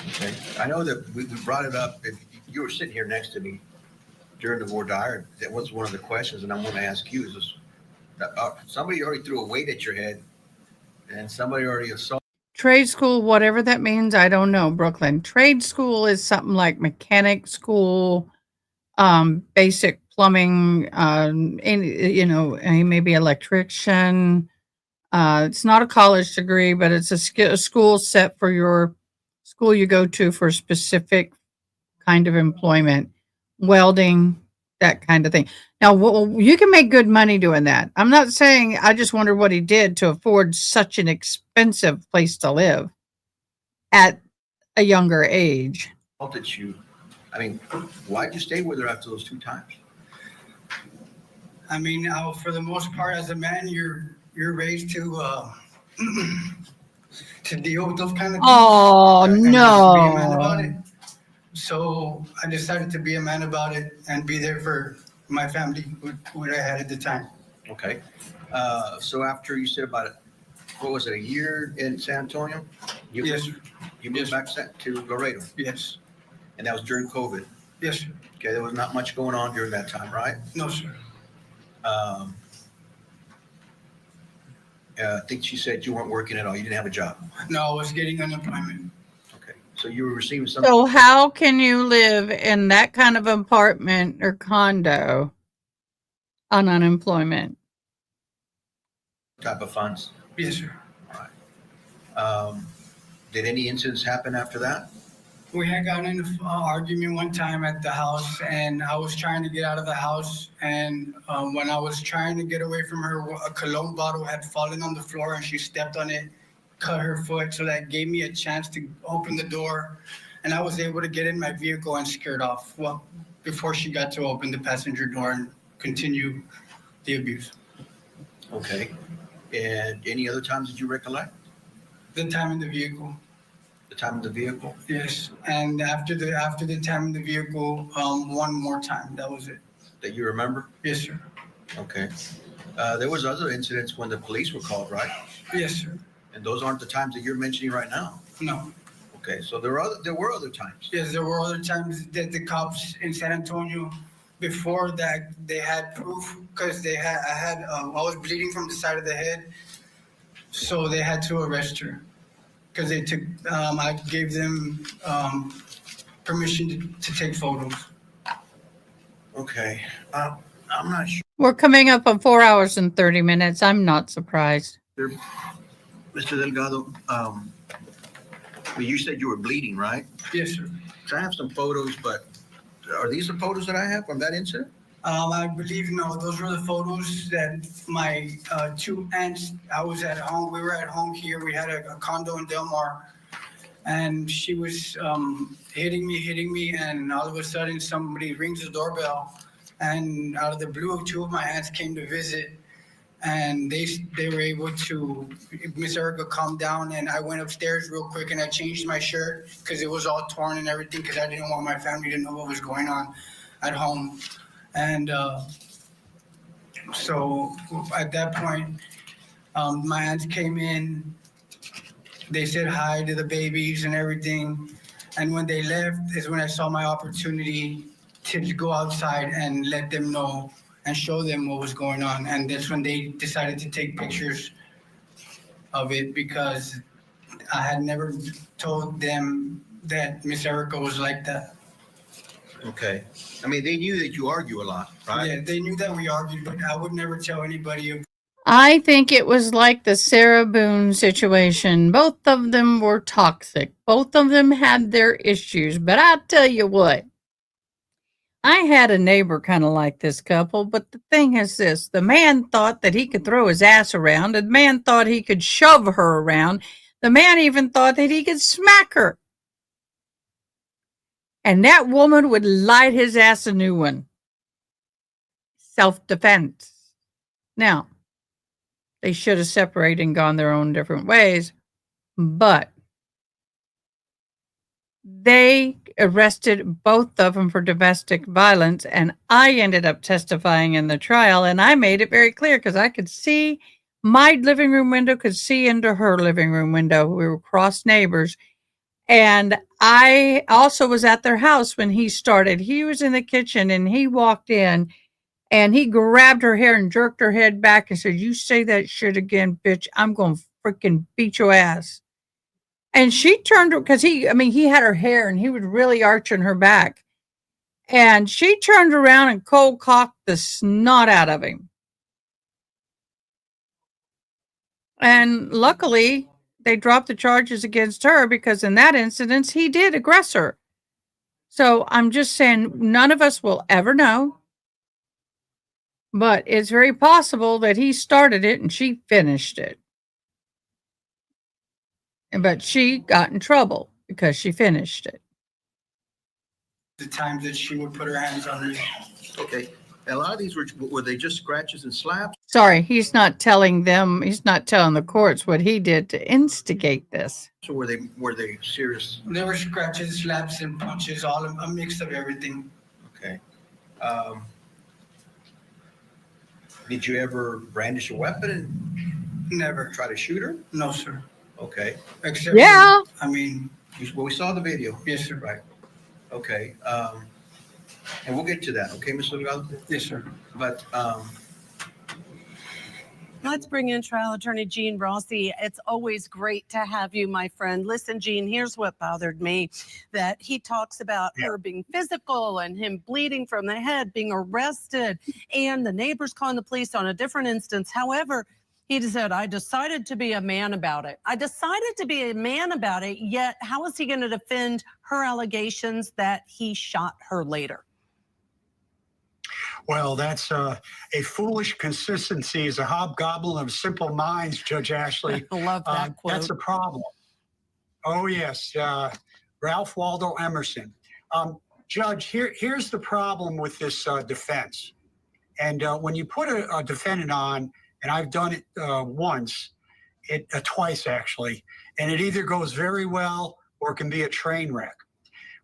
Okay. I know that we brought it up. If you were sitting here next to me during the voir dire, that was one of the questions, and I'm going to ask you, is this, somebody already threw a weight at your head, and somebody already assaulted. trade school, whatever that means, I don't know, Brooklyn. Trade school is something like mechanic school, basic plumbing, maybe electrician. It's not a college degree, but it's a school set for your school you go to for a specific kind of employment, welding, that kind of thing. Now, you can make good money doing that. I'm not saying, I just wonder what he did to afford such an expensive place to live at a younger age. Did you? I mean, why did you stay with her after those 2 times? I mean, for the most part, as a man, you're raised to deal with those kind of things. Oh, and no. Be a man about it. So I decided to be a man about it and be there for my family, what I had at the time. Okay. So after you said about, what was it, a year in San Antonio? Yes. You moved back to Laredo? Yes. And that was during COVID? Yes, sir. Okay, there was not much going on during that time, right? No, sir. I think she said you weren't working at all. You didn't have a job. No, I was getting unemployment. Okay. So you were receiving some So how can you live in that kind of apartment or condo on unemployment? type of funds? Yes, sir. Did any incidents happen after that? We had gotten in an argument one time at the house, and I was trying to get out of the house. And when I was trying to get away from her, a cologne bottle had fallen on the floor, and she stepped on it, cut her foot. So that gave me a chance to open the door, and I was able to get in my vehicle and skirt off. Well, before she got to open the passenger door and continue the abuse. Okay. And any other times that you recollect? The time in the vehicle. The time in the vehicle? Yes, and after the time in the vehicle, one more time. That was it. That you remember? Yes, sir. Okay. There was other incidents when the police were called, right? Yes, sir. And those aren't the times that you're mentioning right now? No. Okay, so there were other times. Yes, there were other times that the cops in San Antonio, before that, they had proof because I was bleeding from the side of the head, so they had to arrest her. Because they took, I gave them permission to take photos. Okay, I'm not sure. We're coming up on 4 hours and 30 minutes. I'm not surprised. Mr. Delgado, you said you were bleeding, right? Yes, sir. So I have some photos, but are these the photos that I have from that incident? I believe no. Those were the photos that my two aunts. I was at home. We were at home here. We had a condo in Del Mar, and she was hitting me, and all of a sudden somebody rings the doorbell, and out of the blue, two of my aunts came to visit, and they were able to. Miss Erica calmed down, and I went upstairs real quick, and I changed my shirt because it was all torn and everything because I didn't want my family to know what was going on at home. And so at that point, my aunts came in, they said hi to the babies and everything. And when they left is when I saw my opportunity to go outside and let them know and show them what was going on. And that's when they decided to take pictures of it because I had never told them that Miss Erica was like that. Okay. I mean, they knew that you argue a lot, right? Yeah, they knew that we argued, but I would never tell anybody. I think it was like the Sarah Boone situation. Both of them were toxic. Both of them had their issues. But I tell you what, I had a neighbor kind of like this couple, but the thing is this. The man thought that he could throw his ass around. The man thought he could shove her around. The man even thought that he could smack her. And that woman would light his ass a new one. Self-defense. Now, they should have separated and gone their own different ways, but they arrested both of them for domestic violence, and I ended up testifying in the trial, and I made it very clear because I could see my living room window, could see into her living room window. We were cross neighbors. And I also was at their house when he started. He was in the kitchen and he walked in and he grabbed her hair and jerked her head back and said, "You say that shit again, bitch, I'm going to freaking beat your ass." And she turned, because he had her hair and he was really arching her back. And she turned around and cold cocked the snot out of him. And luckily, they dropped the charges against her because in that incident, he did aggress her. So I'm just saying none of us will ever know. But it's very possible that he started it and she finished it. But she got in trouble because she finished it. The times that she would put her hands on me. Okay. A lot of these were they just scratches and slaps? Sorry, he's not telling the courts what he did to instigate this. So were they serious? There were scratches, slaps, and punches, all a mix of everything. Okay. Did you ever brandish a weapon? Never. Try to shoot her? No, sir. Okay. Except yeah. We saw the video. Yes, sir. Right. Okay. And we'll get to that. Okay, Mr. Delgado? Yes, sir. But Let's bring in trial attorney Gene Rossi. It's always great to have you, my friend. Listen, Gene, here's what bothered me, that he talks about her being physical and him bleeding from the head, being arrested, and the neighbors calling the police on a different instance. However, he said, I decided to be a man about it. I decided to be a man about it, yet how is he going to defend her allegations that he shot her later? Well, that's a foolish consistency is a hobgoblin of simple minds, Judge Ashley. I love that quote. That's a problem. Oh, yes. Ralph Waldo Emerson. Judge, here's the problem with this defense. And when you put a defendant on, and I've done it twice actually, and it either goes very well or it can be a train wreck.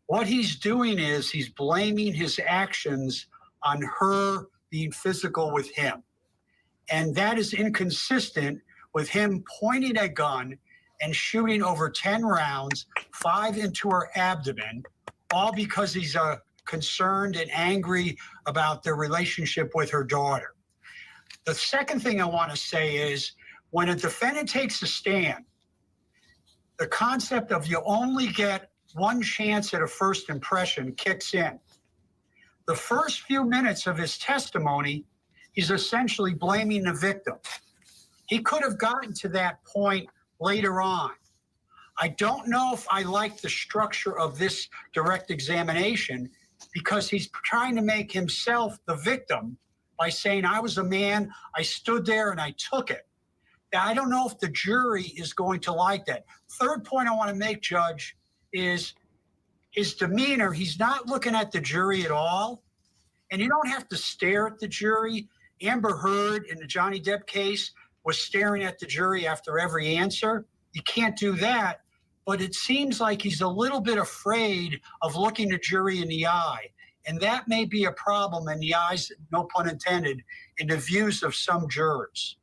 What he's doing is he's blaming his actions on her being physical with him. And that is inconsistent with him pointing a gun and shooting over 10 rounds, 5 into her abdomen, all because he's concerned and angry about their relationship with her daughter. The second thing I want to say is when a defendant takes a stand, the concept of you only get one chance at a first impression kicks in. The first few minutes of his testimony, he's essentially blaming the victim. He could have gotten to that point later on. I don't know if I like the structure of this direct examination because he's trying to make himself the victim by saying, I was a man, I stood there and I took it. Now, I don't know if the jury is going to like that. Third point I want to make, Judge, is his demeanor. He's not looking at the jury at all. And you don't have to stare at the jury. Amber Heard in the Johnny Depp case was staring at the jury after every answer. You can't do that. But it seems like he's a little bit afraid of looking the jury in the eye. And that may be a problem in the eyes, no pun intended, in the views of some jurors.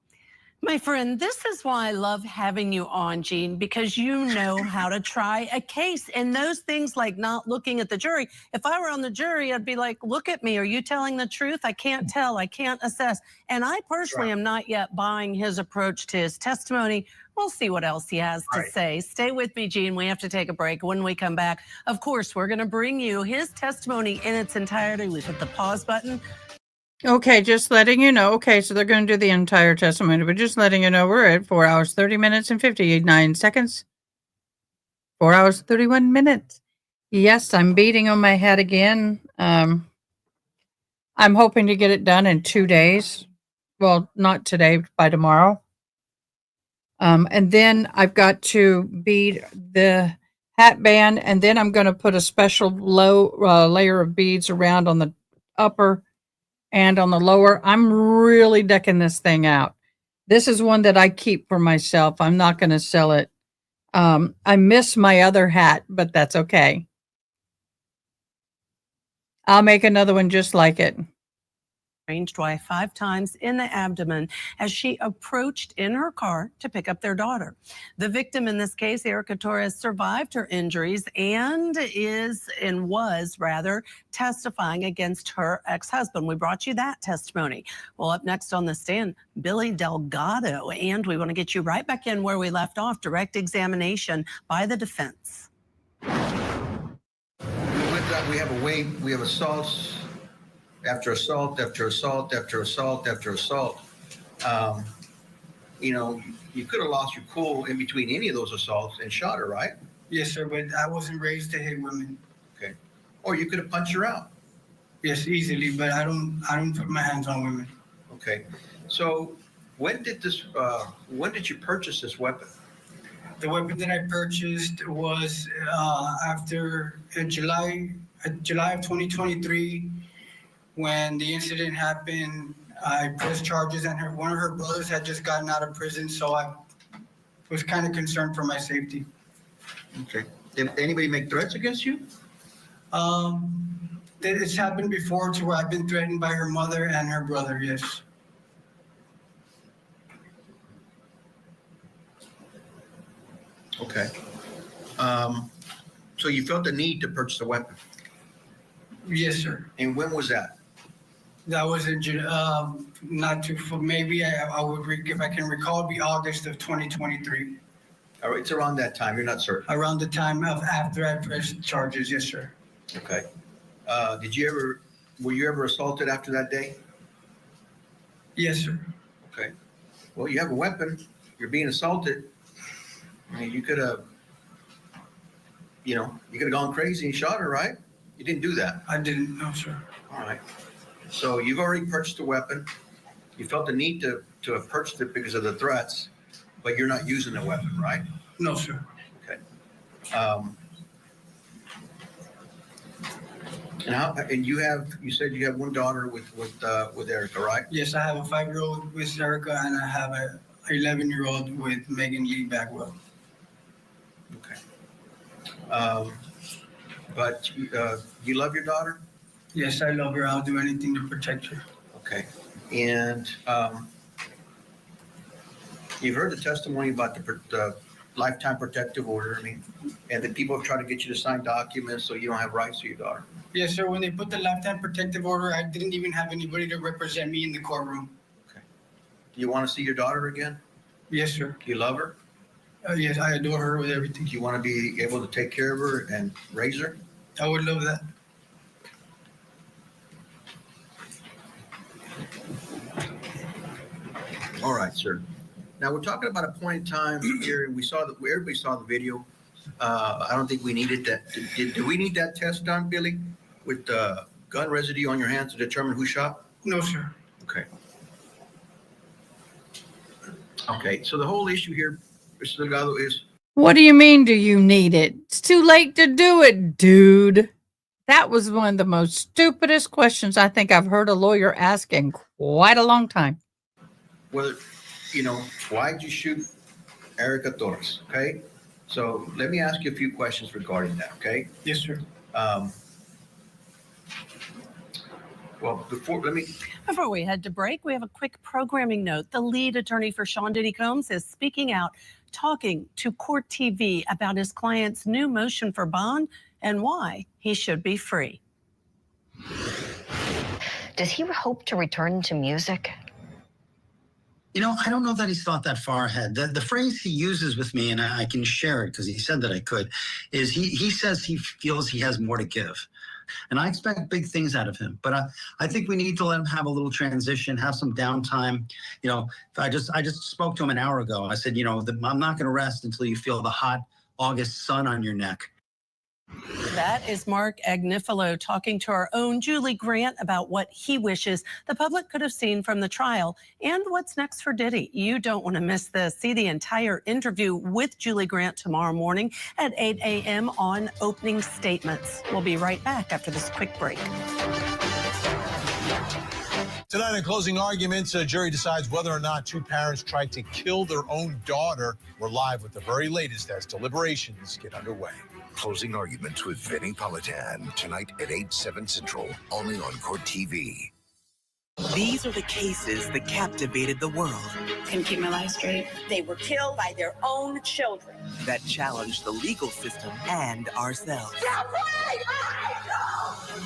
My friend, this is why I love having you on, Gene, because you know how to try a case. And those things like not looking at the jury, if I were on the jury, I'd be like, look at me. Are you telling the truth? I can't tell. I can't assess. And I personally am not yet buying his approach to his testimony. We'll see what else he has to say. Stay with me, Gene. We have to take a break. When we come back, of course, we're going to bring you his testimony in its entirety. We hit the pause button. Okay, just letting you know. Okay, so they're going to do the entire testimony, but just letting you know we're at 4 hours, 30 minutes, and 59 seconds. 4 hours, 31 minutes. Yes, I'm beating on my head again. I'm hoping to get it done in 2 days. Well, not today, by tomorrow. And then I've got to bead the hat band, and then I'm going to put a special low layer of beads around on the upper and on the lower. I'm really decking this thing out. This is one that I keep for myself. I'm not going to sell it. I miss my other hat, but that's okay. I'll make another one just like it. Ranged wife 5 times in the abdomen as she approached in her car to pick up their daughter. The victim in this case, Erica Torres, survived her injuries and was testifying against her ex-husband. We brought you that testimony. Well, up next on the stand, Billy Delgado, and we want to get you right back in where we left off, direct examination by the defense. We have assaults after assault, after assault, after assault, after assault. You could have lost your cool in between any of those assaults and shot her, right? Yes, sir, but I wasn't raised to hit women. Okay. Or you could have punched her out. Yes, easily, but I don't put my hands on women. Okay. So when did you purchase this weapon? The weapon that I purchased was after July of 2023. When the incident happened, I pressed charges, and one of her brothers had just gotten out of prison, so I was kind of concerned for my safety. Okay. Did anybody make threats against you? It's happened before to where I've been threatened by her mother and her brother, yes. Okay. So you felt the need to purchase a weapon? Yes, sir. And when was that? That was in not too for maybe I would if I can recall, it'd be August of 2023. All right, it's around that time. You're not certain. Around the time of after I pressed charges, yes, sir. Okay. Were you ever assaulted after that day? Yes, sir. Okay. Well, you have a weapon. You're being assaulted. I mean, you could have gone crazy and shot her, right? You didn't do that. I didn't, no, sir. All right. So you've already purchased a weapon. You felt the need to have purchased it because of the threats, but you're not using the weapon, right? No, sir. Okay. And you said you have one daughter with Erica, right? Yes, I have a 5-year-old with Erica, and I have a 11-year-old with Megan Lee Bagwell. Okay. But you love your daughter? Yes, I love her. I'll do anything to protect her. Okay. And you've heard the testimony about the lifetime protective order. I mean, and the people have tried to get you to sign documents so you don't have rights to your daughter. Yes, sir. When they put the lifetime protective order, I didn't even have anybody to represent me in the courtroom. Okay. Do you want to see your daughter again? Yes, sir. Do you love her? Yes, I adore her with everything. Do you want to be able to take care of her and raise her? I would love that. All right, sir. Now we're talking about a point in time here, and everybody saw the video. I don't think we needed that. Do we need that test done, Billy, with gun residue on your hands to determine who shot? No, sir. Okay. Okay. So the whole issue here, Mr. Delgado, is. What do you mean? Do you need it? It's too late to do it, dude. That was one of the most stupidest questions I think I've heard a lawyer ask in quite a long time. Whether, why'd you shoot Erica Torres? Okay. So let me ask you a few questions regarding that. Okay. Yes, sir. Before we head to break, we have a quick programming note. The lead attorney for Sean Diddy Combs is speaking out, talking to Court TV about his client's new motion for bond and why he should be free. Does he hope to return to music? I don't know that he's thought that far ahead. The phrase he uses with me, and I can share it because he said that I could, is he says he feels he has more to give. And I expect big things out of him. But I think we need to let him have a little transition, have some downtime. I just spoke to him an hour ago. I said, I'm not going to rest until you feel the hot August sun on your neck. That is Mark Agnifilo talking to our own Julie Grant about what he wishes the public could have seen from the trial and what's next for Diddy. You don't want to miss this. See the entire interview with Julie Grant tomorrow morning at 8 a.m. on Opening Statements. We'll be right back after this quick break. Tonight in closing arguments, a jury decides whether or not two parents tried to kill their own daughter. We're live with the very latest as deliberations get underway. Closing arguments with Vinny Politan tonight at 8/7 Central, only on Court TV. These are the cases that captivated the world. Couldn't keep my life straight. They were killed by their own children. That challenged the legal system and ourselves.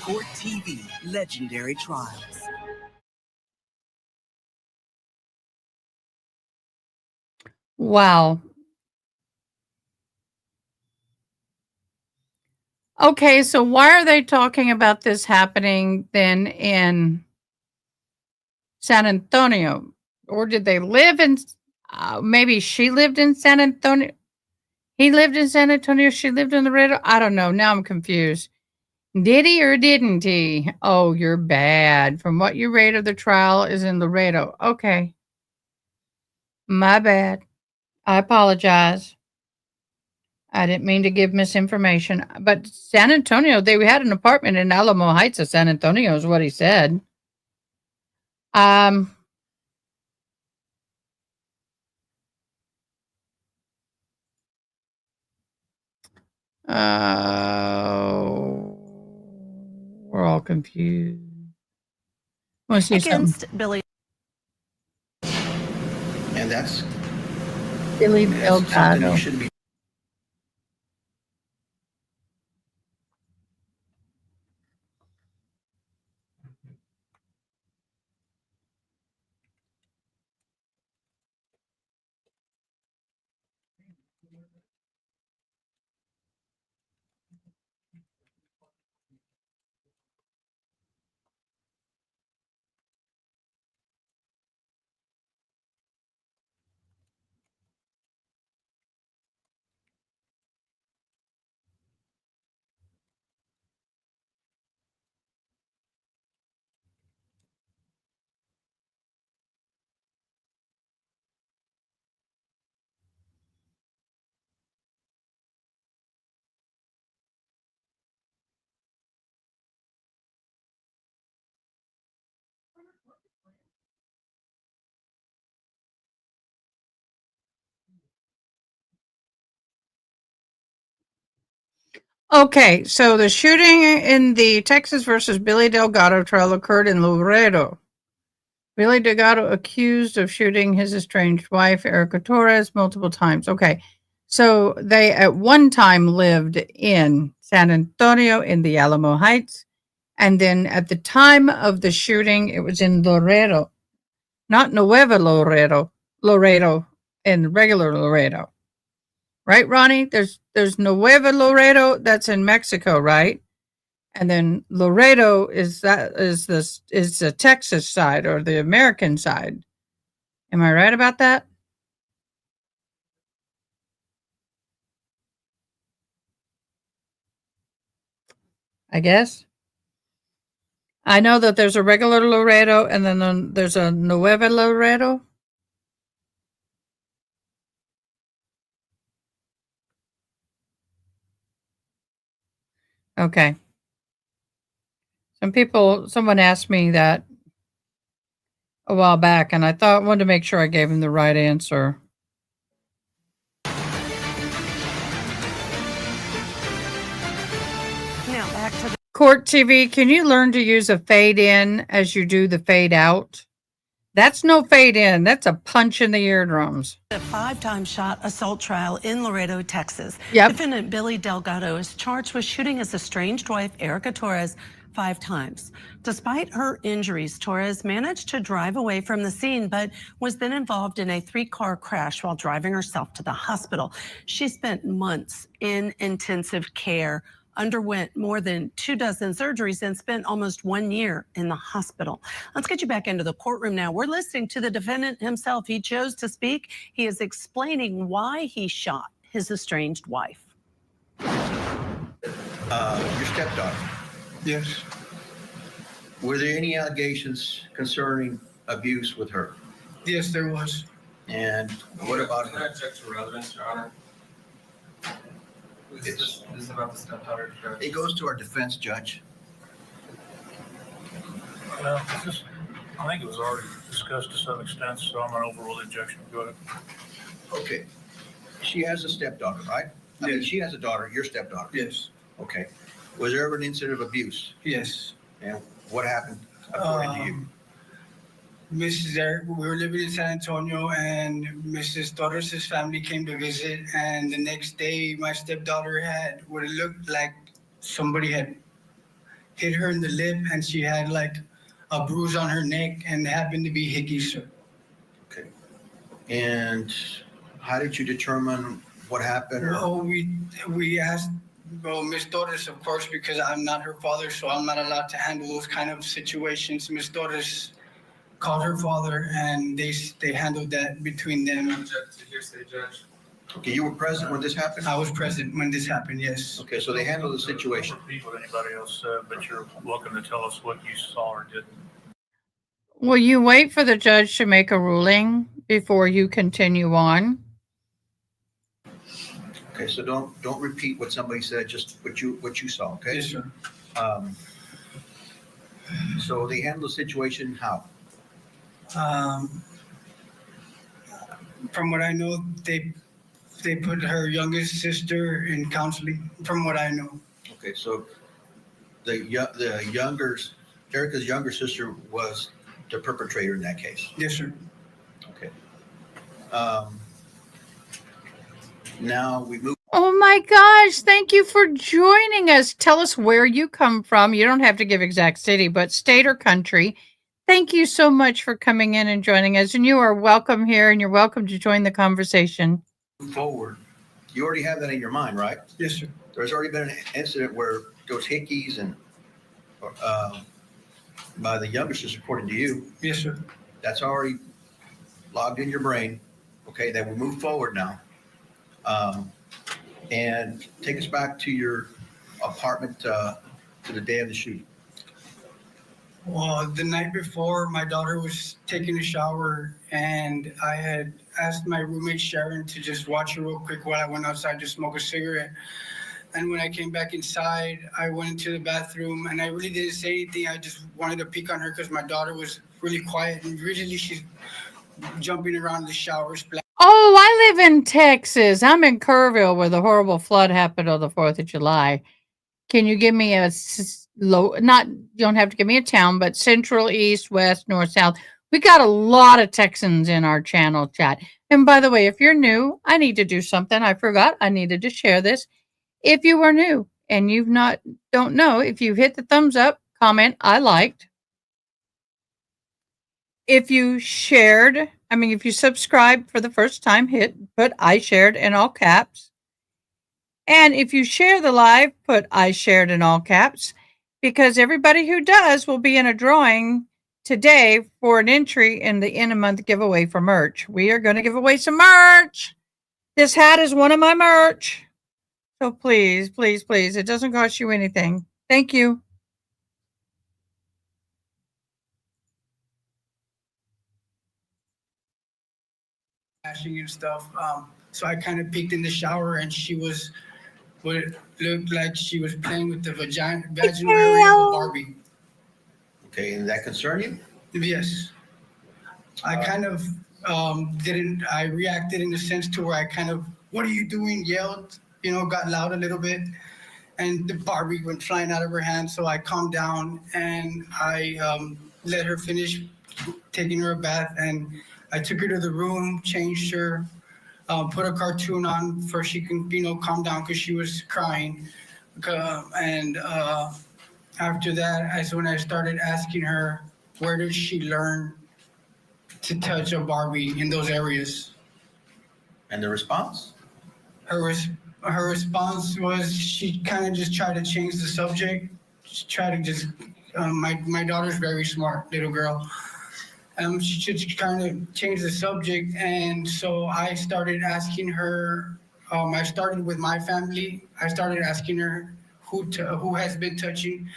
Court TV, legendary trials. Wow. Okay, so why are they talking about this happening then in San Antonio? Or did they live in, maybe she lived in San Antonio? He lived in San Antonio, she lived in Laredo? I don't know, now I'm confused. Did he or didn't he? Oh, you're bad. From what you rate of the trial is in Laredo. Okay. My bad. I apologize. I didn't mean to give misinformation, but San Antonio, they had an apartment in Alamo Heights of San Antonio is what he said. We're all confused. Want to see Against something? Billy. And that's Billy something Delgado. you shouldn't be. Okay, so the shooting in the Texas versus Billy Delgado trial occurred in Laredo. Billy Delgado accused of shooting his estranged wife, Erica Torres, multiple times. Okay, so they at one time lived in San Antonio in the Alamo Heights. And then at the time of the shooting, it was in Laredo, not Nueva Laredo, Laredo, in regular Laredo. Right, Ronnie? There's Nueva Laredo, that's in Mexico, right? And then Laredo is the Texas side or the American side. Am I right about that? I guess. I know that there's a regular Laredo and then there's a Nueva Laredo. Okay. Someone asked me that a while back, and I wanted to make sure I gave him the right answer. Now back to the Court TV, can you learn to use a fade in as you do the fade out? That's no fade in. That's a punch in the eardrums. A 5-time shot assault trial in Laredo, Texas. Yep. Defendant Billy Delgado is charged with shooting his estranged wife, Erica Torres, 5 times. Despite her injuries, Torres managed to drive away from the scene, but was then involved in a 3-car crash while driving herself to the hospital. She spent months in intensive care, underwent more than 24 surgeries, and spent almost 1 year in the hospital. Let's get you back into the courtroom now. We're listening to the defendant himself. He chose to speak. He is explaining why he shot his estranged wife. Your stepdaughter. Yes. Were there any allegations concerning abuse with her? Yes, there was. And what about Can I object to relevance, Your Honor? This is about the stepdaughter. It goes to our defense judge. Well, I think it was already discussed to some extent, so I'm going to overrule the objection. Go ahead. Okay. She has a stepdaughter, right? I mean, she has a daughter, your stepdaughter. Yes. Okay. Was there ever an incident of abuse? Yes. And what happened according to you? We were living in San Antonio, and Mrs. Torres' family came to visit, and the next day my stepdaughter had what it looked like somebody had hit her in the lip, and she had like a bruise on her neck, and it happened to be Hickey, sir. Okay. And how did you determine what happened? Well, we asked, Miss Torres, of course, because I'm not her father, so I'm not allowed to handle those kind of situations. Miss Torres called her father, and they handled that between them. Object to hearsay, Judge. Okay, you were present when this happened? I was present when this happened, yes. Okay, so they handled the situation. Don't repeat what anybody else said, but you're welcome to tell us what you saw or didn't. Will you wait for the judge to make a ruling before you continue on? Okay, so don't repeat what somebody said, just what you saw, okay? Yes, sir. So they handled the situation how? From what I know, they put her youngest sister in counseling, from what I know. Okay, so Erica's younger sister was the perpetrator in that case. Yes, sir. Okay. Now we move. Oh my gosh, thank you for joining us. Tell us where you come from. You don't have to give exact city, but state or country. Thank you so much for coming in and joining us. And you are welcome here, and you're welcome to join the conversation. Forward. You already have that in your mind, right? Yes, sir. There's already been an incident where those hickeys and by the younger sister, according to you. Yes, sir. That's already logged in your brain. Okay, then we move forward now. And take us back to your apartment to the day of the shooting. Well, the night before, my daughter was taking a shower, and I had asked my roommate Sharon to just watch her real quick while I went outside to smoke a cigarette. And when I came back inside, I went into the bathroom, and I really didn't say anything. I just wanted to peek on her because my daughter was really quiet, and usually she's jumping around the shower. Oh, I live in Texas. I'm in Kerrville where the horrible flood happened on the 4th of July. Can you give me a low, not, you don't have to give me a town, but central, east, west, north, south. We got a lot of Texans in our channel chat. And by the way, if you're new, I need to do something. I forgot I needed to share this. If you are new and don't know, if you hit the thumbs up, comment, I liked. If you if you subscribed for the first time, put I shared in all caps. And if you share the live, put I shared in all caps, because everybody who does will be in a drawing today for an entry in the end of month giveaway for merch. We are going to give away some merch. This hat is one of my merch. So please, please, please, it doesn't cost you anything. Thank you. Flashing and stuff. So I kind of peeked in the shower, and she was what looked like she was playing with the vaginal area of a Barbie. Okay, and that concern you? Yes. I kind of I reacted in the sense to where I kind of, what are you doing? Yelled, got loud a little bit. And the Barbie went flying out of her hand. So I calmed down and I let her finish taking her a bath. And I took her to the room, changed her, put a cartoon on for she can, calm down because she was crying. And after that, that's when I started asking her, where did she learn to touch a Barbie in those areas? And the response? Her response was she kind of just tried to change the subject. She tried to just, my daughter's very smart little girl. She just kind of changed the subject, and so I started asking her. I started with my family. I started asking her who has been touching.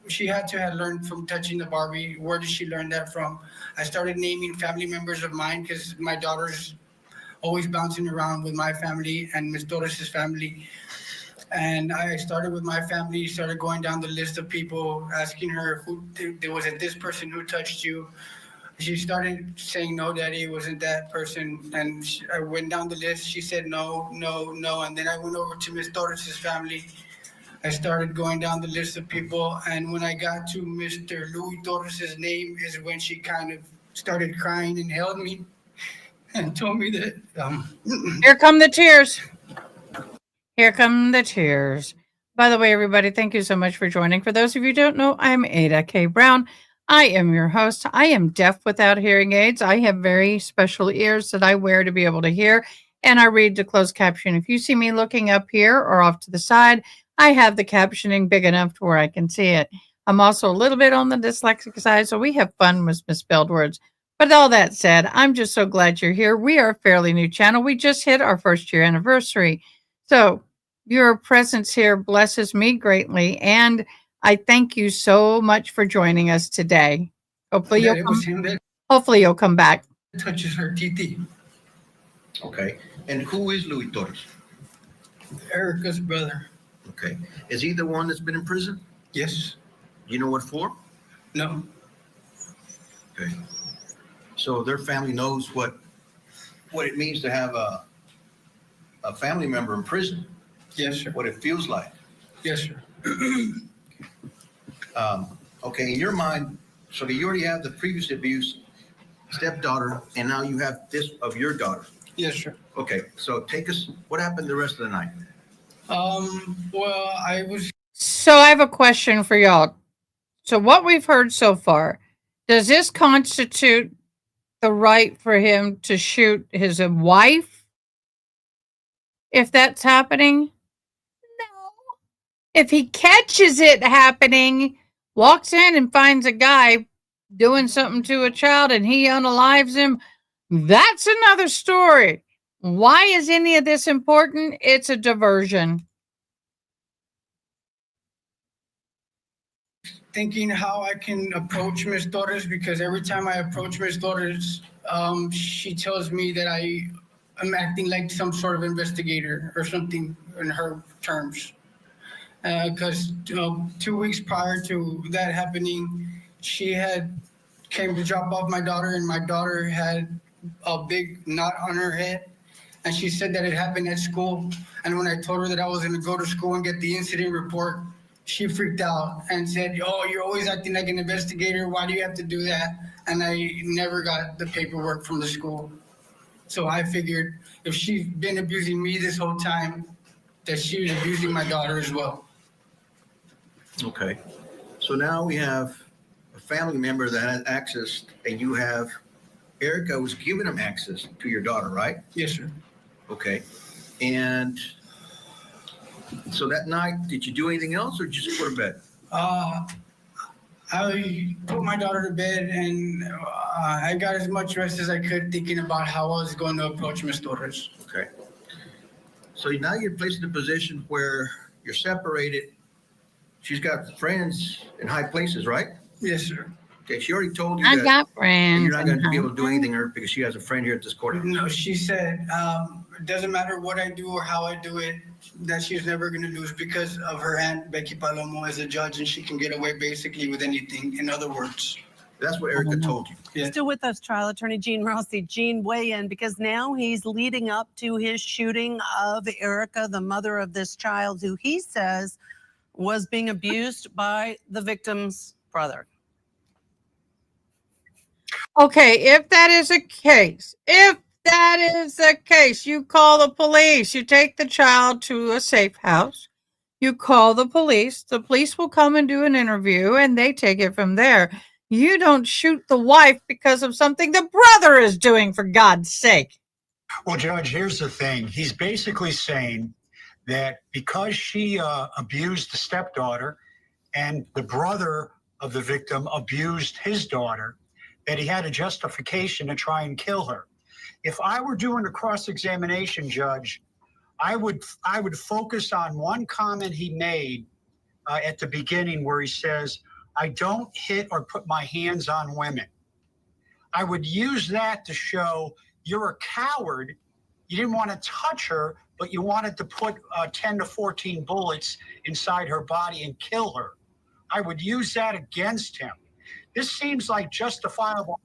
She had to have learned from touching the Barbie. Where did she learn that from? I started naming family members of mine because my daughter's always bouncing around with my family and Miss Doris's family. And I started with my family, started going down the list of people, asking her, was it this person who touched you? She started saying, no, Daddy, it wasn't that person. And I went down the list. She said, no, no, no. And then I went over to Miss Doris's family. I started going down the list of people. And when I got to Mr. Louis Doris's name is when she kind of started crying and held me and told me that. Here come the tears. Here come the tears. By the way, everybody, thank you so much for joining. For those of you who don't know, I'm Ada K. Brown. I am your host. I am deaf without hearing aids. I have very special ears that I wear to be able to hear, and I read the closed caption. If you see me looking up here or off to the side, I have the captioning big enough to where I can see it. I'm also a little bit on the dyslexic side, so we have fun with misspelled words. But all that said, I'm just so glad you're here. We are a fairly new channel. We just hit our first year anniversary. So your presence here blesses me greatly, and I thank you so much for joining us today. Hopefully you'll come back. Touches her titi. Okay. And who is Louis Torres? Erica's brother. Okay. Is he the one that's been in prison? Yes. You know what for? No. Okay. So their family knows what it means to have a family member in prison. Yes, sir. What it feels like. Yes, sir. Okay, in your mind, so you already have the previous abuse stepdaughter, and now you have this of your daughter. Yes, sir. Okay, so take us, what happened the rest of the night? Well, So I have a question for y'all. So what we've heard so far, does this constitute the right for him to shoot his wife if that's happening? If he catches it happening, walks in and finds a guy doing something to a child and he unalives him, that's another story. Why is any of this important? It's a diversion. Thinking how I can approach Miss Torres, because every time I approach Miss Torres, she tells me that I'm acting like some sort of investigator or something in her terms. Because 2 weeks prior to that happening, she had came to drop off my daughter, and my daughter had a big knot on her head, and she said that it happened at school. And when I told her that I was going to go to school and get the incident report, she freaked out and said, "Oh, you're always acting like an investigator. Why do you have to do that?" And I never got the paperwork from the school. So I figured if she's been abusing me this whole time, that she was abusing my daughter as well. Okay. So now we have a family member that has access, and you have Erica was giving him access to your daughter, right? Yes, sir. Okay. And so that night, did you do anything else or just go to bed? I put my daughter to bed, and I got as much rest as I could, thinking about how I was going to approach Ms. Torres. Okay. So now you're placed in a position where you're separated. She's got friends in high places, right? Yes, sir. Okay, she already told you I that got friends. you're not going to be in able to do anything to her because she has a friend here at this courthouse. No, she said it doesn't matter what I do or how I do it, that she's never going to lose because of her aunt, Becky Palomo, as a judge, and she can get away basically with anything, in other words. That's what Erica told you. Yeah. Still with us, trial attorney Gene Rossi. Gene, weigh in, because now he's leading up to his shooting of Erica, the mother of this child, who he says was being abused by the victim's brother. Okay, if that is a case, you call the police. You take the child to a safe house. You call the police. The police will come and do an interview, and they take it from there. You don't shoot the wife because of something the brother is doing, for God's sake. Well, Judge, here's the thing. He's basically saying that because she abused the stepdaughter and the brother of the victim abused his daughter, that he had a justification to try and kill her. If I were doing a cross-examination, Judge, I would focus on one comment he made at the beginning where he says, "I don't hit or put my hands on women." I would use that to show you're a coward. You didn't want to touch her, but you wanted to put 10 to 14 bullets inside her body and kill her. I would use that against him. This seems like justifiable.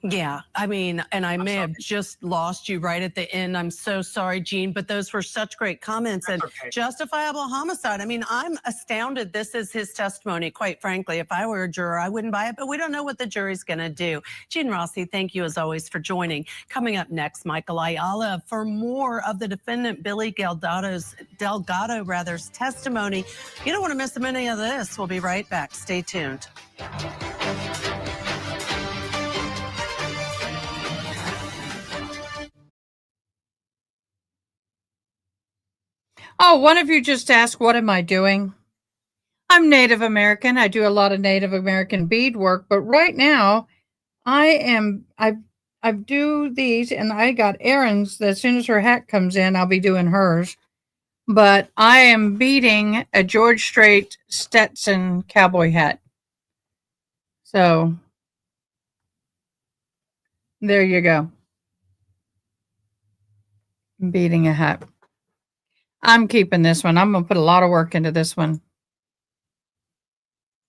Yeah, I mean, and I may have just lost you right at the end. I'm so sorry, Gene, but those were such great comments. And justifiable homicide. I mean, I'm astounded this is his testimony. Quite frankly, if I were a juror, I wouldn't buy it, but we don't know what the jury's going to do. Gene Rossi, thank you as always for joining. Coming up next, Michael Ayala for more of the defendant Billy Delgado's testimony. You don't want to miss a minute of this. We'll be right back. Stay tuned. Oh, one of you just asked, what am I doing? I'm Native American. I do a lot of Native American bead work, but right now I do these, and I got errands that as soon as her hat comes in, I'll be doing hers. But I am beading a George Strait Stetson cowboy hat. So there you go. I'm beading a hat. I'm keeping this one. I'm going to put a lot of work into this one.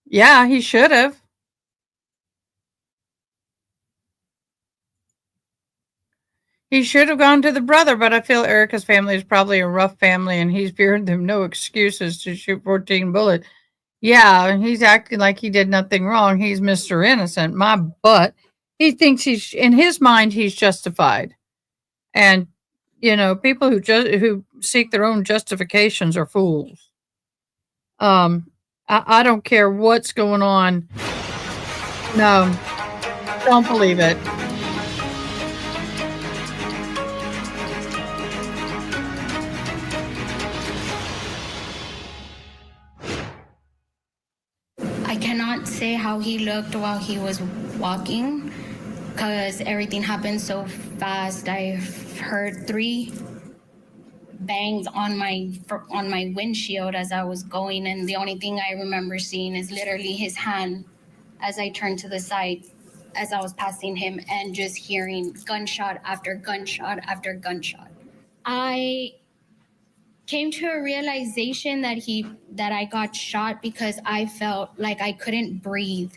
Yeah, he should have. He should have gone to the brother, but I feel Erica's family is probably a rough family, and he's given them no excuses to shoot 14 bullets. Yeah, he's acting like he did nothing wrong. He's Mr. Innocent. My butt. He thinks he's, in his mind, he's justified. And, you know, people who seek their own justifications are fools. I don't care what's going on. No, don't believe it. I cannot say how he looked while he was walking because everything happened so fast. I heard 3 bangs on my windshield as I was going, and the only thing I remember seeing is literally his hand as I turned to the side as I was passing him, and just hearing gunshot after gunshot after gunshot. I came to a realization that I got shot because I felt like I couldn't breathe.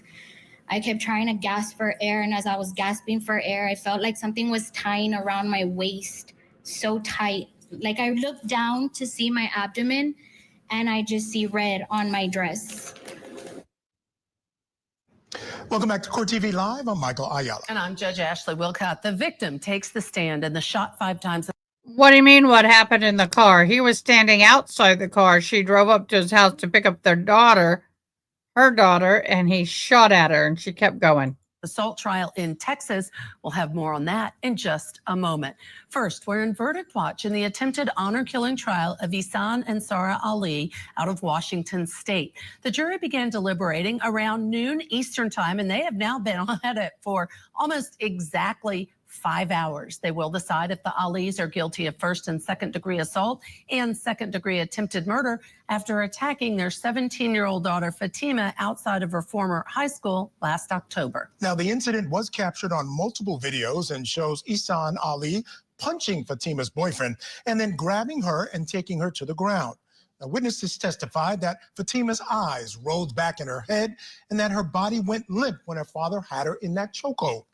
I kept trying to gasp for air, and as I was gasping for air, I felt like something was tying around my waist so tight. Like I look down to see my abdomen and I just see red on my dress. Welcome back to Court TV Live. I'm Michael Ayala. And I'm Judge Ashley Wilcott. The victim takes the stand and the shot 5 times. What do you mean what happened in the car? He was standing outside the car. She drove up to his house to pick up her daughter, and he shot at her and she kept going. Assault trial in Texas. We'll have more on that in just a moment. First, we're in verdict watch in the attempted honor killing trial of Ihsan Zahraa Ali out of Washington State. The jury began deliberating around noon Eastern time, and they have now been at it for almost exactly 5 hours. They will decide if the Alis are guilty of first and second degree assault and second degree attempted murder after attacking their 17-year-old daughter Fatima outside of her former high school last October. Now, the incident was captured on multiple videos and shows Ihsan Ali punching Fatima's boyfriend and then grabbing her and taking her to the ground. Now, witnesses testified that Fatima's eyes rolled back in her head and that her body went limp when her father had her in that chokehold.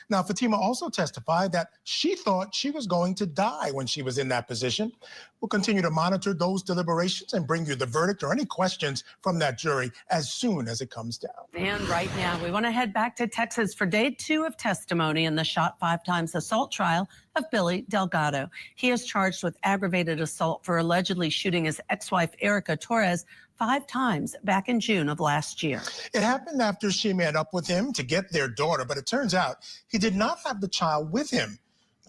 Now, Fatima also testified that she thought she was going to die when she was in that position. We'll continue to monitor those deliberations and bring you the verdict or any questions from that jury as soon as it comes down. And right now, we want to head back to Texas for day 2 of testimony in the shot 5 times assault trial of Billy Delgado. He is charged with aggravated assault for allegedly shooting his ex-wife, Erica Torres, 5 times back in June of last year. It happened after she met up with him to get their daughter, but it turns out he did not have the child with him.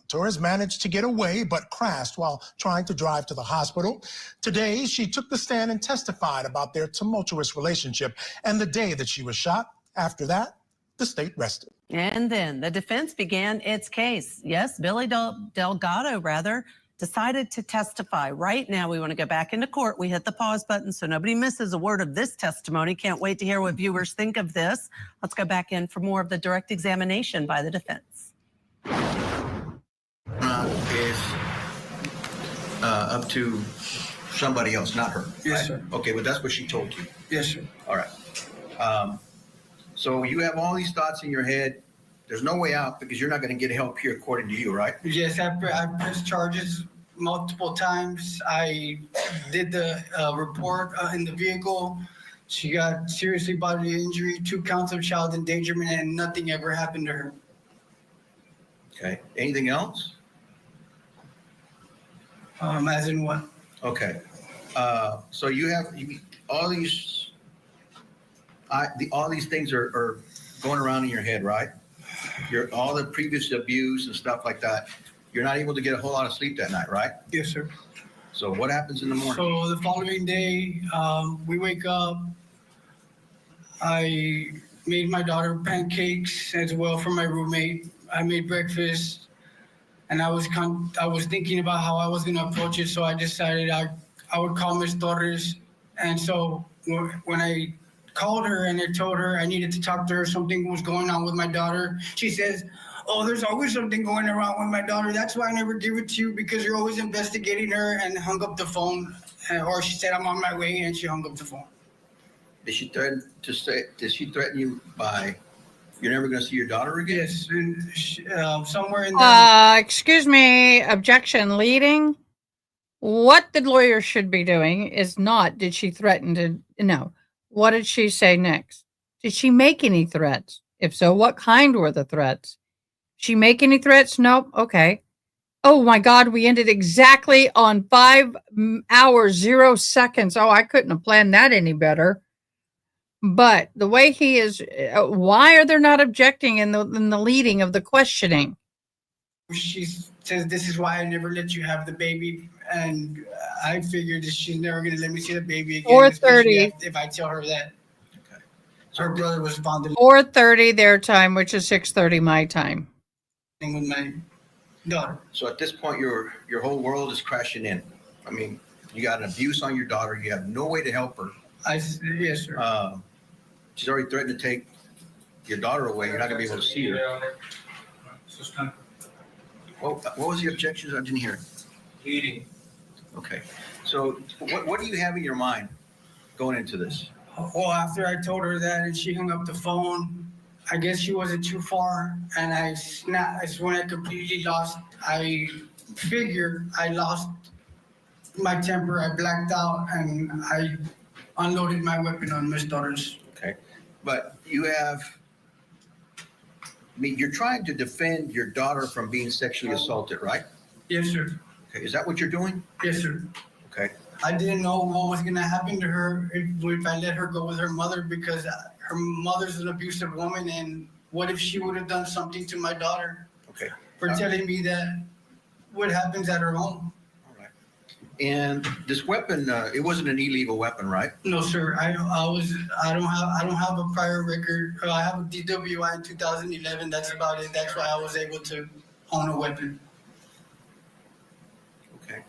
Torres managed to get away, but crashed while trying to drive to the hospital. Today, she took the stand and testified about their tumultuous relationship and the day that she was shot. After that, the state rested. And then the defense began its case. Yes, Billy Delgado, decided to testify. Right now, we want to go back into court. We hit the pause button so nobody misses a word of this testimony. Can't wait to hear what viewers think of this. Let's go back in for more of the direct examination by the defense. Is up to somebody else, not her. Yes, sir. Okay, but that's what she told you. Yes, sir. All right. So you have all these thoughts in your head. There's no way out because you're not going to get help here, according to you, right? Yes, I pressed charges multiple times. I did the report in the vehicle. She got seriously bodily injury, 2 counts of child endangerment, and nothing ever happened to her. Okay. Anything else? As in what? Okay. So you have all these. All these things are going around in your head, right? All the previous abuse and stuff like that. You're not able to get a whole lot of sleep that night, right? Yes, sir. So what happens in the morning? So the following day, we wake up. I made my daughter pancakes as well for my roommate. I made breakfast, and I was thinking about how I was going to approach it. So I decided I would call Miss Torres. And so when I called her and I told her I needed to talk to her, something was going on with my daughter, she says, "Oh, there's always something going around with my daughter. That's why I never give it to you, because you're always investigating her," and hung up the phone. Or she said, "I'm on my way," and she hung up the phone. Did she threaten you by you're never going to see your daughter again? Yes, and somewhere in there. Excuse me, objection leading. What the lawyer should be doing is not, did she threaten to, no. What did she say next? Did she make any threats? If so, what kind were the threats? She make any threats? Nope. Okay. Oh my God, we ended exactly on 5 hours, 0 seconds. Oh, I couldn't have planned that any better. But the way he is, why are they not objecting in the leading of the questioning? She says, "This is why I never let you have the baby." And I figured that she's never going to let me see the baby again. 4:30. If I tell her that. Okay. So her brother was bonded 4:30 their time, which is 6:30 my time. with my daughter. So at this point, your whole world is crashing in. I mean, you got an abuse on your daughter. You have no way to help her. Yes, sir. She's already threatened to take your daughter away. You're not going to be able to see her. What was the objections? I didn't hear. Beading. Okay. So what do you have in your mind going into this? Well, after I told her that and she hung up the phone, I guess she wasn't too far, and I snapped. It's when I completely lost. I figure I lost my temper. I blacked out and I unloaded my weapon on Miss Torres. Okay. But you have, I mean, you're trying to defend your daughter from being sexually assaulted, right? Yes, sir. Okay. Is that what you're doing? Yes, sir. Okay. I didn't know what was going to happen to her if I let her go with her mother, because her mother's an abusive woman, and what if she would have done something to my daughter? Okay. For telling me that what happens at her home. And this weapon, it wasn't an illegal weapon, right? No, sir. I don't have a prior record. I have a DWI in 2011. That's about it. That's why I was able to own a weapon. Okay.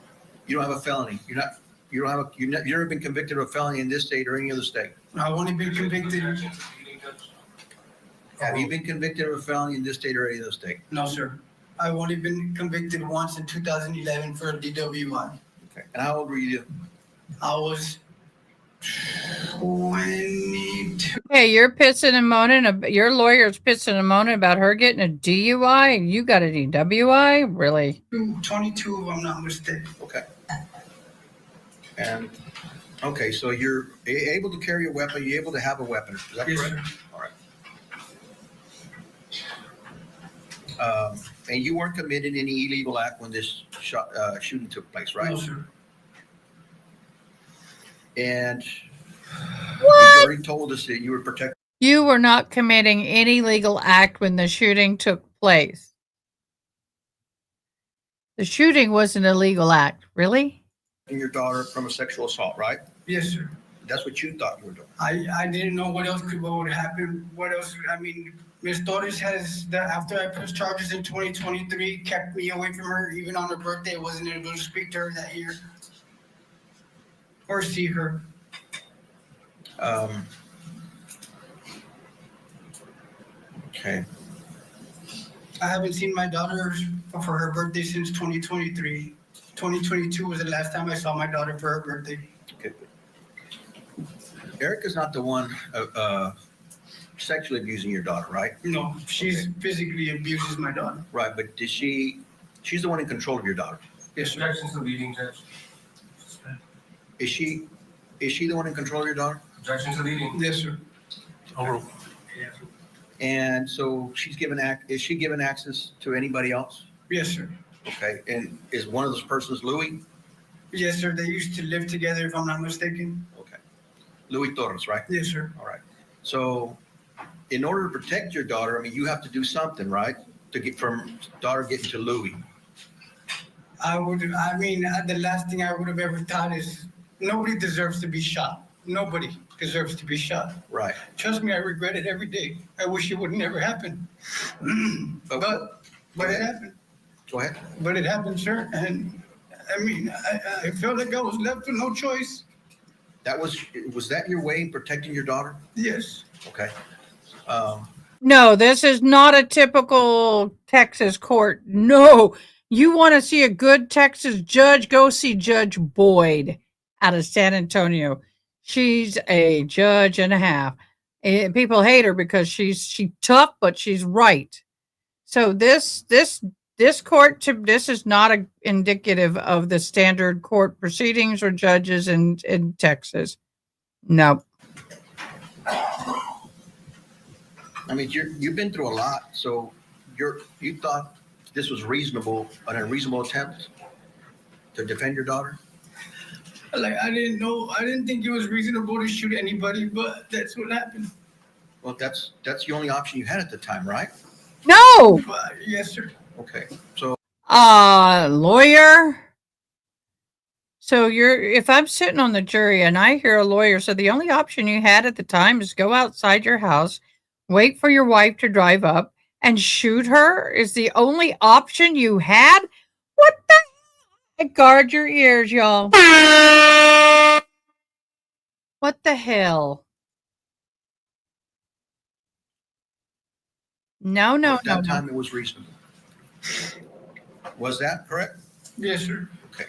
You don't have a felony. You've never been convicted of a felony in this state or any other state. I've only been convicted. Have you been convicted of a felony in this state or any other state? No, sir. I've only been convicted once in 2011 for a DWI. Okay. And how old were you? I was 22. Hey, you're pissing and moaning. Your lawyer's pissing and moaning about her getting a DUI. And you got a DWI? Really? 22, if I'm not mistaken. Okay. And okay, so you're able to carry a weapon. You're able to have a weapon. Is that Yes, correct? sir. All right. And you weren't committing any illegal act when this shooting took place, right? No, sir. And What? you already told us that you were protected. You were not committing any legal act when the shooting took place. The shooting was an illegal act. Really? Your daughter from a sexual assault, right? Yes, sir. That's what you thought you were doing. I didn't know what would happen. What else? I mean, Miss Torres has, after I pressed charges in 2023, kept me away from her. Even on her birthday, I wasn't able to speak to her that year or see her. Okay. I haven't seen my daughter for her birthday since 2023. 2022 was the last time I saw my daughter for her birthday. Okay. Erica's not the one sexually abusing your daughter, right? No, she's physically abuses my daughter. Right, but she's the one in control of your daughter. Yes, sir. Objection to leading, Judge. Is she the one in control of your daughter? Objection to leading. Yes, sir. Overruled. And so is she given access to anybody else? Yes, sir. Okay, and is one of those persons Louis? Yes, sir. They used to live together, if I'm not mistaken. Okay. Louis Torres, right? Yes, sir. All right. So in order to protect your daughter, I mean, you have to do something, right? To get from daughter getting to Louis. The last thing I would have ever thought is nobody deserves to be shot. Nobody deserves to be shot. Right. Trust me, I regret it every day. I wish it would never happen. But it happened. Go ahead. But it happened, sir. And I mean, I felt like I was left with no choice. Was that your way in protecting your daughter? Yes. Okay. No, this is not a typical Texas court. No, you want to see a good Texas judge? Go see Judge Boyd out of San Antonio. She's a judge and a half. And people hate her because she's tough, but she's right. So this is not indicative of the standard court proceedings or judges in Texas. No. I mean, you've been through a lot, so you thought this was reasonable, an unreasonable attempt to defend your daughter? Like, I didn't think it was reasonable to shoot anybody, but that's what happened. Well, that's the only option you had at the time, right? No. Yes, sir. Okay, so. Lawyer. So if I'm sitting on the jury and I hear a lawyer say the only option you had at the time is go outside your house, wait for your wife to drive up and shoot her is the only option you had? What the heck? Guard your ears, y'all. What the hell? No. At that time, it was reasonable. Was that correct? Yes, sir. Okay.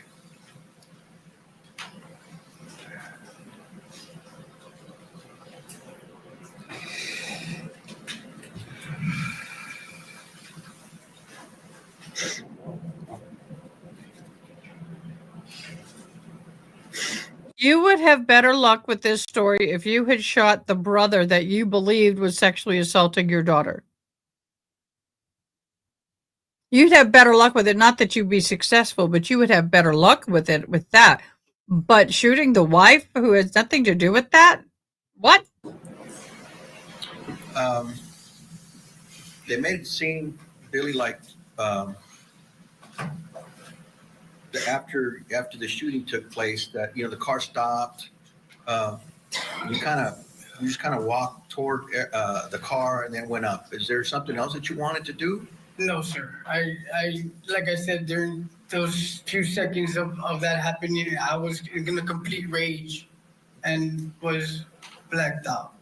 You would have better luck with this story if you had shot the brother that you believed was sexually assaulting your daughter. You'd have better luck with it. Not that you'd be successful, but you would have better luck with it with that. But shooting the wife who has nothing to do with that? What? They made it seem, Billy, like after the shooting took place, that the car stopped. You just kind of walked toward the car and then went up. Is there something else that you wanted to do? No, sir. I like I said, during those few seconds of that happening, I was in a complete rage and was blacked out.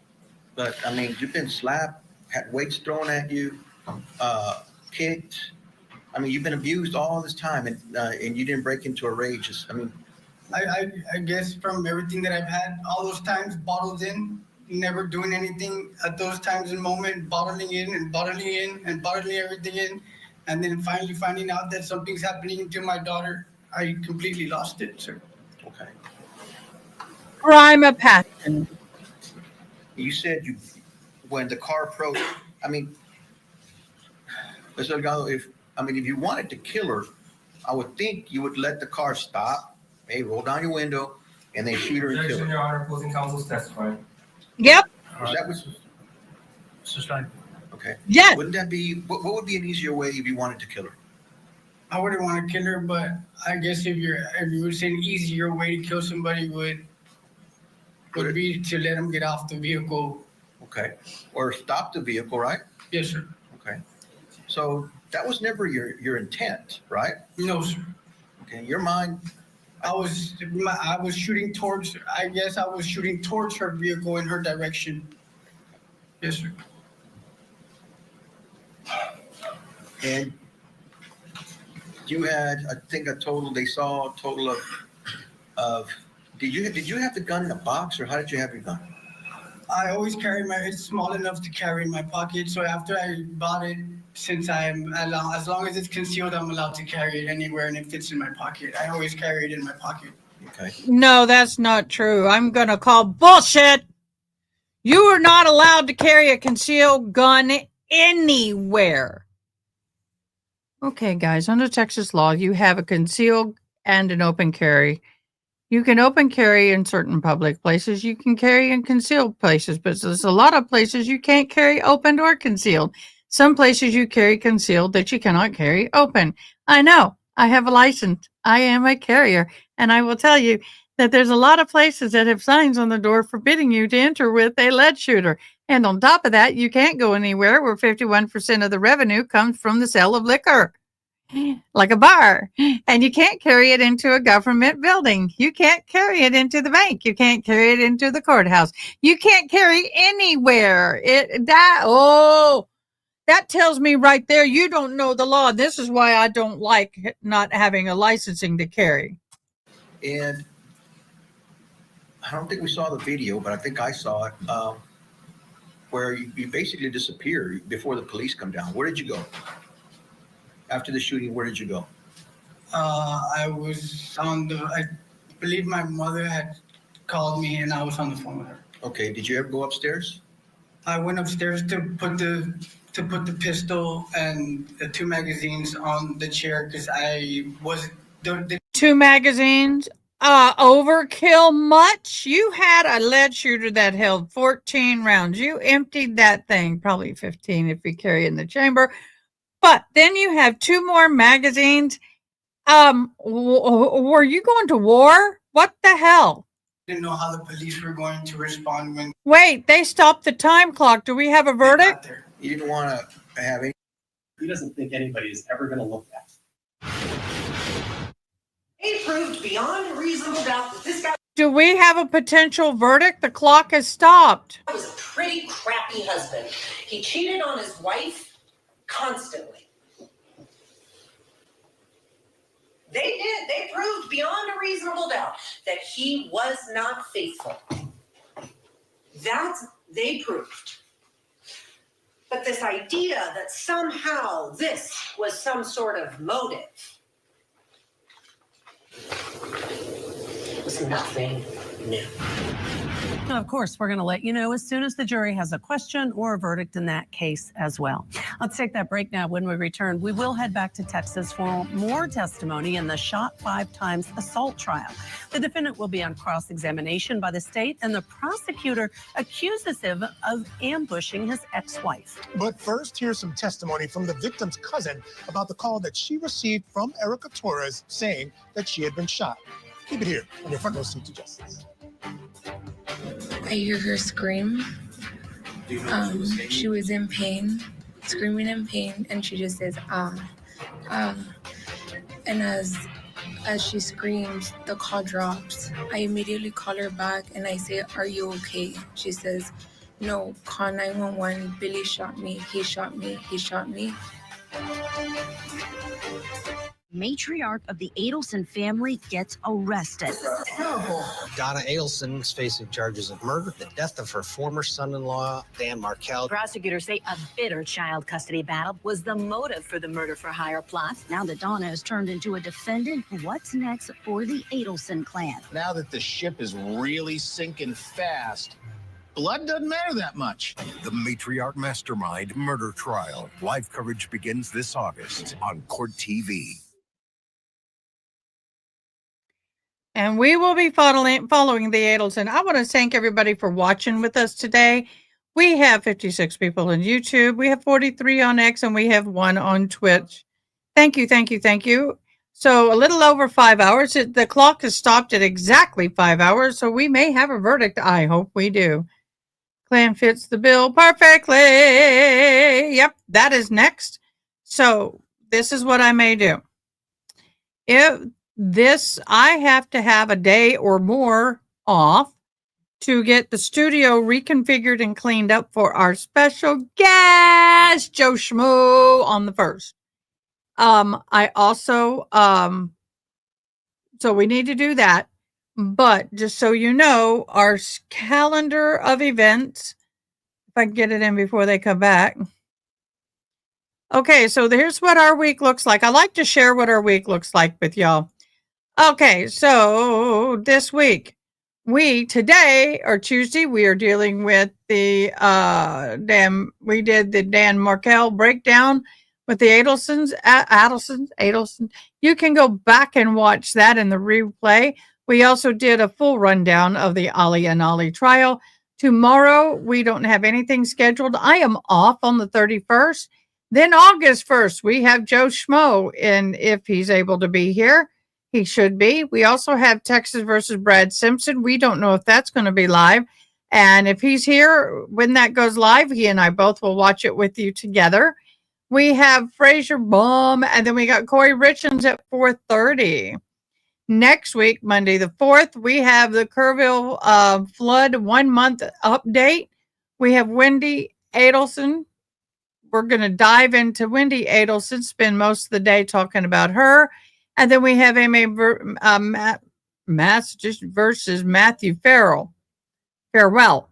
But I mean, you've been slapped, had weights thrown at you, kicked. I mean, you've been abused all this time, and you didn't break into a rage. I mean, I guess from everything that I've had, all those times bottled in, never doing anything at those times and moment, bottling in and bottling everything in, and then finally finding out that something's happening to my daughter, I completely lost it, sir. Okay. Crime of passion. You said when the car approached, I mean, Mr. Delgado, if you wanted to kill her, I would think you would let the car stop, maybe roll down your window, and then shoot her and kill Objection, her. Your Honor. Opposing counsel is testifying. Yep. Is that what? Sustained. Okay. Yes. Wouldn't that be, what would be an easier way if you wanted to kill her? I wouldn't want to kill her, but I guess if you were saying easier way to kill somebody would be to let them get off the vehicle. Okay. Or stop the vehicle, right? Yes, sir. Okay. So that was never your intent, right? No, sir. Okay. In your mind, I was shooting towards, I guess I was shooting towards her vehicle in her direction. Yes, sir. and you had, I think they saw a total of, did you have the gun in a box, or how did you have your gun? I always carry it's small enough to carry in my pocket. So after I bought it, since as long as it's concealed, I'm allowed to carry it anywhere and it fits in my pocket. I always carry it in my pocket. Okay. No, that's not true. I'm going to call bullshit. You are not allowed to carry a concealed gun anywhere. Okay, guys, under Texas law, you have a concealed and an open carry. You can open carry in certain public places. You can carry in concealed places, but there's a lot of places you can't carry open or concealed. Some places you carry concealed that you cannot carry open. I know. I have a license. I am a carrier. And I will tell you that there's a lot of places that have signs on the door forbidding you to enter with a lead shooter. And on top of that, you can't go anywhere where 51% of the revenue comes from the sale of liquor, like a bar. And you can't carry it into a government building. You can't carry it into the bank. You can't carry it into the courthouse. You can't carry anywhere. That tells me right there you don't know the law. This is why I don't like not having a licensing to carry. And I don't think we saw the video, but I think I saw it, where you basically disappear before the police come down. Where did you go? After the shooting, where did you go? I was I believe my mother had called me and I was on the phone with her. Okay, did you ever go upstairs? I went upstairs to put the pistol and the 2 magazines on the chair because I was the 2 magazines. Overkill much? You had a lead shooter that held 14 rounds. You emptied that thing, probably 15 if you carry in the chamber. But then you have 2 more magazines. Were you going to war? What the hell? Didn't know how the police were going to respond when. Wait, they stopped the time clock. Do we have a verdict? You didn't want to have any. He doesn't think anybody is ever going to look at. It proved beyond a reasonable doubt that this guy Do we have a potential verdict? The clock has stopped. was a pretty crappy husband. He cheated on his wife constantly. They proved beyond a reasonable doubt that he was not faithful. They proved. But this idea that somehow this was some sort of motive was nothing No. And of course, we're going to let you know as soon as the jury has a question or a verdict in that case as well. Let's take that break now. When we return, we will head back to Texas for more testimony in the shot 5 times assault trial. The defendant will be on cross-examination by the state, and the prosecutor accuses him of ambushing his ex-wife. But first, here's some testimony from the victim's cousin about the call that she received from Erica Torres saying that she had been shot. Keep it here on your front row seat to justice. I hear her scream. She was in pain, screaming in pain, and she just says, ah, ah. And as she screams, the call drops. I immediately call her back and I say, are you okay? She says, no, call 911. Billy shot me. He shot me. He shot me. Matriarch of the Adelson family gets arrested. Terrible. Donna Adelson is facing charges of murder, the death of her former son-in-law, Dan Markel. Prosecutors say a bitter child custody battle was the motive for the murder-for-hire plot. Now that Donna has turned into a defendant, what's next for the Adelson clan? Now that the ship is really sinking fast, blood doesn't matter that much. The Matriarch Mastermind Murder Trial. Live coverage begins this August on Court TV. And we will be following the Adelson. I want to thank everybody for watching with us today. We have 56 people on YouTube. We have 43 on X, and we have 1 on Twitch. Thank you, thank you, thank you. So a little over 5 hours. The clock has stopped at exactly 5 hours, so we may have a verdict. I hope we do. Clan fits the bill perfectly. Yep, that is next. So this is what I may do. I have to have a day or more off to get the studio reconfigured and cleaned up for our special guest, Joe Schmo, on the 1st. I also, so we need to do that. But just so you know, our calendar of events, if I can get it in before they come back. Okay, so here's what our week looks like. I like to share what our week looks like with y'all. Okay, so this week, today or Tuesday, we are dealing with the we did the Dan Markel breakdown with the Adelsons. Adelson. You can go back and watch that in the replay. We also did a full rundown of the Ali and Ali trial. Tomorrow, we don't have anything scheduled. I am off on the 31st. Then August 1st, we have Joe Schmo, and if he's able to be here, he should be. We also have Texas versus Brad Simpson. We don't know if that's going to be live. And if he's here, when that goes live, he and I both will watch it with you together. We have Fraser Baum, and then we got Corey Richards at 4:30. Next week, Monday the 4th, we have the Kerrville flood 1 month update. We have Wendy Adelson. We're going to dive into Wendy Adelson, spend most of the day talking about her. And then we have Amy versus Matthew Farewell.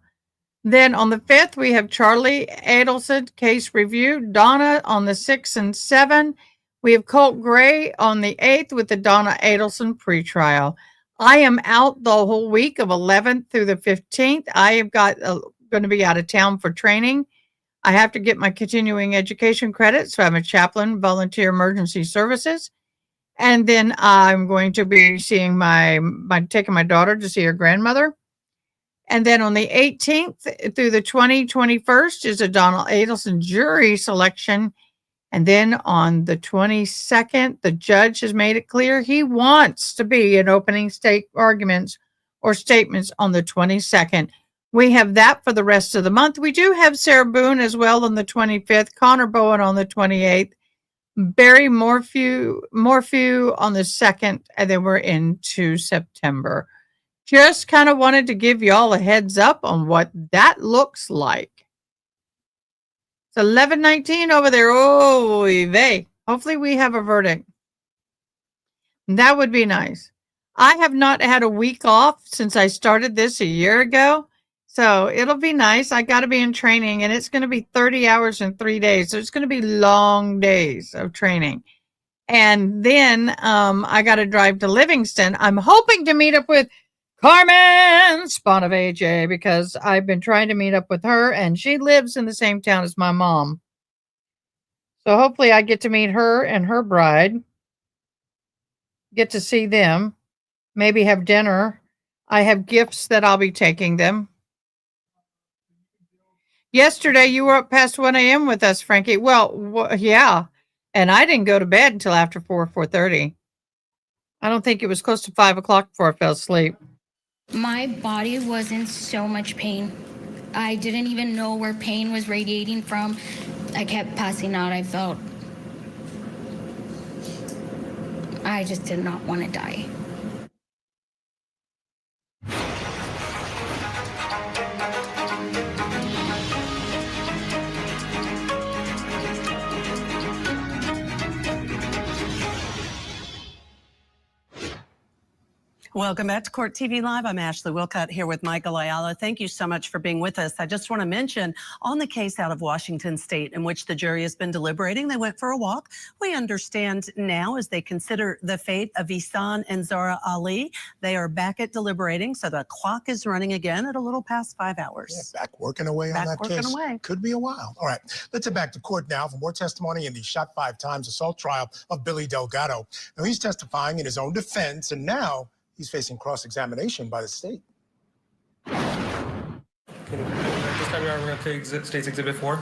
Then on the 5th, we have Charlie Adelson case review. Donna on the 6th and 7th. We have Colt Gray on the 8th with the Donna Adelson pretrial. I am out the whole week of 11th through the 15th. I have got going to be out of town for training. I have to get my continuing education credit, so I'm a chaplain, volunteer emergency services. And then I'm going to be seeing taking my daughter to see her grandmother. And then on the 18th through the 21st is a Donald Adelson jury selection. And then on the 22nd, the judge has made it clear he wants to be in opening state arguments or statements on the 22nd. We have that for the rest of the month. We do have Sarah Boone as well on the 25th, Connor Bowen on the 28th, Barry Morphew on the 2nd, and then we're into September. Just kind of wanted to give y'all a heads up on what that looks like. It's 11:19 over there. Oh, vey. Hopefully we have a verdict. That would be nice. I have not had a week off since I started this a year ago. So it'll be nice. I got to be in training, and it's going to be 30 hours in 3 days. So it's going to be long days of training. And then I got to drive to Livingston. I'm hoping to meet up with Carmen Spawn of AJ, because I've been trying to meet up with her and she lives in the same town as my mom. So hopefully I get to meet her and her bride, get to see them, maybe have dinner. I have gifts that I'll be taking them. Yesterday you were up past 1 a.m. with us, Frankie. Well, yeah. And I didn't go to bed until after 4:30. I don't think it was close to 5 o'clock before I fell asleep. My body was in so much pain. I didn't even know where pain was radiating from. I kept passing out. I just did not want to die. Welcome back to Court TV Live. I'm Ashley Wilcott here with Michael Ayala. Thank you so much for being with us. I just want to mention on the case out of Washington State in which the jury has been deliberating, they went for a walk. We understand now as they consider the fate of Ihsan and Zahraa Ali, they are back at deliberating. So the clock is running again at a little past 5 hours. Yeah, back working away on that case. Could be a while. All right, let's head back to court now for more testimony in the shot 5 times assault trial of Billy Delgado. Now he's testifying in his own defense, and now he's facing cross-examination by the state. This time around, we're going to take State's Exhibit 4.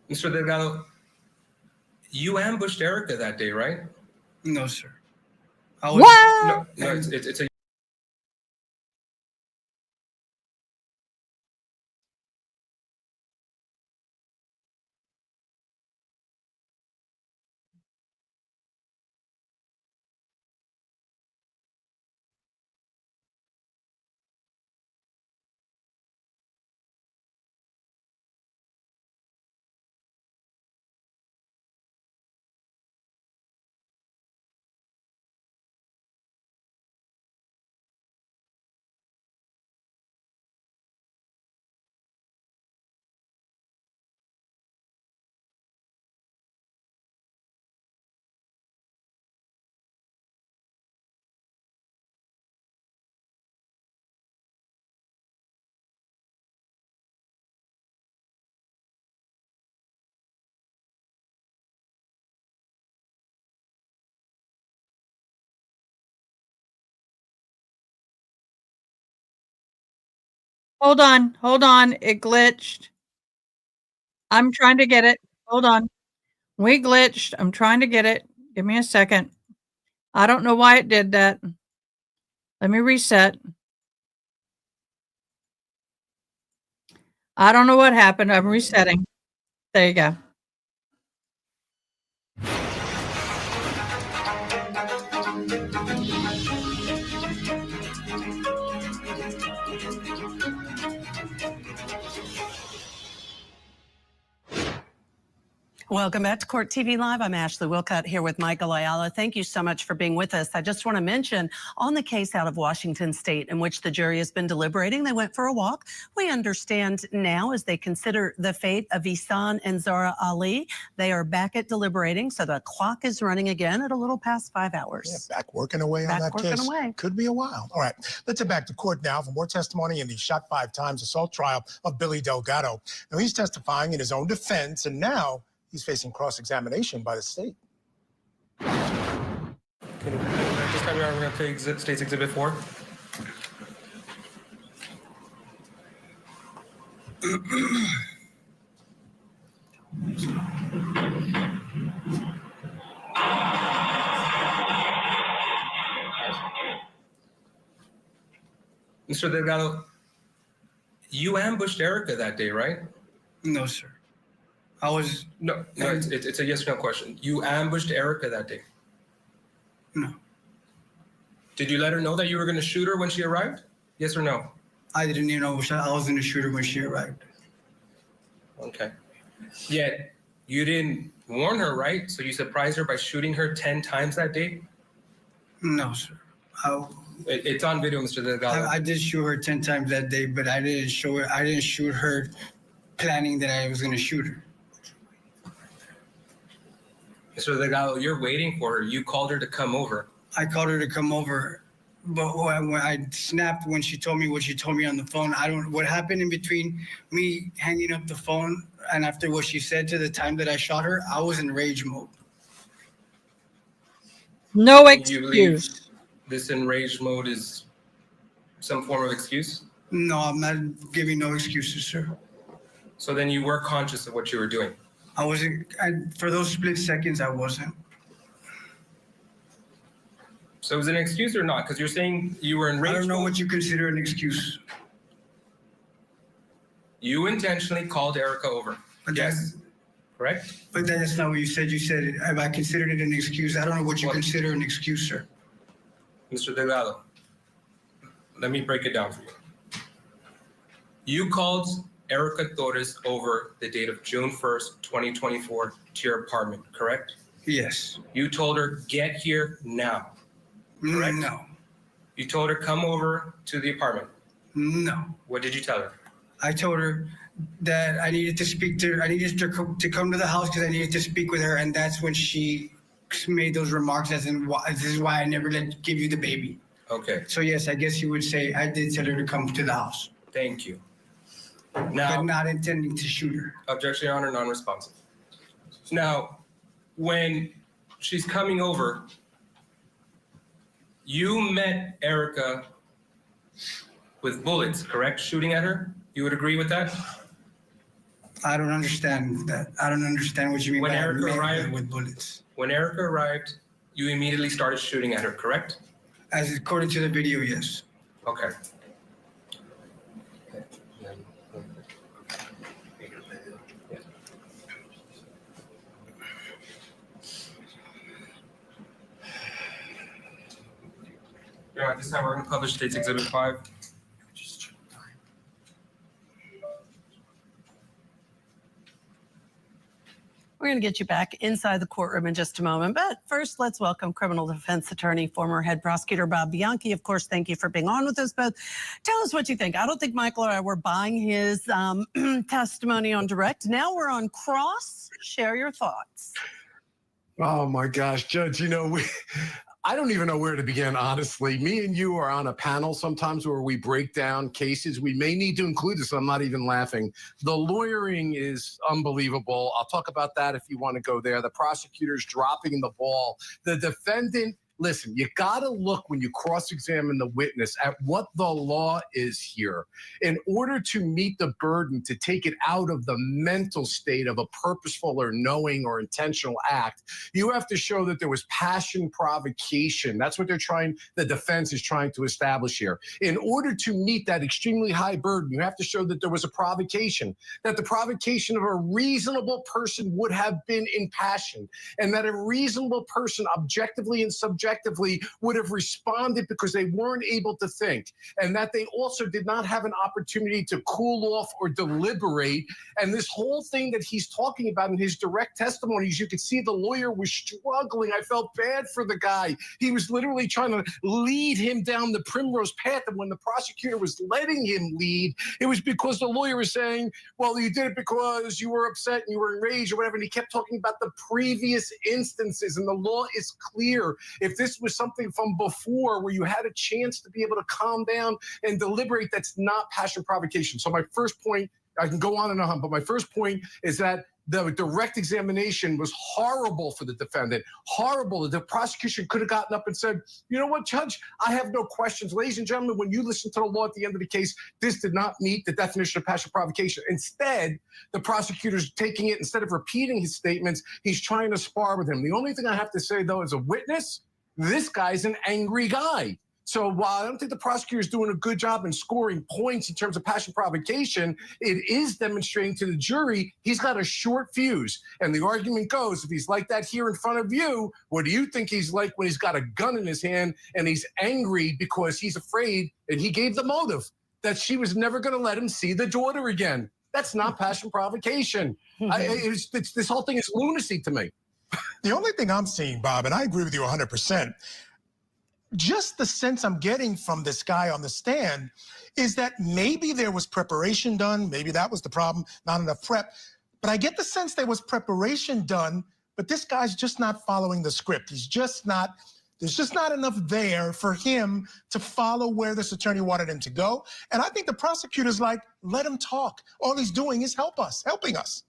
Mr. Delgado, you ambushed Erica that day, right? No, sir. No, it's a. Hold on. It glitched. I'm trying to get it. Hold on. We glitched. I'm trying to get it. Give me a second. I don't know why it did that. Let me reset. I don't know what happened. I'm resetting. There you go. Welcome back to Court TV Live. I'm Ashley Wilcott here with Michael Ayala. Thank you so much for being with us. I just want to mention on the case out of Washington State in which the jury has been deliberating, they went for a walk. We understand now as they consider the fate of Ihsan and Zahraa Ali, they are back at deliberating. So the clock is running again at a little past 5 hours. Yeah, back working away on that case. Could be a while. All right, let's head back to court now for more testimony in the shot 5 times assault trial of Billy Delgado. Now he's testifying in his own defense, and now he's facing cross-examination by the state. This time around, we're going to take State's Exhibit 4. Mr. Delgado, you ambushed Erica that day, right? No, sir. No, it's a yes or no question. You ambushed Erica that day? No. Did you let her know that you were going to shoot her when she arrived? Yes or no? I didn't even know I was going to shoot her when she arrived. Okay. Yet, you didn't warn her, right? So you surprised her by shooting her 10 times that day? No, sir. It's on video, Mr. Delgado. I did shoot her 10 times that day, but I didn't shoot her planning that I was going to shoot her. Mr. Delgado, you're waiting for her. You called her to come over. I called her to come over, but when I snapped when she told me what she told me on the phone. What happened in between me hanging up the phone and after what she said to the time that I shot her, I was in rage mode. No You believe excuse. this enraged mode is some form of excuse? No, I'm not giving no excuses, sir. So then you were conscious of what you were doing? I wasn't, for those split seconds, I wasn't. So is it an excuse or not? Because you're saying you were enraged. I don't know what you consider an excuse. You intentionally called Erica over. Yes. Correct? But that's not what you said. You said, if I considered it an excuse, I don't know what you consider an excuse, sir. Mr. Delgado, let me break it down for you. You called Erica Torres over the date of June 1st, 2024 to your apartment, correct? Yes. You told her, get here now, correct? No. You told her, come over to the apartment? No. What did you tell her? I told her that I needed to speak to her. I needed to come to the house because I needed to speak with her. And that's when she made those remarks as in, this is why I never give you the baby. Okay. So yes, I guess you would say I did tell her to come to the house. Thank you. Now, but not intending to shoot her. Objection, Your Honor, non-responsive. Now, when she's coming over, you met Erica with bullets, correct? Shooting at her? You would agree with that? I don't understand that. I don't understand what you mean When by Erica arrived with bullets. When Erica arrived, you immediately started shooting at her, correct? As according to the video, yes. Okay. Yeah, at this time we're going to publish State's Exhibit 5. We're going to get you back inside the courtroom in just a moment. But first, let's welcome criminal defense attorney, former head prosecutor Bob Bianchi. Of course, thank you for being on with us both. Tell us what you think. I don't think Michael or I were buying his testimony on direct. Now we're on cross. Share your thoughts. Oh, my gosh, Judge, I don't even know where to begin, honestly. Me and you are on a panel sometimes where we break down cases. We may need to include this. I'm not even laughing. The lawyering is unbelievable. I'll talk about that if you want to go there. The prosecutor's dropping the ball. The defendant, listen, you got to look when you cross-examine the witness at what the law is here. In order to meet the burden to take it out of the mental state of a purposeful or knowing or intentional act, you have to show that there was passion provocation. That's what the defense is trying to establish here. In order to meet that extremely high burden, you have to show that there was a provocation, that the provocation of a reasonable person would have been impassioned, and that a reasonable person objectively and subjectively would have responded because they weren't able to think, and that they also did not have an opportunity to cool off or deliberate. And this whole thing that he's talking about in his direct testimonies, you could see the lawyer was struggling. I felt bad for the guy. He was literally trying to lead him down the primrose path, and when the prosecutor was letting him lead, it was because the lawyer was saying, well, you did it because you were upset and you were enraged or whatever, and he kept talking about the previous instances, and the law is clear. If this was something from before where you had a chance to be able to calm down and deliberate, that's not passion provocation. So my first point, I can go on and on, but my first point is that the direct examination was horrible for the defendant, horrible. The prosecution could have gotten up and said, you know what, Judge, I have no questions. Ladies and gentlemen, when you listen to the law at the end of the case, this did not meet the definition of passion provocation. Instead, the prosecutor's taking it, instead of repeating his statements, he's trying to spar with him. The only thing I have to say, though, as a witness, this guy's an angry guy. So while I don't think the prosecutor is doing a good job in scoring points in terms of passion provocation, it is demonstrating to the jury he's got a short fuse. And the argument goes, if he's like that here in front of you, what do you think he's like when he's got a gun in his hand and he's angry because he's afraid, and he gave the motive, that she was never going to let him see the daughter again? That's not passion provocation. This whole thing is lunacy to me. The only thing I'm seeing, Bob, and I agree with you 100%, just the sense I'm getting from this guy on the stand is that maybe there was preparation done. Maybe that was the problem, not enough prep. But I get the sense there was preparation done, but this guy's just not following the script. He's just not, there's just not enough there for him to follow where this attorney wanted him to go. And I think the prosecutor's like, let him talk. All he's doing is helping us.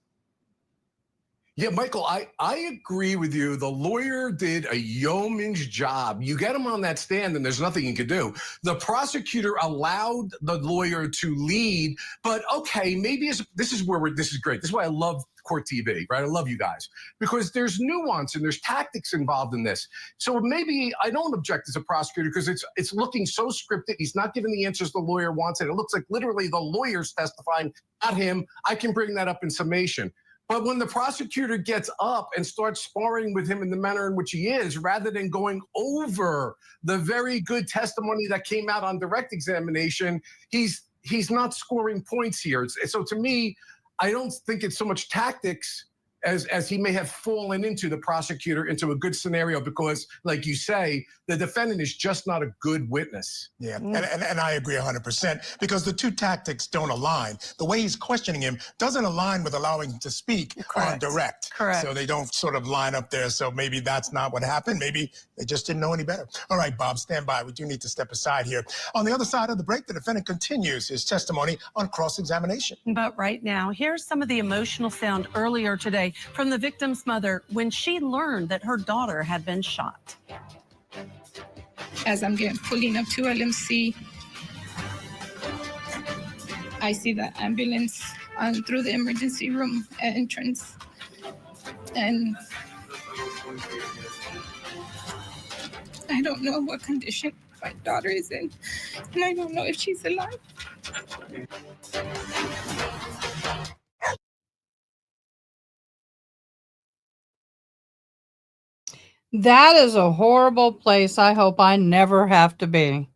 Yeah, Michael, I agree with you. The lawyer did a yeoman's job. You get him on that stand and there's nothing he could do. The prosecutor allowed the lawyer to lead, but okay, maybe this is great. This is why I love Court TV, right? I love you guys because there's nuance and there's tactics involved in this. So maybe I don't object as a prosecutor because it's looking so scripted. He's not giving the answers the lawyer wants, and it looks like literally the lawyer's testifying, not him. I can bring that up in summation. But when the prosecutor gets up and starts sparring with him in the manner in which he is, rather than going over the very good testimony that came out on direct examination, he's not scoring points here. So to me, I don't think it's so much tactics as he may have fallen into the prosecutor into a good scenario because, like you say, the defendant is just not a good witness. Yeah, and I agree 100% because the two tactics don't align. The way he's questioning him doesn't align with allowing him to speak on direct. Correct. So they don't sort of line up there. So maybe that's not what happened. Maybe they just didn't know any better. All right, Bob, stand by. We do need to step aside here. On the other side of the break, the defendant continues his testimony on cross-examination. But right now, here's some of the emotional sound earlier today from the victim's mother when she learned that her daughter had been shot. As I'm pulling up to LMC, I see the ambulance through the emergency room entrance. And I don't know what condition my daughter is in. And I don't know if she's alive. That is a horrible place. I hope I never have to be.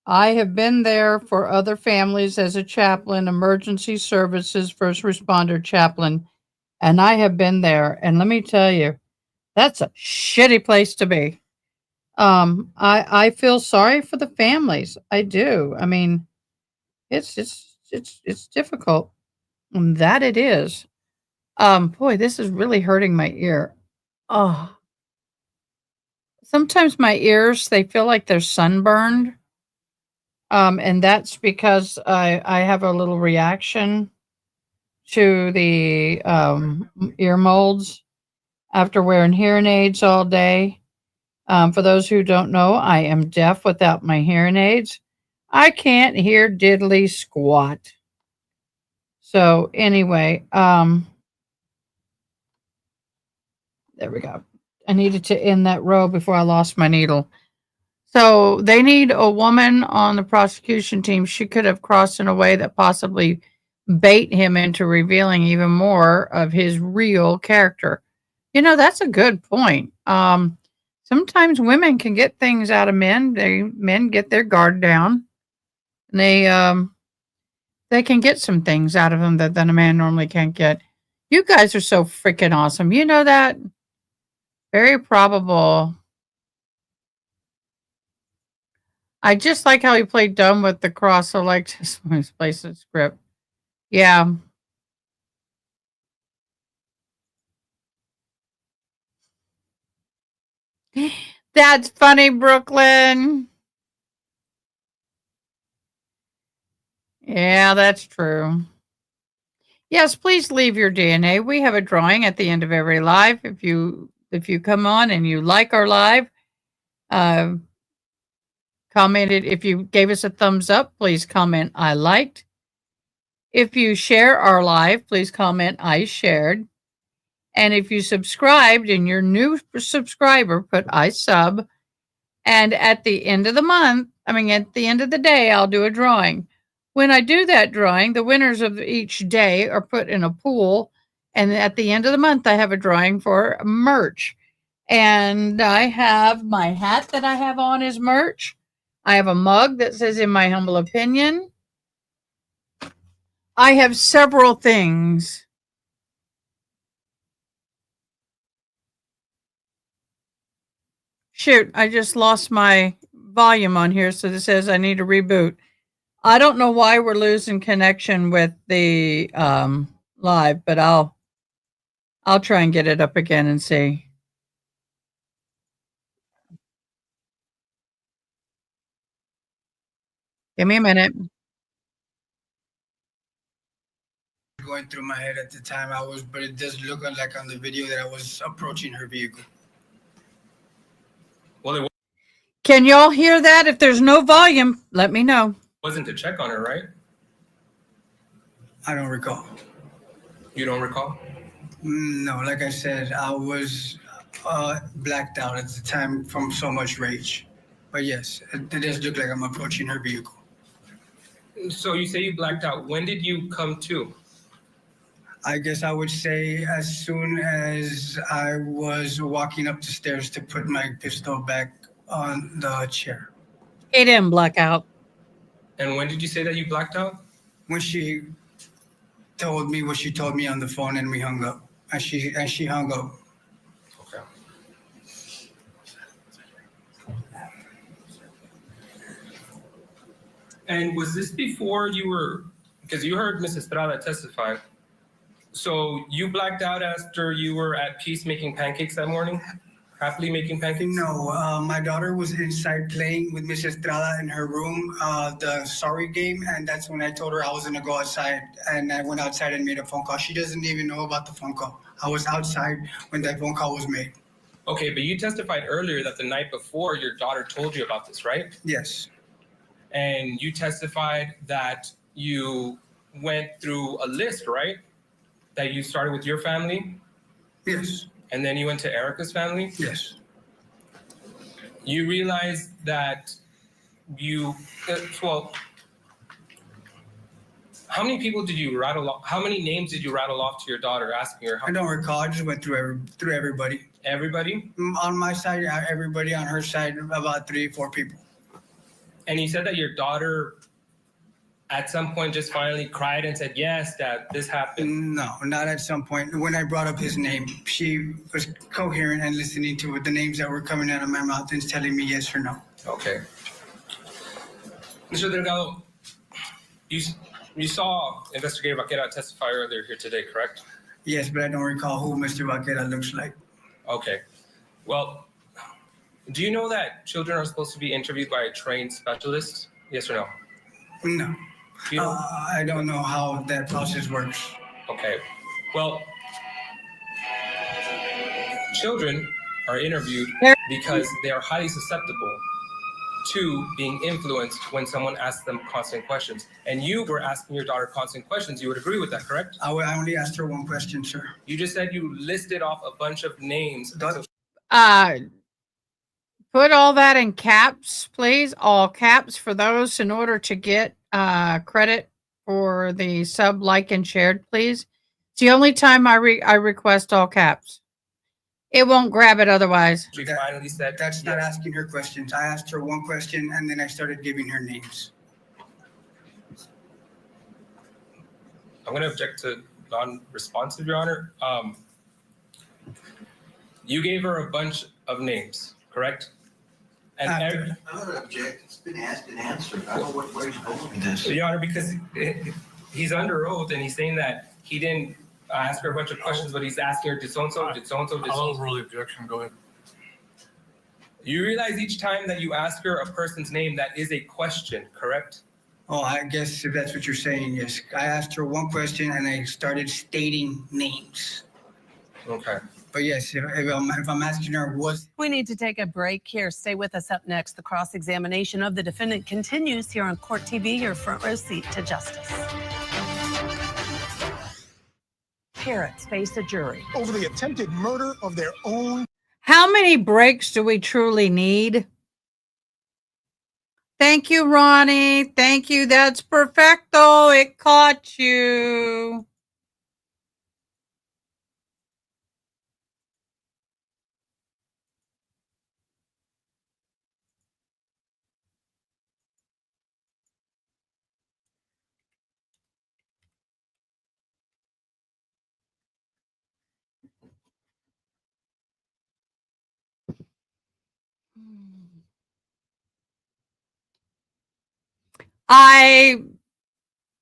I have been there for other families as a chaplain, emergency services, first responder chaplain, and I have been there. And let me tell you, that's a shitty place to be. I feel sorry for the families. I do. I mean, it's difficult. That it is. Boy, this is really hurting my ear. Oh. Sometimes my ears, they feel like they're sunburned. And that's because I have a little reaction to the ear molds after wearing hearing aids all day. For those who don't know, I am deaf without my hearing aids. I can't hear diddly squat. So anyway, there we go. I needed to end that row before I lost my needle. So they need a woman on the prosecution team. She could have crossed in a way that possibly bait him into revealing even more of his real character. You know, that's a good point. Sometimes women can get things out of men. Men get their guard down. And they can get some things out of them that a man normally can't get. You guys are so freaking awesome. You know that? Very probable. I just like how he played dumb with the cross. So like just misplaced the script. Yeah. That's funny, Brooklyn. Yeah, that's true. Yes, please leave your DNA. We have a drawing at the end of every live. If you come on and you like our live, commented. If you gave us a thumbs up, please comment I liked. If you share our live, please comment I shared. And if you subscribed and you're new subscriber, put I sub. And at the end of the month, at the end of the day, I'll do a drawing. When I do that drawing, the winners of each day are put in a pool. And at the end of the month, I have a drawing for merch. And I have my hat that I have on is merch. I have a mug that says, in my humble opinion. I have several things. Shoot, I just lost my volume on here, so this says I need to reboot. I don't know why we're losing connection with the live, but I'll try and get it up again and see. Give me a minute. Going through my head at the time, but it does look like on the video that I was approaching her vehicle. Well, it Can y'all hear that? If there's no volume, let me know. wasn't to check on her, right? I don't recall. You don't recall? No, like I said, I was blacked out at the time from so much rage. But yes, it does look like I'm approaching her vehicle. So you say you blacked out. When did you come to? I guess I would say as soon as I was walking up the stairs to put my pistol back on the chair. He didn't black out. And when did you say that you blacked out? When she told me what she told me on the phone and we hung up. And she hung up. Okay. And was this before you were, because you heard Mrs. Estrada testify, so you blacked out after you were at peace making pancakes that morning? Happily making pancakes? No, my daughter was inside playing with Mrs. Estrada in her room, the sorry game, and that's when I told her I was gonna go outside, and I went outside and made a phone call. She doesn't even know about the phone call. I was outside when that phone call was made. Okay, but you testified earlier that the night before your daughter told you about this, right? Yes. And you testified that you went through a list, right? That you started with your family? Yes. And then you went to Erica's family? Yes. You realized that you, well, how many people did you rattle off? How many names did you rattle off to your daughter asking her? I don't recall. I just went through everybody. Everybody? On my side, everybody. On her side, about 3 or 4 people. And you said that your daughter at some point just finally cried and said, yes, Dad, this happened. No, not at some point. When I brought up his name, she was coherent and listening to the names that were coming out of my mouth and telling me yes or no. Okay. Mr. Delgado, you saw Investigator Vaquera testify earlier here today, correct? Yes, but I don't recall who Mr. Vaquera looks like. Okay. Well, do you know that children are supposed to be interviewed by a trained specialist? Yes or no? No. I don't know how that process works. Okay. Well, children are interviewed because they are highly susceptible to being influenced when someone asks them constant questions. And you were asking your daughter constant questions. You would agree with that, correct? I only asked her one question, sir. You just said you listed off a bunch of names. Put all that in caps, please. All caps for those in order to get credit for the sub, like, and shared, please. It's the only time I request all caps. It won't grab it otherwise. She finally said that's not asking her questions. I asked her one question and then I started giving her names. I'm going to object to non-responsive, Your Honor. You gave her a bunch of names, correct? And I'm going to object. It's been asked and answered. I don't know where he's going with this. Your Honor, because he's under oath and he's saying that he didn't ask her a bunch of questions, but he's asking her, did so-and-so, did so-and-so, did I'll so-and-so. overrule the objection. Go ahead. You realize each time that you ask her a person's name, that is a question, correct? Oh, I guess if that's what you're saying, yes. I asked her one question and I started stating names. Okay. But yes, if I'm asking her was. We need to take a break here. Stay with us. Up next, the cross-examination of the defendant continues here on Court TV, your front row seat to justice. Parents face a jury over the attempted murder of their own. How many breaks do we truly need? Thank you, Ronnie. Thank you. That's perfecto. It caught you.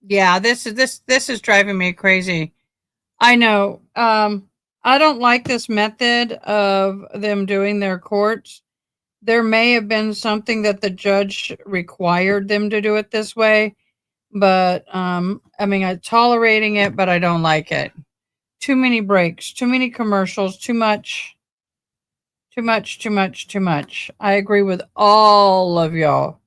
Yeah, this is driving me crazy. I know. I don't like this method of them doing their courts. There may have been something that the judge required them to do it this way, but I mean, I'm tolerating it, but I don't like it. Too many breaks, too many commercials, too much. I agree with all of y'all.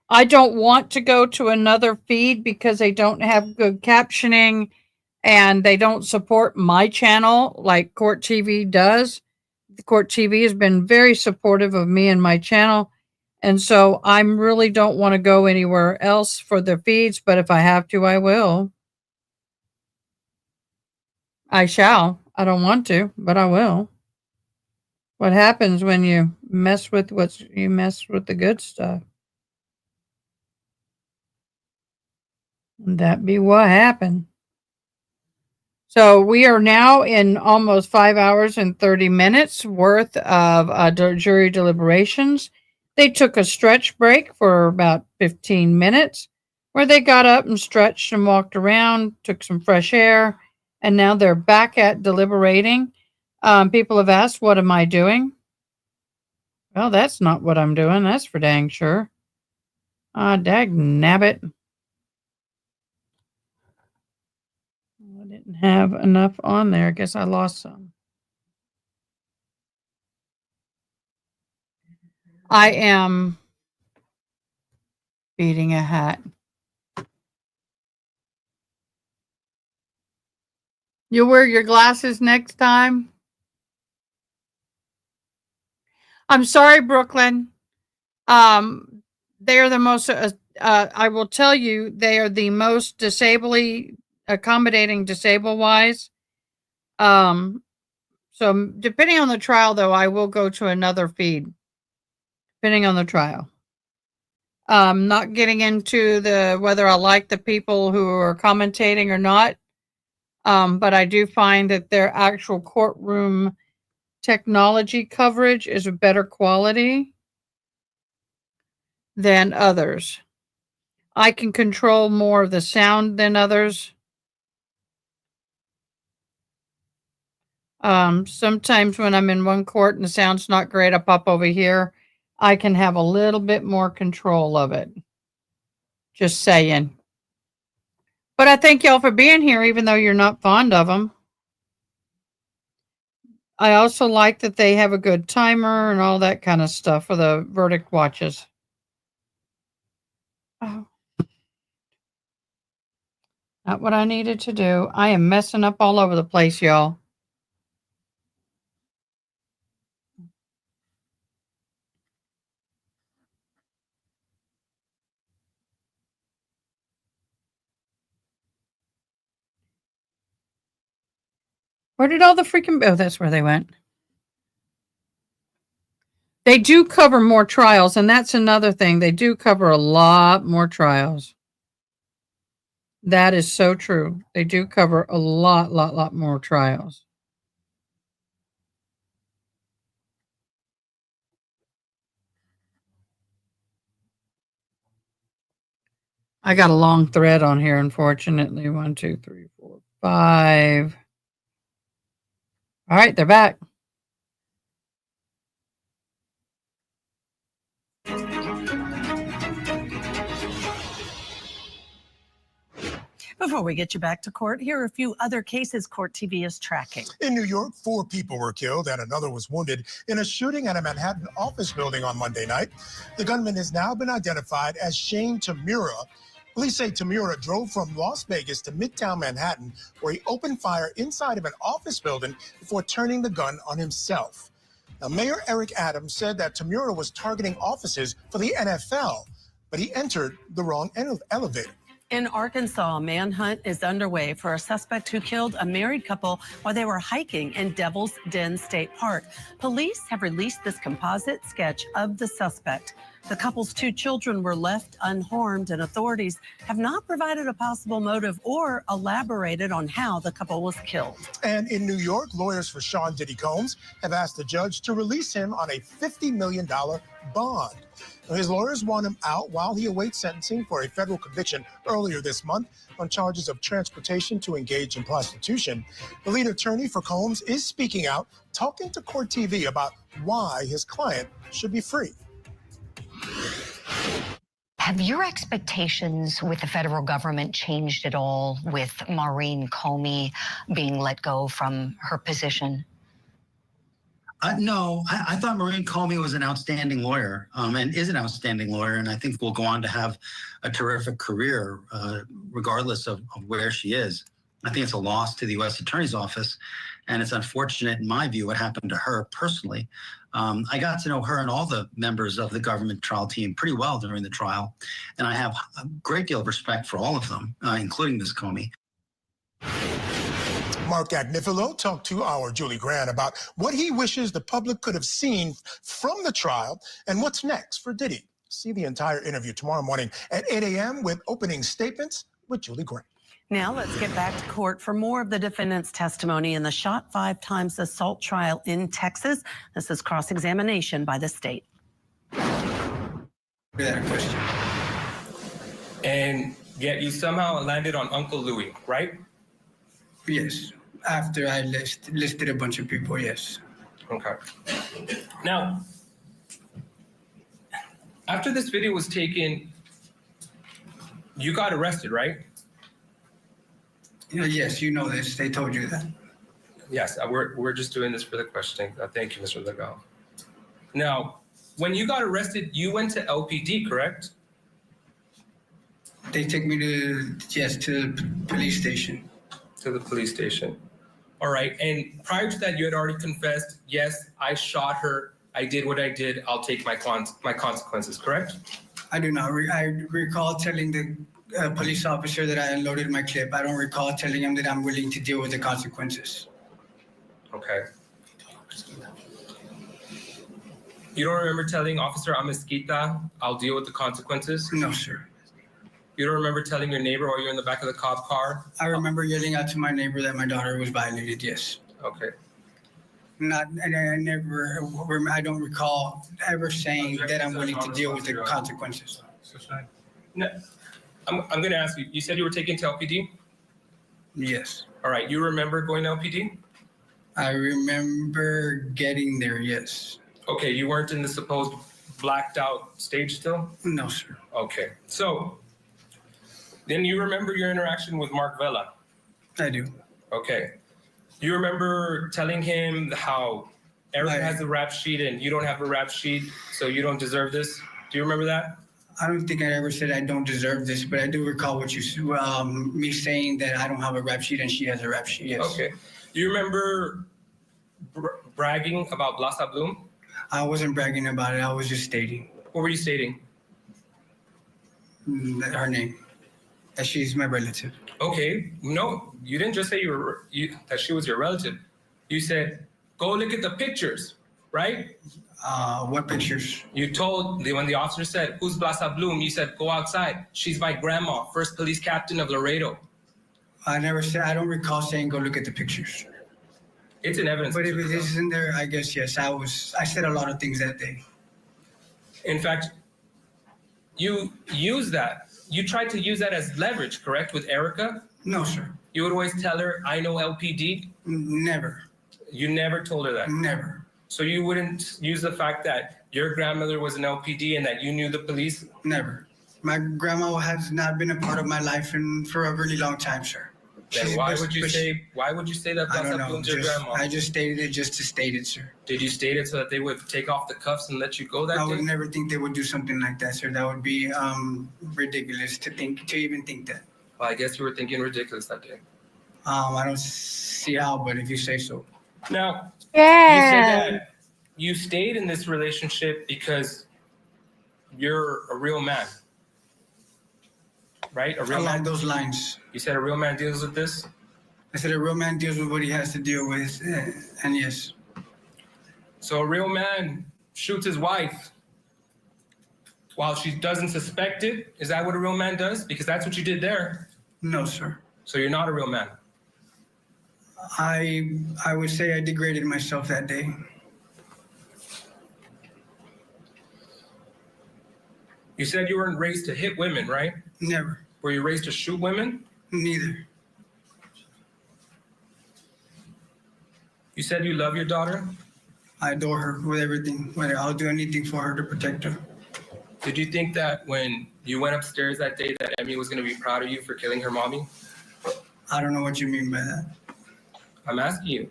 I don't want to go to another feed because they don't have good captioning and they don't support my channel like Court TV does. The Court TV has been very supportive of me and my channel. And so I really don't want to go anywhere else for the feeds, but if I have to, I will. I shall. I don't want to, but I will. What happens when you mess with the good stuff? That be what happened. So we are now in almost 5 hours and 30 minutes worth of jury deliberations. They took a stretch break for about 15 minutes where they got up and stretched and walked around, took some fresh air, and now they're back at deliberating. People have asked, what am I doing? Well, that's not what I'm doing. That's for dang sure. Dag nabbit. I didn't have enough on there. I guess I lost some. I am beating a hat. You'll wear your glasses next time? I'm sorry, Brooklyn. They are the most, I will tell you, they are the most accommodating disabled-wise. So depending on the trial, though, I will go to another feed, depending on the trial. Not getting into whether I like the people who are commentating or not. But I do find that their actual courtroom technology coverage is of better quality than others. I can control more of the sound than others. Sometimes when I'm in one court and the sound's not great, I pop over here. I can have a little bit more control of it. Just saying. But I thank y'all for being here, even though you're not fond of them. I also like that they have a good timer and all that kind of stuff for the verdict watches. Oh. Not what I needed to do. I am messing up all over the place, y'all. Where did all the freaking... Oh, that's where they went. They do cover more trials, and that's another thing. They do cover a lot more trials. That is so true. They do cover a lot more trials. I got a long thread on here, unfortunately. 1, 2, 3, 4, 5. All right, they're back. Before we get you back to court, here are a few other cases Court TV is tracking. In New York, 4 people were killed and another was wounded in a shooting at a Manhattan office building on Monday night. The gunman has now been identified as Shane Tamura. Police say Tamura drove from Las Vegas to Midtown Manhattan, where he opened fire inside of an office building before turning the gun on himself. Now, Mayor Eric Adams said that Tamura was targeting offices for the NFL, but he entered the wrong elevator. In Arkansas, a manhunt is underway for a suspect who killed a married couple while they were hiking in Devil's Den State Park. Police have released this composite sketch of the suspect. The couple's 2 children were left unharmed, and authorities have not provided a possible motive or elaborated on how the couple was killed. And in New York, lawyers for Sean Diddy Combs have asked the judge to release him on a $50 million bond. His lawyers want him out while he awaits sentencing for a federal conviction earlier this month on charges of transportation to engage in prostitution. The lead attorney for Combs is speaking out, talking to Court TV about why his client should be free. Have your expectations with the federal government changed at all with Maureen Comey being let go from her position? No, I thought Maureen Comey was an outstanding lawyer and is an outstanding lawyer, and I think will go on to have a terrific career regardless of where she is. I think it's a loss to the U.S. Attorney's Office, and it's unfortunate, in my view, what happened to her personally. I got to know her and all the members of the government trial team pretty well during the trial, and I have a great deal of respect for all of them, including Ms. Comey. Mark Agnifilo talked to our Julie Grant about what he wishes the public could have seen from the trial and what's next for Diddy. See the entire interview tomorrow morning at 8 a.m. with opening statements with Julie Grant. Now let's get back to court for more of the defendant's testimony in the shot 5 times assault trial in Texas. This is cross-examination by the state. Question. And yet you somehow landed on Uncle Louie, right? Yes. After I listed a bunch of people, yes. Okay. Now, after this video was taken, you got arrested, right? Yes, you know this. They told you that. Yes, we're just doing this for the questioning. Thank you, Mr. Delgado. Now, when you got arrested, you went to LPD, correct? They took me to the police station. To the police station. All right. And prior to that, you had already confessed, yes, I shot her. I did what I did. I'll take my consequences, correct? I do not. I recall telling the police officer that I unloaded my clip. I don't recall telling him that I'm willing to deal with the consequences. Okay. You don't remember telling Officer Amezquita, I'll deal with the consequences? No, sir. You don't remember telling your neighbor while you're in the back of the cop car? I remember yelling out to my neighbor that my daughter was violated, yes. Okay. I don't recall ever saying that I'm willing to deal with the consequences. No, I'm going to ask you, you said you were taken to LPD? Yes. All right, you remember going to LPD? I remember getting there, yes. Okay, you weren't in the supposed blacked out stage still? No, sir. Okay, so then you remember your interaction with Mark Vela? I do. Okay. You remember telling him how Erica has a rap sheet and you don't have a rap sheet, so you don't deserve this? Do you remember that? I don't think I ever said I don't deserve this, but I do recall what you me saying that I don't have a rap sheet and she has a rap sheet, yes. Okay. Do you remember bragging about Blasa Bloom? I wasn't bragging about it. I was just stating. What were you stating? Her name. That she's my relative. Okay. No, you didn't just say that she was your relative. You said, go look at the pictures, right? What pictures? You told, when the officer said, who's Blasa Bloom? You said, go outside. She's my grandma, first police captain of Laredo. I never said, I don't recall saying go look at the pictures. It's an evidence. But if it isn't there, I guess, yes, I said a lot of things that day. In fact, you use that. You tried to use that as leverage, correct, with Erica? No, sir. You would always tell her, I know LPD? Never. You never told her that? Never. So you wouldn't use the fact that your grandmother was an LPD and that you knew the police? Never. My grandma has not been a part of my life for a really long time, sir. Then why would you say that Blasa Bloom's your grandma? I just stated it just to state it, sir. Did you state it so that they would take off the cuffs and let you go that day? I would never think they would do something like that, sir. That would be ridiculous to even think that. Well, I guess you were thinking ridiculous that day. I don't see how, but if you say so. Now, you said that you stayed in this relationship because you're a real man, right? A real Along man. those lines. You said a real man deals with this? I said a real man deals with what he has to deal with, and yes. So a real man shoots his wife while she doesn't suspect it? Is that what a real man does? Because that's what you did there. No, sir. So you're not a real man. I would say I degraded myself that day. You said you weren't raised to hit women, right? Never. Were you raised to shoot women? Neither. You said you love your daughter? I adore her with everything. I'll do anything for her to protect her. Did you think that when you went upstairs that day that Emmy was going to be proud of you for killing her mommy? I don't know what you mean by that. I'm asking you.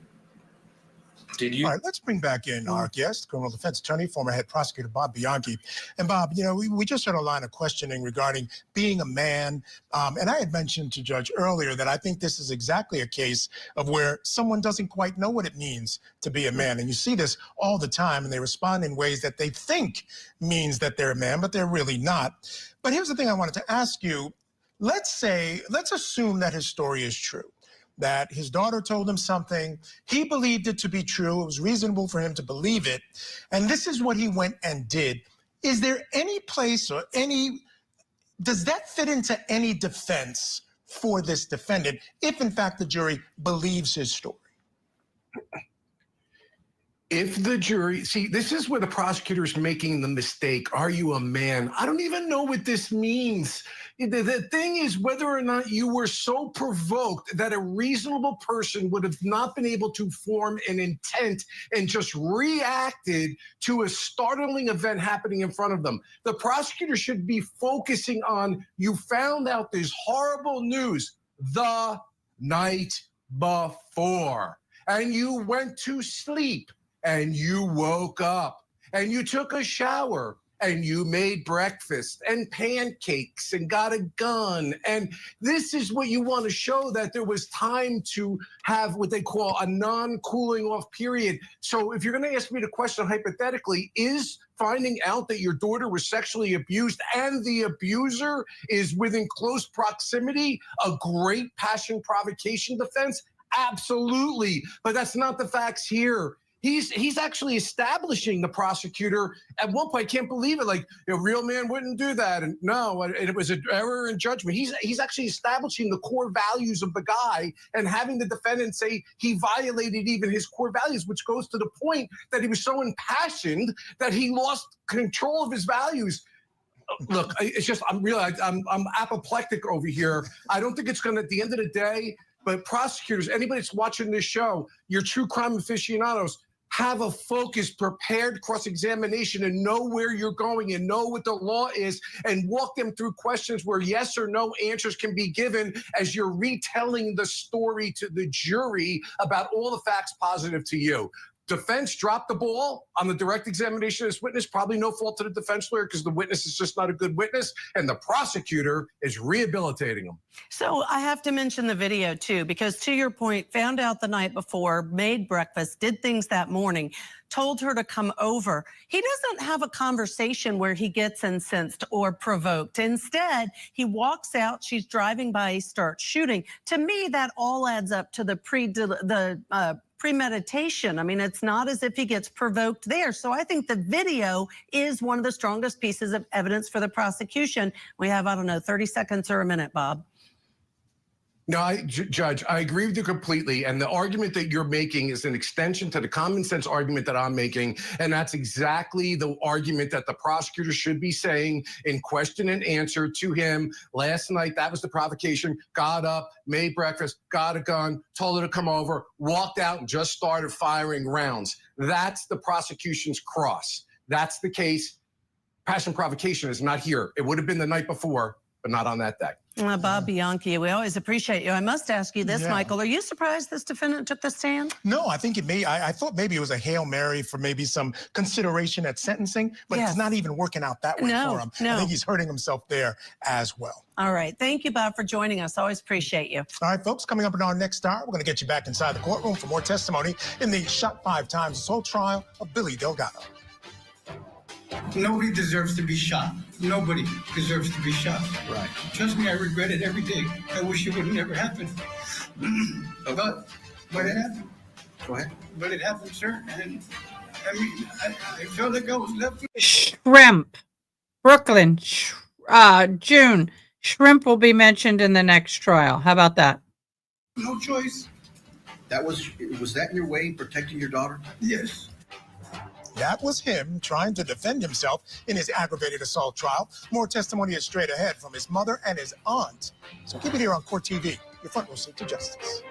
Did you? All right, let's bring back in our guest, criminal defense attorney, former head prosecutor Bob Bianchi. And Bob, you know, we just heard a line of questioning regarding being a man. And I had mentioned to Judge earlier that I think this is exactly a case of where someone doesn't quite know what it means to be a man. And you see this all the time, and they respond in ways that they think means that they're a man, but they're really not. But here's the thing I wanted to ask you. Let's assume that his story is true, that his daughter told him something, he believed it to be true, it was reasonable for him to believe it, and this is what he went and did. Is there any place or does that fit into any defense for this defendant if in fact the jury believes his story? If the jury, see, this is where the prosecutor's making the mistake. Are you a man? I don't even know what this means. The thing is whether or not you were so provoked that a reasonable person would have not been able to form an intent and just reacted to a startling event happening in front of them. The prosecutor should be focusing on, you found out this horrible news the night before, and you went to sleep. And you woke up and you took a shower and you made breakfast and pancakes and got a gun. And this is what you want to show, that there was time to have what they call a non-cooling off period. So if you're going to ask me the question hypothetically, is finding out that your daughter was sexually abused and the abuser is within close proximity a great passion provocation defense? Absolutely. But that's not the facts here. He's actually establishing, the prosecutor, at one point, I can't believe it, like, a real man wouldn't do that. And no, it was an error in judgment. He's actually establishing the core values of the guy and having the defendant say he violated even his core values, which goes to the point that he was so impassioned that he lost control of his values. Look, it's just, I'm apoplectic over here. I don't think it's going to, at the end of the day, but prosecutors, anybody that's watching this show, your true crime aficionados, have a focused, prepared cross-examination and know where you're going and know what the law is and walk them through questions where yes or no answers can be given as you're retelling the story to the jury about all the facts positive to you. Defense dropped the ball on the direct examination of this witness, probably no fault to the defense lawyer because the witness is just not a good witness, and the prosecutor is rehabilitating him. So I have to mention the video too, because to your point, found out the night before, made breakfast, did things that morning, told her to come over. He doesn't have a conversation where he gets incensed or provoked. Instead, he walks out, she's driving by, he starts shooting. To me, that all adds up to the premeditation. I mean, it's not as if he gets provoked there. So I think the video is one of the strongest pieces of evidence for the prosecution. We have, I don't know, 30 seconds or a minute, Bob. No, Judge, I agree with you completely. And the argument that you're making is an extension to the common sense argument that I'm making. And that's exactly the argument that the prosecutor should be saying in question and answer to him. Last night, that was the provocation. Got up, made breakfast, got a gun, told her to come over, walked out and just started firing rounds. That's the prosecution's cross. That's the case. Passion provocation is not here. It would have been the night before, but not on that day. Bob Bianchi, we always appreciate you. I must ask you this, Michael. Are you surprised this defendant took the stand? No, I think I thought maybe it was a Hail Mary for maybe some consideration at sentencing, but it's not even working out that way for him. I think he's hurting himself there as well. All right. Thank you, Bob, for joining us. Always appreciate you. All right, folks, coming up in our next hour, we're going to get you back inside the courtroom for more testimony in the shot 5 times assault trial of Billy Delgado. Nobody deserves to be shot. Nobody deserves to be shot. Right. Trust me, I regret it every day. I wish it would never happen. But it happened. Go ahead. But it happened, sir. And I mean, I felt like I was left. Shrimp. Brooklyn, June. Shrimp will be mentioned in the next trial. How about that? No choice. Was that your way protecting your daughter? Yes. That was him trying to defend himself in his aggravated assault trial. More testimony is straight ahead from his mother and his aunt. So keep it here on Court TV, your front row seat to justice.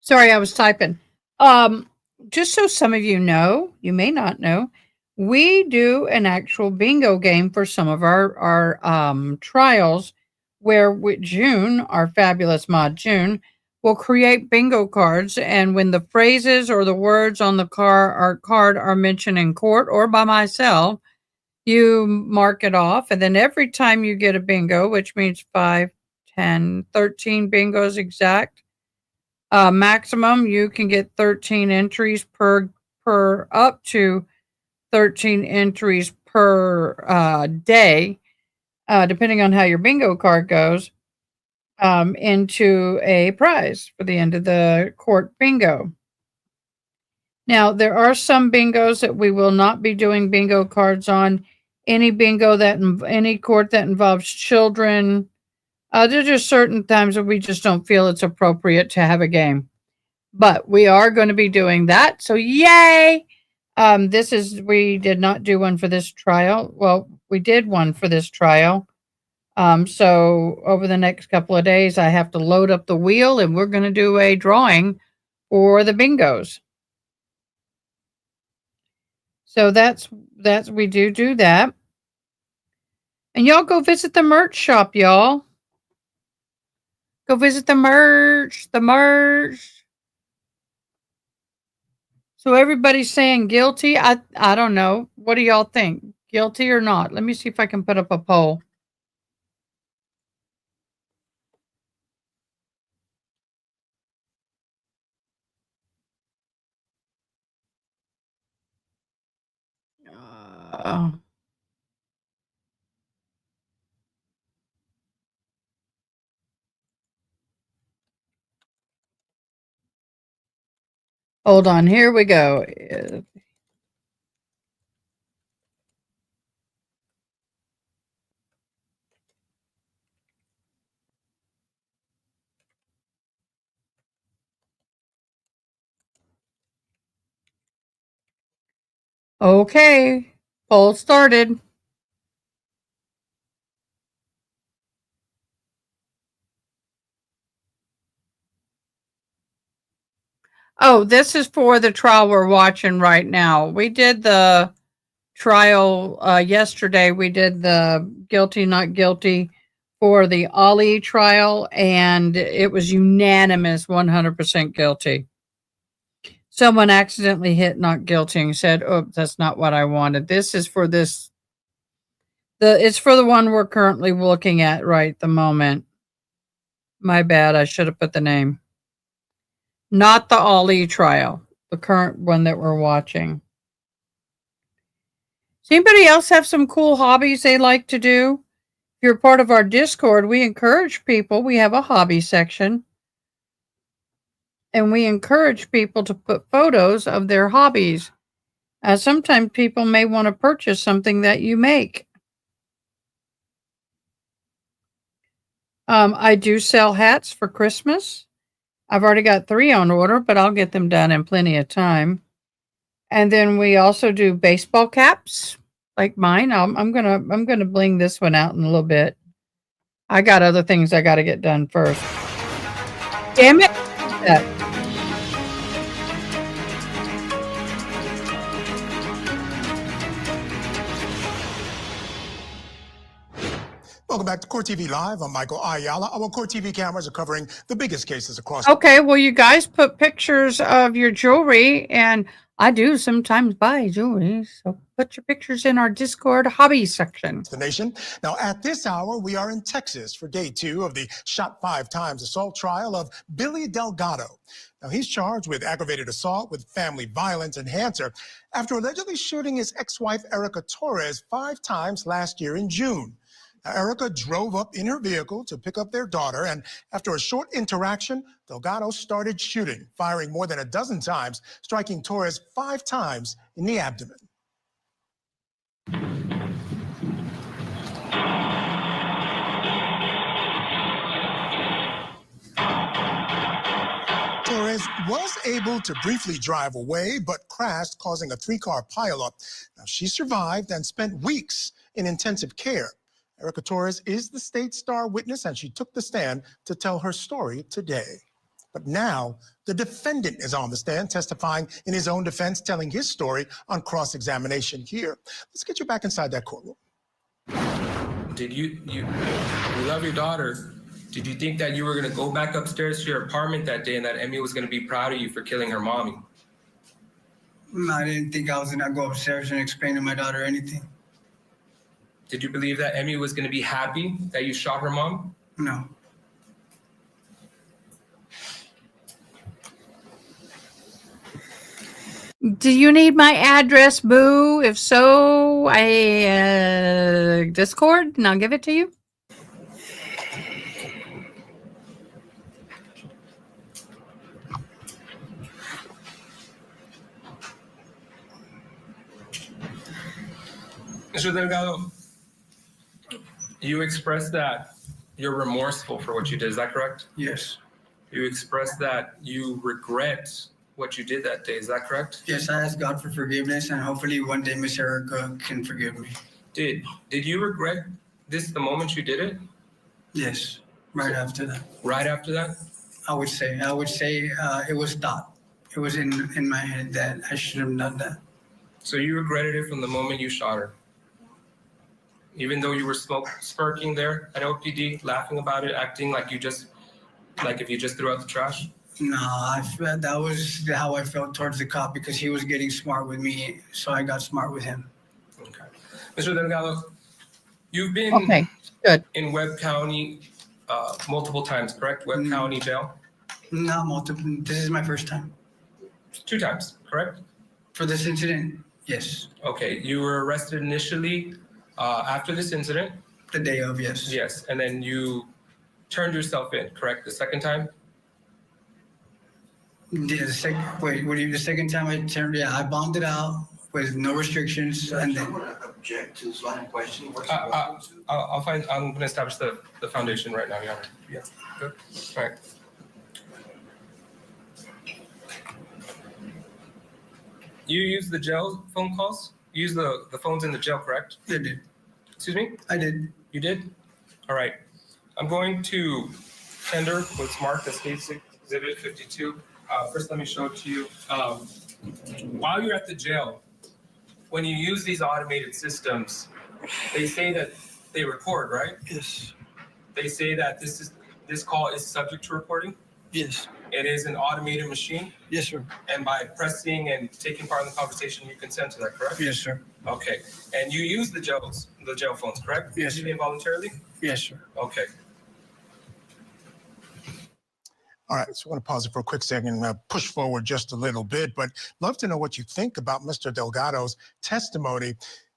Sorry, I was typing. Just so some of you know, you may not know, we do an actual bingo game for some of our trials where June, our fabulous mod June, will create bingo cards, and when the phrases or the words on the card are mentioned in court or by myself, you mark it off, and then every time you get a bingo, which means 5, 10, 13 bingos exact, maximum, you can get 13 entries per up to 13 entries per day, depending on how your bingo card goes, into a prize for the end of the court bingo. Now, there are some bingos that we will not be doing bingo cards on. Any bingo any court that involves children, there's just certain times that we just don't feel it's appropriate to have a game. But we are going to be doing that. So yay! We did not do one for this trial. Well, we did one for this trial. So over the next couple of days, I have to load up the wheel and we're going to do a drawing for the bingos. So that's we do that. And y'all go visit the merch shop, y'all. Go visit the merch. So everybody's saying guilty. I don't know. What do y'all think? Guilty or not? Let me see if I can put up a poll. Hold on. Here we go. Okay. Poll started. Oh, this is for the trial we're watching right now. We did the trial yesterday. We did the guilty, not guilty for the Ali trial, and it was unanimous 100% guilty. Someone accidentally hit not guilty and said, oh, that's not what I wanted. This is for this. It's for the one we're currently looking at right at the moment. My bad. I should have put the name. Not the Ali trial, the current one that we're watching. Does anybody else have some cool hobbies they like to do? If you're part of our Discord, we encourage people. We have a hobby section. And we encourage people to put photos of their hobbies. Sometimes people may want to purchase something that you make. I do sell hats for Christmas. I've already got 3 on order, but I'll get them done in plenty of time. And then we also do baseball caps, like mine. I'm gonna bling this one out in a little bit. I got other things I got to get done first. Damn it! Welcome back to Court TV Live. I'm Michael Ayala. Our Court TV cameras are covering the biggest cases across. Okay, well, you guys put pictures of your jewelry, and I do sometimes buy jewelry, so put your pictures in our Discord hobby section. The nation. Now, at this hour, we are in Texas for day 2 of the shot 5 times assault trial of Billy Delgado. Now, he's charged with aggravated assault with family violence enhancer after allegedly shooting his ex-wife Erica Torres 5 times last year in June. Now, Erica drove up in her vehicle to pick up their daughter, and after a short interaction, Delgado started shooting, firing more than a dozen times, striking Torres 5 times in the abdomen. Torres was able to briefly drive away, but crashed, causing a 3-car pileup. Now, she survived and spent weeks in intensive care. Erica Torres is the state's star witness, and she took the stand to tell her story today. But now, the defendant is on the stand, testifying in his own defense, telling his story on cross-examination here. Let's get you back inside that courtroom. Did you love your daughter. Did you think that you were going to go back upstairs to your apartment that day and that Emmy was going to be proud of you for killing her mommy? No, I didn't think I was going to go upstairs and explain to my daughter anything. Did you believe that Emmy was going to be happy that you shot her mom? No. Do you need my address, boo? If so, I Discord, and I'll give it to you. Mr. Delgado, you expressed that you're remorseful for what you did. Is that correct? Yes. You expressed that you regret what you did that day. Is that correct? Yes, I asked God for forgiveness, and hopefully one day Miss Erica can forgive me. Did you regret this the moment you did it? Yes, right after that. Right after that? I would say it was thought. It was in my head that I should have done that. So you regretted it from the moment you shot her? Even though you were smirking there at OPD, laughing about it, acting like if you just threw out the trash? No, that was how I felt towards the cop, because he was getting smart with me, so I got smart with him. Okay. Mr. Delgado, you've been in Webb County multiple times, correct? Webb County Jail? Not multiple. This is my first time. 2 times, correct? For this incident, yes. Okay, you were arrested initially after this incident? The day of, yes. Yes, and then you turned yourself in, correct? The second time? Yeah, the second time I turned, I bombed it out with no restrictions, and then. Object to this line of questioning. I'm going to establish the foundation right now, Your Honor. Yeah, good. All right. You use the jail phone calls? You use the phones in the jail, correct? I did. Excuse me? I did. You did? All right. I'm going to tender what's marked as Case Exhibit 52. First, let me show it to you. While you're at the jail, when you use these automated systems, they say that they record, right? Yes. They say that this call is subject to recording? Yes. It is an automated machine? Yes, sir. And by pressing and taking part in the conversation, you consent to that, correct? Yes, sir. Okay. And you use the jail phones, correct? Yes, Did you involuntarily? Yes, sir. Okay. All right, so I want to pause it for a quick second and push forward just a little bit, but love to know what you think about Mr. Delgado's testimony.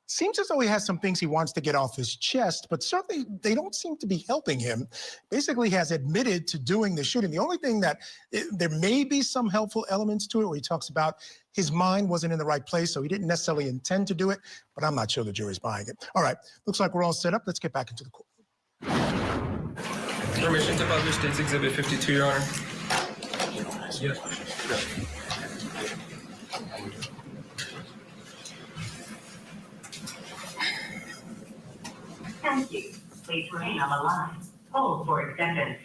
Seems as though he has some things he wants to get off his chest, but certainly they don't seem to be helping him. Basically, he has admitted to doing the shooting. The only thing that there may be some helpful elements to it where he talks about his mind wasn't in the right place, so he didn't necessarily intend to do it, but I'm not sure the jury's buying it. All right, looks like we're all set up. Let's get back into the court. Permission to publish State's Exhibit 52, Your Honor. Yes. Thank you. Please remain on the line. Hold for acceptance.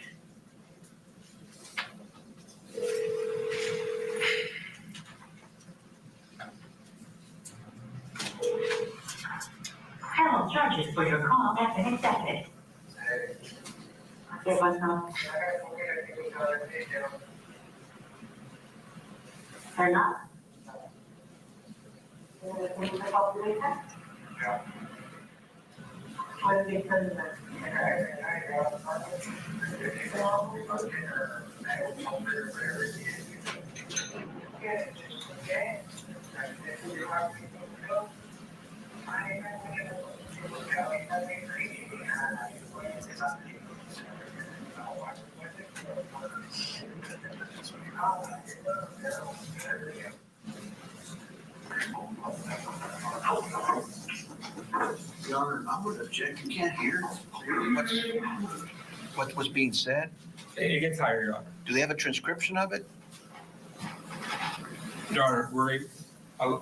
Several charges for your call have been accepted. Turn up. Your Honor, I would object. You can't hear what was being said. It gets higher, Your Honor. Do they have a transcription of it? Your Honor,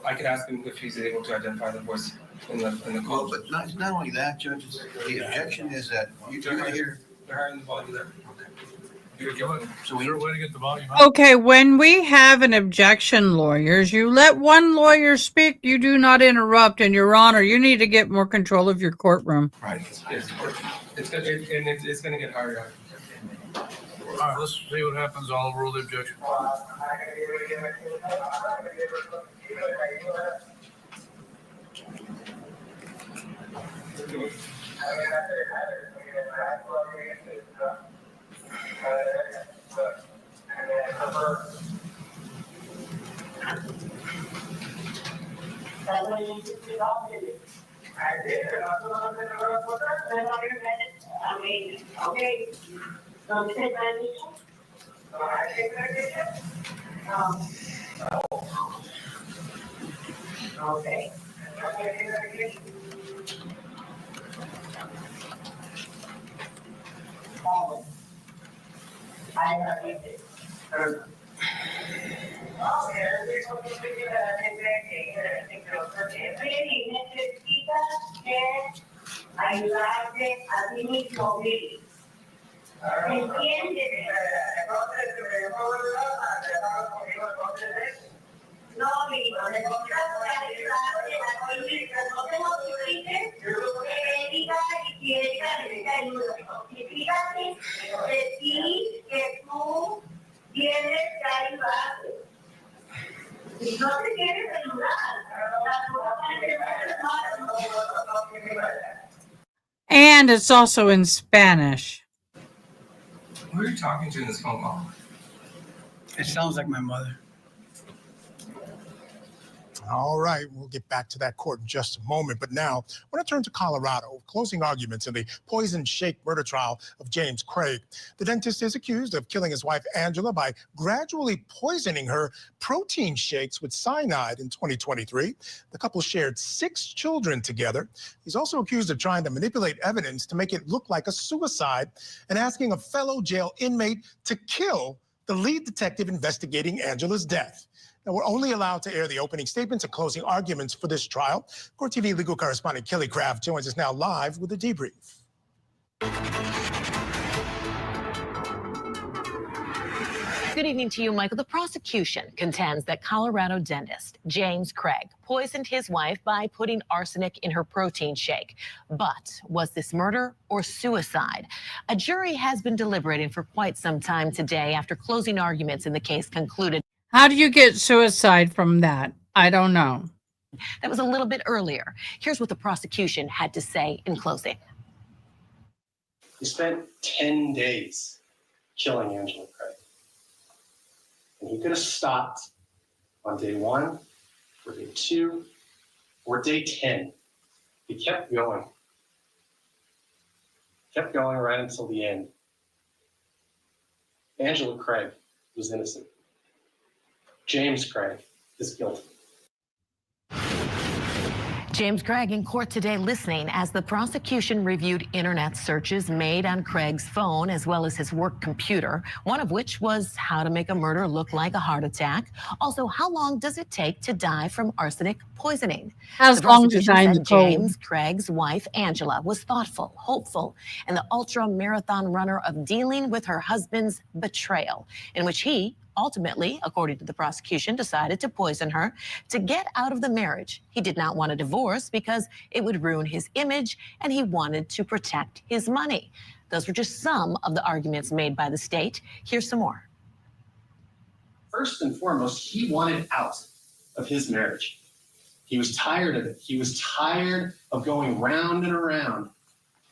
I could ask him if he's able to identify the voice in the call. Well, but not only that, Judge, the objection is that you're going to hear. They're hiring the volume there. So we way to get the volume up. Okay, when we have an objection, lawyers, you let one lawyer speak, you do not interrupt. And Your Honor, you need to get more control of your courtroom. Right. It's going to get higher, Your Honor. All right, let's see what happens. I'll rule the objection. Okay. So you take medication? I take medication? Okay. I have it. Ayudarte a ti mismo, Billy. ¿Entiendes? No, mi no le contrato para ayudarte a ti mismo. No tengo que decirte que diga y quiere que te ayude. Y fíjate de ti que tú tienes que ayudarte. Si no te quieres ayudar, And it's also in Spanish. Who are you talking to in this phone call? It sounds like my mother. All right, we'll get back to that court in just a moment. But now, I want to turn to Colorado. Closing arguments in the poison shake murder trial of James Craig. The dentist is accused of killing his wife, Angela, by gradually poisoning her protein shakes with cyanide in 2023. The couple shared 6 children together. He's also accused of trying to manipulate evidence to make it look like a suicide and asking a fellow jail inmate to kill the lead detective investigating Angela's death. Now, we're only allowed to air the opening statements and closing arguments for this trial. Court TV legal correspondent Kelly Craft joins us now live with a debrief. Good evening to you, Michael. The prosecution contends that Colorado dentist James Craig poisoned his wife by putting arsenic in her protein shake. But was this murder or suicide? A jury has been deliberating for quite some time today after closing arguments in the case concluded. How do you get suicide from that? I don't know. That was a little bit earlier. Here's what the prosecution had to say in closing. He spent 10 days killing Angela Craig. And he could have stopped on day 1, or day 2, or day 10. He kept going. Kept going right until the end. Angela Craig was innocent. James Craig is guilty. James Craig in court today listening as the prosecution reviewed internet searches made on Craig's phone as well as his work computer, one of which was how to make a murder look like a heart attack. Also, how long does it take to die from arsenic poisoning? As The long as prosecution I'm said told. James Craig's wife, Angela, was thoughtful, hopeful, and the ultra-marathon runner of dealing with her husband's betrayal, in which he ultimately, according to the prosecution, decided to poison her to get out of the marriage. He did not want a divorce because it would ruin his image, and he wanted to protect his money. Those were just some of the arguments made by the state. Here's some more. First and foremost, he wanted out of his marriage. He was tired of it. He was tired of going round and around,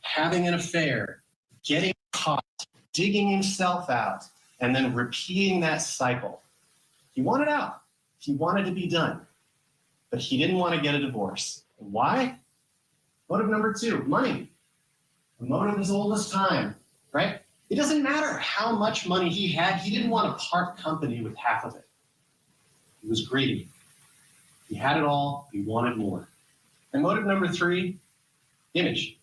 having an affair, getting caught, digging himself out, and then repeating that cycle. He wanted out. He wanted to be done. But he didn't want to get a divorce. Why? Motive number 2, money. The motive is old as time, right? It doesn't matter how much money he had. He didn't want to part company with half of it. He was greedy. He had it all. He wanted more. And motive number 3, image,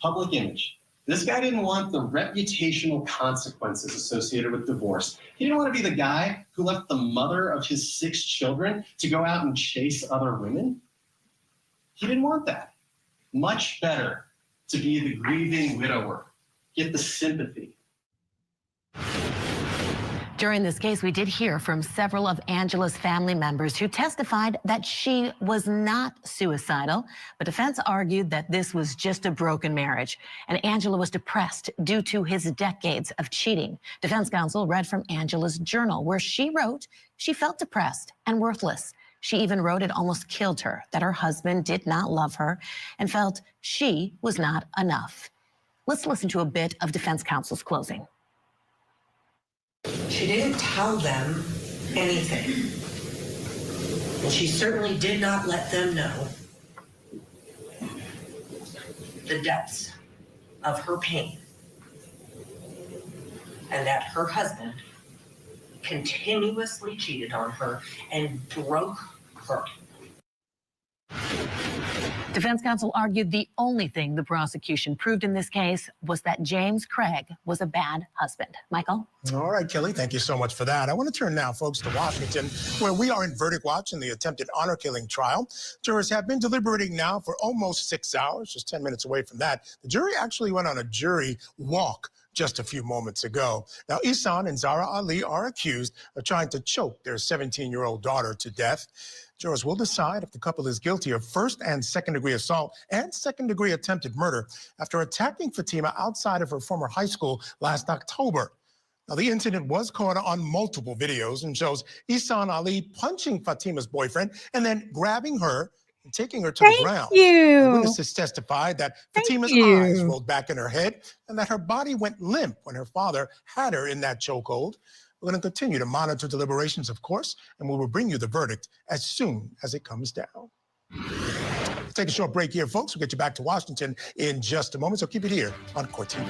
public image. This guy didn't want the reputational consequences associated with divorce. He didn't want to be the guy who left the mother of his 6 children to go out and chase other women. He didn't want that. Much better to be the grieving widower, get the sympathy. During this case, we did hear from several of Angela's family members who testified that she was not suicidal, but defense argued that this was just a broken marriage, and Angela was depressed due to his decades of cheating. Defense counsel read from Angela's journal, where she wrote she felt depressed and worthless. She even wrote it almost killed her, that her husband did not love her and felt she was not enough. Let's listen to a bit of defense counsel's closing. She didn't tell them anything. And she certainly did not let them know the depths of her pain and that her husband continuously cheated on her and broke her. Defense counsel argued the only thing the prosecution proved in this case was that James Craig was a bad husband. Michael? All right, Kelly, thank you so much for that. I want to turn now, folks, to Washington, where we are in verdict watch in the attempted honor killing trial. Jurors have been deliberating now for almost 6 hours, just 10 minutes away from that. The jury actually went on a jury walk just a few moments ago. Now, Ihsan and Zahraa Ali are accused of trying to choke their 17-year-old daughter to death. Jurors will decide if the couple is guilty of first and second-degree assault and second-degree attempted murder after attacking Fatima outside of her former high school last October. Now, the incident was caught on multiple videos and shows Ihsan Ali punching Fatima's boyfriend and then grabbing her and taking her to the ground. Witnesses testified that Fatima's eyes rolled back in her head and that her body went limp when her father had her in that chokehold. We're going to continue to monitor deliberations, of course, and we will bring you the verdict as soon as it comes down. Let's take a short break here, folks. We'll get you back to Washington in just a moment, so keep it here on Court TV.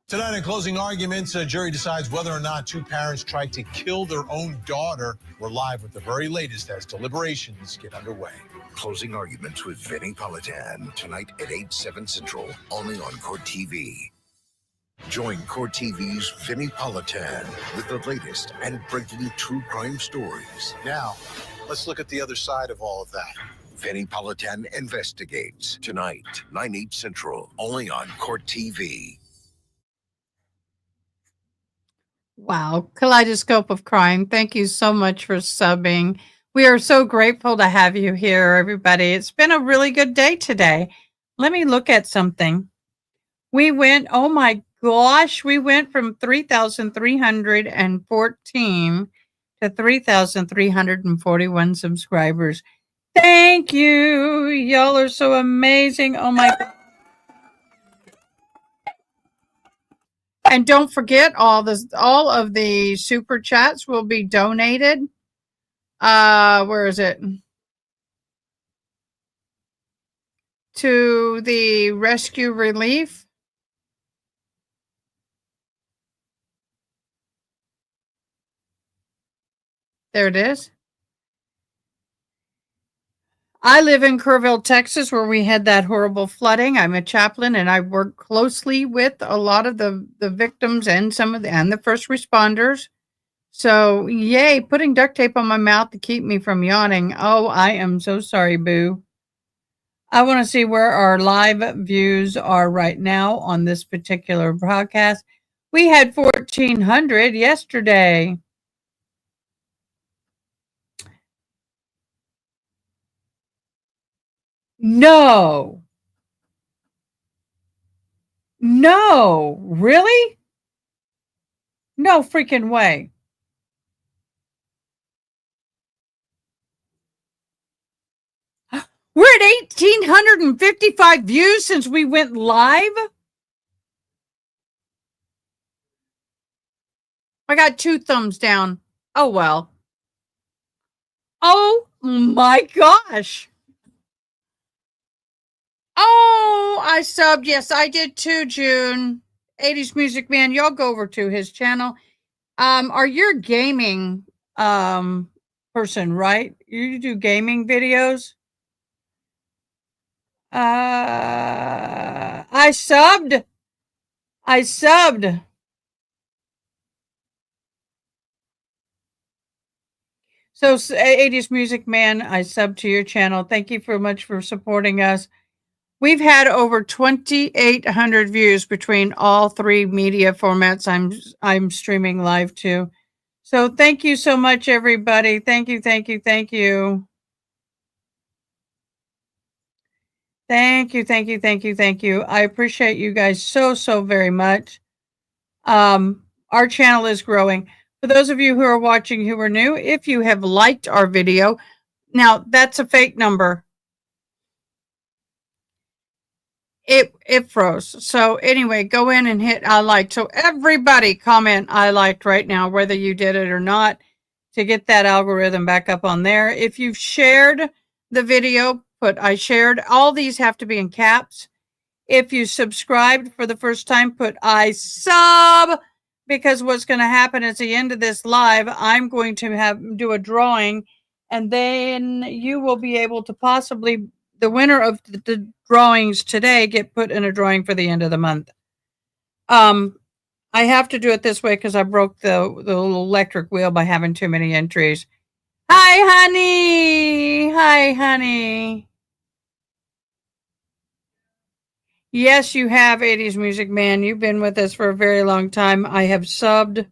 Tonight in closing arguments, a jury decides whether or not 2 parents tried to kill their own daughter. We're live with the very latest as deliberations get underway. Closing arguments with Vinnie Politan tonight at 8/7 Central, only on Court TV. Join Court TV's Vinnie Politan with the latest and breaking true crime stories. Now, let's look at the other side of all of that. Vinnie Politan investigates tonight, 9/8 Central, only on Court TV. Wow. Kaleidoscope of crime. Thank you so much for subbing. We are so grateful to have you here, everybody. It's been a really good day today. Let me look at something. We went, oh my gosh, we went from 3,314 to 3,341 subscribers. Thank you. Y'all are so amazing. Oh my God. And don't forget, all of the super chats will be donated. Where is it? To the rescue relief. There it is. I live in Kerrville, Texas, where we had that horrible flooding. I'm a chaplain, and I work closely with a lot of the victims and the first responders. So, yay, putting duct tape on my mouth to keep me from yawning. Oh, I am so sorry, boo. I want to see where our live views are right now on this particular broadcast. We had 1,400 yesterday. No. No, really? No freaking way. We're at 1,855 views since we went live. I got 2 thumbs down. Oh, well. Oh, my gosh. Oh, I subbed. Yes, I did too, June. 80s Music Man, y'all go over to his channel. Are you a gaming person, right? You do gaming videos? I subbed. I subbed. So 80s Music Man, I subbed to your channel. Thank you very much for supporting us. We've had over 2,800 views between all 3 media formats I'm streaming live to. So thank you so much, everybody. Thank you, thank you, thank you. Thank you, thank you, thank you, thank you. I appreciate you guys so, so very much. Our channel is growing. For those of you who are watching who are new, if you have liked our video, now that's a fake number. It froze. So anyway, go in and hit I liked. So everybody comment I liked right now, whether you did it or not, to get that algorithm back up on there. If you've shared the video, put I shared. All these have to be in caps. If you subscribed for the first time, put I sub, because what's going to happen is at the end of this live, I'm going to do a drawing, and then you will be able to possibly, the winner of the drawings today, get put in a drawing for the end of the month. I have to do it this way because I broke the little electric wheel by having too many entries. Hi, honey. Hi, honey. Yes, you have, 80s Music Man. You've been with us for a very long time. I have subbed.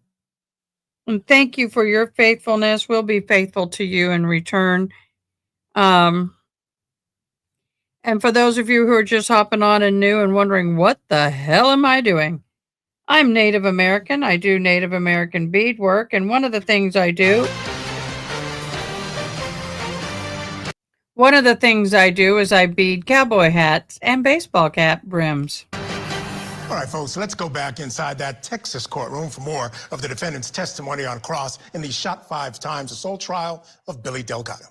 And thank you for your faithfulness. We'll be faithful to you in return. And for those of you who are just hopping on and new and wondering, what the hell am I doing? I'm Native American. I do Native American beadwork. And one of the things I do is I bead cowboy hats and baseball cap brims. All right, folks, let's go back inside that Texas courtroom for more of the defendant's testimony on cross in the shot 5 times assault trial of Billy Delgado.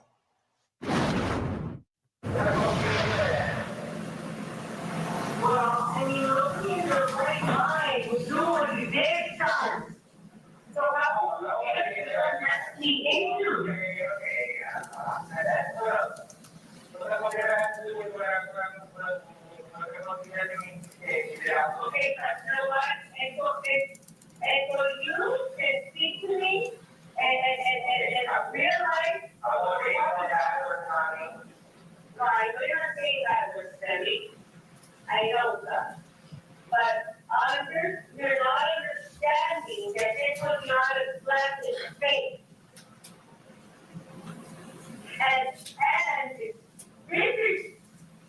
Well, I mean, looking in your right mind was doing what you did, son. So how that's the issue. Okay, but you know what? And so you can speak to me and I realize right, but you're not saying that was steady. I know that. But you're not understanding that this was not a slap in the face. And this is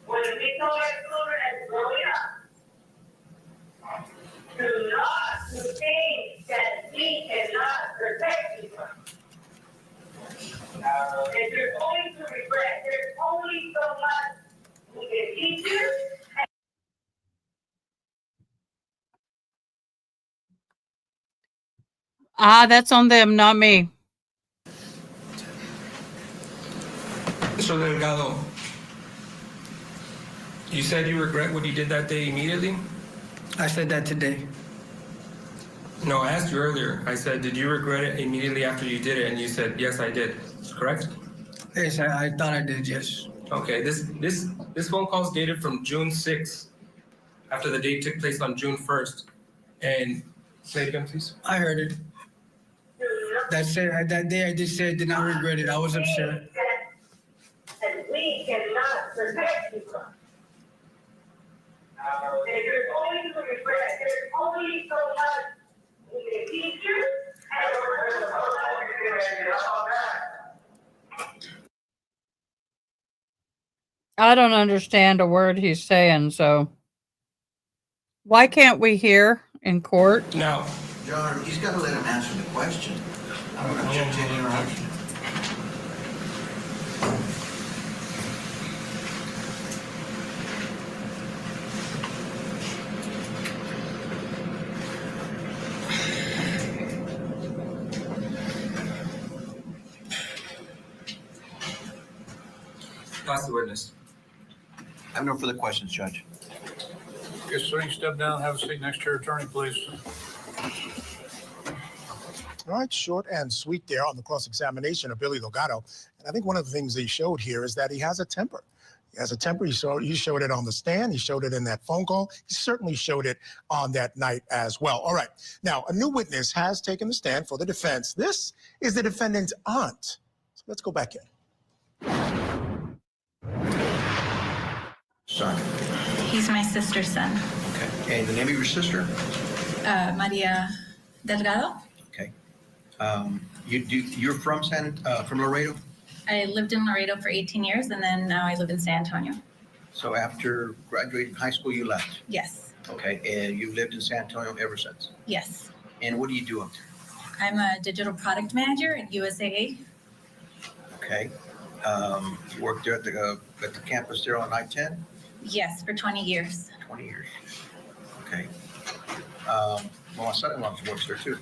what a Victoria children is growing up. Do not think that we cannot protect you. And there's only to regret. There's only so much we can teach you. That's on them, not me. Mr. Delgado, you said you regret what you did that day immediately? I said that today. No, I asked you earlier. I said, did you regret it immediately after you did it? And you said, yes, I did. Correct? Yes, I thought I did, yes. Okay, this phone call is dated from June 6th, after the date took place on June 1st. And say it again, please. I heard it. That day I just said, did not regret it. I was upset. And we cannot protect you from. And there's only to regret. There's only so much we can teach you. I don't understand a word he's saying, so why can't we hear in court? Now, Your Honor, he's got to let him answer the question. I don't object to any interruption. Pass the witness. I have no further questions, Judge. Yes, sir, you step down, have a seat next to your attorney, please. All right, short and sweet there on the cross-examination of Billy Delgado. And I think one of the things he showed here is that he has a temper. He has a temper. He showed it on the stand. He showed it in that phone call. He certainly showed it on that night as well. All right. Now, a new witness has taken the stand for the defense. This is the defendant's aunt. So let's go back in. Son. He's my sister's son. Okay. And the name of your sister? Maria Delgado. Okay. You're from from Laredo? I lived in Laredo for 18 years, and then now I live in San Antonio. So after graduating high school, you left? Yes. Okay. And you've lived in San Antonio ever since? Yes. And what do you do up there? I'm a digital product manager at USAA. Okay. You worked there at the campus there on I-10? Yes, for 20 years. 20 years. Okay. Well, my son-in-law works there too.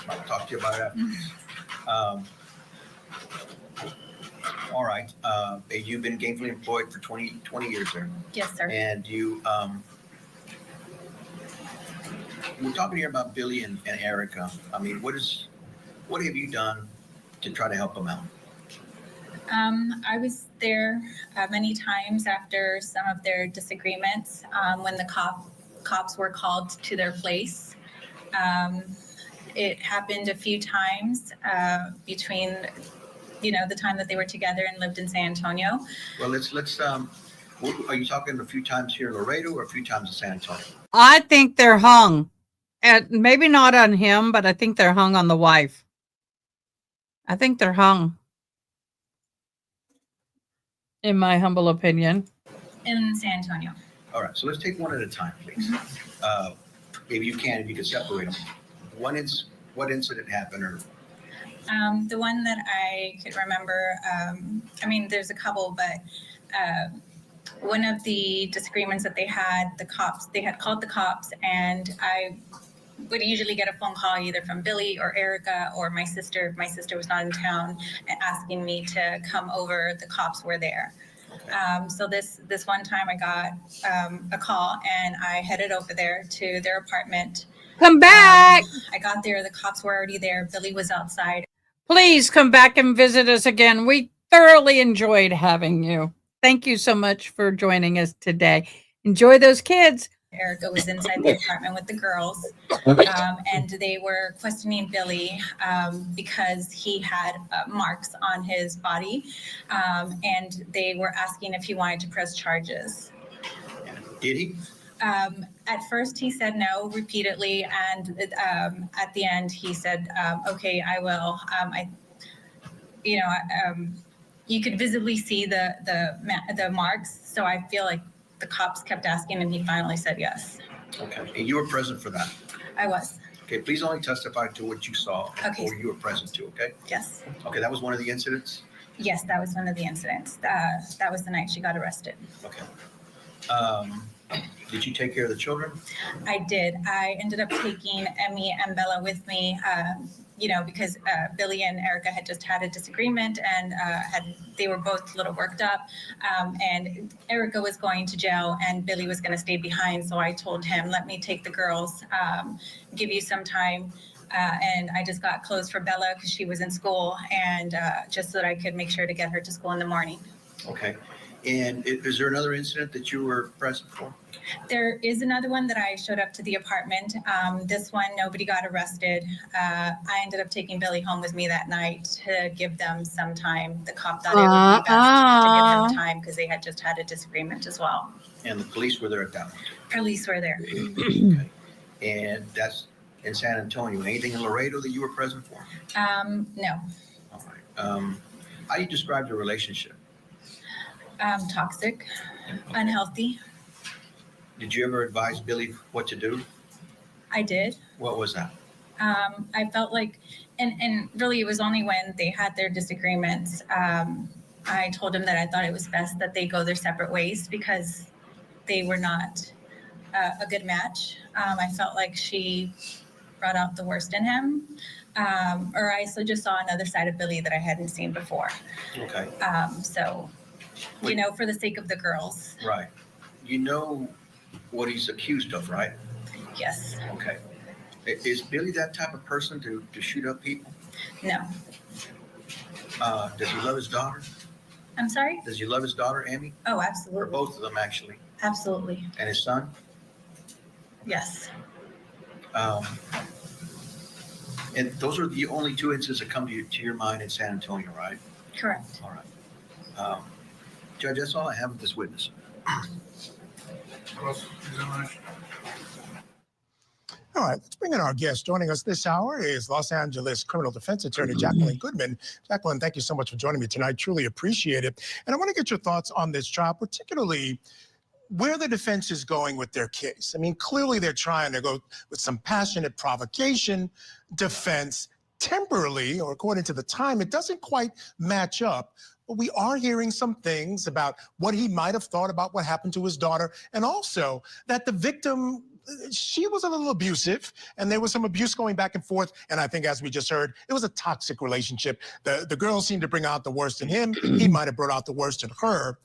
I'll talk to you about it after this. All right. You've been gainfully employed for 20 years there. Yes, sir. And you, we're talking here about Billy and Erica. I mean, what have you done to try to help them out? I was there many times after some of their disagreements when the cops were called to their place. It happened a few times between, the time that they were together and lived in San Antonio. Well, let's. Are you talking a few times here in Laredo or a few times in San Antonio? I think they're hung. And maybe not on him, but I think they're hung on the wife. I think they're hung. In my humble opinion. In San Antonio. All right, so let's take one at a time, please. If you can separate them. What incident happened? Or the one that I could remember, there's a couple, but one of the disagreements that they had called the cops, and I would usually get a phone call either from Billy or Erica or my sister. If my sister was not in town, asking me to come over. The cops were there. So this one time I got a call, and I headed over there to their apartment. Come back! I got there. The cops were already there. Billy was outside. Please come back and visit us again. We thoroughly enjoyed having you. Thank you so much for joining us today. Enjoy those kids. Erica was inside the apartment with the girls, and they were questioning Billy because he had marks on his body, and they were asking if he wanted to press charges. Did he? At first, he said no repeatedly, and at the end, he said, "Okay, I will." You could visibly see the marks, so I feel like the cops kept asking, and he finally said yes. Okay, and you were present for that? I was. Okay, please only testify to what you saw Okay. or you were present to, okay? Yes. Okay, that was one of the incidents? Yes, that was one of the incidents. That was the night she got arrested. Okay. Did you take care of the children? I did. I ended up taking Emmy and Bella with me, because Billy and Erica had just had a disagreement, and they were both a little worked up. And Erica was going to jail, and Billy was going to stay behind. So I told him, "Let me take the girls, give you some time." And I just got clothes for Bella because she was in school, and just so that I could make sure to get her to school in the morning. Okay. And is there another incident that you were present for? There is another one that I showed up to the apartment. This one, nobody got arrested. I ended up taking Billy home with me that night to give them some time. The cop thought it would be best to give them time because they had just had a disagreement as well. And the police were there at that point? Police were there. Okay. And that's in San Antonio. Anything in Laredo that you were present for? No. All right. How do you describe the relationship? Toxic, unhealthy. Did you ever advise Billy what to do? I did. What was that? I felt like, and really it was only when they had their disagreements, I told him that I thought it was best that they go their separate ways because they were not a good match. I felt like she brought out the worst in him, or I just saw another side of Billy that I hadn't seen before. Okay. So, you know, for the sake of the girls. Right. You know what he's accused of, right? Yes. Okay. Is Billy that type of person to shoot up people? No. Does he love his daughter? I'm sorry? Does he love his daughter, Amy? Oh, absolutely. Or both of them, actually? Absolutely. And his son? Yes. And those are the only two incidents that come to your mind in San Antonio, right? Correct. All right. Judge, that's all I have with this witness. Cross-examination. All right, let's bring in our guest. Joining us this hour is Los Angeles criminal defense attorney Jacqueline Goodman. Jacqueline, thank you so much for joining me tonight. Truly appreciate it. And I want to get your thoughts on this trial, particularly where the defense is going with their case. I mean, clearly they're trying to go with some passionate provocation defense. Temporarily, or according to the time, it doesn't quite match up. But we are hearing some things about what he might have thought about what happened to his daughter, and also that the victim, she was a little abusive, and there was some abuse going back and forth. And I think, as we just heard, it was a toxic relationship. The girl seemed to bring out the worst in him. He might have brought out the worst in her.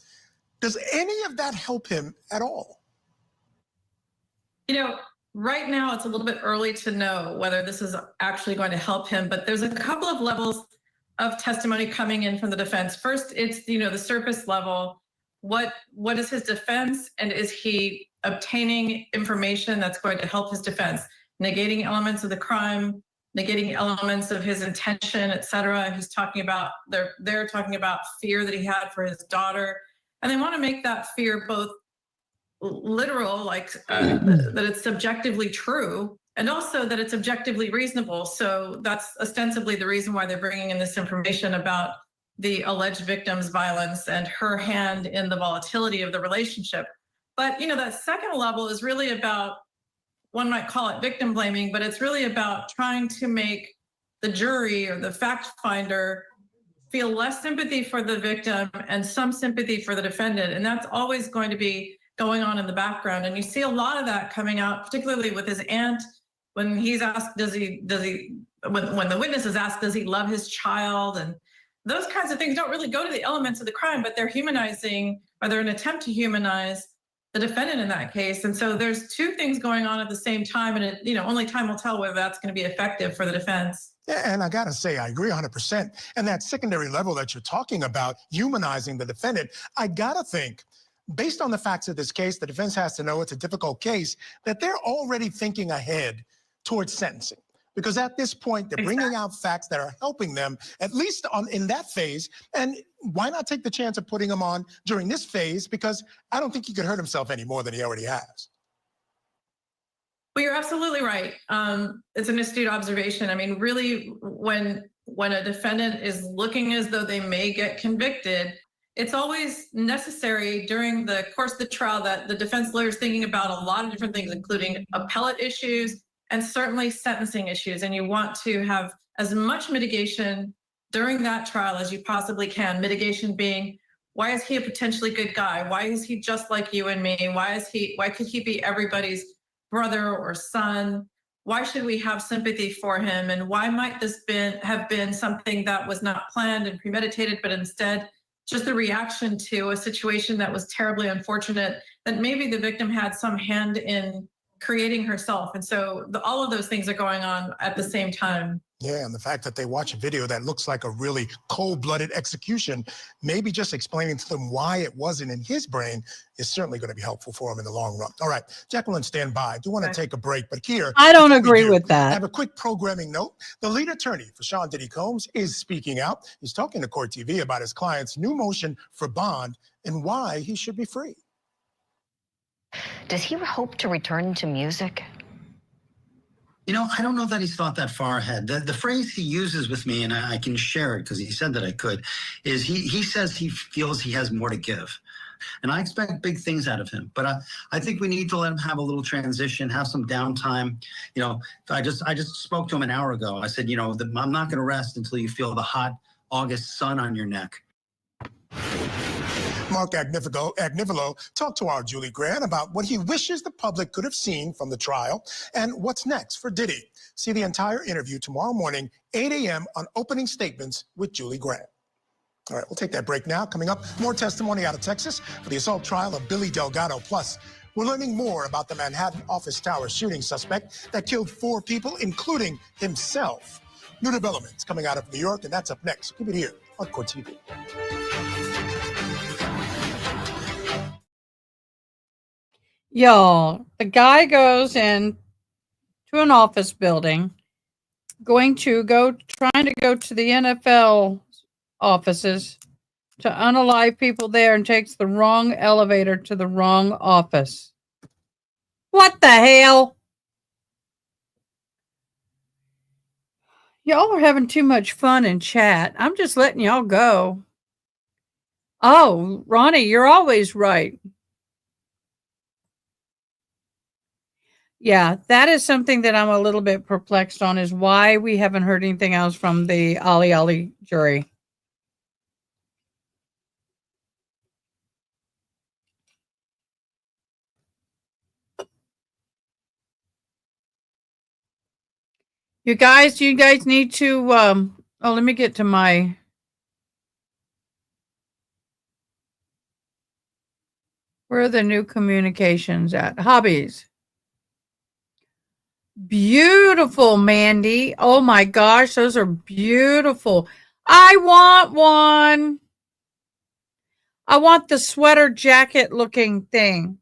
Does any of that help him at all? You know, right now it's a little bit early to know whether this is actually going to help him, but there's a couple of levels of testimony coming in from the defense. First, it's, you know, the surface level. What is his defense, and is he obtaining information that's going to help his defense, negating elements of the crime, negating elements of his intention, et cetera. He's talking about, they're talking about fear that he had for his daughter, and they want to make that fear both literal, like that it's subjectively true, and also that it's objectively reasonable. So that's ostensibly the reason why they're bringing in this information about the alleged victim's violence and her hand in the volatility of the relationship. But, you know, that second level is really about, one might call it victim blaming, but it's really about trying to make the jury or the fact finder feel less sympathy for the victim and some sympathy for the defendant. And that's always going to be going on in the background. And you see a lot of that coming out, particularly with his aunt, when he's asked, when the witness is asked, does he love his child? And those kinds of things don't really go to the elements of the crime, but they're humanizing, or they're an attempt to humanize the defendant in that case. And so there's two things going on at the same time, and it, you know, only time will tell whether that's going to be effective for the defense. Yeah, and I got to say, I agree 100%. And that secondary level that you're talking about, humanizing the defendant, I got to think, based on the facts of this case, the defense has to know it's a difficult case, that they're already thinking ahead towards sentencing. Because at this point, they're bringing out facts that are helping them, at least in that phase. And why not take the chance of putting him on during this phase? Because I don't think he could hurt himself any more than he already has. Well, you're absolutely right. It's an astute observation. I mean, really, when a defendant is looking as though they may get convicted, it's always necessary during the course of the trial that the defense lawyer is thinking about a lot of different things, including appellate issues and certainly sentencing issues. And you want to have as much mitigation during that trial as you possibly can. Mitigation being, why is he a potentially good guy? Why is he just like you and me? Why could he be everybody's brother or son? Why should we have sympathy for him? And why might this have been something that was not planned and premeditated, but instead just the reaction to a situation that was terribly unfortunate, that maybe the victim had some hand in creating herself. And so all of those things are going on at the same time. Yeah, and the fact that they watch a video that looks like a really cold-blooded execution, maybe just explaining to them why it wasn't in his brain is certainly going to be helpful for him in the long run. All right, Jacqueline, stand by. I do want to take a break, but here, I don't agree with that. I have a quick programming note. The lead attorney for Sean Diddy Combs is speaking out. He's talking to Court TV about his client's new motion for bond and why he should be free. Does he hope to return to music? You know, I don't know that he's thought that far ahead. The phrase he uses with me, and I can share it because he said that I could, is he says he feels he has more to give. And I expect big things out of him. But I think we need to let him have a little transition, have some downtime. You know, I just spoke to him an hour ago. I said, you know, I'm not going to rest until you feel the hot August sun on your neck. Mark Agnifilo talked to our Julie Grant about what he wishes the public could have seen from the trial and what's next for Diddy. See the entire interview tomorrow morning, 8 a.m. on Opening Statements with Julie Grant. All right, we'll take that break now. Coming up, more testimony out of Texas for the assault trial of Billy Delgado. Plus, we're learning more about the Manhattan office tower shooting suspect that killed 4 people, including himself. New developments coming out of New York, and that's up next. Keep it here on Court TV. Y'all, the guy goes in to an office building, trying to go to the NFL offices to unalive people there, and takes the wrong elevator to the wrong office. What the hell? Y'all are having too much fun in chat. I'm just letting y'all go. Oh, Ronnie, you're always right. Yeah, that is something that I'm a little bit perplexed on, is why we haven't heard anything else from the Ali jury. You guys need to, let me get to my, where are the new communications at? Hobbies. Beautiful, Mandy. Oh my gosh, those are beautiful. I want one. I want the sweater jacket looking thing.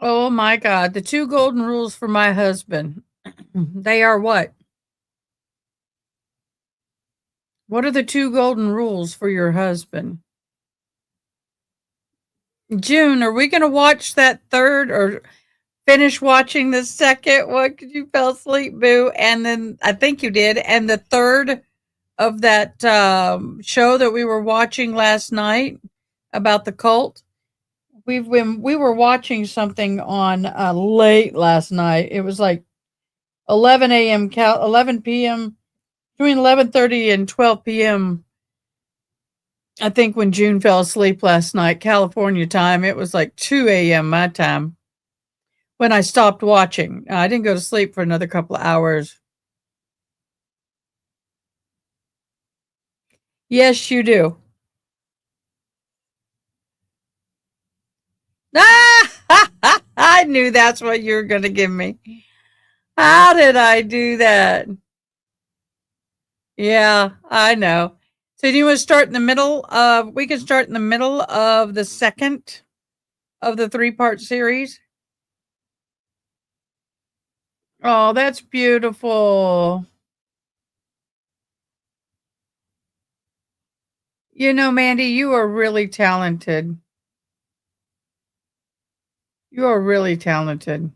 Oh my God. The 2 golden rules for my husband. They are what? What are the 2 golden rules for your husband? June, are we going to watch that third or finish watching the second one? Because you fell asleep, boo. And then I think you did. And the third of that show that we were watching last night about the cult. We were watching something on late last night. It was like 11 a.m. 11 p.m. between 11:30 and 12 p.m. I think when June fell asleep last night, California time, it was like 2 a.m. my time when I stopped watching. I didn't go to sleep for another couple of hours. Yes, you do. I knew that's what you were going to give me. How did I do that? Yeah, I know. So do you want to start in the middle of, we can start in the middle of the second of the 3-part series. Oh, that's beautiful. You know, Mandy, you are really talented. You are really talented.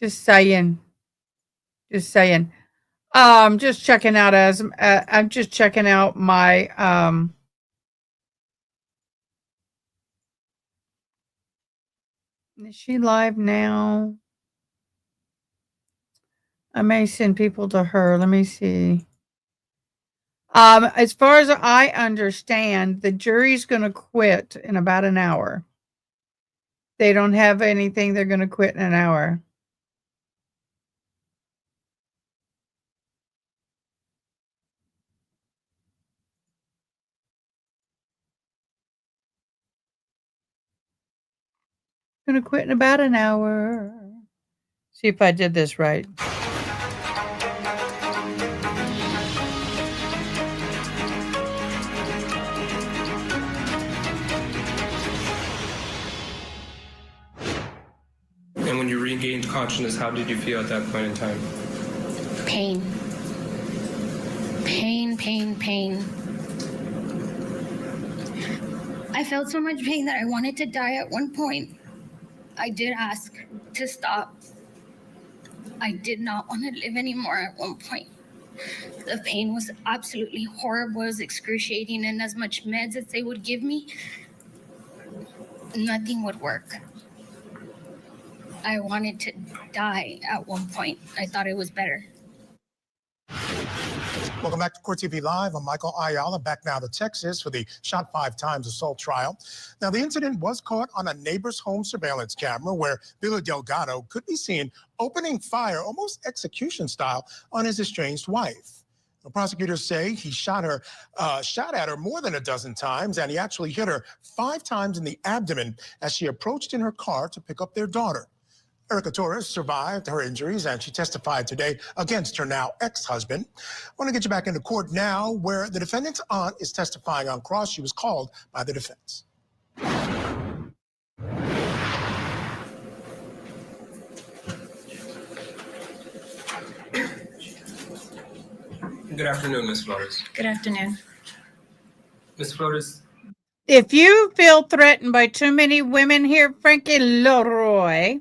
Just saying. Just saying. Just checking out I'm just checking out my is she live now? I may send people to her. Let me see. As far as I understand, the jury's going to quit in about an hour. They don't have anything. They're going to quit in an hour. Going to quit in about an hour. See if I did this right. And when you regained consciousness, how did you feel at that point in time? Pain. pain. I felt so much pain that I wanted to die at one point. I did ask to stop. I did not want to live anymore at one point. The pain was absolutely horrible, it was excruciating, and as much meds as they would give me, nothing would work. I wanted to die at one point. I thought it was better. Welcome back to Court TV Live. I'm Michael Ayala, back now to Texas for the shot 5 times assault trial. Now, the incident was caught on a neighbor's home surveillance camera where Billy Delgado could be seen opening fire, almost execution style, on his estranged wife. The prosecutors say he shot at her more than a dozen times, and he actually hit her 5 times in the abdomen as she approached in her car to pick up their daughter. Erica Torres survived her injuries, and she testified today against her now ex-husband. I want to get you back into court now, where the defendant's aunt is testifying on cross. She was called by the defense. Good afternoon, Ms. Flores. Good afternoon. Ms. Flores, If you feel threatened by too many women here, Frankie Leroy,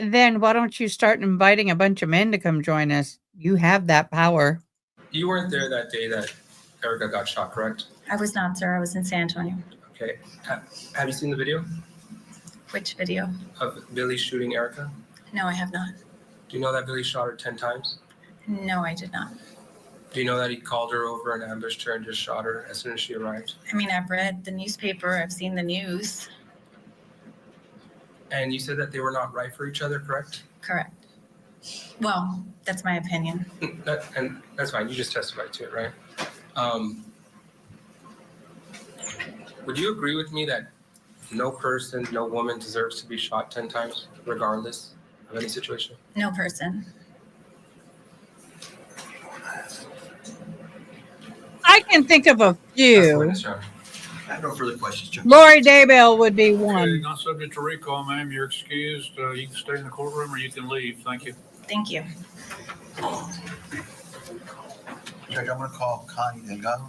then why don't you start inviting a bunch of men to come join us? You have that power. you weren't there that day that Erica got shot, correct? I was not, sir. I was in San Antonio. Okay. Have you seen the video Which video? of Billy shooting Erica? No, I have not. Do you know that Billy shot her 10 times? No, I did not. Do you know that he called her over and ambushed her and just shot her as soon as she arrived? I mean, I've read the newspaper. I've seen the news. And you said that they were not right for each other, correct? Correct. Well, that's my opinion. And that's fine. You just testified to it, right? Would you agree with me that no person, no woman deserves to be shot 10 times, regardless of any situation? No person. I can think of a few. I have no further questions, Judge. Lori Daybell would be one. Okay, not subject to recall, ma'am. You're excused. You can stay in the courtroom or you can leave. Thank you. Thank you. Judge, I'm going to call Connie Delgado.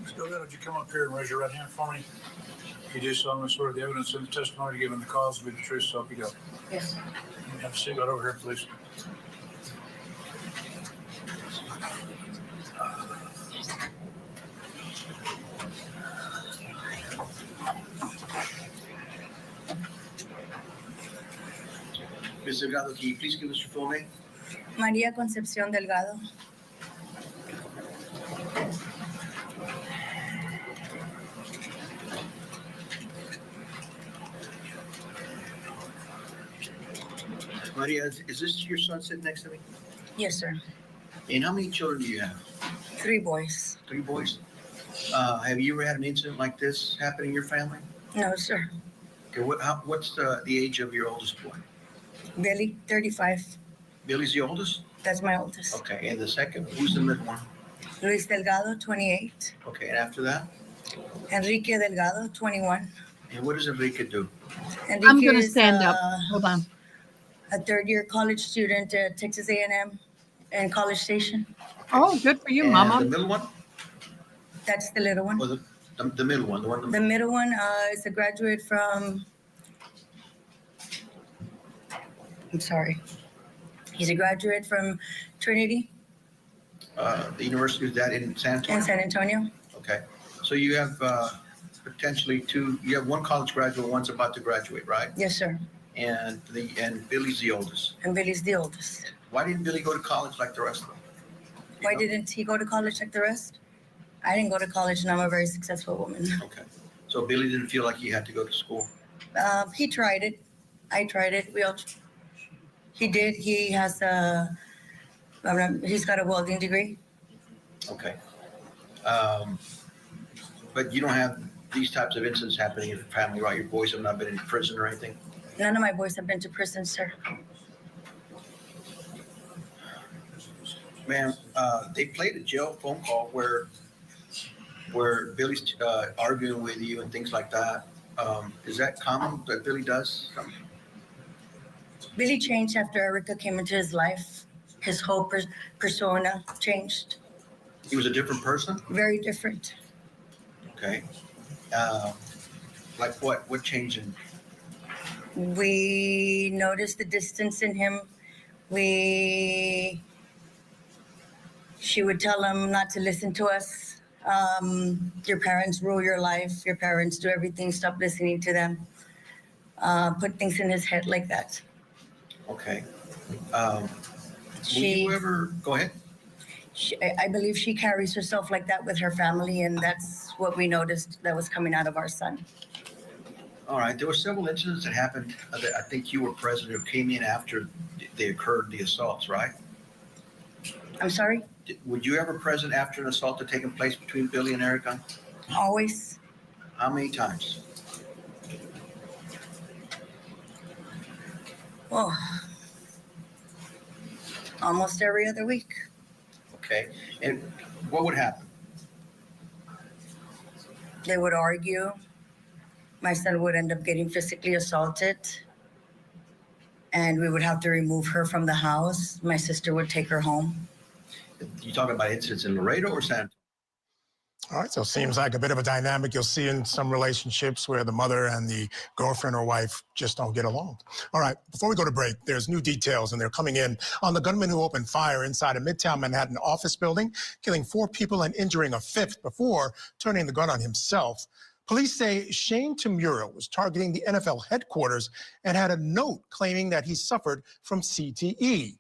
Mr. Delgado, would you come up here and raise your right hand for me? You do solemnly swear the evidence in the testimony given the cause will be the truth, so help you God. Yes. You have a seat right over here, please. Ms. Delgado, can you please give us your full name? María Concepción Delgado. Maria, is this your son sitting next to me? Yes, sir. And how many children do you have? 3 boys. 3 boys? Have you ever had an incident like this happen in your family? No, sir. Okay, what's the age of your oldest boy? Billy, 35. Billy's the oldest? That's my oldest. Okay, and the second, who's the middle one? Luis Delgado, 28. Okay, and after that? Enrique Delgado, 21. And what does Enrique do? Enrique I'm going to is, stand up. Hold on. A 3rd-year college student at Texas A&M and College Station. Oh, good for you, And Mama. the middle one? That's the little one. Or the middle one? The middle one is a graduate from, I'm sorry. He's a graduate from Trinity The university is that in San Antonio? in San Antonio. Okay. So you have potentially you have one college graduate, one's about to graduate, right? Yes, sir. And Billy's the oldest. And Billy's the oldest. Why didn't Billy go to college like the rest of them? Why didn't he go to college like the rest? I didn't go to college and I'm a very successful woman. Okay. So Billy didn't feel like he had to go to school? He tried it. I tried it. He did. He has he's got a welding degree. Okay. But you don't have these types of incidents happening in your family, right? Your boys have not been in prison or anything? None of my boys have been to prison, sir. Ma'am, they played a jail phone call where Billy's arguing with you and things like that. Is that common that Billy does? Billy changed after Erica came into his life. His whole persona changed. He was a different person? Very different. Okay. Like what? What changed in? We noticed the distance in him. She would tell him not to listen to us. Your parents rule your life. Your parents do everything. Stop listening to them. Put things in his head like that. Okay. Will you ever go ahead? I believe she carries herself like that with her family, and that's what we noticed that was coming out of our son. All right. There were several incidents that happened. I think you were present or came in after they occurred, the assaults, right? I'm sorry? Were you ever present after an assault had taken place between Billy and Erica? Always. How many times? Oh, almost every other week. Okay. And what would happen? They would argue. My son would end up getting physically assaulted. And we would have to remove her from the house. My sister would take her home. You talking about incidents in Laredo or San? All right, so it seems like a bit of a dynamic you'll see in some relationships where the mother and the girlfriend or wife just don't get along. All right, before we go to break, there's new details, and they're coming in on the gunman who opened fire inside a Midtown Manhattan office building, killing 4 people and injuring a 5th before turning the gun on himself. Police say Shane Tamura was targeting the NFL headquarters and had a note claiming that he suffered from CTE.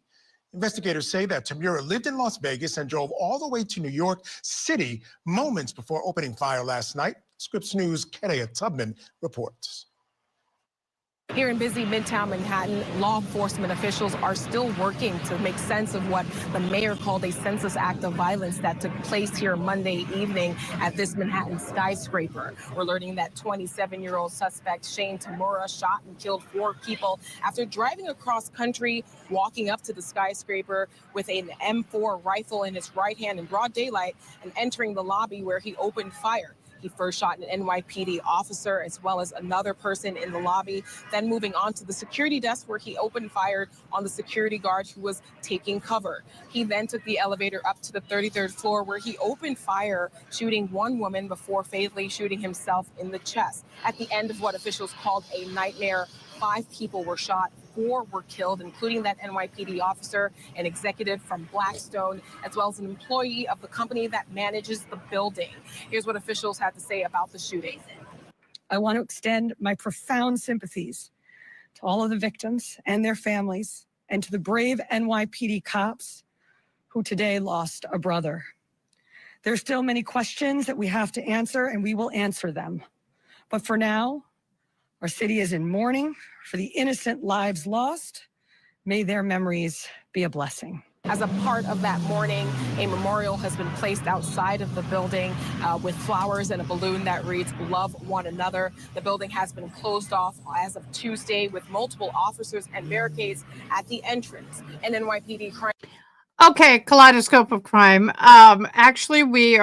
Investigators say that Tamura lived in Las Vegas and drove all the way to New York City moments before opening fire last night. Scripps News' Kerea Tubman reports. Here in busy Midtown Manhattan, law enforcement officials are still working to make sense of what the mayor called a senseless act of violence that took place here Monday evening at this Manhattan skyscraper. We're learning that 27-year-old suspect Shane Tamura shot and killed 4 people after driving across country, walking up to the skyscraper with an M4 rifle in his right hand in broad daylight and entering the lobby where he opened fire. He first shot an NYPD officer as well as another person in the lobby, then moving on to the security desk where he opened fire on the security guard who was taking cover. He then took the elevator up to the 33rd floor where he opened fire, shooting 1 woman before fatally shooting himself in the chest. At the end of what officials called a nightmare, 5 people were shot, 4 were killed, including that NYPD officer, an executive from Blackstone, as well as an employee of the company that manages the building. Here's what officials had to say about the shooting. I want to extend my profound sympathies to all of the victims and their families, and to the brave NYPD cops who today lost a brother. There's still many questions that we have to answer, and we will answer them. But for now, our city is in mourning for the innocent lives lost. May their memories be a blessing. As a part of that mourning, a memorial has been placed outside of the building with flowers and a balloon that reads, "Love one another." The building has been closed off as of Tuesday with multiple officers and barricades at the entrance. An NYPD crime. Okay, kaleidoscope of crime. Actually, we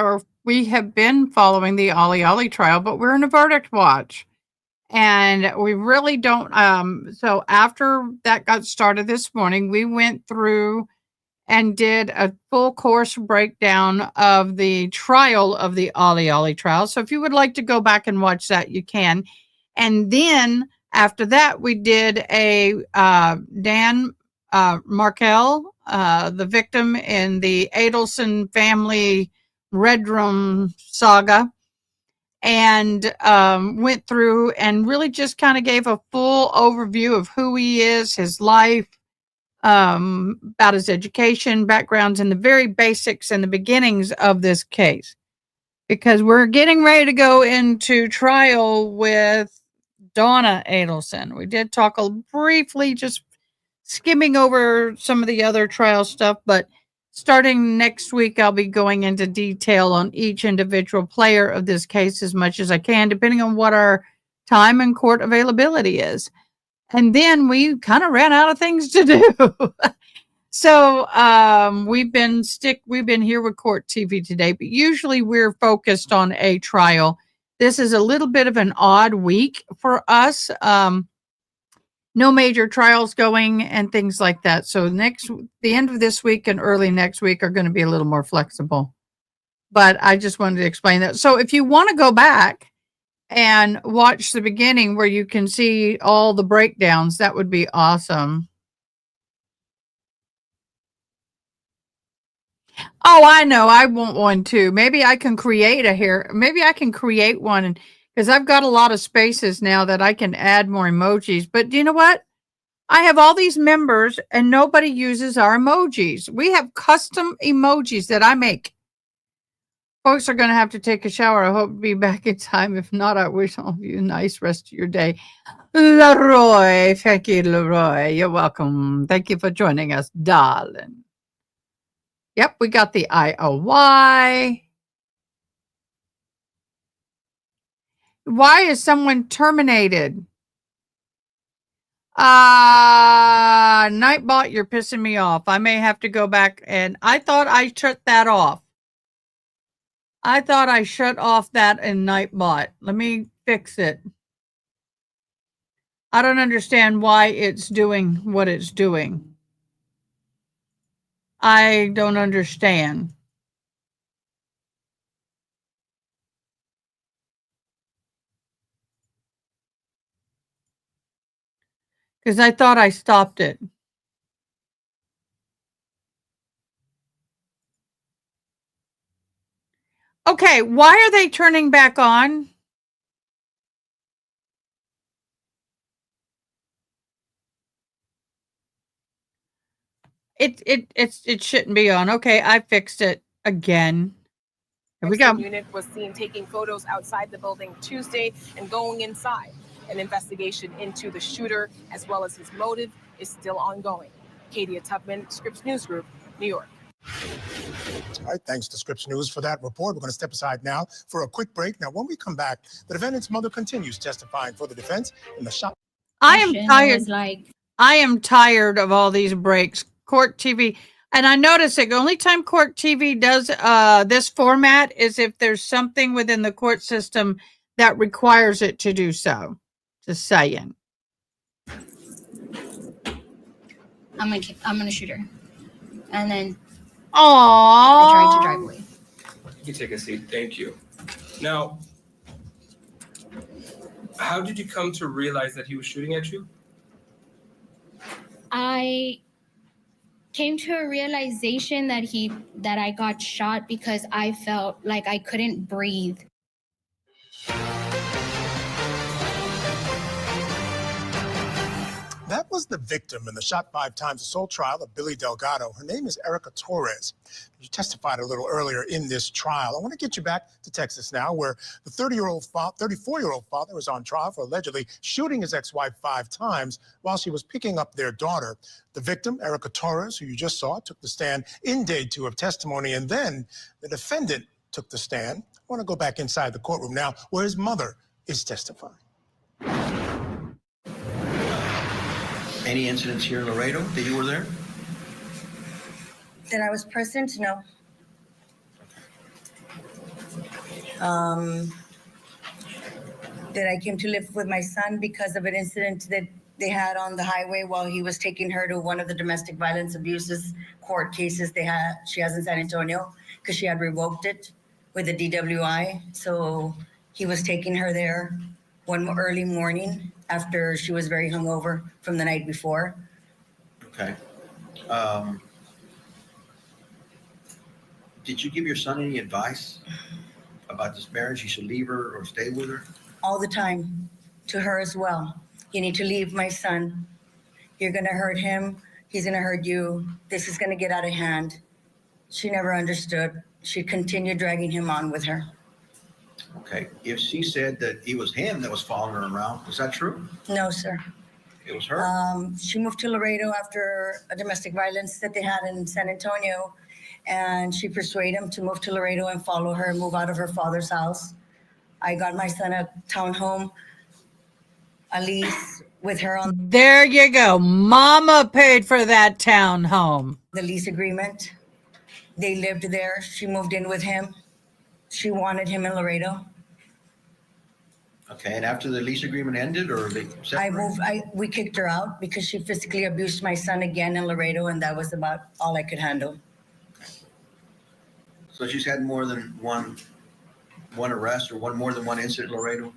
have been following the Ali trial, but we're in a verdict watch. And we really don't. So after that got started this morning, we went through and did a full course breakdown of the trial of the Ali trial. So if you would like to go back and watch that, you can. And then after that, we did a Dan Markel, the victim in the Adelson family Red Room saga. and went through and really just kind of gave a full overview of who he is, his life, about his education, backgrounds, and the very basics and the beginnings of this case. Because we're getting ready to go into trial with Donna Adelson. We did talk briefly, just skimming over some of the other trial stuff, but starting next week, I'll be going into detail on each individual player of this case as much as I can, depending on what our time and court availability is. And then we kind of ran out of things to do. So we've been here with Court TV today, but usually we're focused on a trial. This is a little bit of an odd week for us. No major trials going and things like that. So the end of this week and early next week are going to be a little more flexible. But I just wanted to explain that. So if you want to go back and watch the beginning where you can see all the breakdowns, that would be awesome. Oh, I know. I want one too. Maybe I can create maybe I can create one, because I've got a lot of spaces now that I can add more emojis. But you know what? I have all these members and nobody uses our emojis. We have custom emojis that I make. Folks are going to have to take a shower. I hope to be back in time. If not, I wish all of you a nice rest of your day. Leroy, thank you, Leroy. You're welcome. Thank you for joining us, darling. Yep, we got the IOY. Why is someone terminated? Nightbot, you're pissing me off. I may have to go back, and I thought I shut that off. I thought I shut off that in Nightbot. Let me fix it. I don't understand why it's doing what it's doing. I don't understand. Because I thought I stopped it. Okay, why are they turning back on? It shouldn't be on. Okay, I fixed it again. Here we go. Unit was seen taking photos outside the building Tuesday and going inside. An investigation into the shooter as well as his motive is still ongoing. Katia Tubman, Scripps News Group, New York. All right, thanks to Scripps News for that report. We're going to step aside now for a quick break. Now, when we come back, the defendant's mother continues testifying for the defense in the shop. I am tired. I am tired of all these breaks. Court TV. And I notice the only time Court TV does this format is if there's something within the court system that requires it to do so. Just saying. I'm gonna shoot her, and then I tried to drive away. You take a seat. Thank you. Now, how did you come to realize that he was shooting at you? I came to a realization that I got shot because I felt like I couldn't breathe. That was the victim in the shot 5 times assault trial of Billy Delgado. Her name is Erica Torres. You testified a little earlier in this trial. I want to get you back to Texas now, where the 34-year-old father was on trial for allegedly shooting his ex-wife 5 times while she was picking up their daughter. The victim, Erica Torres, who you just saw, took the stand in day 2 of testimony, and then the defendant took the stand. I want to go back inside the courtroom now, where his mother is testifying. Any incidents here in Laredo that you were there? That I was present? No. That I came to live with my son because of an incident that they had on the highway while he was taking her to one of the domestic violence abuses court cases she has in San Antonio, because she had revoked it with a DWI. So he was taking her there one early morning after she was very hungover from the night before. Okay. Did you give your son any advice about this marriage? He should leave her or stay with her? All the time, to her as well. You need to leave my son. You're gonna hurt him. He's gonna hurt you. This is gonna get out of hand. She never understood. She continued dragging him on with her. Okay, if she said that it was him that was following her around, is that true? No, sir. It was her? She moved to Laredo after a domestic violence that they had in San Antonio, and she persuaded him to move to Laredo and follow her and move out of her father's house. I got my son a townhome, a lease with her on There you go. Mama paid for that townhome. the lease agreement. They lived there. She moved in with him. She wanted him in Laredo. Okay, and after the lease agreement ended, or they separated? We kicked her out because she physically abused my son again in Laredo, and that was about all I could handle. So she's had more than one arrest or more than one incident in Laredo?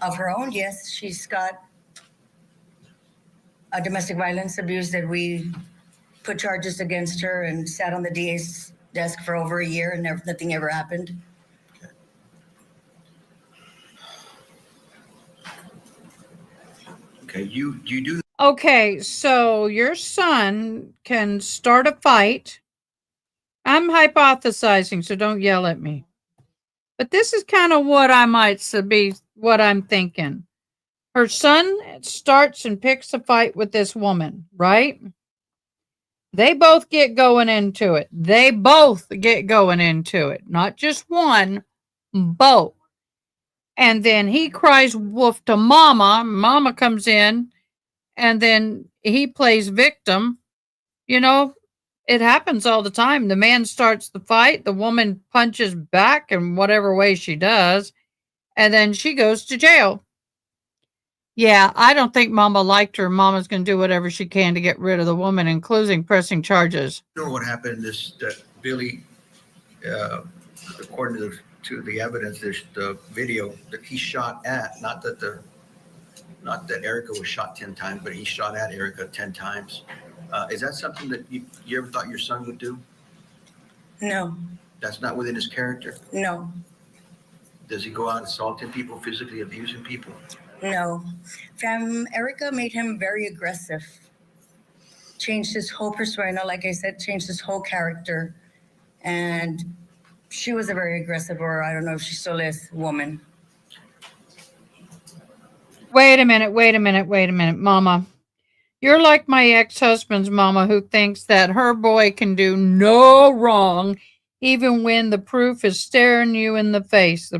Of her own, yes. She's got a domestic violence abuse that we put charges against her and sat on the DA's desk for over a year and nothing ever happened. Okay, you do. Okay, so your son can start a fight. I'm hypothesizing, so don't yell at me. But this is kind of what I might be, what I'm thinking. Her son starts and picks a fight with this woman, right? They both get going into it. Not just one, both. And then he cries wolf to mama. Mama comes in, and then he plays victim. You know, it happens all the time. The man starts the fight. The woman punches back in whatever way she does, and then she goes to jail. Yeah, I don't think Mama liked her. Mama's going to do whatever she can to get rid of the woman, including pressing charges. You know what happened? That Billy, according to the evidence, there's the video that he shot at. Not that Erica was shot 10 times, but he shot at Erica 10 times. Is that something that you ever thought your son would do? No. That's not within his character? No. Does he go out assaulting people, physically abusing people? No. Erica made him very aggressive. Changed his whole persona, like I said, changed his whole character. And she was a very aggressive, or I don't know if she still is, woman. Wait a minute, Mama. You're like my ex-husband's mama who thinks that her boy can do no wrong, even when the proof is staring you in the face.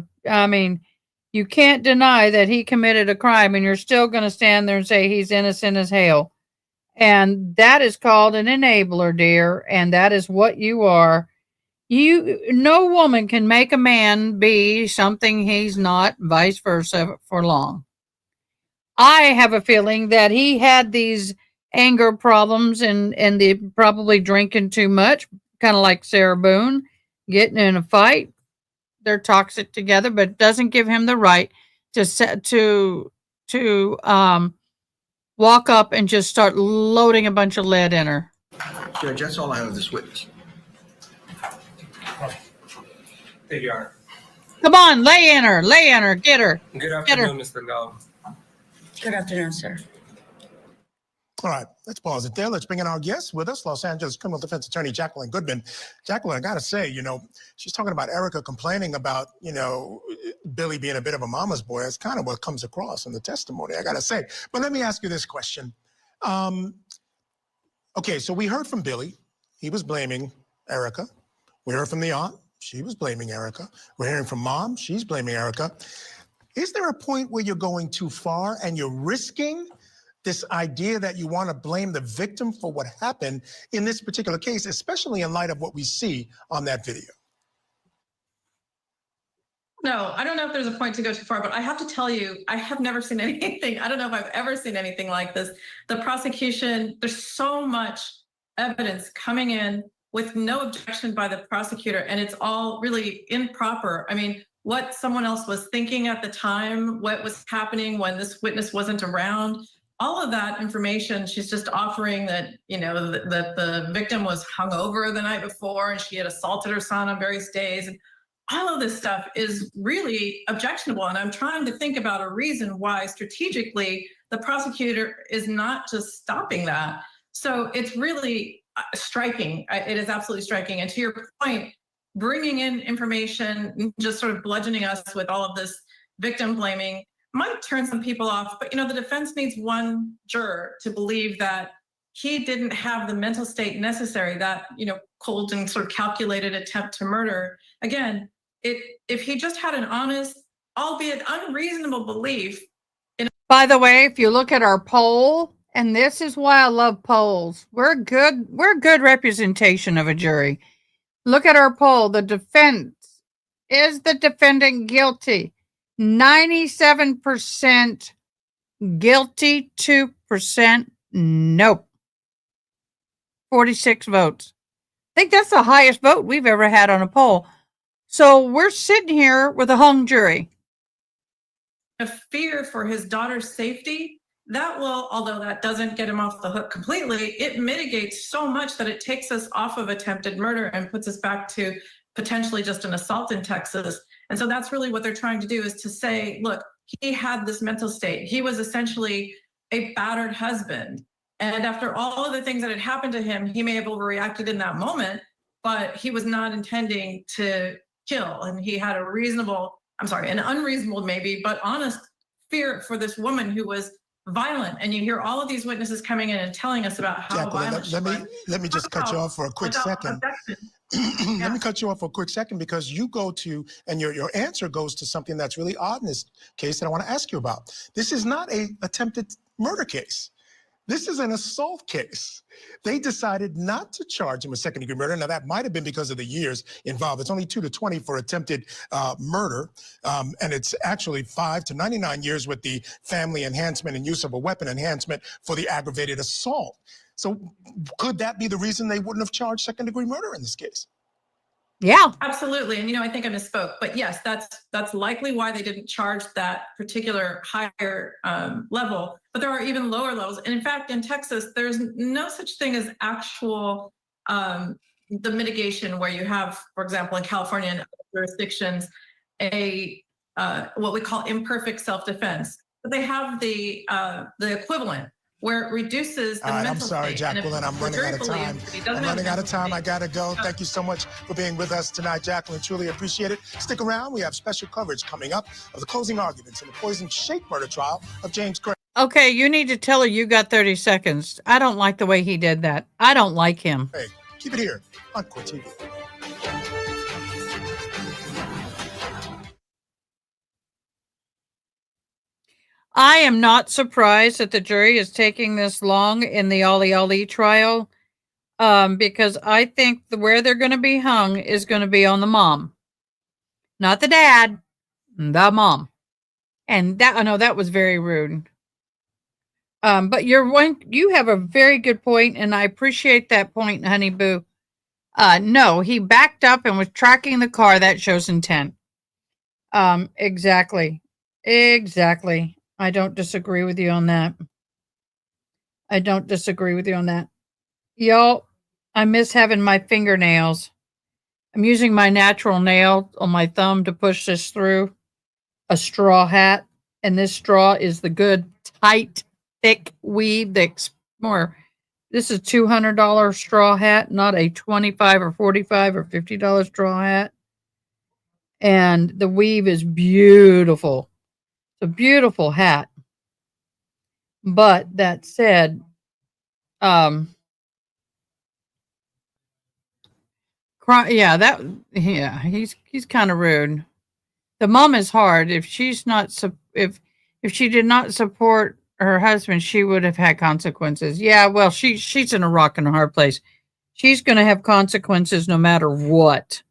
You can't deny that he committed a crime, and you're still going to stand there and say he's innocent as hell. And that is called an enabler, dear, and that is what you are. No woman can make a man be something he's not, vice versa, for long. I have a feeling that he had these anger problems and the probably drinking too much, kind of like Sarah Boone, getting in a fight. They're toxic together, but it doesn't give him the right to walk up and just start loading a bunch of lead in her. Judge, that's all I have of this witness. Thank you, Your Honor. Come on, lay in her, get her. Good afternoon, Mr. Delgado. Good afternoon, sir. All right, let's pause it there. Let's bring in our guest with us, Los Angeles criminal defense attorney Jacqueline Goodman. Jacqueline, I got to say, she's talking about Erica complaining about, Billy being a bit of a mama's boy. That's kind of what comes across in the testimony, I got to say. But let me ask you this question. Okay, so we heard from Billy. He was blaming Erica. We heard from the aunt. She was blaming Erica. We're hearing from mom. She's blaming Erica. Is there a point where you're going too far and you're risking this idea that you want to blame the victim for what happened in this particular case, especially in light of what we see on that video? No, I don't know if there's a point to go too far, but I have to tell you, I have never seen anything. I don't know if I've ever seen anything like this. The prosecution, there's so much evidence coming in with no objection by the prosecutor, and it's all really improper. I mean, what someone else was thinking at the time, what was happening when this witness wasn't around, all of that information, she's just offering that, that the victim was hungover the night before and she had assaulted her son on various days. And all of this stuff is really objectionable. And I'm trying to think about a reason why strategically the prosecutor is not just stopping that. So it's really striking. It is absolutely striking. And to your point, bringing in information, just sort of bludgeoning us with all of this victim blaming might turn some people off. But, the defense needs one juror to believe that he didn't have the mental state necessary, that, cold and sort of calculated attempt to murder. Again, if he just had an honest, albeit unreasonable belief. By the way, if you look at our poll, and this is why I love polls, we're a good representation of a jury. Look at our poll. The defense, is the defendant guilty? 97% guilty, 2% nope. 46 votes. I think that's the highest vote we've ever had on a poll. So we're sitting here with a hung jury. A fear for his daughter's safety, that will, although that doesn't get him off the hook completely, it mitigates so much that it takes us off of attempted murder and puts us back to potentially just an assault in Texas. And so that's really what they're trying to do, is to say, look, he had this mental state. He was essentially a battered husband. And after all of the things that had happened to him, he may have overreacted in that moment, but he was not intending to kill. And he had an unreasonable maybe, but honest fear for this woman who was violent. And you hear all of these witnesses coming in and telling us about how violent she was. Let me just cut you off for a quick second. Let me cut you off for a quick second, because you go to, and your answer goes to something that's really odd in this case that I want to ask you about. This is not an attempted murder case. This is an assault case. They decided not to charge him with second-degree murder. Now, that might have been because of the years involved. It's only 2 to 20 for attempted murder, and it's actually 5 to 99 years with the family enhancement and use of a weapon enhancement for the aggravated assault. So could that be the reason they wouldn't have charged second-degree murder in this case? Yeah, absolutely. And I think I misspoke, but yes, that's likely why they didn't charge that particular higher level. But there are even lower levels. And in fact, in Texas, there's no such thing as actual the mitigation, where you have, for example, in California and other jurisdictions, what we call imperfect self-defense. But they have the equivalent, where it reduces the mental state. I'm sorry, Jacqueline, I'm running out of time. I gotta go. Thank you so much for being with us tonight, Jacqueline. Truly appreciate it. Stick around. We have special coverage coming up of the closing arguments in the poison shake murder trial of James Gray. Okay, you need to tell her you got 30 seconds. I don't like the way he did that. I don't like him. Hey, keep it here on Court TV. I am not surprised that the jury is taking this long in the Ali trial, because I think where they're going to be hung is going to be on the mom, not the dad, the mom. And I know that was very rude. But you have a very good point, and I appreciate that point, honey boo. No, he backed up and was tracking the car. That shows intent. Exactly. I don't disagree with you on that. Y'all, I miss having my fingernails. I'm using my natural nail on my thumb to push this through a straw hat. And this straw is the good, tight, thick weave that's more. This is a $200 straw hat, not a $25 or $45 or $50 straw hat. And the weave is beautiful. It's a beautiful hat. But that said, he's kind of rude. The mom is hard. If she's not, if she did not support her husband, she would have had consequences. Yeah, well, she's in a rock and a hard place. She's going to have consequences no matter what.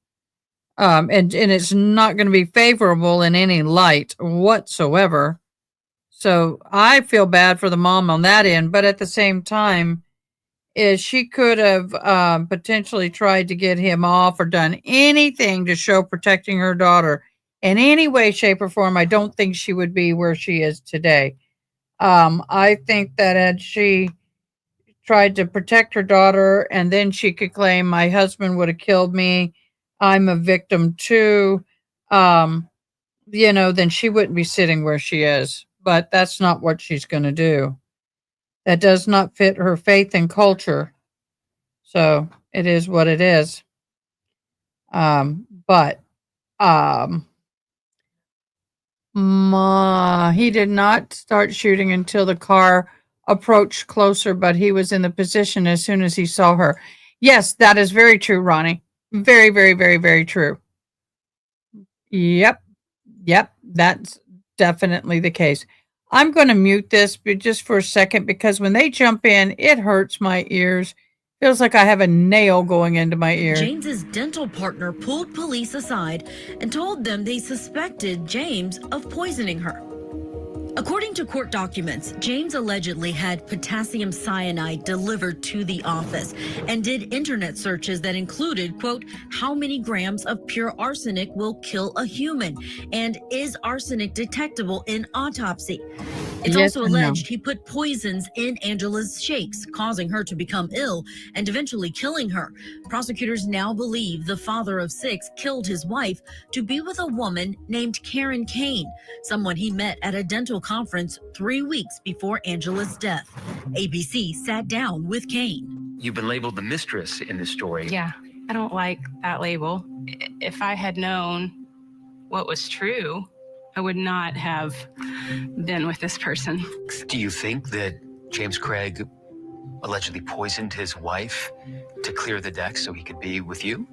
And it's not going to be favorable in any light whatsoever. So I feel bad for the mom on that end, but at the same time, she could have potentially tried to get him off or done anything to show protecting her daughter in any way, shape, or form. I don't think she would be where she is today. I think that had she tried to protect her daughter and then she could claim my husband would have killed me, I'm a victim too, then she wouldn't be sitting where she is. But that's not what she's going to do. That does not fit her faith and culture. So it is what it is. But he did not start shooting until the car approached closer, but he was in the position as soon as he saw her. Yes, that is very true, Ronnie. Very, very, very, very true. Yep. That's definitely the case. I'm going to mute this just for a second because when they jump in, it hurts my ears. Feels like I have a nail going into my ear. James's dental partner pulled police aside and told them they suspected James of poisoning her. According to court documents, James allegedly had potassium cyanide delivered to the office and did internet searches that included, quote, how many grams of pure arsenic will kill a human? And is arsenic detectable in autopsy? It's Yes also and no. alleged he put poisons in Angela's shakes, causing her to become ill and eventually killing her. Prosecutors now believe the father of 6 killed his wife to be with a woman named Karen Kane, someone he met at a dental conference 3 weeks before Angela's death. ABC sat down with Kane. You've been labeled the mistress in this story. Yeah, I don't like that label. If I had known what was true, I would not have been with this person. Do you think that James Craig allegedly poisoned his wife to clear the deck so he could be with you?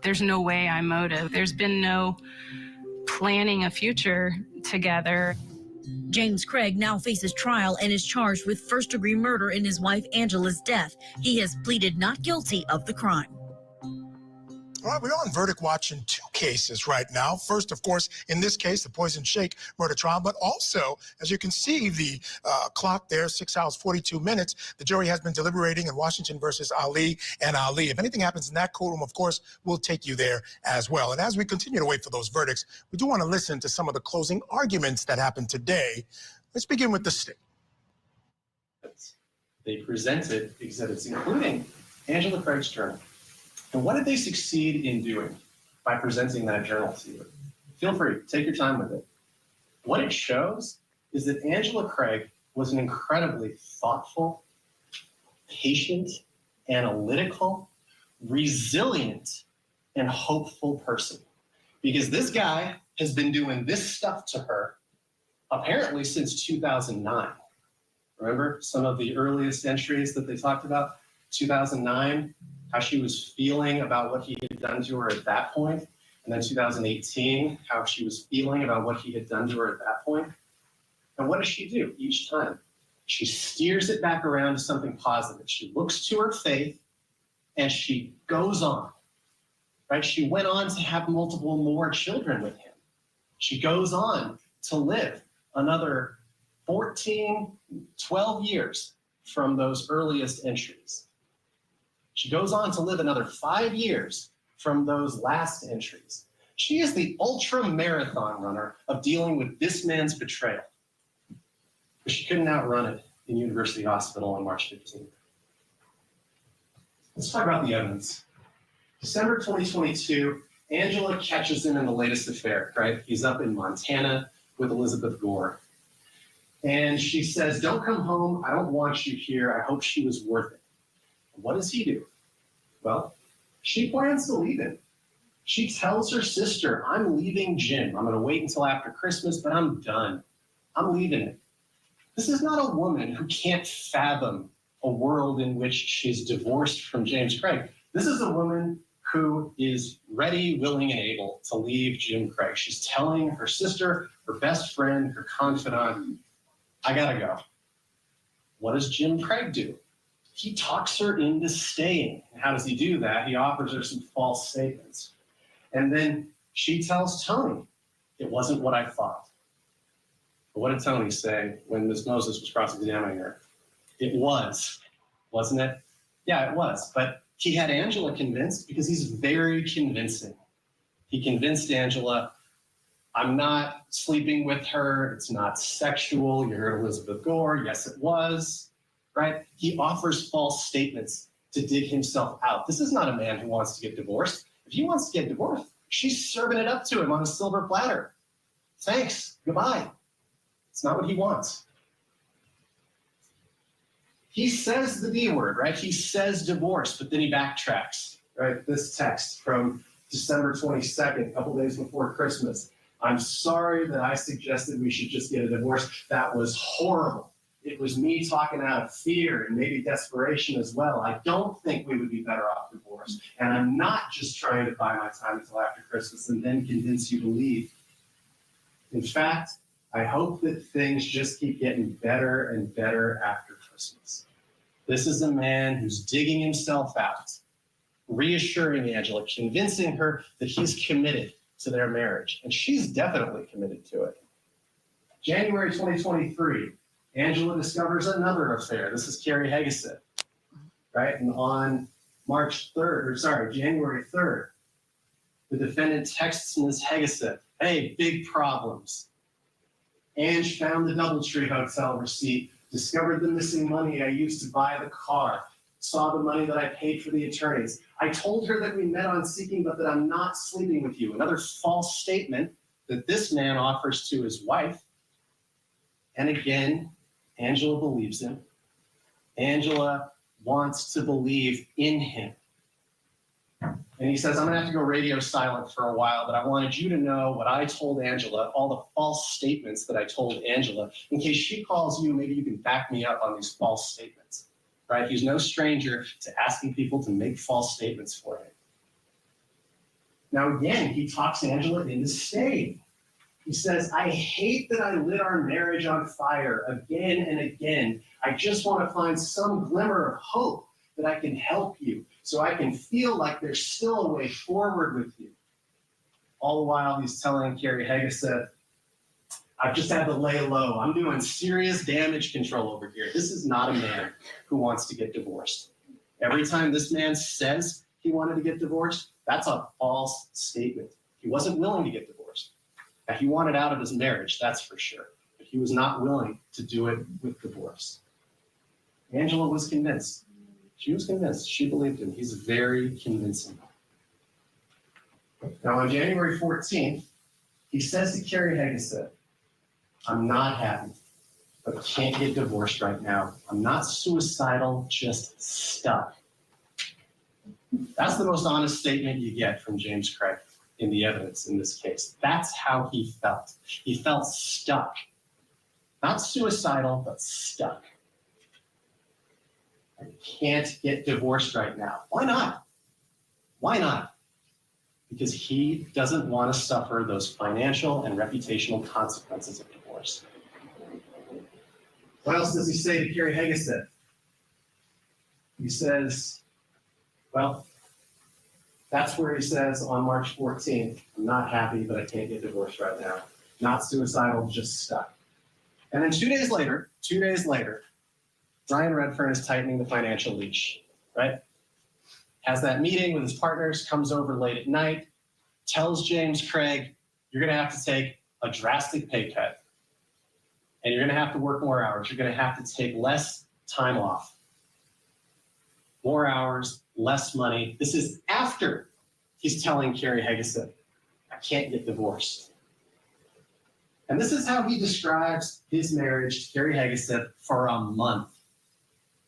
There's no way I'm motive. There's been no planning a future together. James Craig now faces trial and is charged with first-degree murder in his wife Angela's death. He has pleaded not guilty of the crime. All right, we're on verdict watch in 2 cases right now. First, of course, in this case, the poison shake murder trial, but also, as you can see, the clock there, 6 hours, 42 minutes. The jury has been deliberating in Washington versus Ali and Ali. If anything happens in that courtroom, of course, we'll take you there as well. And as we continue to wait for those verdicts, we do want to listen to some of the closing arguments that happened today. Let's begin with the state. They presented exhibits, including Angela Craig's journal. And what did they succeed in doing by presenting that journal to you? Feel free, take your time with it. What it shows is that Angela Craig was an incredibly thoughtful, patient, analytical, resilient, and hopeful person. Because this guy has been doing this stuff to her apparently since 2009. Remember some of the earliest entries that they talked about? 2009, how she was feeling about what he had done to her at that point. And then 2018, how she was feeling about what he had done to her at that point. And what does she do each time? She steers it back around to something positive. She looks to her faith and she goes on, right? She went on to have multiple more children with him. She goes on to live another 14, 12 years from those earliest entries. She goes on to live another 5 years from those last entries. She is the ultra marathon runner of dealing with this man's betrayal. But she couldn't outrun it in University Hospital on March 15th. Let's talk about the evidence. December 2022, Angela catches him in the latest affair, right? He's up in Montana with Elizabeth Gore. And she says, don't come home. I don't want you here. I hope she was worth it. What does he do? Well, she plans to leave him. She tells her sister, I'm leaving Jim. I'm going to wait until after Christmas, but I'm done. I'm leaving it. This is not a woman who can't fathom a world in which she's divorced from James Craig. This is a woman who is ready, willing, and able to leave Jim Craig. She's telling her sister, her best friend, her confidant, I gotta go. What does Jim Craig do? He talks her into staying. How does he do that? He offers her some false statements. And then she tells Tony, it wasn't what I thought. But what did Tony say when Ms. Moses was cross-examining her? It was, wasn't it? Yeah, it was. But he had Angela convinced because he's very convincing. He convinced Angela I'm not sleeping with her. It's not sexual. You heard Elizabeth Gore. Yes, it was, right? He offers false statements to dig himself out. This is not a man who wants to get divorced. If he wants to get divorced, she's serving it up to him on a silver platter. Thanks, goodbye. It's not what he wants. He says the D word, right? He says divorce, but then he backtracks, right? This text from December 22nd, a couple days before Christmas. I'm sorry that I suggested we should just get a divorce. That was horrible. It was me talking out of fear and maybe desperation as well. I don't think we would be better off divorced. And I'm not just trying to buy my time until after Christmas and then convince you to leave. In fact, I hope that things just keep getting better and better after Christmas. This is a man who's digging himself out, reassuring Angela, convincing her that he's committed to their marriage. And she's definitely committed to it. January 2023, Angela discovers another affair. This is Carrie Hegeset, right? And on January 3rd, the defendant texts Ms. Hegeset, hey, big problems. Ange found the Doubletree Hotel receipt, discovered the missing money I used to buy the car, saw the money that I paid for the attorneys. I told her that we met on Seeking, but that I'm not sleeping with you. Another false statement that this man offers to his wife. And again, Angela believes him. Angela wants to believe in him. And he says, I'm gonna have to go radio silent for a while, but I wanted you to know what I told Angela, all the false statements that I told Angela. In case she calls you, maybe you can back me up on these false statements, right? He's no stranger to asking people to make false statements for him. Now, again, he talks Angela into staying. He says, I hate that I lit our marriage on fire again and again. I just want to find some glimmer of hope that I can help you so I can feel like there's still a way forward with you. All the while he's telling Carrie Hegeset, I've just had to lay low. I'm doing serious damage control over here. This is not a man who wants to get divorced. Every time this man says he wanted to get divorced, that's a false statement. He wasn't willing to get divorced. Now, he wanted out of his marriage, that's for sure. But he was not willing to do it with divorce. Angela was convinced. She was convinced. She believed him. He's very convincing. Now, on January 14th, he says to Carrie Hegeset, I'm not happy, but can't get divorced right now. I'm not suicidal, just stuck. That's the most honest statement you get from James Craig in the evidence in this case. That's how he felt. He felt stuck. Not suicidal, but stuck. I can't get divorced right now. Why not? Why not? Because he doesn't want to suffer those financial and reputational consequences of divorce. What else does he say to Carrie Hegeset? He says, well, that's where he says on March 14th, I'm not happy, but I can't get divorced right now. Not suicidal, just stuck. And then 2 days later, Brian Redfern is tightening the financial leash, right? Has that meeting with his partners, comes over late at night, tells James Craig, you're gonna have to take a drastic pay cut. And you're gonna have to work more hours. You're gonna have to take less time off. More hours, less money. This is after he's telling Carrie Hegeset, I can't get divorced. And this is how he describes his marriage to Carrie Hegeset for a month.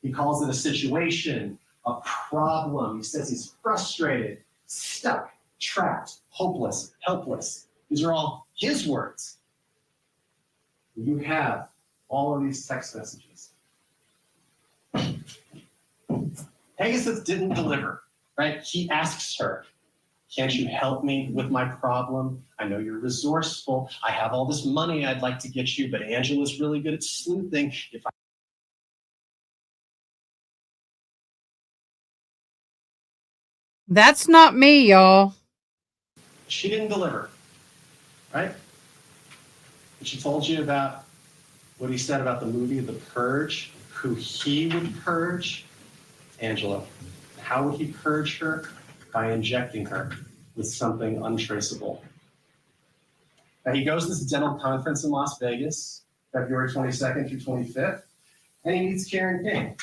He calls it a situation, a problem. He says he's frustrated, stuck, trapped, hopeless, helpless. These are all his words. You have all of these text messages. Hegeset didn't deliver, right? He asks her, can't you help me with my problem? I know you're resourceful. I have all this money I'd like to get you, but Angela's really good at sleuthing. That's not me, y'all. She didn't deliver, right? And she told you about what he said about the movie The Purge, who he would purge. Angela, how would he purge her? By injecting her with something untraceable. Now, he goes to this dental conference in Las Vegas, February 22nd through 25th, and he meets Karen Kane.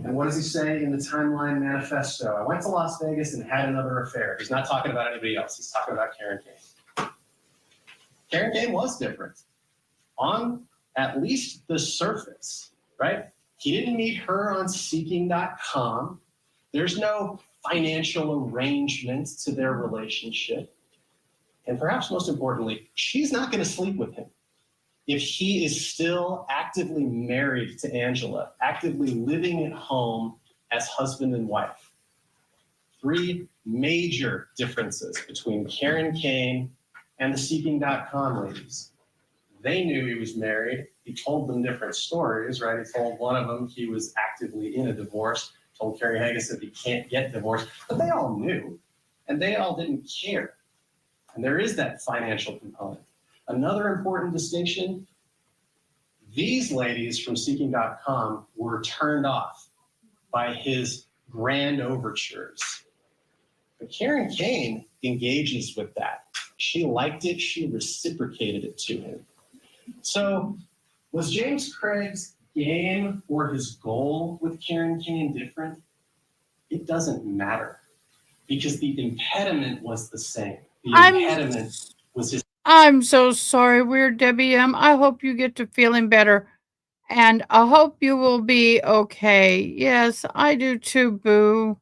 And what does he say in the Timeline Manifesto? I went to Las Vegas and had another affair. He's not talking about anybody else. He's talking about Karen Kane. Karen Kane was different on at least the surface, right? He didn't meet her on seeking.com. There's no financial arrangement to their relationship. And perhaps most importantly, she's not going to sleep with him. If he is still actively married to Angela, actively living at home as husband and wife. 3 major differences between Karen Kane and the seeking.com ladies. They knew he was married. He told them different stories, right? He told one of them he was actively in a divorce, told Carrie Haggis that he can't get divorced, but they all knew, and they all didn't care. And there is that financial component. Another important distinction, these ladies from seeking.com were turned off by his grand overtures. But Karen Kane engages with that. She liked it, she reciprocated it to him. So was James Craig's game or his goal with Karen Kane different? It doesn't matter because the impediment was the same. The impediment was his. I'm so sorry, Weird Debbie M. I hope you get to feeling better. And I hope you will be okay. Yes, I do too, boo.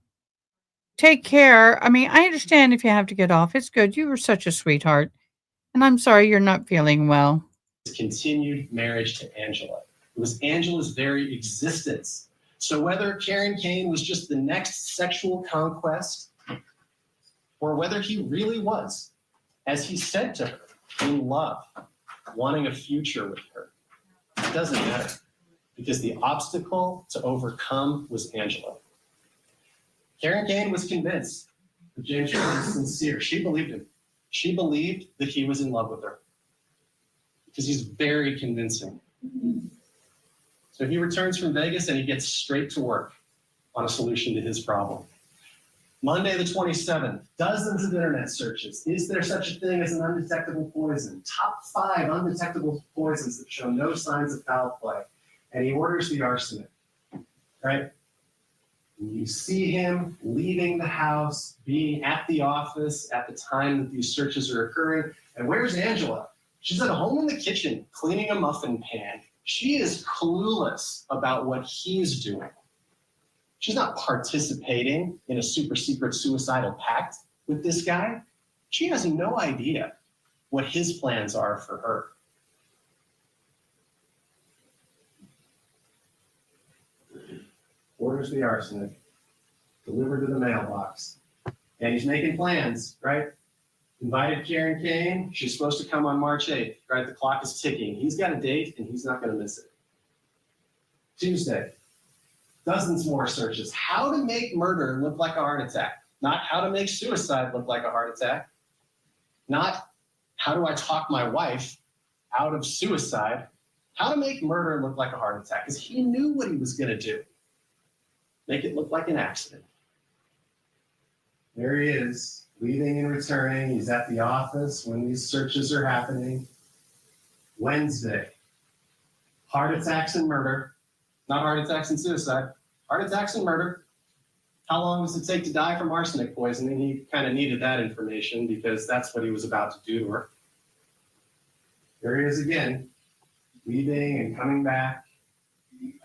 Take care. I mean, I understand if you have to get off. It's good. You were such a sweetheart. And I'm sorry you're not feeling well. Continued marriage to Angela. It was Angela's very existence. So whether Karen Kane was just the next sexual conquest, or whether he really was, as he said to her, in love, wanting a future with her, it doesn't matter, because the obstacle to overcome was Angela. Karen Kane was convinced that James Craig was sincere. She believed him. She believed that he was in love with her, because he's very convincing. So he returns from Vegas and he gets straight to work on a solution to his problem. Monday the 27th, dozens of internet searches. Is there such a thing as an undetectable poison? Top 5 undetectable poisons that show no signs of foul play. And he orders the arsenic, right? And you see him leaving the house, being at the office at the time that these searches are occurring. And where's Angela? She's at home in the kitchen, cleaning a muffin pan. She is clueless about what he's doing. She's not participating in a super secret suicidal pact with this guy. She has no idea what his plans are for her. Orders the arsenic, delivered to the mailbox. And he's making plans, right? Invited Karen Kane. She's supposed to come on March 8th, right? The clock is ticking. He's got a date and he's not going to miss it. Tuesday, dozens more searches. How to make murder look like a heart attack. Not how to make suicide look like a heart attack. Not how do I talk my wife out of suicide. How to make murder look like a heart attack. Because he knew what he was going to do. Make it look like an accident. There he is, leaving and returning. He's at the office when these searches are happening. Wednesday, heart attacks and murder. Not heart attacks and suicide. Heart attacks and murder. How long does it take to die from arsenic poisoning? He kind of needed that information because that's what he was about to do to her. There he is again, leaving and coming back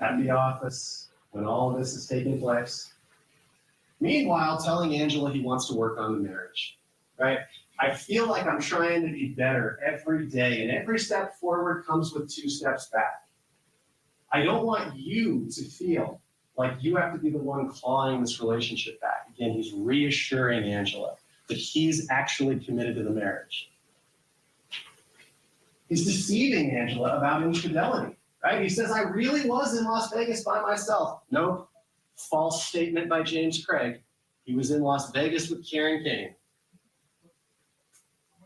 at the office when all of this is taking place. Meanwhile, telling Angela he wants to work on the marriage, right? I feel like I'm trying to be better every day, and every step forward comes with 2 steps back. I don't want you to feel like you have to be the one clawing this relationship back. Again, he's reassuring Angela that he's actually committed to the marriage. He's deceiving Angela about infidelity, right? He says, I really was in Las Vegas by myself. Nope. False statement by James Craig. He was in Las Vegas with Karen Kane.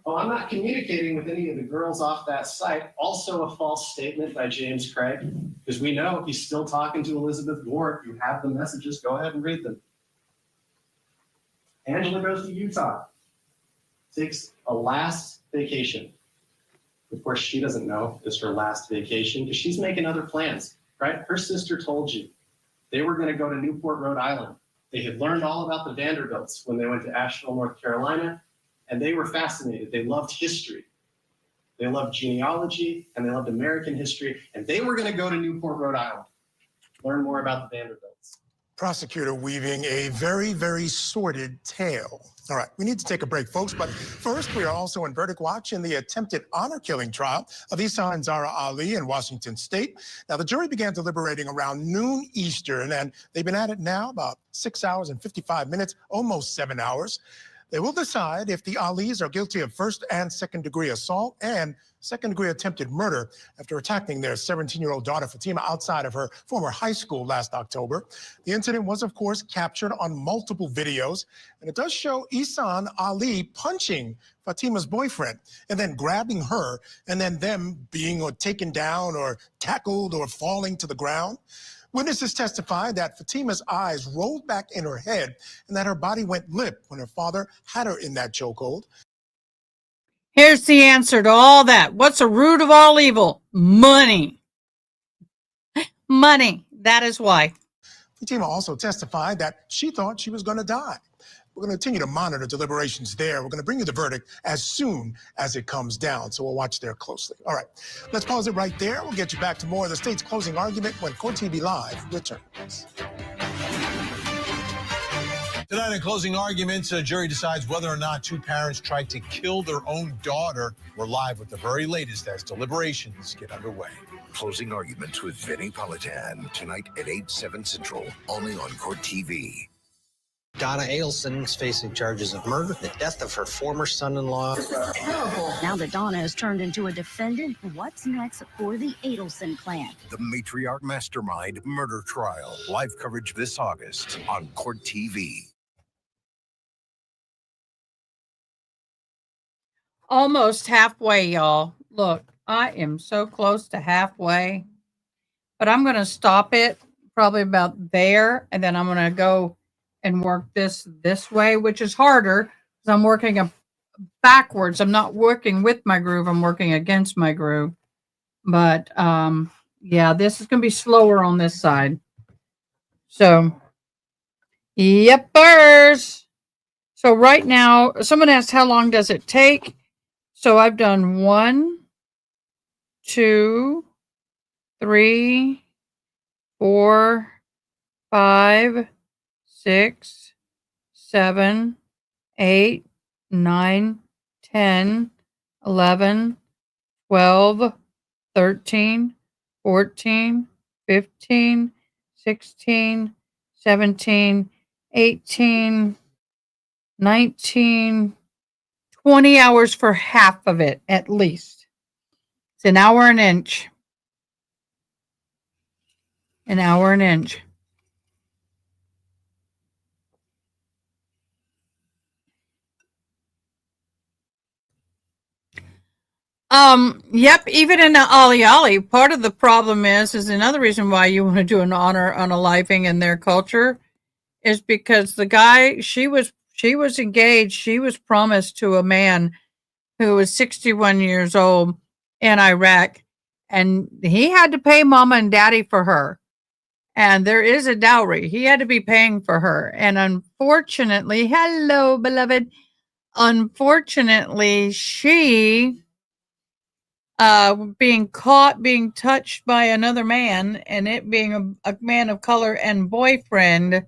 Oh, I'm not communicating with any of the girls off that site. Also a false statement by James Craig, because we know he's still talking to Elizabeth Gore. If you have the messages, go ahead and read them. Angela goes to Utah, takes a last vacation. Of course, she doesn't know it's her last vacation because she's making other plans, right? Her sister told you they were going to go to Newport, Rhode Island. They had learned all about the Vanderbilts when they went to Asheville, North Carolina, and they were fascinated. They loved history. They loved genealogy, and they loved American history, and they were going to go to Newport, Rhode Island, learn more about the Vanderbilts. Prosecutor weaving a very, very sordid tale. All right, we need to take a break, folks, but first, we are also in verdict watch in the attempted honor killing trial of Ihsan Zahraa Ali in Washington State. Now, the jury began deliberating around noon Eastern, and they've been at it now about 6 hours and 55 minutes, almost 7 hours. They will decide if the Alis are guilty of first and second degree assault and second degree attempted murder after attacking their 17-year-old daughter Fatima outside of her former high school last October. The incident was, of course, captured on multiple videos, and it does show Ihsan Ali punching Fatima's boyfriend and then grabbing her, and then them being taken down or tackled or falling to the ground. Witnesses testified that Fatima's eyes rolled back in her head and that her body went limp when her father had her in that chokehold. Here's the answer to all that. What's the root of all evil? Money. Money. That is why. Fatima also testified that she thought she was going to die. We're going to continue to monitor deliberations there. We're going to bring you the verdict as soon as it comes down, so we'll watch there closely. All right, let's pause it right there. We'll get you back to more of the state's closing argument when Court TV Live returns. Tonight in closing arguments, a jury decides whether or not two parents tried to kill their own daughter. We're live with the very latest as deliberations get underway. Closing arguments with Vinny Politan tonight at 8/7 Central, only on Court TV. Donna Adelson is facing charges of murder, the death of her former son-in-law. Terrible. Now that Donna has turned into a defendant, what's next for the Adelson clan? The Matriarch Mastermind murder trial. Live coverage this August on Court TV. Almost halfway, y'all. Look, I am so close to halfway, but I'm going to stop it probably about there, and then I'm going to go and work this way, which is harder because I'm working backwards. I'm not working with my groove. I'm working against my groove. But yeah, this is going to be slower on this side. So, yepers. So right now, someone asked how long does it take? So I've done 1, 2, 3, 4, 5, 6, 7, 8, 9, 10, 11, 12, 13, 14, 15, 16, 17, 18, 19, 20 hours for half of it, at least. It's an hour an inch. An hour an inch. Yep, even in the Ali, part of the problem is another reason why you want to do an honor unaliving in their culture is because the guy, she was engaged, she was promised to a man who was 61 years old in Iraq, and he had to pay mama and daddy for her. And there is a dowry. He had to be paying for her. And unfortunately, hello, beloved. Unfortunately, she being caught being touched by another man, and it being a man of color and boyfriend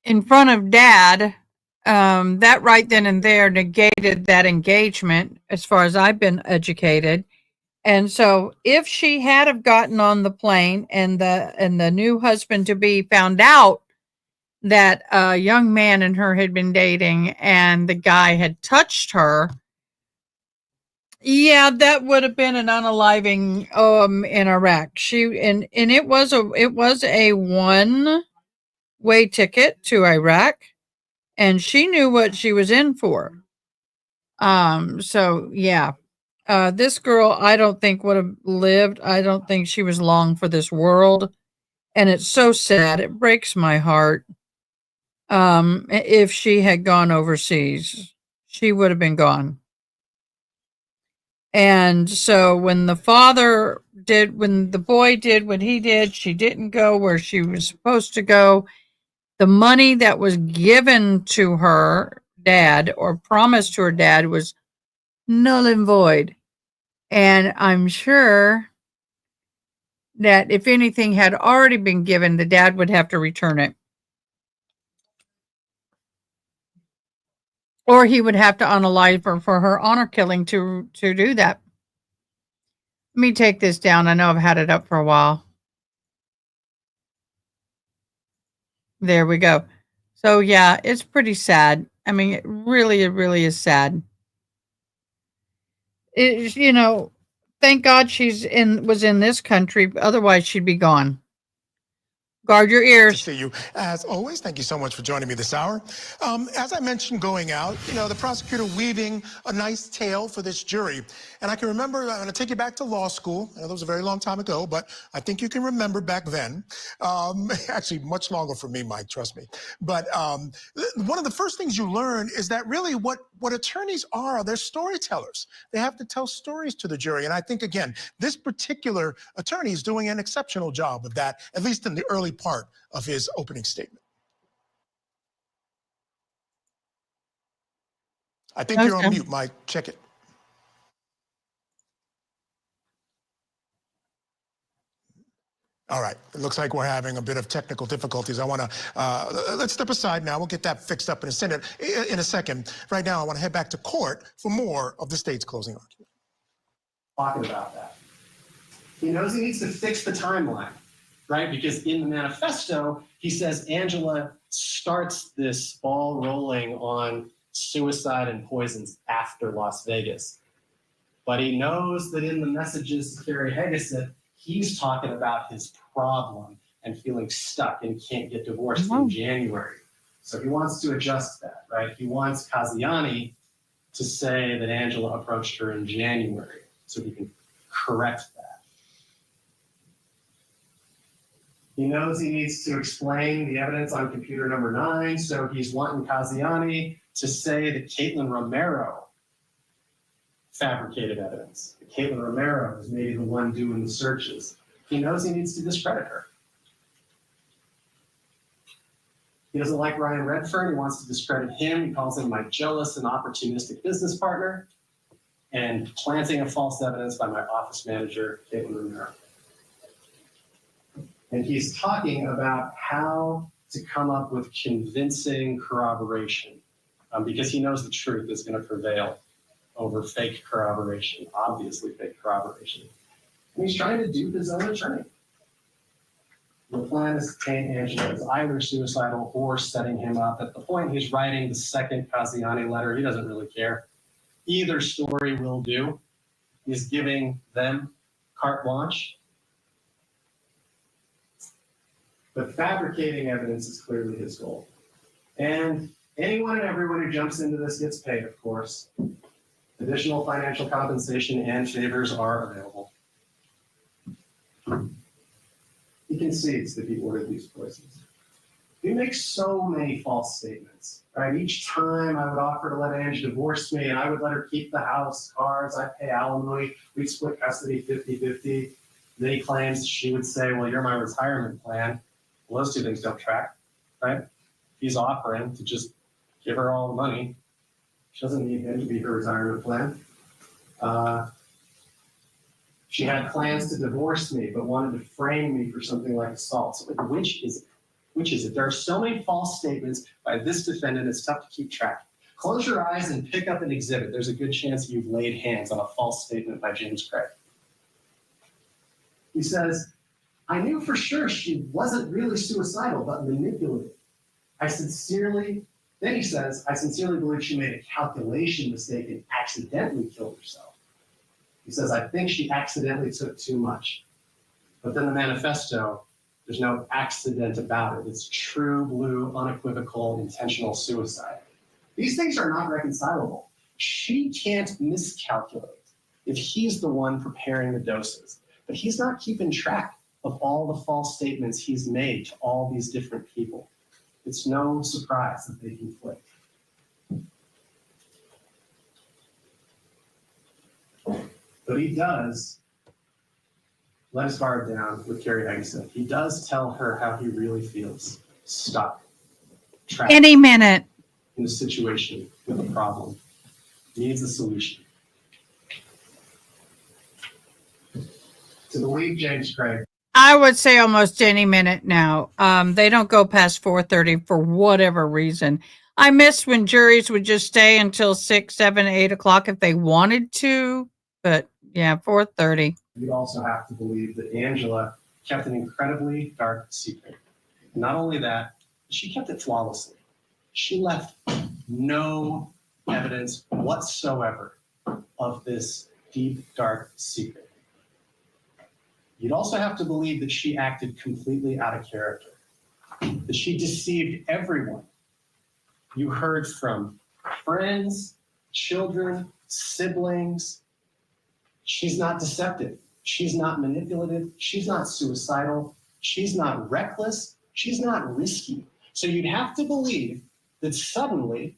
in front of dad, that right then and there negated that engagement as far as I've been educated. And so if she had have gotten on the plane and the new husband to be found out that a young man and her had been dating and the guy had touched her, yeah, that would have been an unaliving in Iraq. It was a one-way ticket to Iraq, and she knew what she was in for. So yeah. This girl, I don't think would have lived. I don't think she was long for this world. And it's so sad. It breaks my heart. If she had gone overseas, she would have been gone. And so when the father did, when the boy did what he did, she didn't go where she was supposed to go. The money that was given to her dad or promised to her dad was null and void. And I'm sure that if anything had already been given, the dad would have to return it. Or he would have to unalive her for her honor killing to do that. Let me take this down. I know I've had it up for a while. There we go. So yeah, it's pretty sad. I mean, it really is sad. It, you know, thank God was in this country. Otherwise, she'd be gone. Guard your ears. To see you. As always, thank you so much for joining me this hour. As I mentioned going out, the prosecutor weaving a nice tale for this jury. And I can remember, I'm going to take you back to law school. I know that was a very long time ago, but I think you can remember back then. Actually, much longer for me, Mike, trust me. But one of the first things you learn is that really what attorneys are, they're storytellers. They have to tell stories to the jury. And I think, again, this particular attorney is doing an exceptional job of that, at least in the early part of his opening statement. I think you're on mute, Mike. Check it. All right. It looks like we're having a bit of technical difficulties. I want to, let's step aside now. We'll get that fixed up in a second. Right now, I want to head back to court for more of the state's closing argument. Talking about that. He knows he needs to fix the timeline, right? Because in the manifesto, he says Angela starts this ball rolling on suicide and poisons after Las Vegas. But he knows that in the messages to Carrie Heggeset, he's talking about his problem and feeling stuck and can't get divorced in January. So he wants to adjust that, right? He wants Kaziani to say that Angela approached her in January so he can correct that. He knows he needs to explain the evidence on computer number 9, so he's wanting Kaziani to say that Caitlin Romero fabricated evidence. Caitlin Romero is maybe the one doing the searches. He knows he needs to discredit her. He doesn't like Ryan Redfern. He wants to discredit him. He calls him my jealous and opportunistic business partner and planting of false evidence by my office manager, Caitlin Romero. And he's talking about how to come up with convincing corroboration because he knows the truth is going to prevail over fake corroboration, obviously fake corroboration. And he's trying to dupe his own attorney. The plan is to paint Angela as either suicidal or setting him up. At the point he's writing the second Kaziani letter, he doesn't really care. Either story will do. He's giving them carte blanche. But fabricating evidence is clearly his goal. And anyone and everyone who jumps into this gets paid, of course. Additional financial compensation and favors are available. He concedes that he ordered these poisons. He makes so many false statements, right? Each time I would offer to let Ange divorce me and I would let her keep the house, cars, I'd pay alimony, we'd split custody 50-50. Then he claims she would say, well, you're my retirement plan. Well, those two things don't track, right? He's offering to just give her all the money. She doesn't need him to be her retirement plan. She had plans to divorce me, but wanted to frame me for something like assault. So which is it? Which is it? There are so many false statements by this defendant, it's tough to keep track. Close your eyes and pick up an exhibit. There's a good chance you've laid hands on a false statement by James Craig. He says, I knew for sure she wasn't really suicidal, but manipulative. Then he says, I sincerely believe she made a calculation mistake and accidentally killed herself. He says, I think she accidentally took too much. But then the manifesto, there's no accident about it. It's true, blue, unequivocal, intentional suicide. These things are not reconcilable. She can't miscalculate if he's the one preparing the doses. But he's not keeping track of all the false statements he's made to all these different people. It's no surprise that they conflict. But he does let his guard down with Carrie Hegson. He does tell her how he really feels. Stuck. Trapped. Any minute. In a situation with a problem. Needs a solution. To believe James Craig. I would say almost any minute now. They don't go past 4:30 for whatever reason. I miss when juries would just stay until 6, 7, 8 o'clock if they wanted to. But yeah, 4:30. You also have to believe that Angela kept an incredibly dark secret. Not only that, she kept it flawlessly. She left no evidence whatsoever of this deep, dark secret. You'd also have to believe that she acted completely out of character, that she deceived everyone. You heard from friends, children, siblings. She's not deceptive. She's not manipulative. She's not suicidal. She's not reckless. She's not risky. So you'd have to believe that suddenly,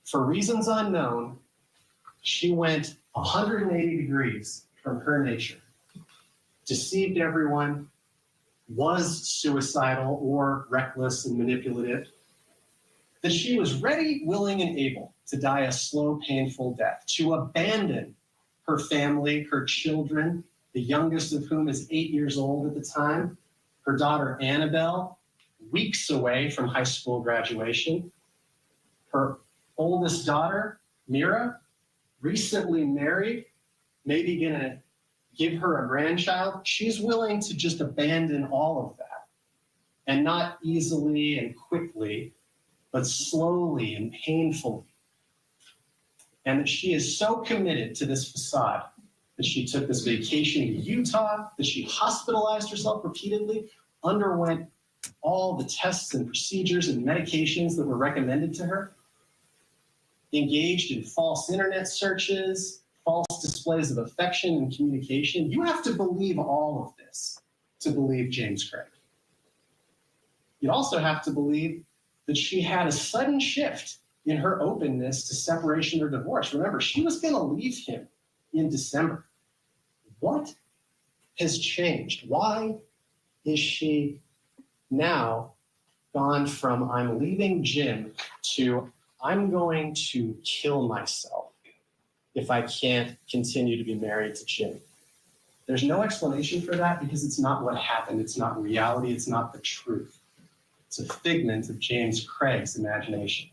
for reasons unknown, she went 180 degrees from her nature, deceived everyone, was suicidal or reckless and manipulative, that she was ready, willing, and able to die a slow, painful death, to abandon her family, her children, the youngest of whom is 8 years old at the time, her daughter Annabelle, weeks away from high school graduation, her oldest daughter, Mira, recently married, maybe gonna give her a grandchild. She's willing to just abandon all of that, and not easily and quickly, but slowly and painfully. And that she is so committed to this facade that she took this vacation to Utah, that she hospitalized herself repeatedly, underwent all the tests and procedures and medications that were recommended to her, engaged in false internet searches, false displays of affection and communication. You have to believe all of this to believe James Craig. You also have to believe that she had a sudden shift in her openness to separation or divorce. Remember, she was going to leave him in December. What has changed? Why is she now gone from I'm leaving Jim to I'm going to kill myself if I can't continue to be married to Jim? There's no explanation for that because it's not what happened. It's not reality. It's not the truth. It's a figment of James Craig's imagination.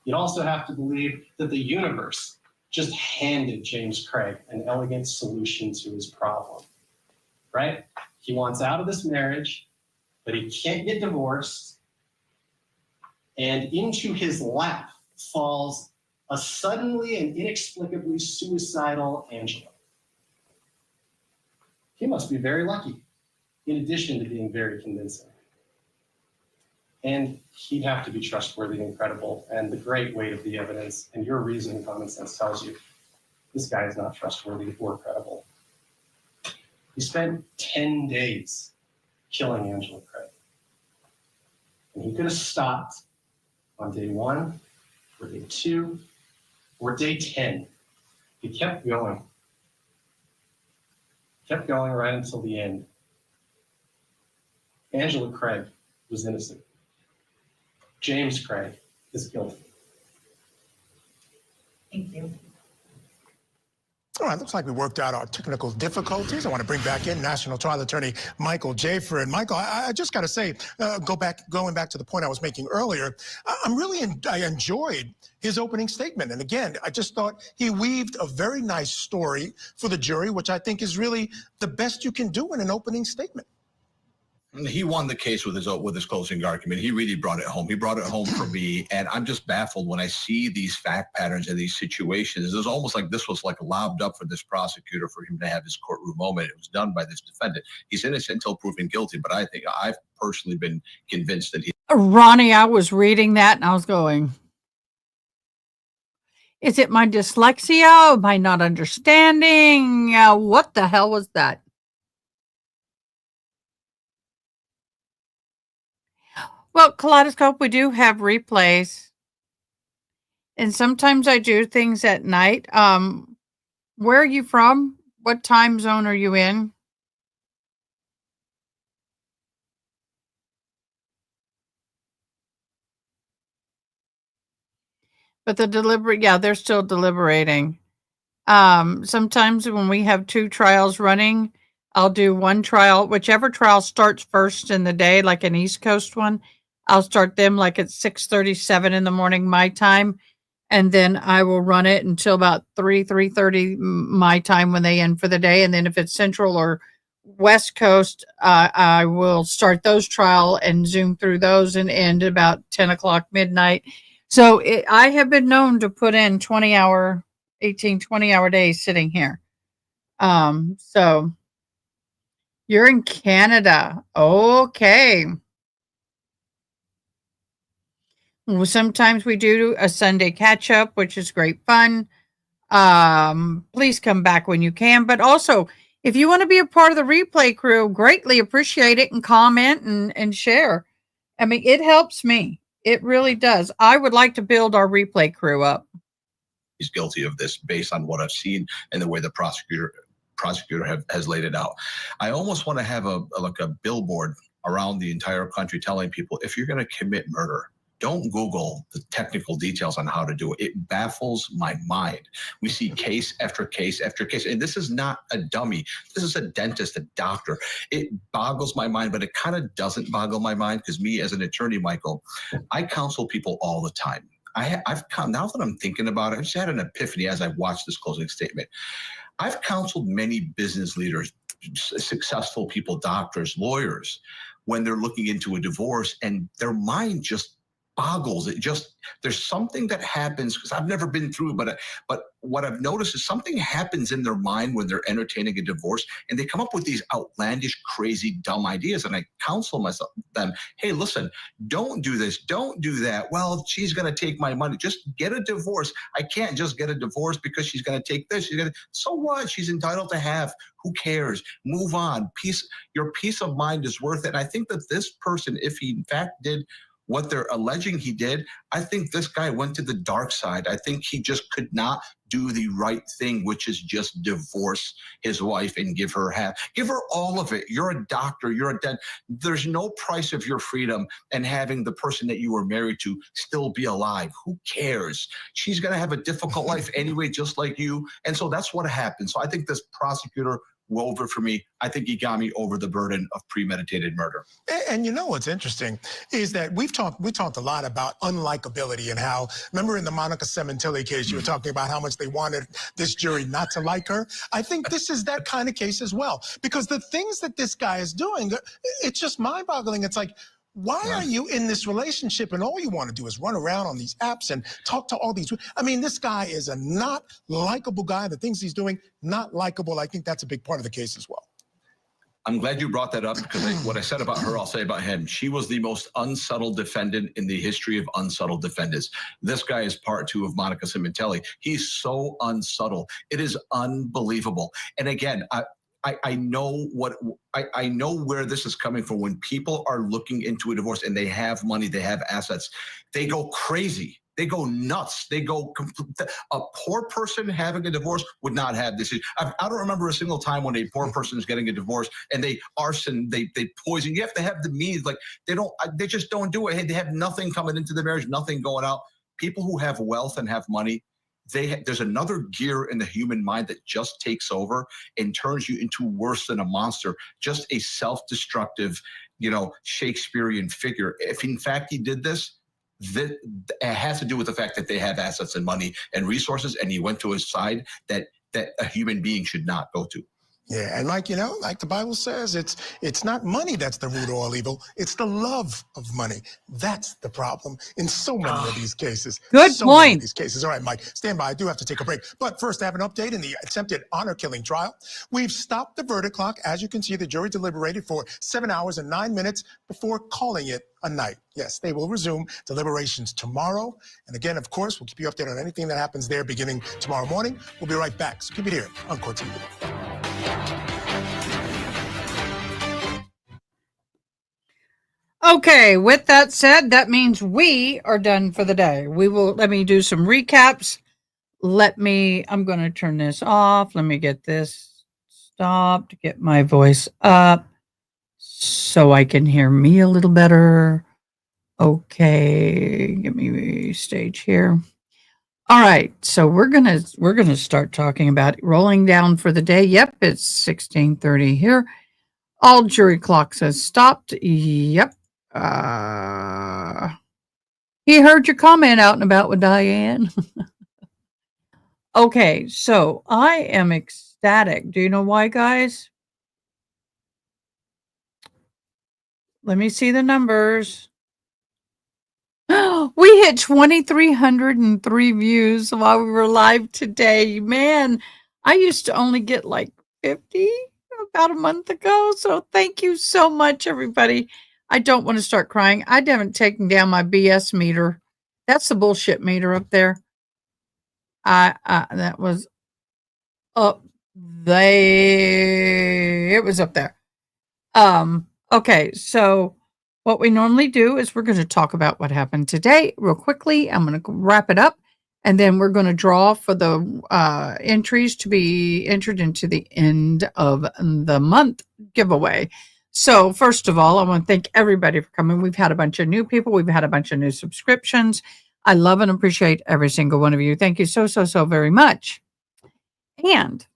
You'd also have to believe that the universe just handed James Craig an elegant solution to his problem, right? He wants out of this marriage, but he can't get divorced. And into his lap falls a suddenly and inexplicably suicidal Angela. He must be very lucky, in addition to being very convincing. And he'd have to be trustworthy and credible, and the great weight of the evidence and your reason and common sense tells you this guy is not trustworthy or credible. He spent 10 days killing Angela Craig. And he could have stopped on day 1, or day 2, or day 10. He kept going. Kept going right until the end. Angela Craig was innocent. James Craig is guilty. Thank you. All right, looks like we worked out our technical difficulties. I want to bring back in National Trial Attorney Michael Jafer. And Michael, I just got to say, going back to the point I was making earlier, I enjoyed his opening statement. And again, I just thought he weaved a very nice story for the jury, which I think is really the best you can do in an opening statement. He won the case with his closing argument. He really brought it home. He brought it home for me, and I'm just baffled when I see these fact patterns and these situations. It was almost like this was like lobbed up for this prosecutor for him to have his courtroom moment. It was done by this defendant. He's innocent until proven guilty, but I think I've personally been convinced that he. Ronnie, I was reading that and I was going, is it my dyslexia? Am I not understanding? What the hell was that? Well, Kaleidoscope, we do have replays. And sometimes I do things at night. Where are you from? What time zone are you in? But they're still deliberating. Sometimes when we have 2 trials running, I'll do one trial, whichever trial starts first in the day, like an East Coast one, I'll start them like at 6:37 in the morning, my time. And then I will run it until about 3:30 my time when they end for the day. And then if it's Central or West Coast, I will start those trial and zoom through those and end about 10 o'clock midnight. So I have been known to put in 20-hour 20-hour days sitting here. So you're in Canada. Okay. Well, sometimes we do a Sunday catch up, which is great fun. Please come back when you can. But also, if you want to be a part of the replay crew, greatly appreciate it and comment and share. I mean, it helps me. It really does. I would like to build our replay crew up. He's guilty of this based on what I've seen and the way the prosecutor has laid it out. I almost want to have a billboard around the entire country telling people, if you're going to commit murder, don't Google the technical details on how to do it. It baffles my mind. We see case after case after case, and this is not a dummy. This is a dentist, a doctor. It boggles my mind, but it kind of doesn't boggle my mind because me as an attorney, Michael, I counsel people all the time. Now that I'm thinking about it, I just had an epiphany as I watched this closing statement. I've counseled many business leaders, successful people, doctors, lawyers, when they're looking into a divorce and their mind just boggles. There's something that happens, because I've never been through, but what I've noticed is something happens in their mind when they're entertaining a divorce, and they come up with these outlandish, crazy, dumb ideas. And I counsel them, hey, listen, don't do this, don't do that. Well, she's going to take my money. Just get a divorce. I can't just get a divorce because she's going to take this. So what? She's entitled to have. Who cares? Move on. Your peace of mind is worth it. And I think that this person, if he in fact did what they're alleging he did, I think this guy went to the dark side. I think he just could not do the right thing, which is just divorce his wife and give her half. Give her all of it. You're a doctor. You're a dentist. There's no price of your freedom and having the person that you were married to still be alive. Who cares? She's going to have a difficult life anyway, just like you. And so that's what happened. So I think this prosecutor wove it for me. I think he got me over the burden of premeditated murder. And you know what's interesting is that we talked a lot about unlikability and how, remember in the Monica Sementilli case, you were talking about how much they wanted this jury not to like her. I think this is that kind of case as well, because the things that this guy is doing, it's just mind-boggling. It's like, why are you in this relationship and all you want to do is run around on these apps and talk to all these? I mean, this guy is a not likable guy. The things he's doing, not likable. I think that's a big part of the case as well. I'm glad you brought that up, because what I said about her, I'll say about him. She was the most unsubtle defendant in the history of unsubtle defendants. This guy is part 2 of Monica Sementilli. He's so unsubtle. It is unbelievable. And again, I know I know where this is coming from. When people are looking into a divorce and they have money, they have assets, they go crazy. They go nuts. They go a poor person having a divorce would not have this. I don't remember a single time when a poor person is getting a divorce and they arson, they poison. You have to have the means. Like they just don't do it. Hey, they have nothing coming into the marriage, nothing going out. People who have wealth and have money, there's another gear in the human mind that just takes over and turns you into worse than a monster, just a self-destructive, Shakespearean figure. If in fact he did this, it has to do with the fact that they have assets and money and resources, and he went to a side that a human being should not go to. Yeah, and like the Bible says, it's not money that's the root of all evil. It's the love of money. That's the problem in so many of these cases. Good so point. Many of these cases. All right, Mike, stand by. I do have to take a break. But first, I have an update in the attempted honor killing trial. We've stopped the verdict clock. As you can see, the jury deliberated for 7 hours and 9 minutes before calling it a night. Yes, they will resume deliberations tomorrow. And again, of course, we'll keep you updated on anything that happens there beginning tomorrow morning. We'll be right back. So keep it here on Court TV. Okay, with that said, that means we are done for the day. Let me do some recaps. I'm going to turn this off. Let me get this stopped, get my voice up so I can hear me a little better. Okay, give me stage here. All right, so we're gonna start talking about rolling down for the day. Yep, it's 16:30 here. All jury clocks has stopped. Yep. He heard your comment out and about with Diane. Okay, so I am ecstatic. Do you know why, guys? Let me see the numbers. We hit 2,303 views while we were live today. Man, I used to only get like 50 about a month ago. So thank you so much, everybody. I don't want to start crying. I haven't taken down my BS meter. That's the bullshit meter up there. That was up there. It was up there. Okay, so what we normally do is we're going to talk about what happened today real quickly. I'm going to wrap it up, and then we're going to draw for the entries to be entered into the end of the month giveaway. So first of all, I want to thank everybody for coming. We've had a bunch of new people. We've had a bunch of new subscriptions. I love and appreciate every single one of you. Thank you so very much. And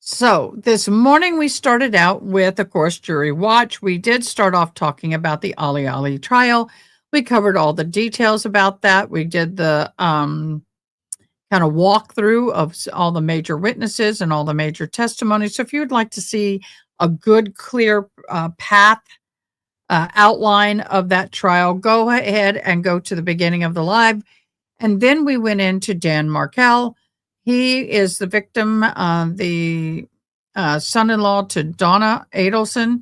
so this morning we started out with, of course, Jury Watch. We did start off talking about the Ali trial. We covered all the details about that. We did the kind of walkthrough of all the major witnesses and all the major testimonies. So if you would like to see a good, clear path outline of that trial, go ahead and go to the beginning of the live. And then we went into Dan Markel. He is the victim, the son-in-law to Donna Adelson,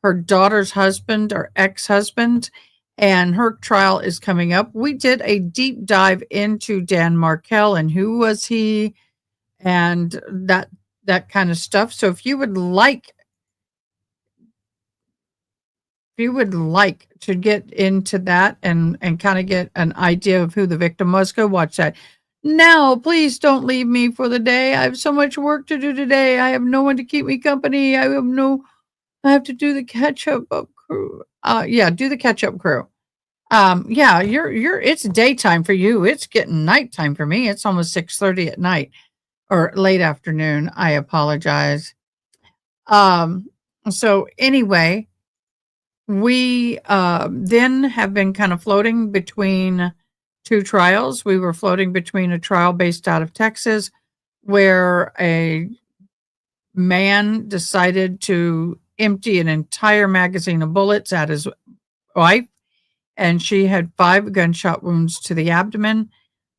her daughter's husband or ex-husband, and her trial is coming up. We did a deep dive into Dan Markel and who was he and that kind of stuff. So if you would like to get into that and kind of get an idea of who the victim was, go watch that. Now, please don't leave me for the day. I have so much work to do today. I have no one to keep me company. I have to do the catch-up crew. Do the catch-up crew. It's daytime for you. It's getting nighttime for me. It's almost 6:30 at night or late afternoon. I apologize. So anyway, we then have been kind of floating between two trials. We were floating between a trial based out of Texas where a man decided to empty an entire magazine of bullets at his wife, and she had 5 gunshot wounds to the abdomen.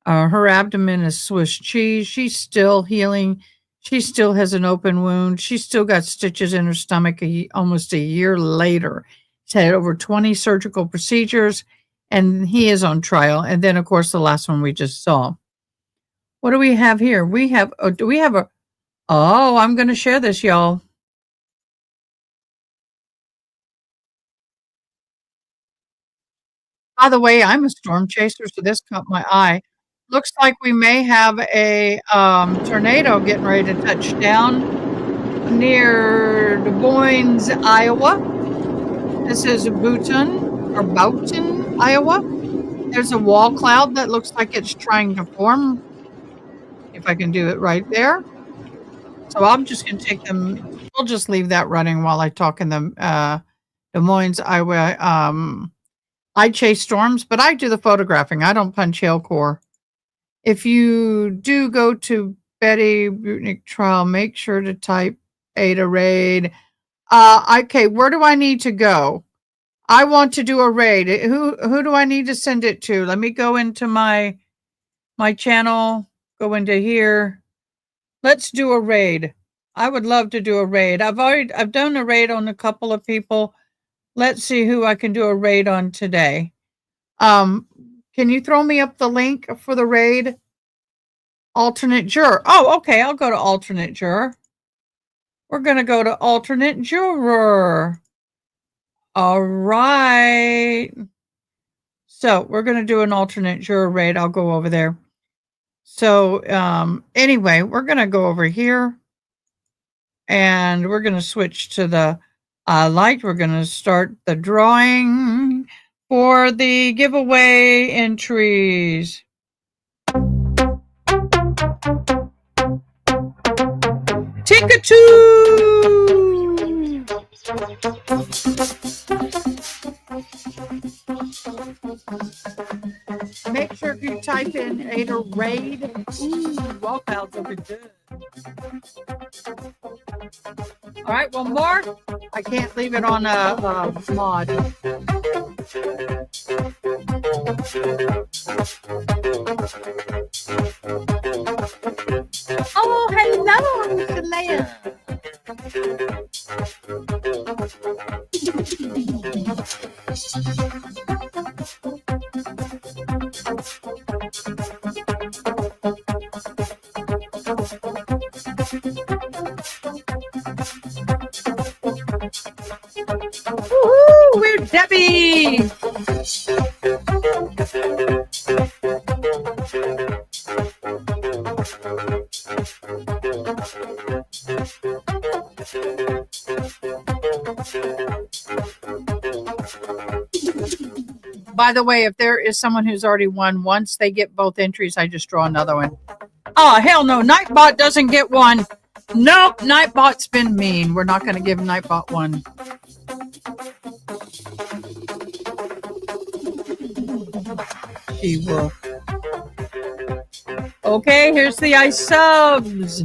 Her abdomen is Swiss cheese. She's still healing. She still has an open wound. She's still got stitches in her stomach almost a year later. She's had over 20 surgical procedures, and he is on trial. And then, of course, the last one we just saw. What do we have here? I'm going to share this, y'all. By the way, I'm a storm chaser, so this caught my eye. Looks like we may have a tornado getting ready to touch down near Des Moines, Iowa. This is Boughton, Iowa. There's a wall cloud that looks like it's trying to form. If I can do it right there. So I'm just going to take them. We'll just leave that running while I talk in the Des Moines, Iowa. I chase storms, but I do the photographing. I don't punch hail core. If you do go to Betty Butnick trial, make sure to type Ada raid. Okay, where do I need to go? I want to do a raid. Who do I need to send it to? Let me go into my channel, go into here. Let's do a raid. I would love to do a raid. I've done a raid on a couple of people. Let's see who I can do a raid on today. Can you throw me up the link for the raid? Alternate juror. Oh, okay. I'll go to alternate juror. We're going to go to alternate juror. All right. So we're going to do an alternate juror raid. I'll go over there. So anyway, we're going to go over here and we're going to switch to the light. We're going to start the drawing for the giveaway entries. Tick-a-choo! Make sure you type in Ada Raid. Ooh, wall clouds will be good. All right, well, Mark, I can't leave it on a mod. Oh, hello, Mr. Leia. Woohoo! We're Debbie! By the way, if there is someone who's already won, once they get both entries, I just draw another one. Oh, hell no. Nightbot doesn't get one. Nope. Nightbot's been mean. We're not going to give Nightbot one. She will. Okay, here's the ice subs.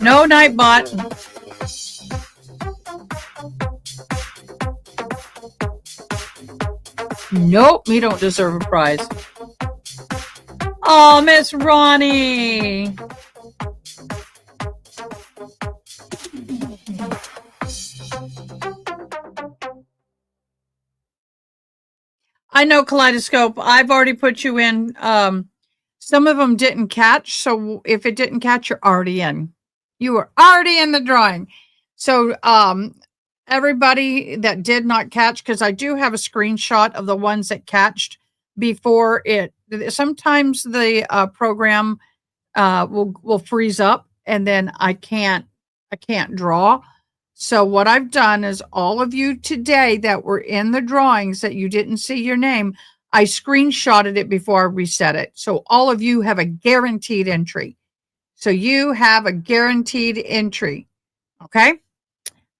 No Nightbot. Nope, we don't deserve a prize. Oh, Miss Ronnie. I know, Kaleidoscope. I've already put you in. Some of them didn't catch, so if it didn't catch, you're already in. You were already in the drawing. So everybody that did not catch, because I do have a screenshot of the ones that catched before it. Sometimes the program will freeze up, and then I can't draw. So what I've done is all of you today that were in the drawings that you didn't see your name, I screenshotted it before I reset it. So all of you have a guaranteed entry. So you have a guaranteed entry. Okay?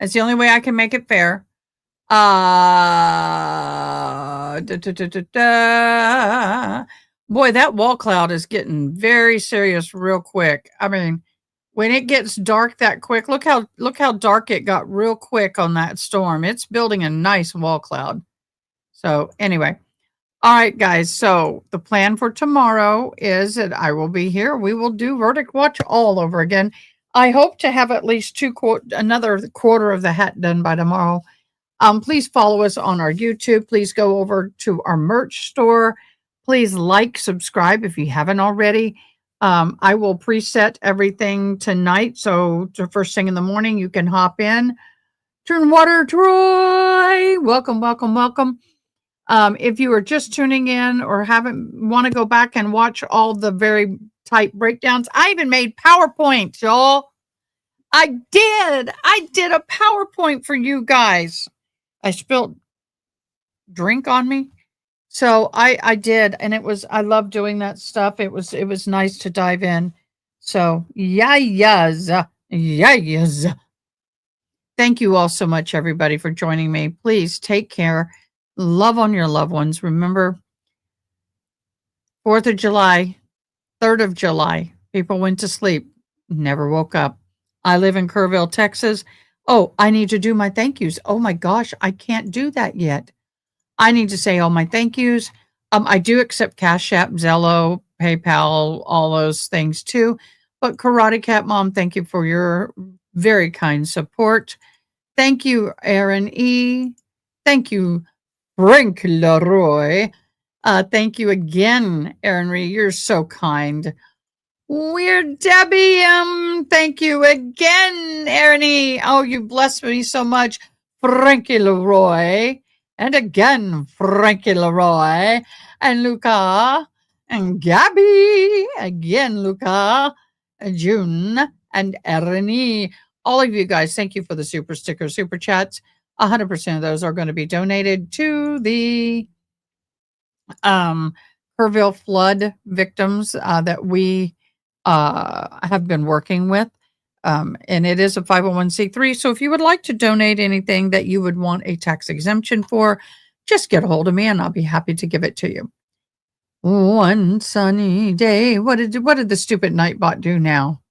That's the only way I can make it fair. Boy, that wall cloud is getting very serious real quick. I mean, when it gets dark that quick, look how dark it got real quick on that storm. It's building a nice wall cloud. So anyway, all right, guys. So the plan for tomorrow is that I will be here. We will do Verdict Watch all over again. I hope to have at least another quarter of the hat done by tomorrow. Please follow us on our YouTube. Please go over to our merch store. Please like, subscribe if you haven't already. I will preset everything tonight. So the first thing in the morning, you can hop in. Turn water, Troy. Welcome, welcome, welcome. If you are just tuning in or want to go back and watch all the very tight breakdowns, I even made PowerPoint, y'all. I did a PowerPoint for you guys. I spilled drink on me. So I did, and I love doing that stuff. It was nice to dive in. So yes. Thank you all so much, everybody, for joining me. Please take care. Love on your loved ones. Remember, 4th of July, 3rd of July, people went to sleep, never woke up. I live in Kerrville, Texas. Oh, I need to do my thank yous. Oh my gosh, I can't do that yet. I need to say all my thank yous. I do accept Cash App, Zello, PayPal, all those things too. But Karate Cat Mom, thank you for your very kind support. Thank you, Aaron E. Thank you, Frank Leroy. Thank you again, Aaron Ree. You're so kind. We're Debbie. Thank you again, Aaron E. Oh, you blessed me so much. Frankie Leroy, and again, Frankie Leroy, and Luca, and Gabby, again, Luca, and June, and Ernie. All of you guys, thank you for the super stickers, super chats. 100% of those are going to be donated to the Kerrville flood victims that we have been working with. And it is a 501c3. So if you would like to donate anything that you would want a tax exemption for, just get a hold of me and I'll be happy to give it to you. One sunny day. What did the stupid Nightbot do now?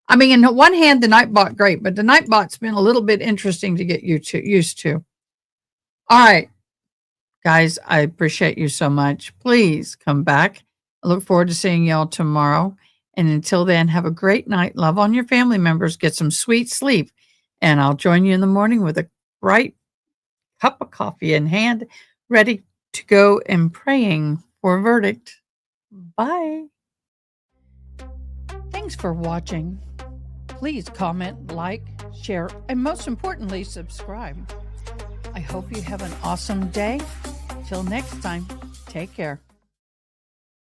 I mean, in one hand, the Nightbot, great, but the Nightbot's been a little bit interesting to get used to. All right, guys, I appreciate you so much. Please come back. I look forward to seeing y'all tomorrow. And until then, have a great night. Love on your family members. Get some sweet sleep. And I'll join you in the morning with a bright cup of coffee in hand, ready to go and praying for a verdict. Bye. Thanks for watching. Please comment, like, share, and most importantly, subscribe. I hope you have an awesome day. Till next time, take care.